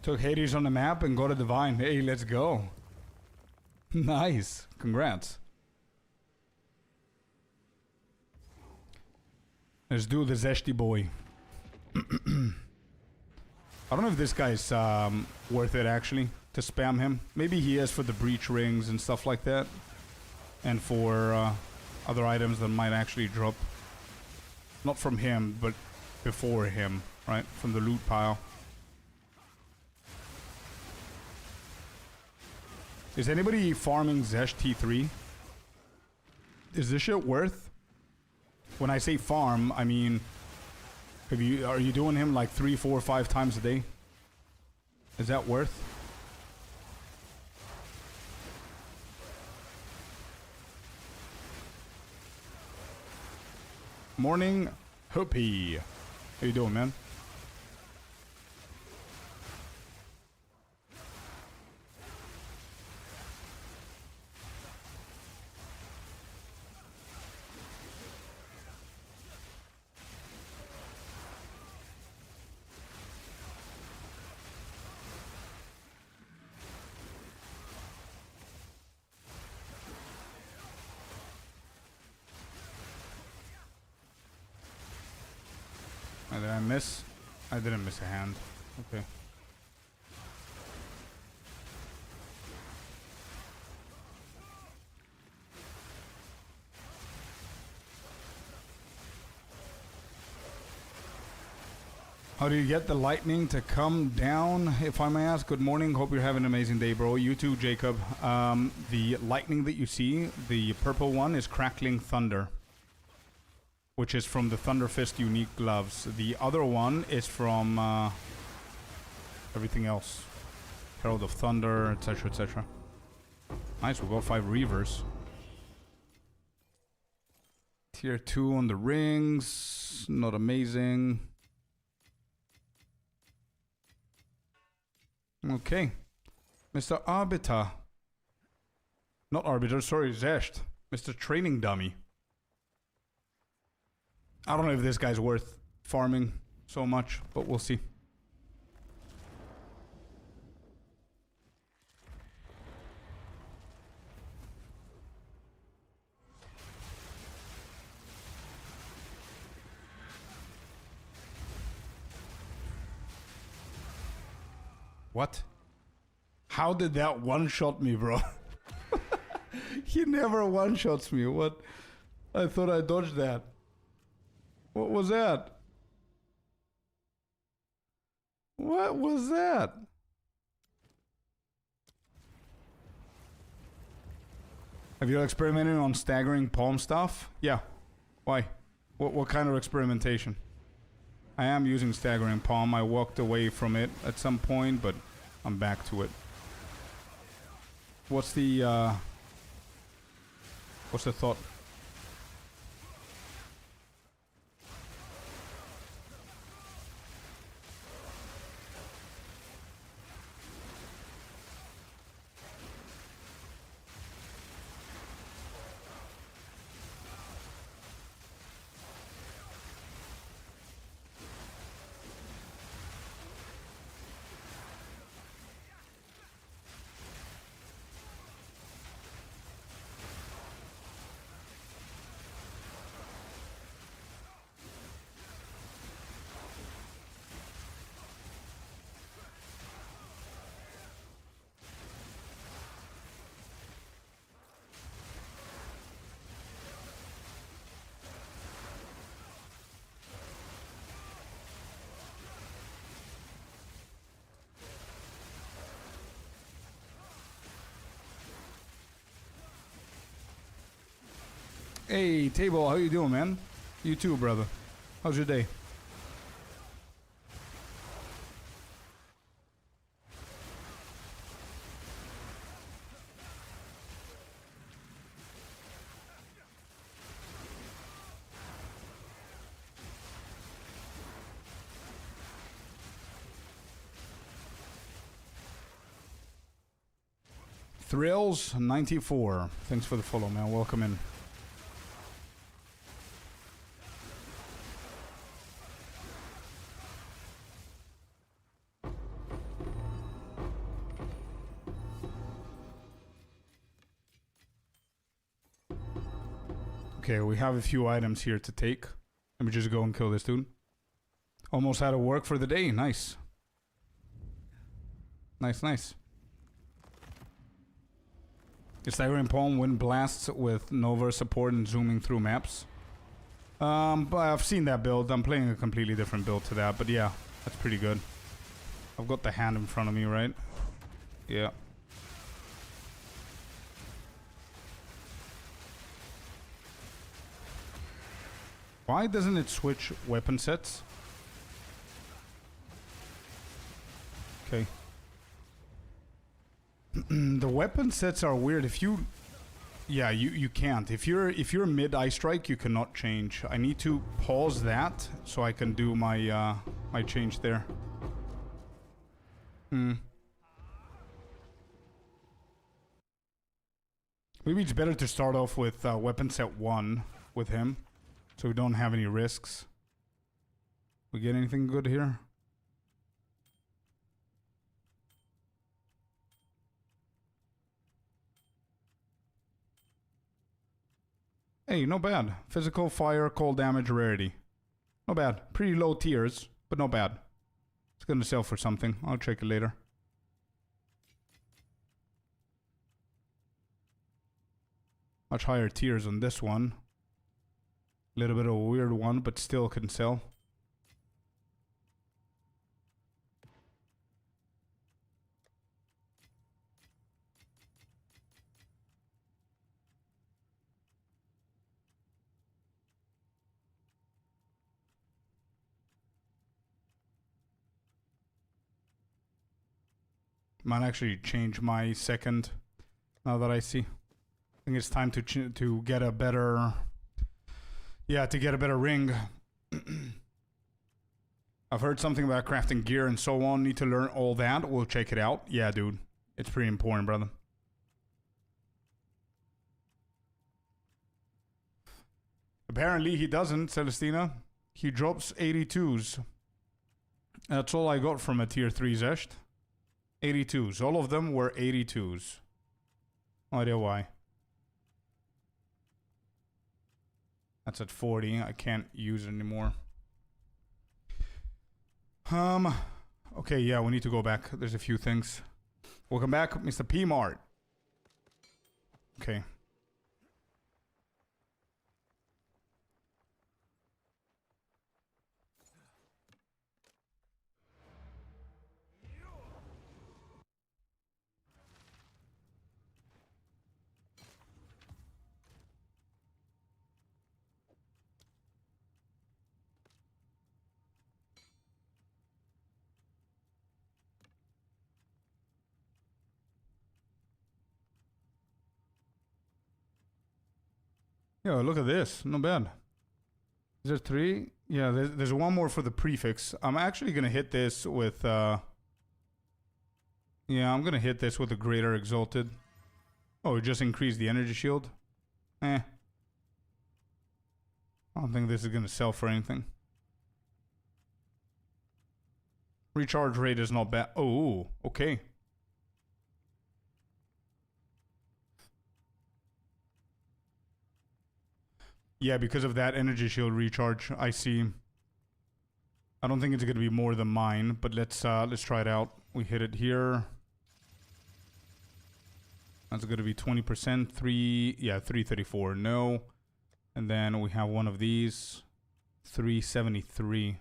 Took Hades on the map and got a divine. Hey, let's go. Nice. Congrats. Let's do the Zeshti boy. I don't know if this guy's worth it, actually, to to spam him. Maybe he is for the breach rings and stuff like that. And for other items that might actually drop. Not from him, but before him, right? From the loot pile. Is anybody farming Zesh T3? Is this shit worth? When I say farm, I mean... Are you doing him like 3, 4, 5 times a day? Is that worth? Morning, Hoopy. How you doing, man? Did I miss? I didn't miss a hand. Okay. How do you get the lightning to come down, if I may ask? Good morning. Hope you're having an amazing day, bro. You too, Jacob. The lightning that you see, the purple one, is crackling thunder, which is from the Thunder Fist unique gloves. The other one is from everything else. Herald of Thunder, etc., etc. Nice, we got 5 Reavers. Tier 2 on the rings. Not amazing. Okay. Mr. Arbiter. Not Arbiter, sorry, Zesht. Mr. Training Dummy. I don't know if this guy's worth farming so much, but we'll see. What? How did that one-shot me, bro? He never one-shots me. What? I thought I dodged that. What was that? What was that? Have you experimented on staggering palm stuff? Yeah. Why? What kind of experimentation? I am using staggering palm. I walked away from it at some point, but I'm back to it. What's the thought? Hey, Table, how you doing, man? You too, brother. How's your day? Thrills 94. Thanks for the follow, man. Welcome in. Okay, we have a few items here to take. Let me just go and kill this dude. Almost out of work for the day. Nice. Nice, nice. Staggering Palm, wind blasts with Nova support and zooming through maps. But I've seen that build. I'm playing a completely different build to that, but yeah, that's pretty good. I've got the hand in front of me, right? Yeah. Why doesn't it switch weapon sets? Okay. The weapon sets are weird. If you... Yeah, you can't. If you're mid eye strike, you cannot change. I need to pause that so I can do my my change there. Maybe it's better to start off with weapon set 1 with him, so we don't have any risks. We get anything good here? Hey, not bad. Physical, fire, cold damage, rarity. Not bad. Pretty low tiers, but not bad. It's gonna sell for something. I'll check it later. Much higher tiers on this one. A little bit of a weird one, but still can sell. Might actually change my second now that I see. I think it's time to get a better... Yeah, to get a better ring. I've heard something about crafting gear and so on. Need to learn all that. We'll check it out. Yeah, dude. It's pretty important, brother. Apparently he doesn't, Celestina. He drops 82s. That's all I got from a tier 3 Zesht. 82s. All of them were 82s. No idea why. That's at 40. I can't use it anymore. Okay, yeah, we need to go back. There's a few things. Welcome back, Mr. P Mart. Okay. Yo, look at this. Not bad. Is there 3? Yeah, there's one more for the prefix. I'm actually going to hit this with... Yeah, I'm going to hit this with a Greater Exalted. Oh, it just increased the energy shield? I don't think this is going to sell for anything. Recharge rate is not bad. Oh, okay. Yeah, because of that energy shield recharge, I see. I don't think it's gonna be more than mine, but let's try it out. We hit it here. That's gonna be 20%. 334. No. And then we have one of these. 373.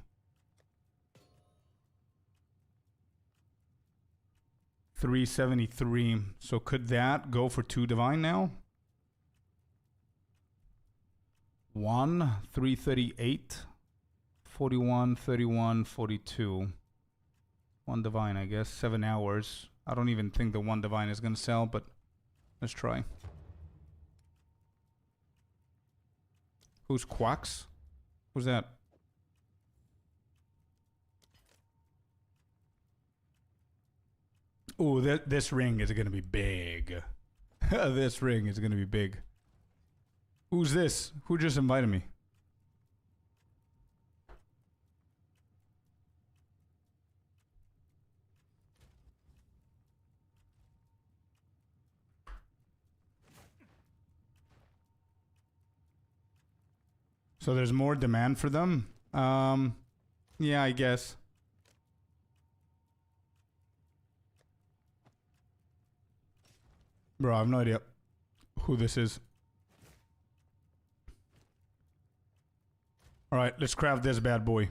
373. So could that go for 2 divine now? 1, 338, 41, 31, 42. 1 divine, I guess. 7 hours. I don't even think the 1 divine is gonna sell, but let's try. Who's Quacks? Who's that? Oh, this ring is gonna be big. This ring is gonna be big. Who's this? Who just invited me? So there's more demand for them? Yeah, I guess. Bro, I have no idea. who this is. Alright, let's craft this bad boy.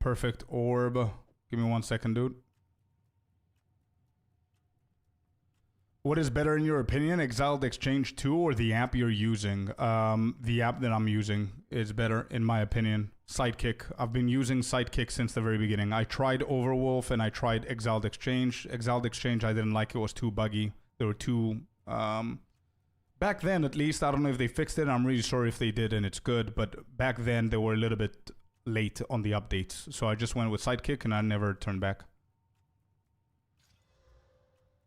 Perfect orb. Give me 1 second, dude. What is better in your opinion, Exiled Exchange 2 or the app you're using? The app that I'm using is better, in my opinion. Sidekick. I've been using Sidekick since the very beginning. I tried Overwolf and I tried Exiled Exchange. Exiled Exchange I didn't like. It was too buggy. There were too... back then, at least, I don't know if they fixed it. I'm really sorry if they did and it's good. But back then, they were a little bit late on the updates. So I just went with Sidekick and I never turned back.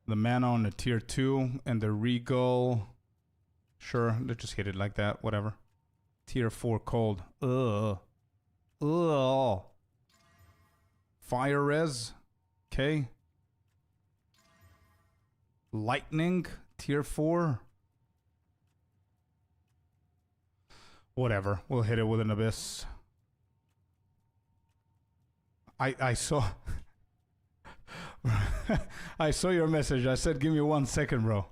The mana on the tier 2 and the regal. Sure, let's just hit it like that. Whatever. Tier 4 cold. Ugh. Ugh. Fire res. Okay. Lightning. Tier 4. Whatever. We'll hit it with an abyss. I saw... I saw your message. I said, give me 1 second, bro.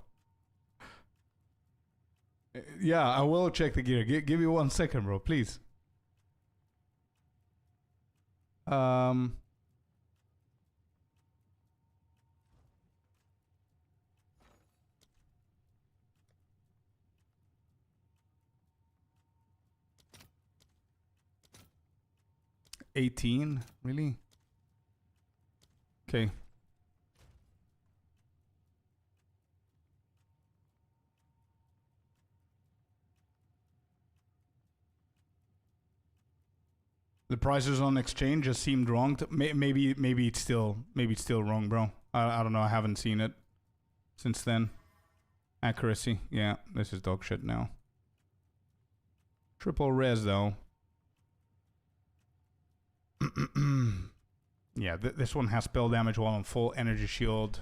Yeah, I will check the gear. Give me 1 second, bro, please. 18? Really? Okay. The prices on exchange just seemed wrong. Maybe it's still wrong, bro. I don't know. I haven't seen it since then. Accuracy, yeah, this is dog shit now. Triple res though. Yeah, this one has spell damage while on full energy shield.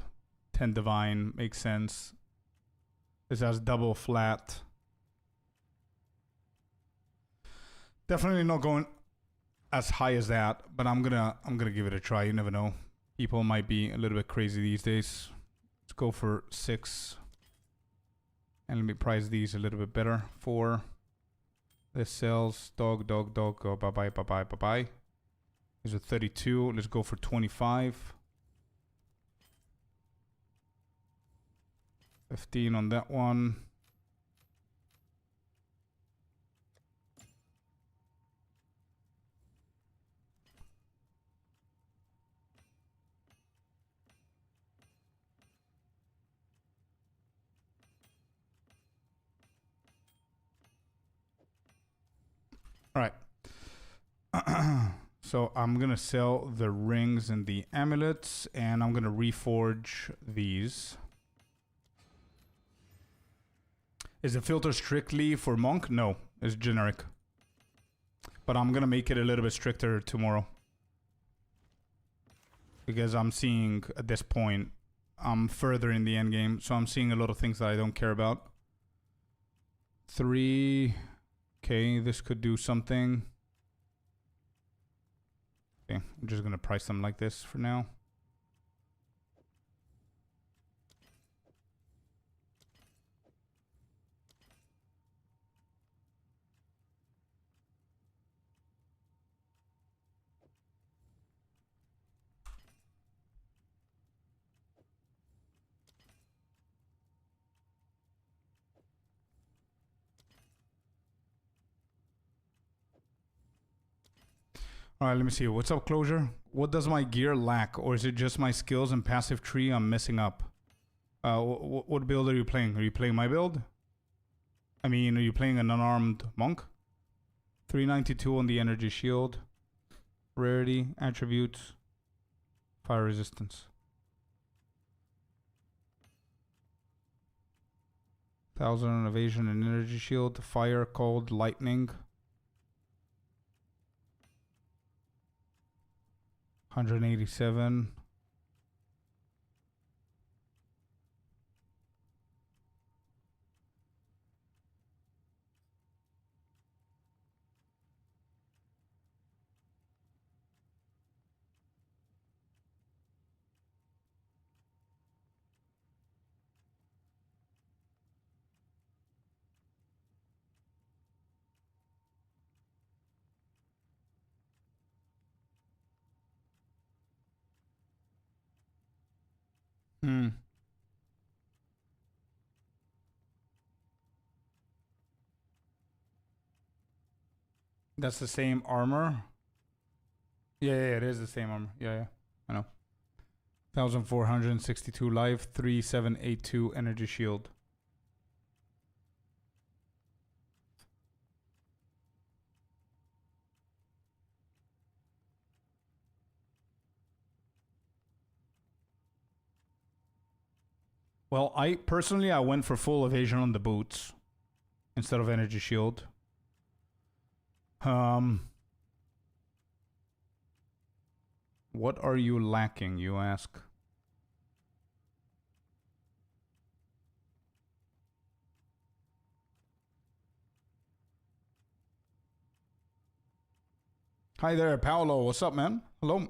10 divine makes sense. This has double flat. Definitely not going as high as that, but I'm gonna give it a try. You never know. People might be a little bit crazy these days. Let's go for 6. And let me price these a little bit better. 4. This sells. Dog. Go bye. There's a 32. Let's go for 25. 15 on that one. All right. So I'm going to sell the rings and the amulets, and I'm going to reforge these. Is the filter strictly for monk? No, it's generic. But I'm going to make it a little bit stricter tomorrow. Because I'm seeing, at this point, I'm further in the endgame, so I'm seeing a lot of things that I don't care about. 3... Okay, this could do something. Okay, I'm just gonna price them like this for now. Alright, let me see. What's up, Closure? What does my gear lack? Or is it just my skills and passive tree I'm messing up? What build are you playing? Are you playing my build? I mean, are you playing an unarmed monk? 392 on the energy shield. Rarity, attributes, fire resistance. 1000 on evasion and energy shield. Fire, cold, lightning. 187. Hmm. That's the same armor. Yeah, it is the same armor. Yeah, I know. 1,462 life, 3,782 energy shield. Well, I personally went for full evasion on the boots instead of energy shield. What are you lacking, you ask? Hi there, Paolo. What's up, man? Hello.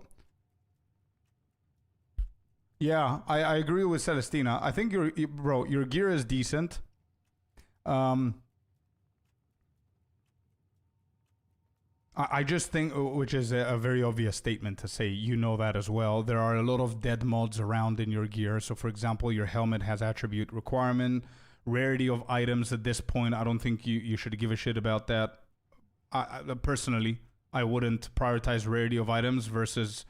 Yeah, I agree with Celestina. I think your gear is decent. I just think, which is a very obvious statement to say, you know that as well. There are a lot of dead mods around in your gear. So, for example, your helmet has attribute requirement, rarity of items. At this point, I don't think you should give a shit about that. Personally, I wouldn't prioritize rarity of items versus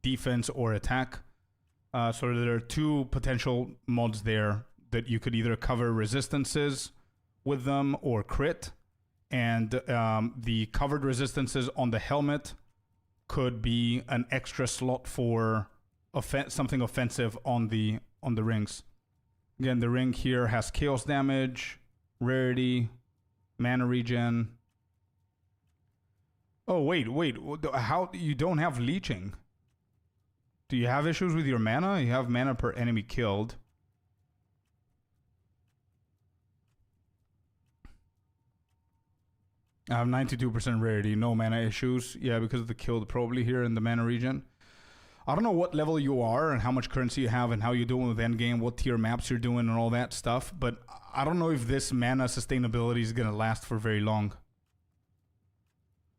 defense or attack. So there are two potential mods there that you could either cover resistances with them or crit. And the covered resistances on the helmet could be an extra slot for something offensive on the rings. Again, the ring here has chaos damage, rarity, mana regen. Oh wait, how you don't have leeching? Do you have issues with your mana? You have mana per enemy killed. I have 92% rarity, no mana issues. Yeah, because of the killed probably here in the mana region. I don't know what level you are and how much currency you have and how you're doing with endgame, what tier maps you're doing and all that stuff. But I don't know if this mana sustainability is going to last for very long.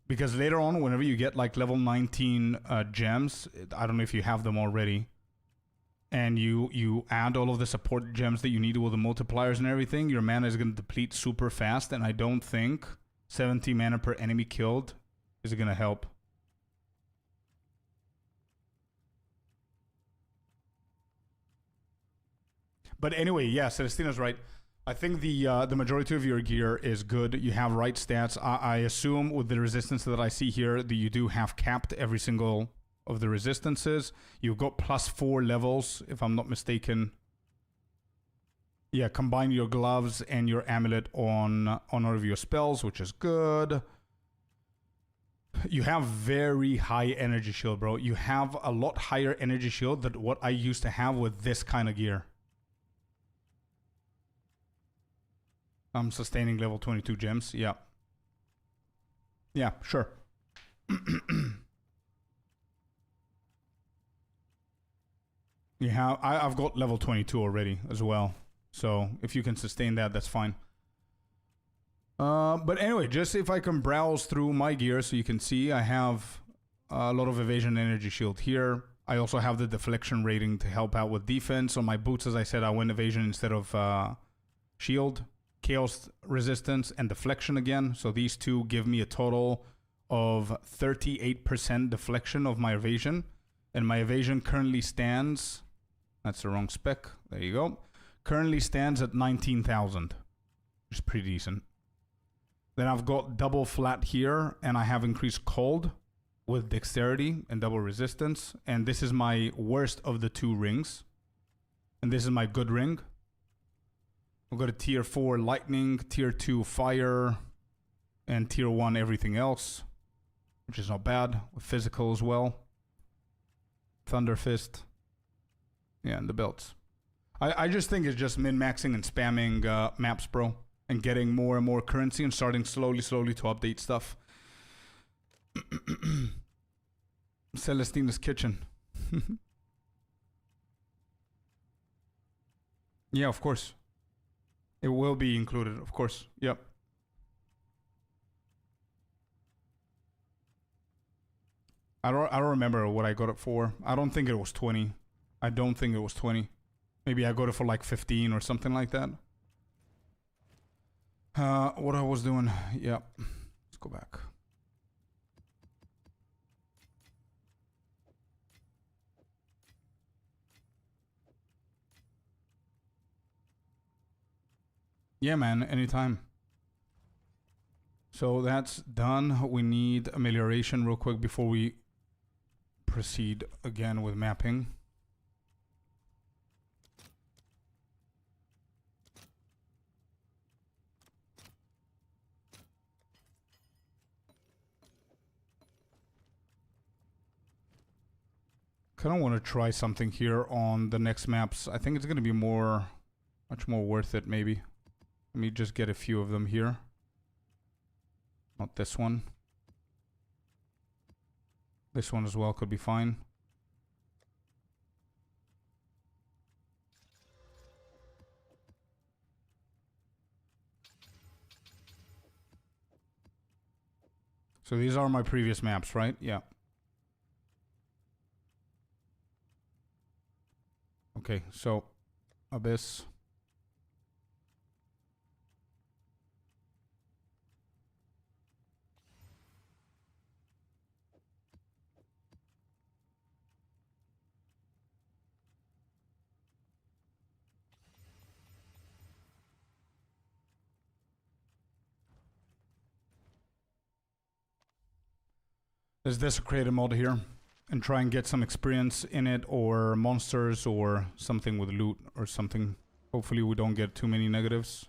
Because later on, whenever you get like level 19 gems, I don't know if you have them already, and you add all of the support gems that you need with the multipliers and everything, your mana is going to deplete super fast, and I don't think 70 mana per enemy killed is going to help. But anyway, yeah, Celestina's right. I think the majority of your gear is good. You have right stats. I assume with the resistance that I see here that you do have capped every single of the resistances. You've got +4 levels, if I'm not mistaken. Yeah, combine your gloves and your amulet on all of your spells, which is good. You have very high energy shield, bro. You have a lot higher energy shield than what I used to have with this kind of gear. I'm sustaining level 22 gems. Yeah. Yeah, sure. I've got level 22 already as well. So if you can sustain that, that's fine. But anyway, just if I can browse through my gear so you can see, I have a lot of evasion energy shield here. I also have the deflection rating to help out with defense. On my boots, as I said, I went evasion instead of shield. Chaos resistance and deflection again. So these two give me a total of 38% deflection of my evasion. And my evasion currently stands... That's the wrong spec. There you go. Currently stands at 19,000. Which is pretty decent. Then I've got double flat here. And I have increased cold with dexterity and double resistance. And this is my worst of the two rings. And this is my good ring. We've got a tier 4 lightning, tier 2 fire, and tier 1 everything else, which is not bad, with physical as well. Thunder Fist. Yeah, and the belts. I just think it's just min-maxing and spamming maps, bro, and getting more and more currency and starting slowly to update stuff. Celestina's kitchen. Yeah, of course. It will be included, of course. Yep. I don't remember what I got it for. I don't think it was 20. I don't think it was 20. Maybe I go to for like 15 or something like that. What I was doing. Yep. Let's go back. Yeah, man, anytime. So that's done. We need amelioration real quick before we proceed again with mapping. Kind of want to try something here on the next maps. I think it's going to be much more worth it maybe. Let me just get a few of them here. Not this one. This one as well could be fine. So these are my previous maps, right? Yeah. Okay, so Abyss. There's Desecrated mod here. And try and get some experience in it, or monsters, or something with loot, or something. Hopefully we don't get too many negatives.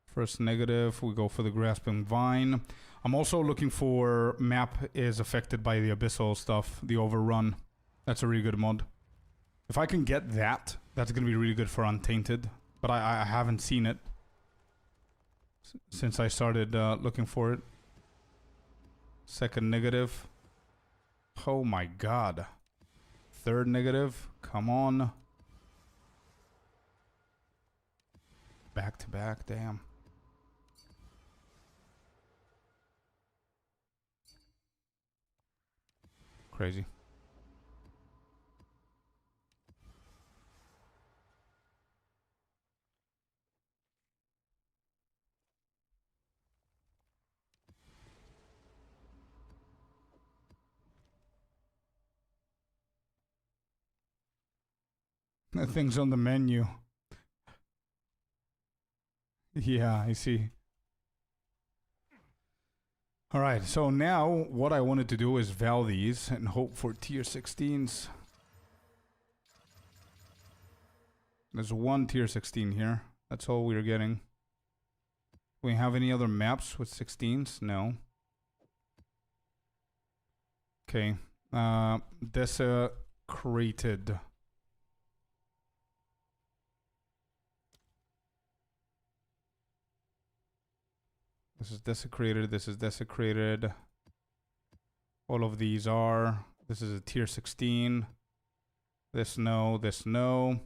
First negative, we go for the Grasping Vine. I'm also looking for map is affected by the Abyssal stuff, the Overrun. That's a really good mod. If I can get that, that's going to be really good for Untainted. But I haven't seen it since I started looking for it. Second negative. Oh my god. Third negative. Come on. Back to back. Damn. Crazy. The thing's on the menu. Yeah, I see. Alright, so now what I wanted to do is val these and hope for tier 16s. There's one tier 16 here. That's all we're getting. Do we have any other maps with 16s? No. Okay. Desecrated. This is Desecrated. This is Desecrated. All of these are. This is a tier 16. This no. This no.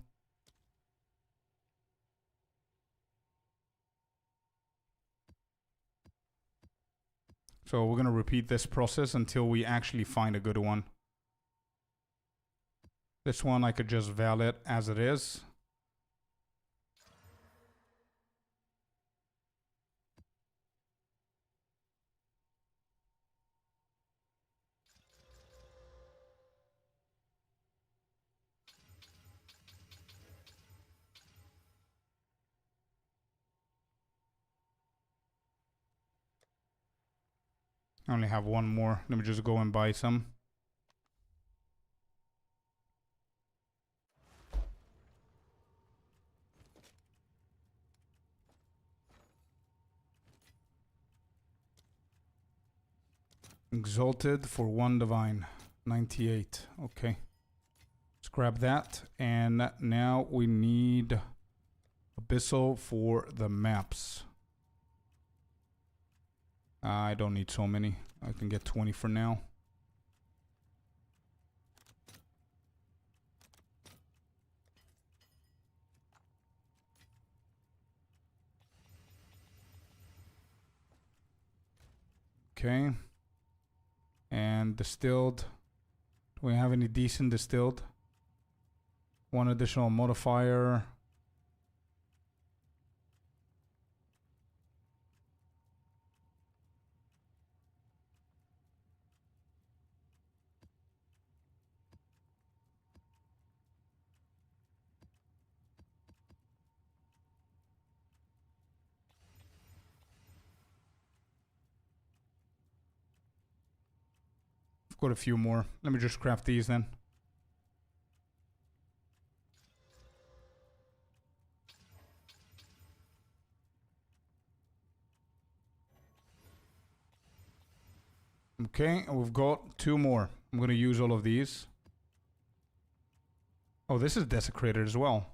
So we're going to repeat this process until we actually find a good one. This one I could just val it as it is. I only have one more. Let me just go and buy some. Exalted for 1 divine. 98. Okay. Let's grab that. And now we need Abyssal for the maps. I don't need so many. I can get 20 for now. Okay. And distilled. Do we have any decent distilled? One additional modifier. I've got a few more. Let me just craft these then. Okay, we've got 2 more. I'm going to use all of these. Oh, this is desecrated as well.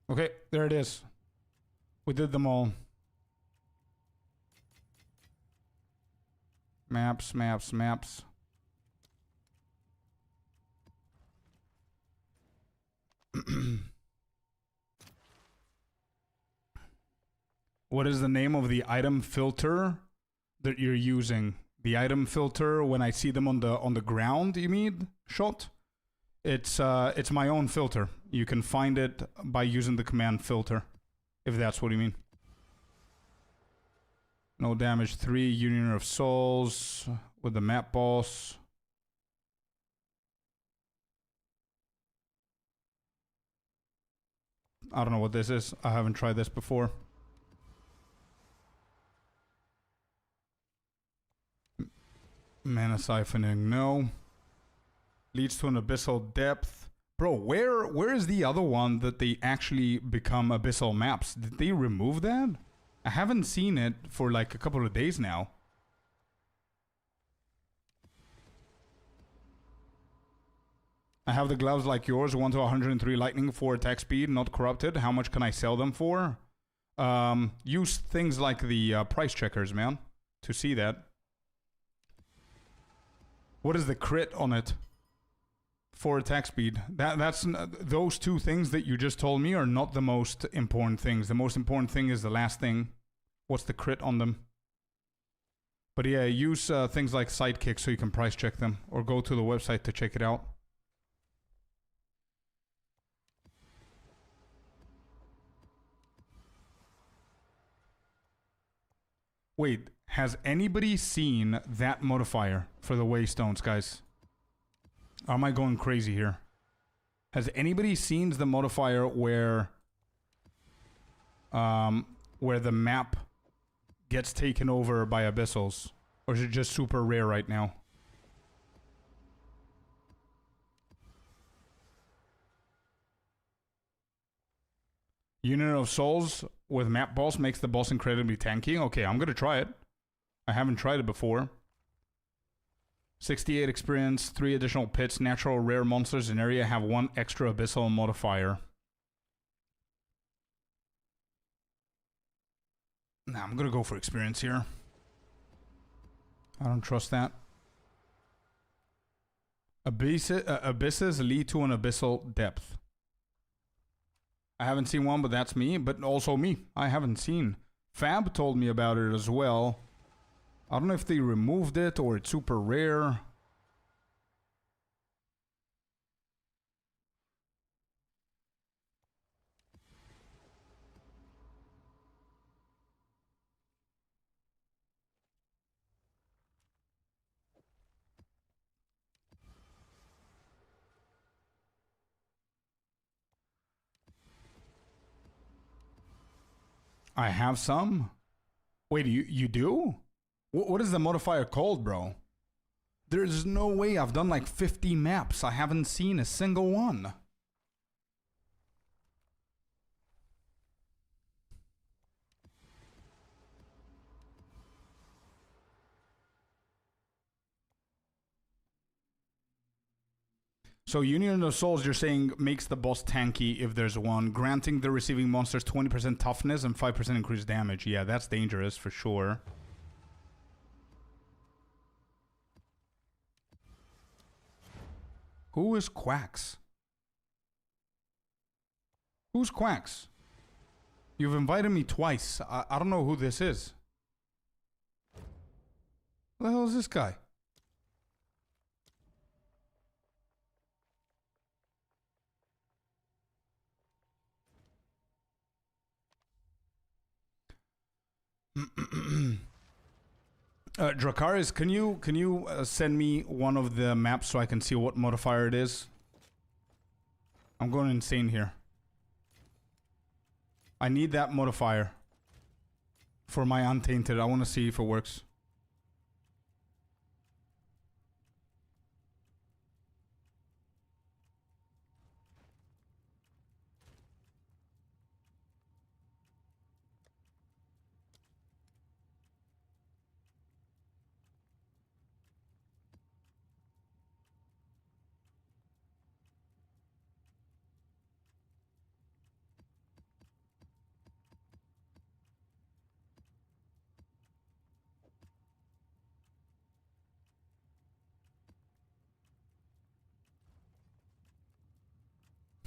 Okay, there it is. We did them all. Maps, maps, maps. What is the name of the item filter that you're using? The item filter when I see them on the ground, you mean? Shot? It's my own filter. You can find it by using the command filter, if that's what you mean. No damage 3, Union of Souls with the map boss. I don't know what this is. I haven't tried this before. Mana siphoning, no. Leads to an abyssal depth. Bro, where is the other one that they actually become abyssal maps? Did they remove that? I haven't seen it for like a couple of days now. I have the gloves like yours, 1 to 103 lightning for attack speed, not corrupted. How much can I sell them for? Use things like the price checkers, man, to see that. What is the crit on it? For attack speed. That's those 2 things that you just told me are not the most important things. The most important thing is the last thing. What's the crit on them? But yeah, use things like Sidekick so you can price check them, or go to the website to check it out. Wait, has anybody seen that modifier for the Waystones, guys? Or am I going crazy here? Has anybody seen the modifier where the map gets taken over by abyssals? Or is it just super rare right now? Union of Souls with map boss makes the boss incredibly tanky. Okay, I'm gonna try it. I haven't tried it before. 68 experience, 3 additional pits, natural rare monsters in area have 1 extra abyssal modifier. Nah, I'm gonna go for experience here. I don't trust that. Abysses lead to an abyssal depth. I haven't seen one, but that's me. But also me. I haven't seen. Fab told me about it as well. I don't know if they removed it or it's super rare. I have some. Wait, you do? What is the modifier called, bro? There's no way. I've done like 50 maps. I haven't seen a single one. So Union of Souls, you're saying, makes the boss tanky if there's one, granting the receiving monsters 20% toughness and 5% increased damage. Yeah, that's dangerous for sure. Who is Quacks? Who's Quacks? You've invited me twice. I don't know who this is. Who the hell is this guy? Dracaris, can you send me one of the maps so I can see what modifier it is? I'm going insane here. I need that modifier for my Untainted. I want to see if it works.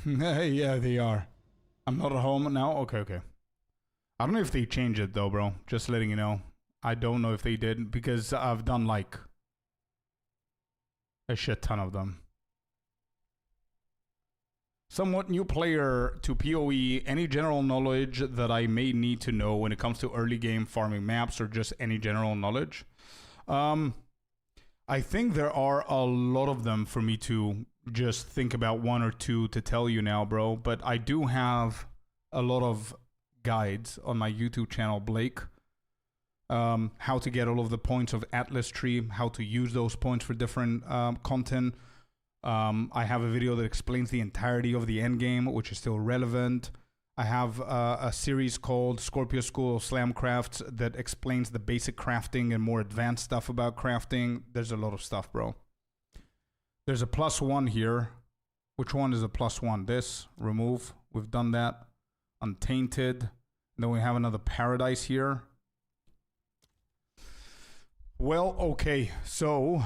Yeah, they are. I'm not at home now? Okay. I don't know if they changed it though, bro. Just letting you know. I don't know if they did because I've done like a shit ton of them. Somewhat new player to PoE. Any general knowledge that I may need to know when it comes to early game farming maps or just any general knowledge? I think there are a lot of them for me to just think about one or two to tell you now, bro. But I do have a lot of guides on my YouTube channel, Blake. How to get all of the points of Atlas Tree, how to use those points for different content. I have a video that explains the entirety of the Endgame, which is still relevant. I have a series called Scorpius School of Slam Crafts that explains the basic crafting and more advanced stuff about crafting. There's a lot of stuff, bro. There's a +1 here. Which one is a +1? This. Remove. We've done that. Untainted. And then we have another Paradise here. Well, okay. So,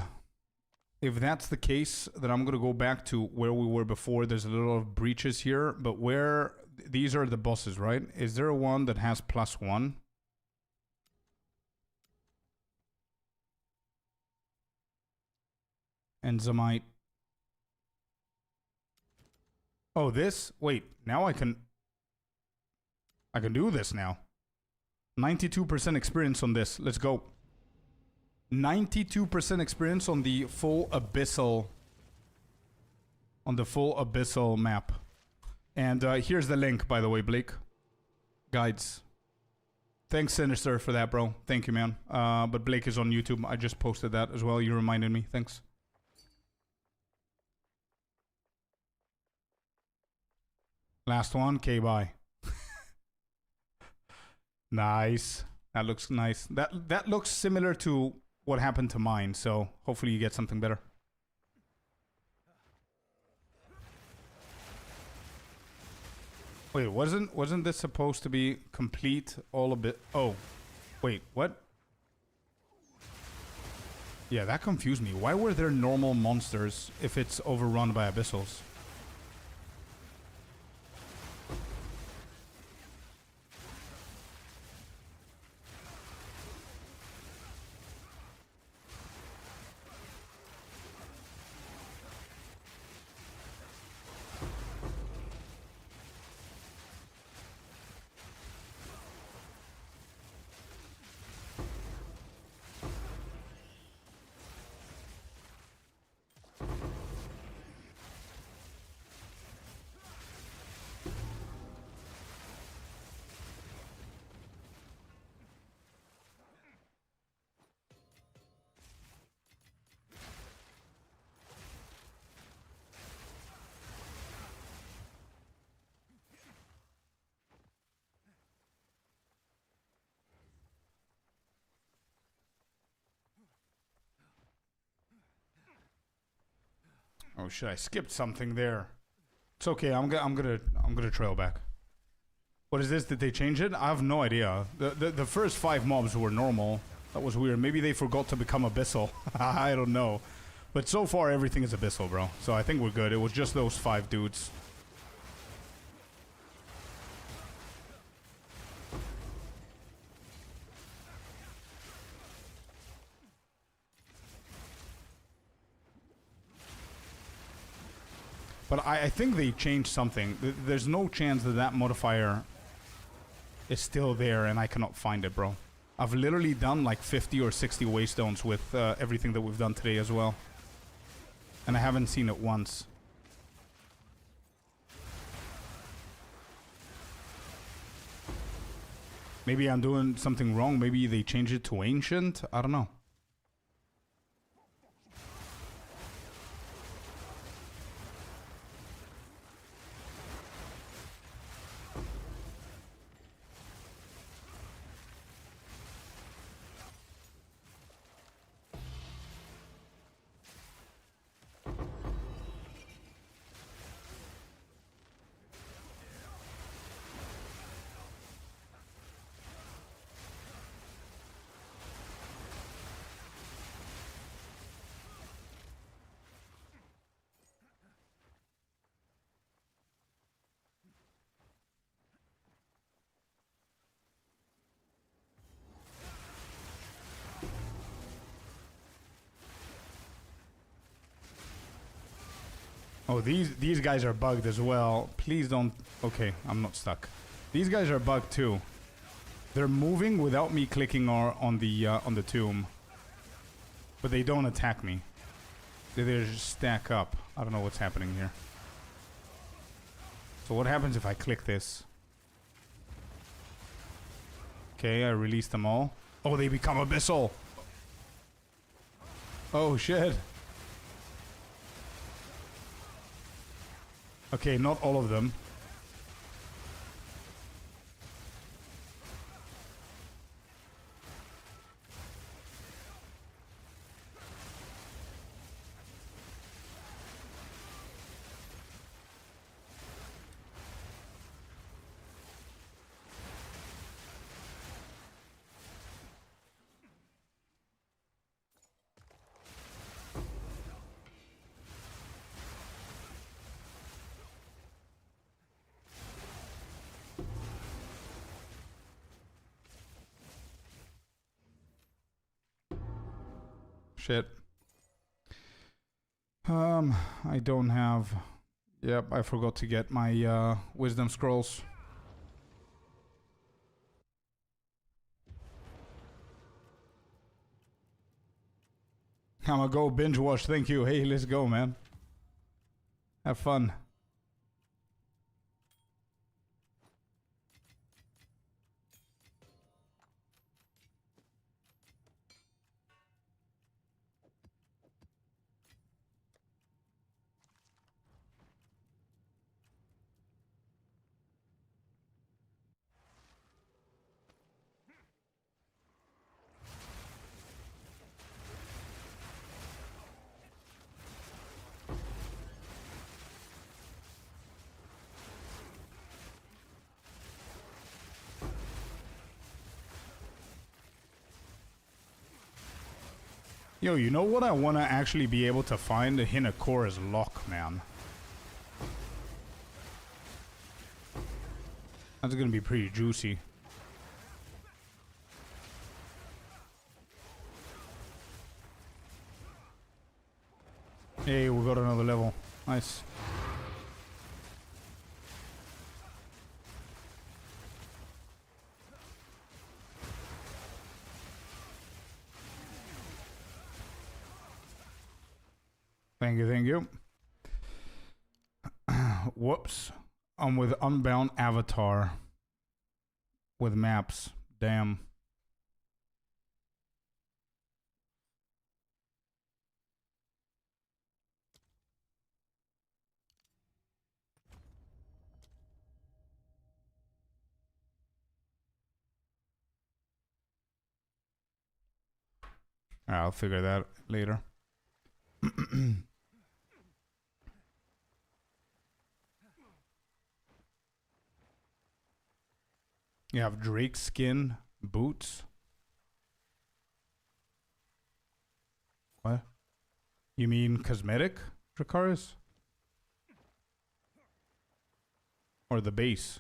if that's the case, then I'm going to go back to where we were before. There's a little of breaches here. But where... These are the bosses, right? Is there one that has +1? Enzymite. Oh, this? Wait, now I can do this now. 92% experience on this. Let's go. 92% experience on the full Abyssal. On the full Abyssal map. And here's the link, by the way, Blake. Guides. Thanks, Sinister, for that, bro. Thank you, man. But Blake is on YouTube. I just posted that as well. You reminded me. Thanks. Last one. Okay, bye. Nice. That looks nice. That looks similar to what happened to mine. So hopefully you get something better. Wait, wasn't this supposed to be complete all a bit? Oh, wait, what? Yeah, that confused me. Why were there normal monsters if it's overrun by abyssals? Oh shit! I skipped something there. It's okay. I'm gonna trail back. What is this? Did they change it? I have no idea. The first 5 mobs were normal. That was weird. Maybe they forgot to become abyssal. I don't know. But so far everything is abyssal, bro. So I think we're good. It was just those 5 dudes. But I think they changed something. There's no chance that that modifier is still there and I cannot find it, bro. I've literally done like 50 or 60 waystones with everything that we've done today as well. And I haven't seen it once. Maybe I'm doing something wrong. Maybe they changed it to ancient. I don't know. Oh, these guys are bugged as well. Please don't... Okay, I'm not stuck. These guys are bugged too. They're moving without me clicking on the tomb. But they don't attack me. They just stack up. I don't know what's happening here. So what happens if I click this? Okay, I release them all. Oh, they become abyssal. Oh, shit. Okay, not all of them. Shit. I don't have... Yep, I forgot to get my wisdom scrolls. I'ma go binge watch, thank you. Hey, let's go, man. Have fun. Yo, you know what I want to actually be able to find? The Hinakora's lock, man. That's gonna be pretty juicy. Hey, we got another level. Nice. Thank you, thank you. Whoops. I'm with Unbound Avatar. With maps. Damn. I'll figure that later. You have Drake skin boots. What? You mean cosmetic, Dracarys? Or the base?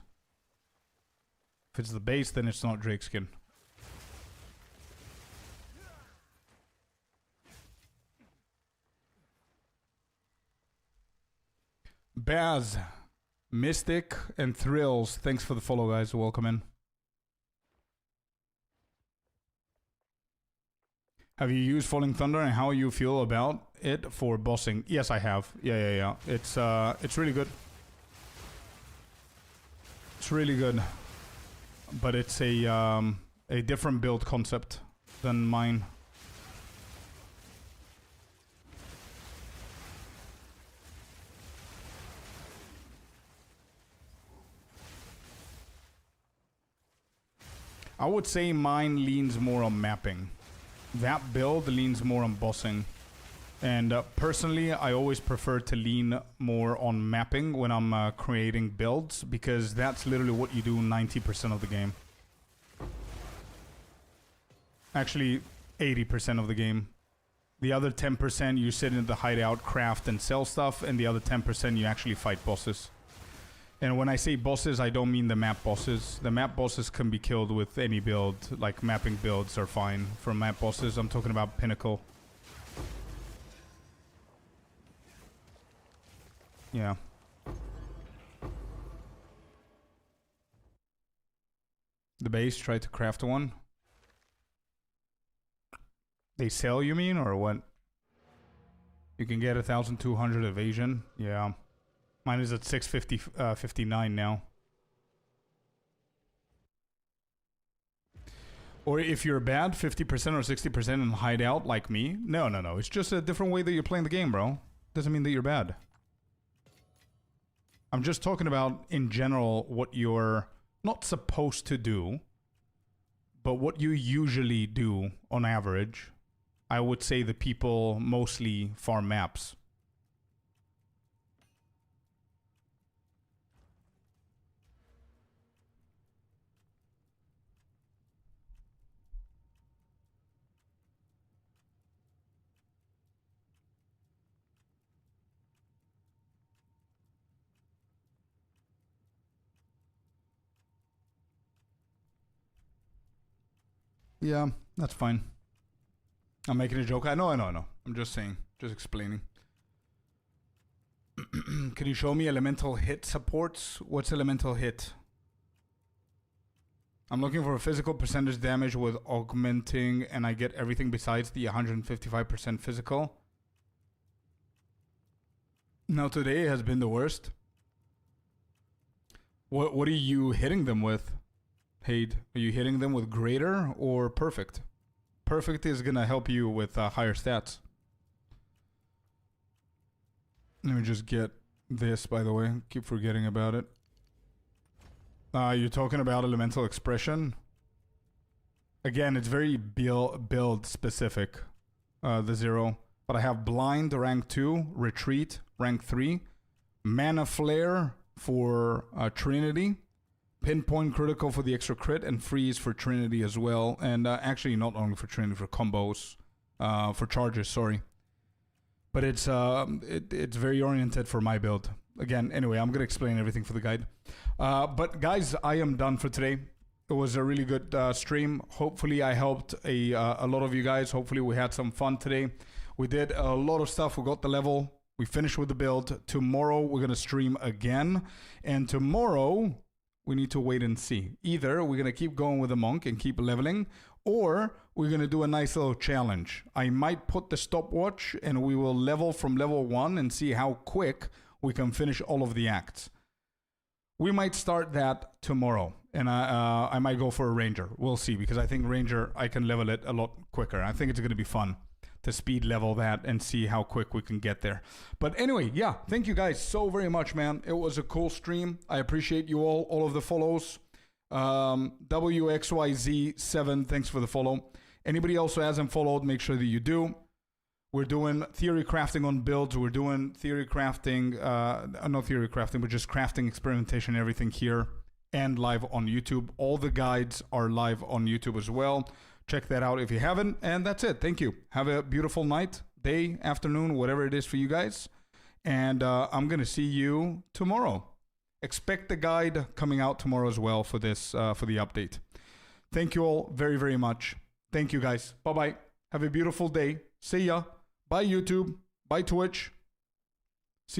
If it's the base, then it's not Drake skin. Baz, Mystic, and Thrills. Thanks for the follow, guys. Welcome in. Have you used Falling Thunder and how you feel about it for bossing? Yes, I have. Yeah. It's really good. It's really good. But it's a different build concept than mine. I would say mine leans more on mapping. That build leans more on bossing. And personally, I always prefer to lean more on mapping when I'm creating builds, because that's literally what you do 90% of the game. Actually, 80% of the game. The other 10% you sit in the hideout, craft, and sell stuff, and the other 10% you actually fight bosses. And when I say bosses, I don't mean the map bosses. The map bosses can be killed with any build, like mapping builds are fine. For map bosses, I'm talking about Pinnacle. Yeah. The base tried to craft one. They sell, you mean, or what? You can get 1,200 evasion. Yeah. Mine is at 659 now. Or if you're bad, 50% or 60% and hide out like me. No. It's just a different way that you're playing the game, bro. Doesn't mean that you're bad. I'm just talking about, in general, what you're not supposed to do, but what you usually do on average. I would say the people mostly farm maps. Yeah, that's fine. I'm making a joke. I know. I'm just saying. Just explaining. Can you show me elemental hit supports? What's elemental hit? I'm looking for a physical percentage damage with augmenting, and I get everything besides the 155% physical. Now today has been the worst. What are you hitting them with? Hade, are you hitting them with greater or perfect? Perfect is gonna help you with higher stats. Let me just get this, by the way. Keep forgetting about it. You're talking about elemental expression. Again, it's very build specific, the 0. But I have blind rank 2, retreat rank 3, mana flare for Trinity, pinpoint critical for the extra crit, and freeze for Trinity as well. And actually not only for Trinity, for combos, for charges, sorry. But it's very oriented for my build. Again, anyway, I'm going to explain everything for the guide. But guys, I am done for today. It was a really good stream. Hopefully I helped a lot of you guys. Hopefully we had some fun today. We did a lot of stuff. We got the level. We finished with the build. Tomorrow we're going to stream again. And tomorrow we need to wait and see. Either we're going to keep going with the monk and keep leveling, or we're going to do a nice little challenge. I might put the stopwatch and we will level from level 1 and see how quick we can finish all of the acts. We might start that tomorrow, and I might go for a ranger. We'll see, because I think ranger, I can level it a lot quicker. I think it's going to be fun to speed level that and see how quick we can get there. But anyway, yeah, thank you guys so very much, man. It was a cool stream. I appreciate you all of the follows. WXYZ7, thanks for the follow. Anybody else who hasn't followed, make sure that you do. We're doing theory crafting on builds. We're doing theory crafting, not theory crafting, but just crafting, experimentation, everything here, and live on YouTube. All the guides are live on YouTube as well. Check that out if you haven't. And that's it. Thank you. Have a beautiful night, day, afternoon, whatever it is for you guys. And I'm going to see you tomorrow. Expect the guide coming out tomorrow as well for this, for the update. Thank you all very, very much. Thank you guys. Bye-bye. Have a beautiful day. See ya. Bye YouTube. Bye Twitch.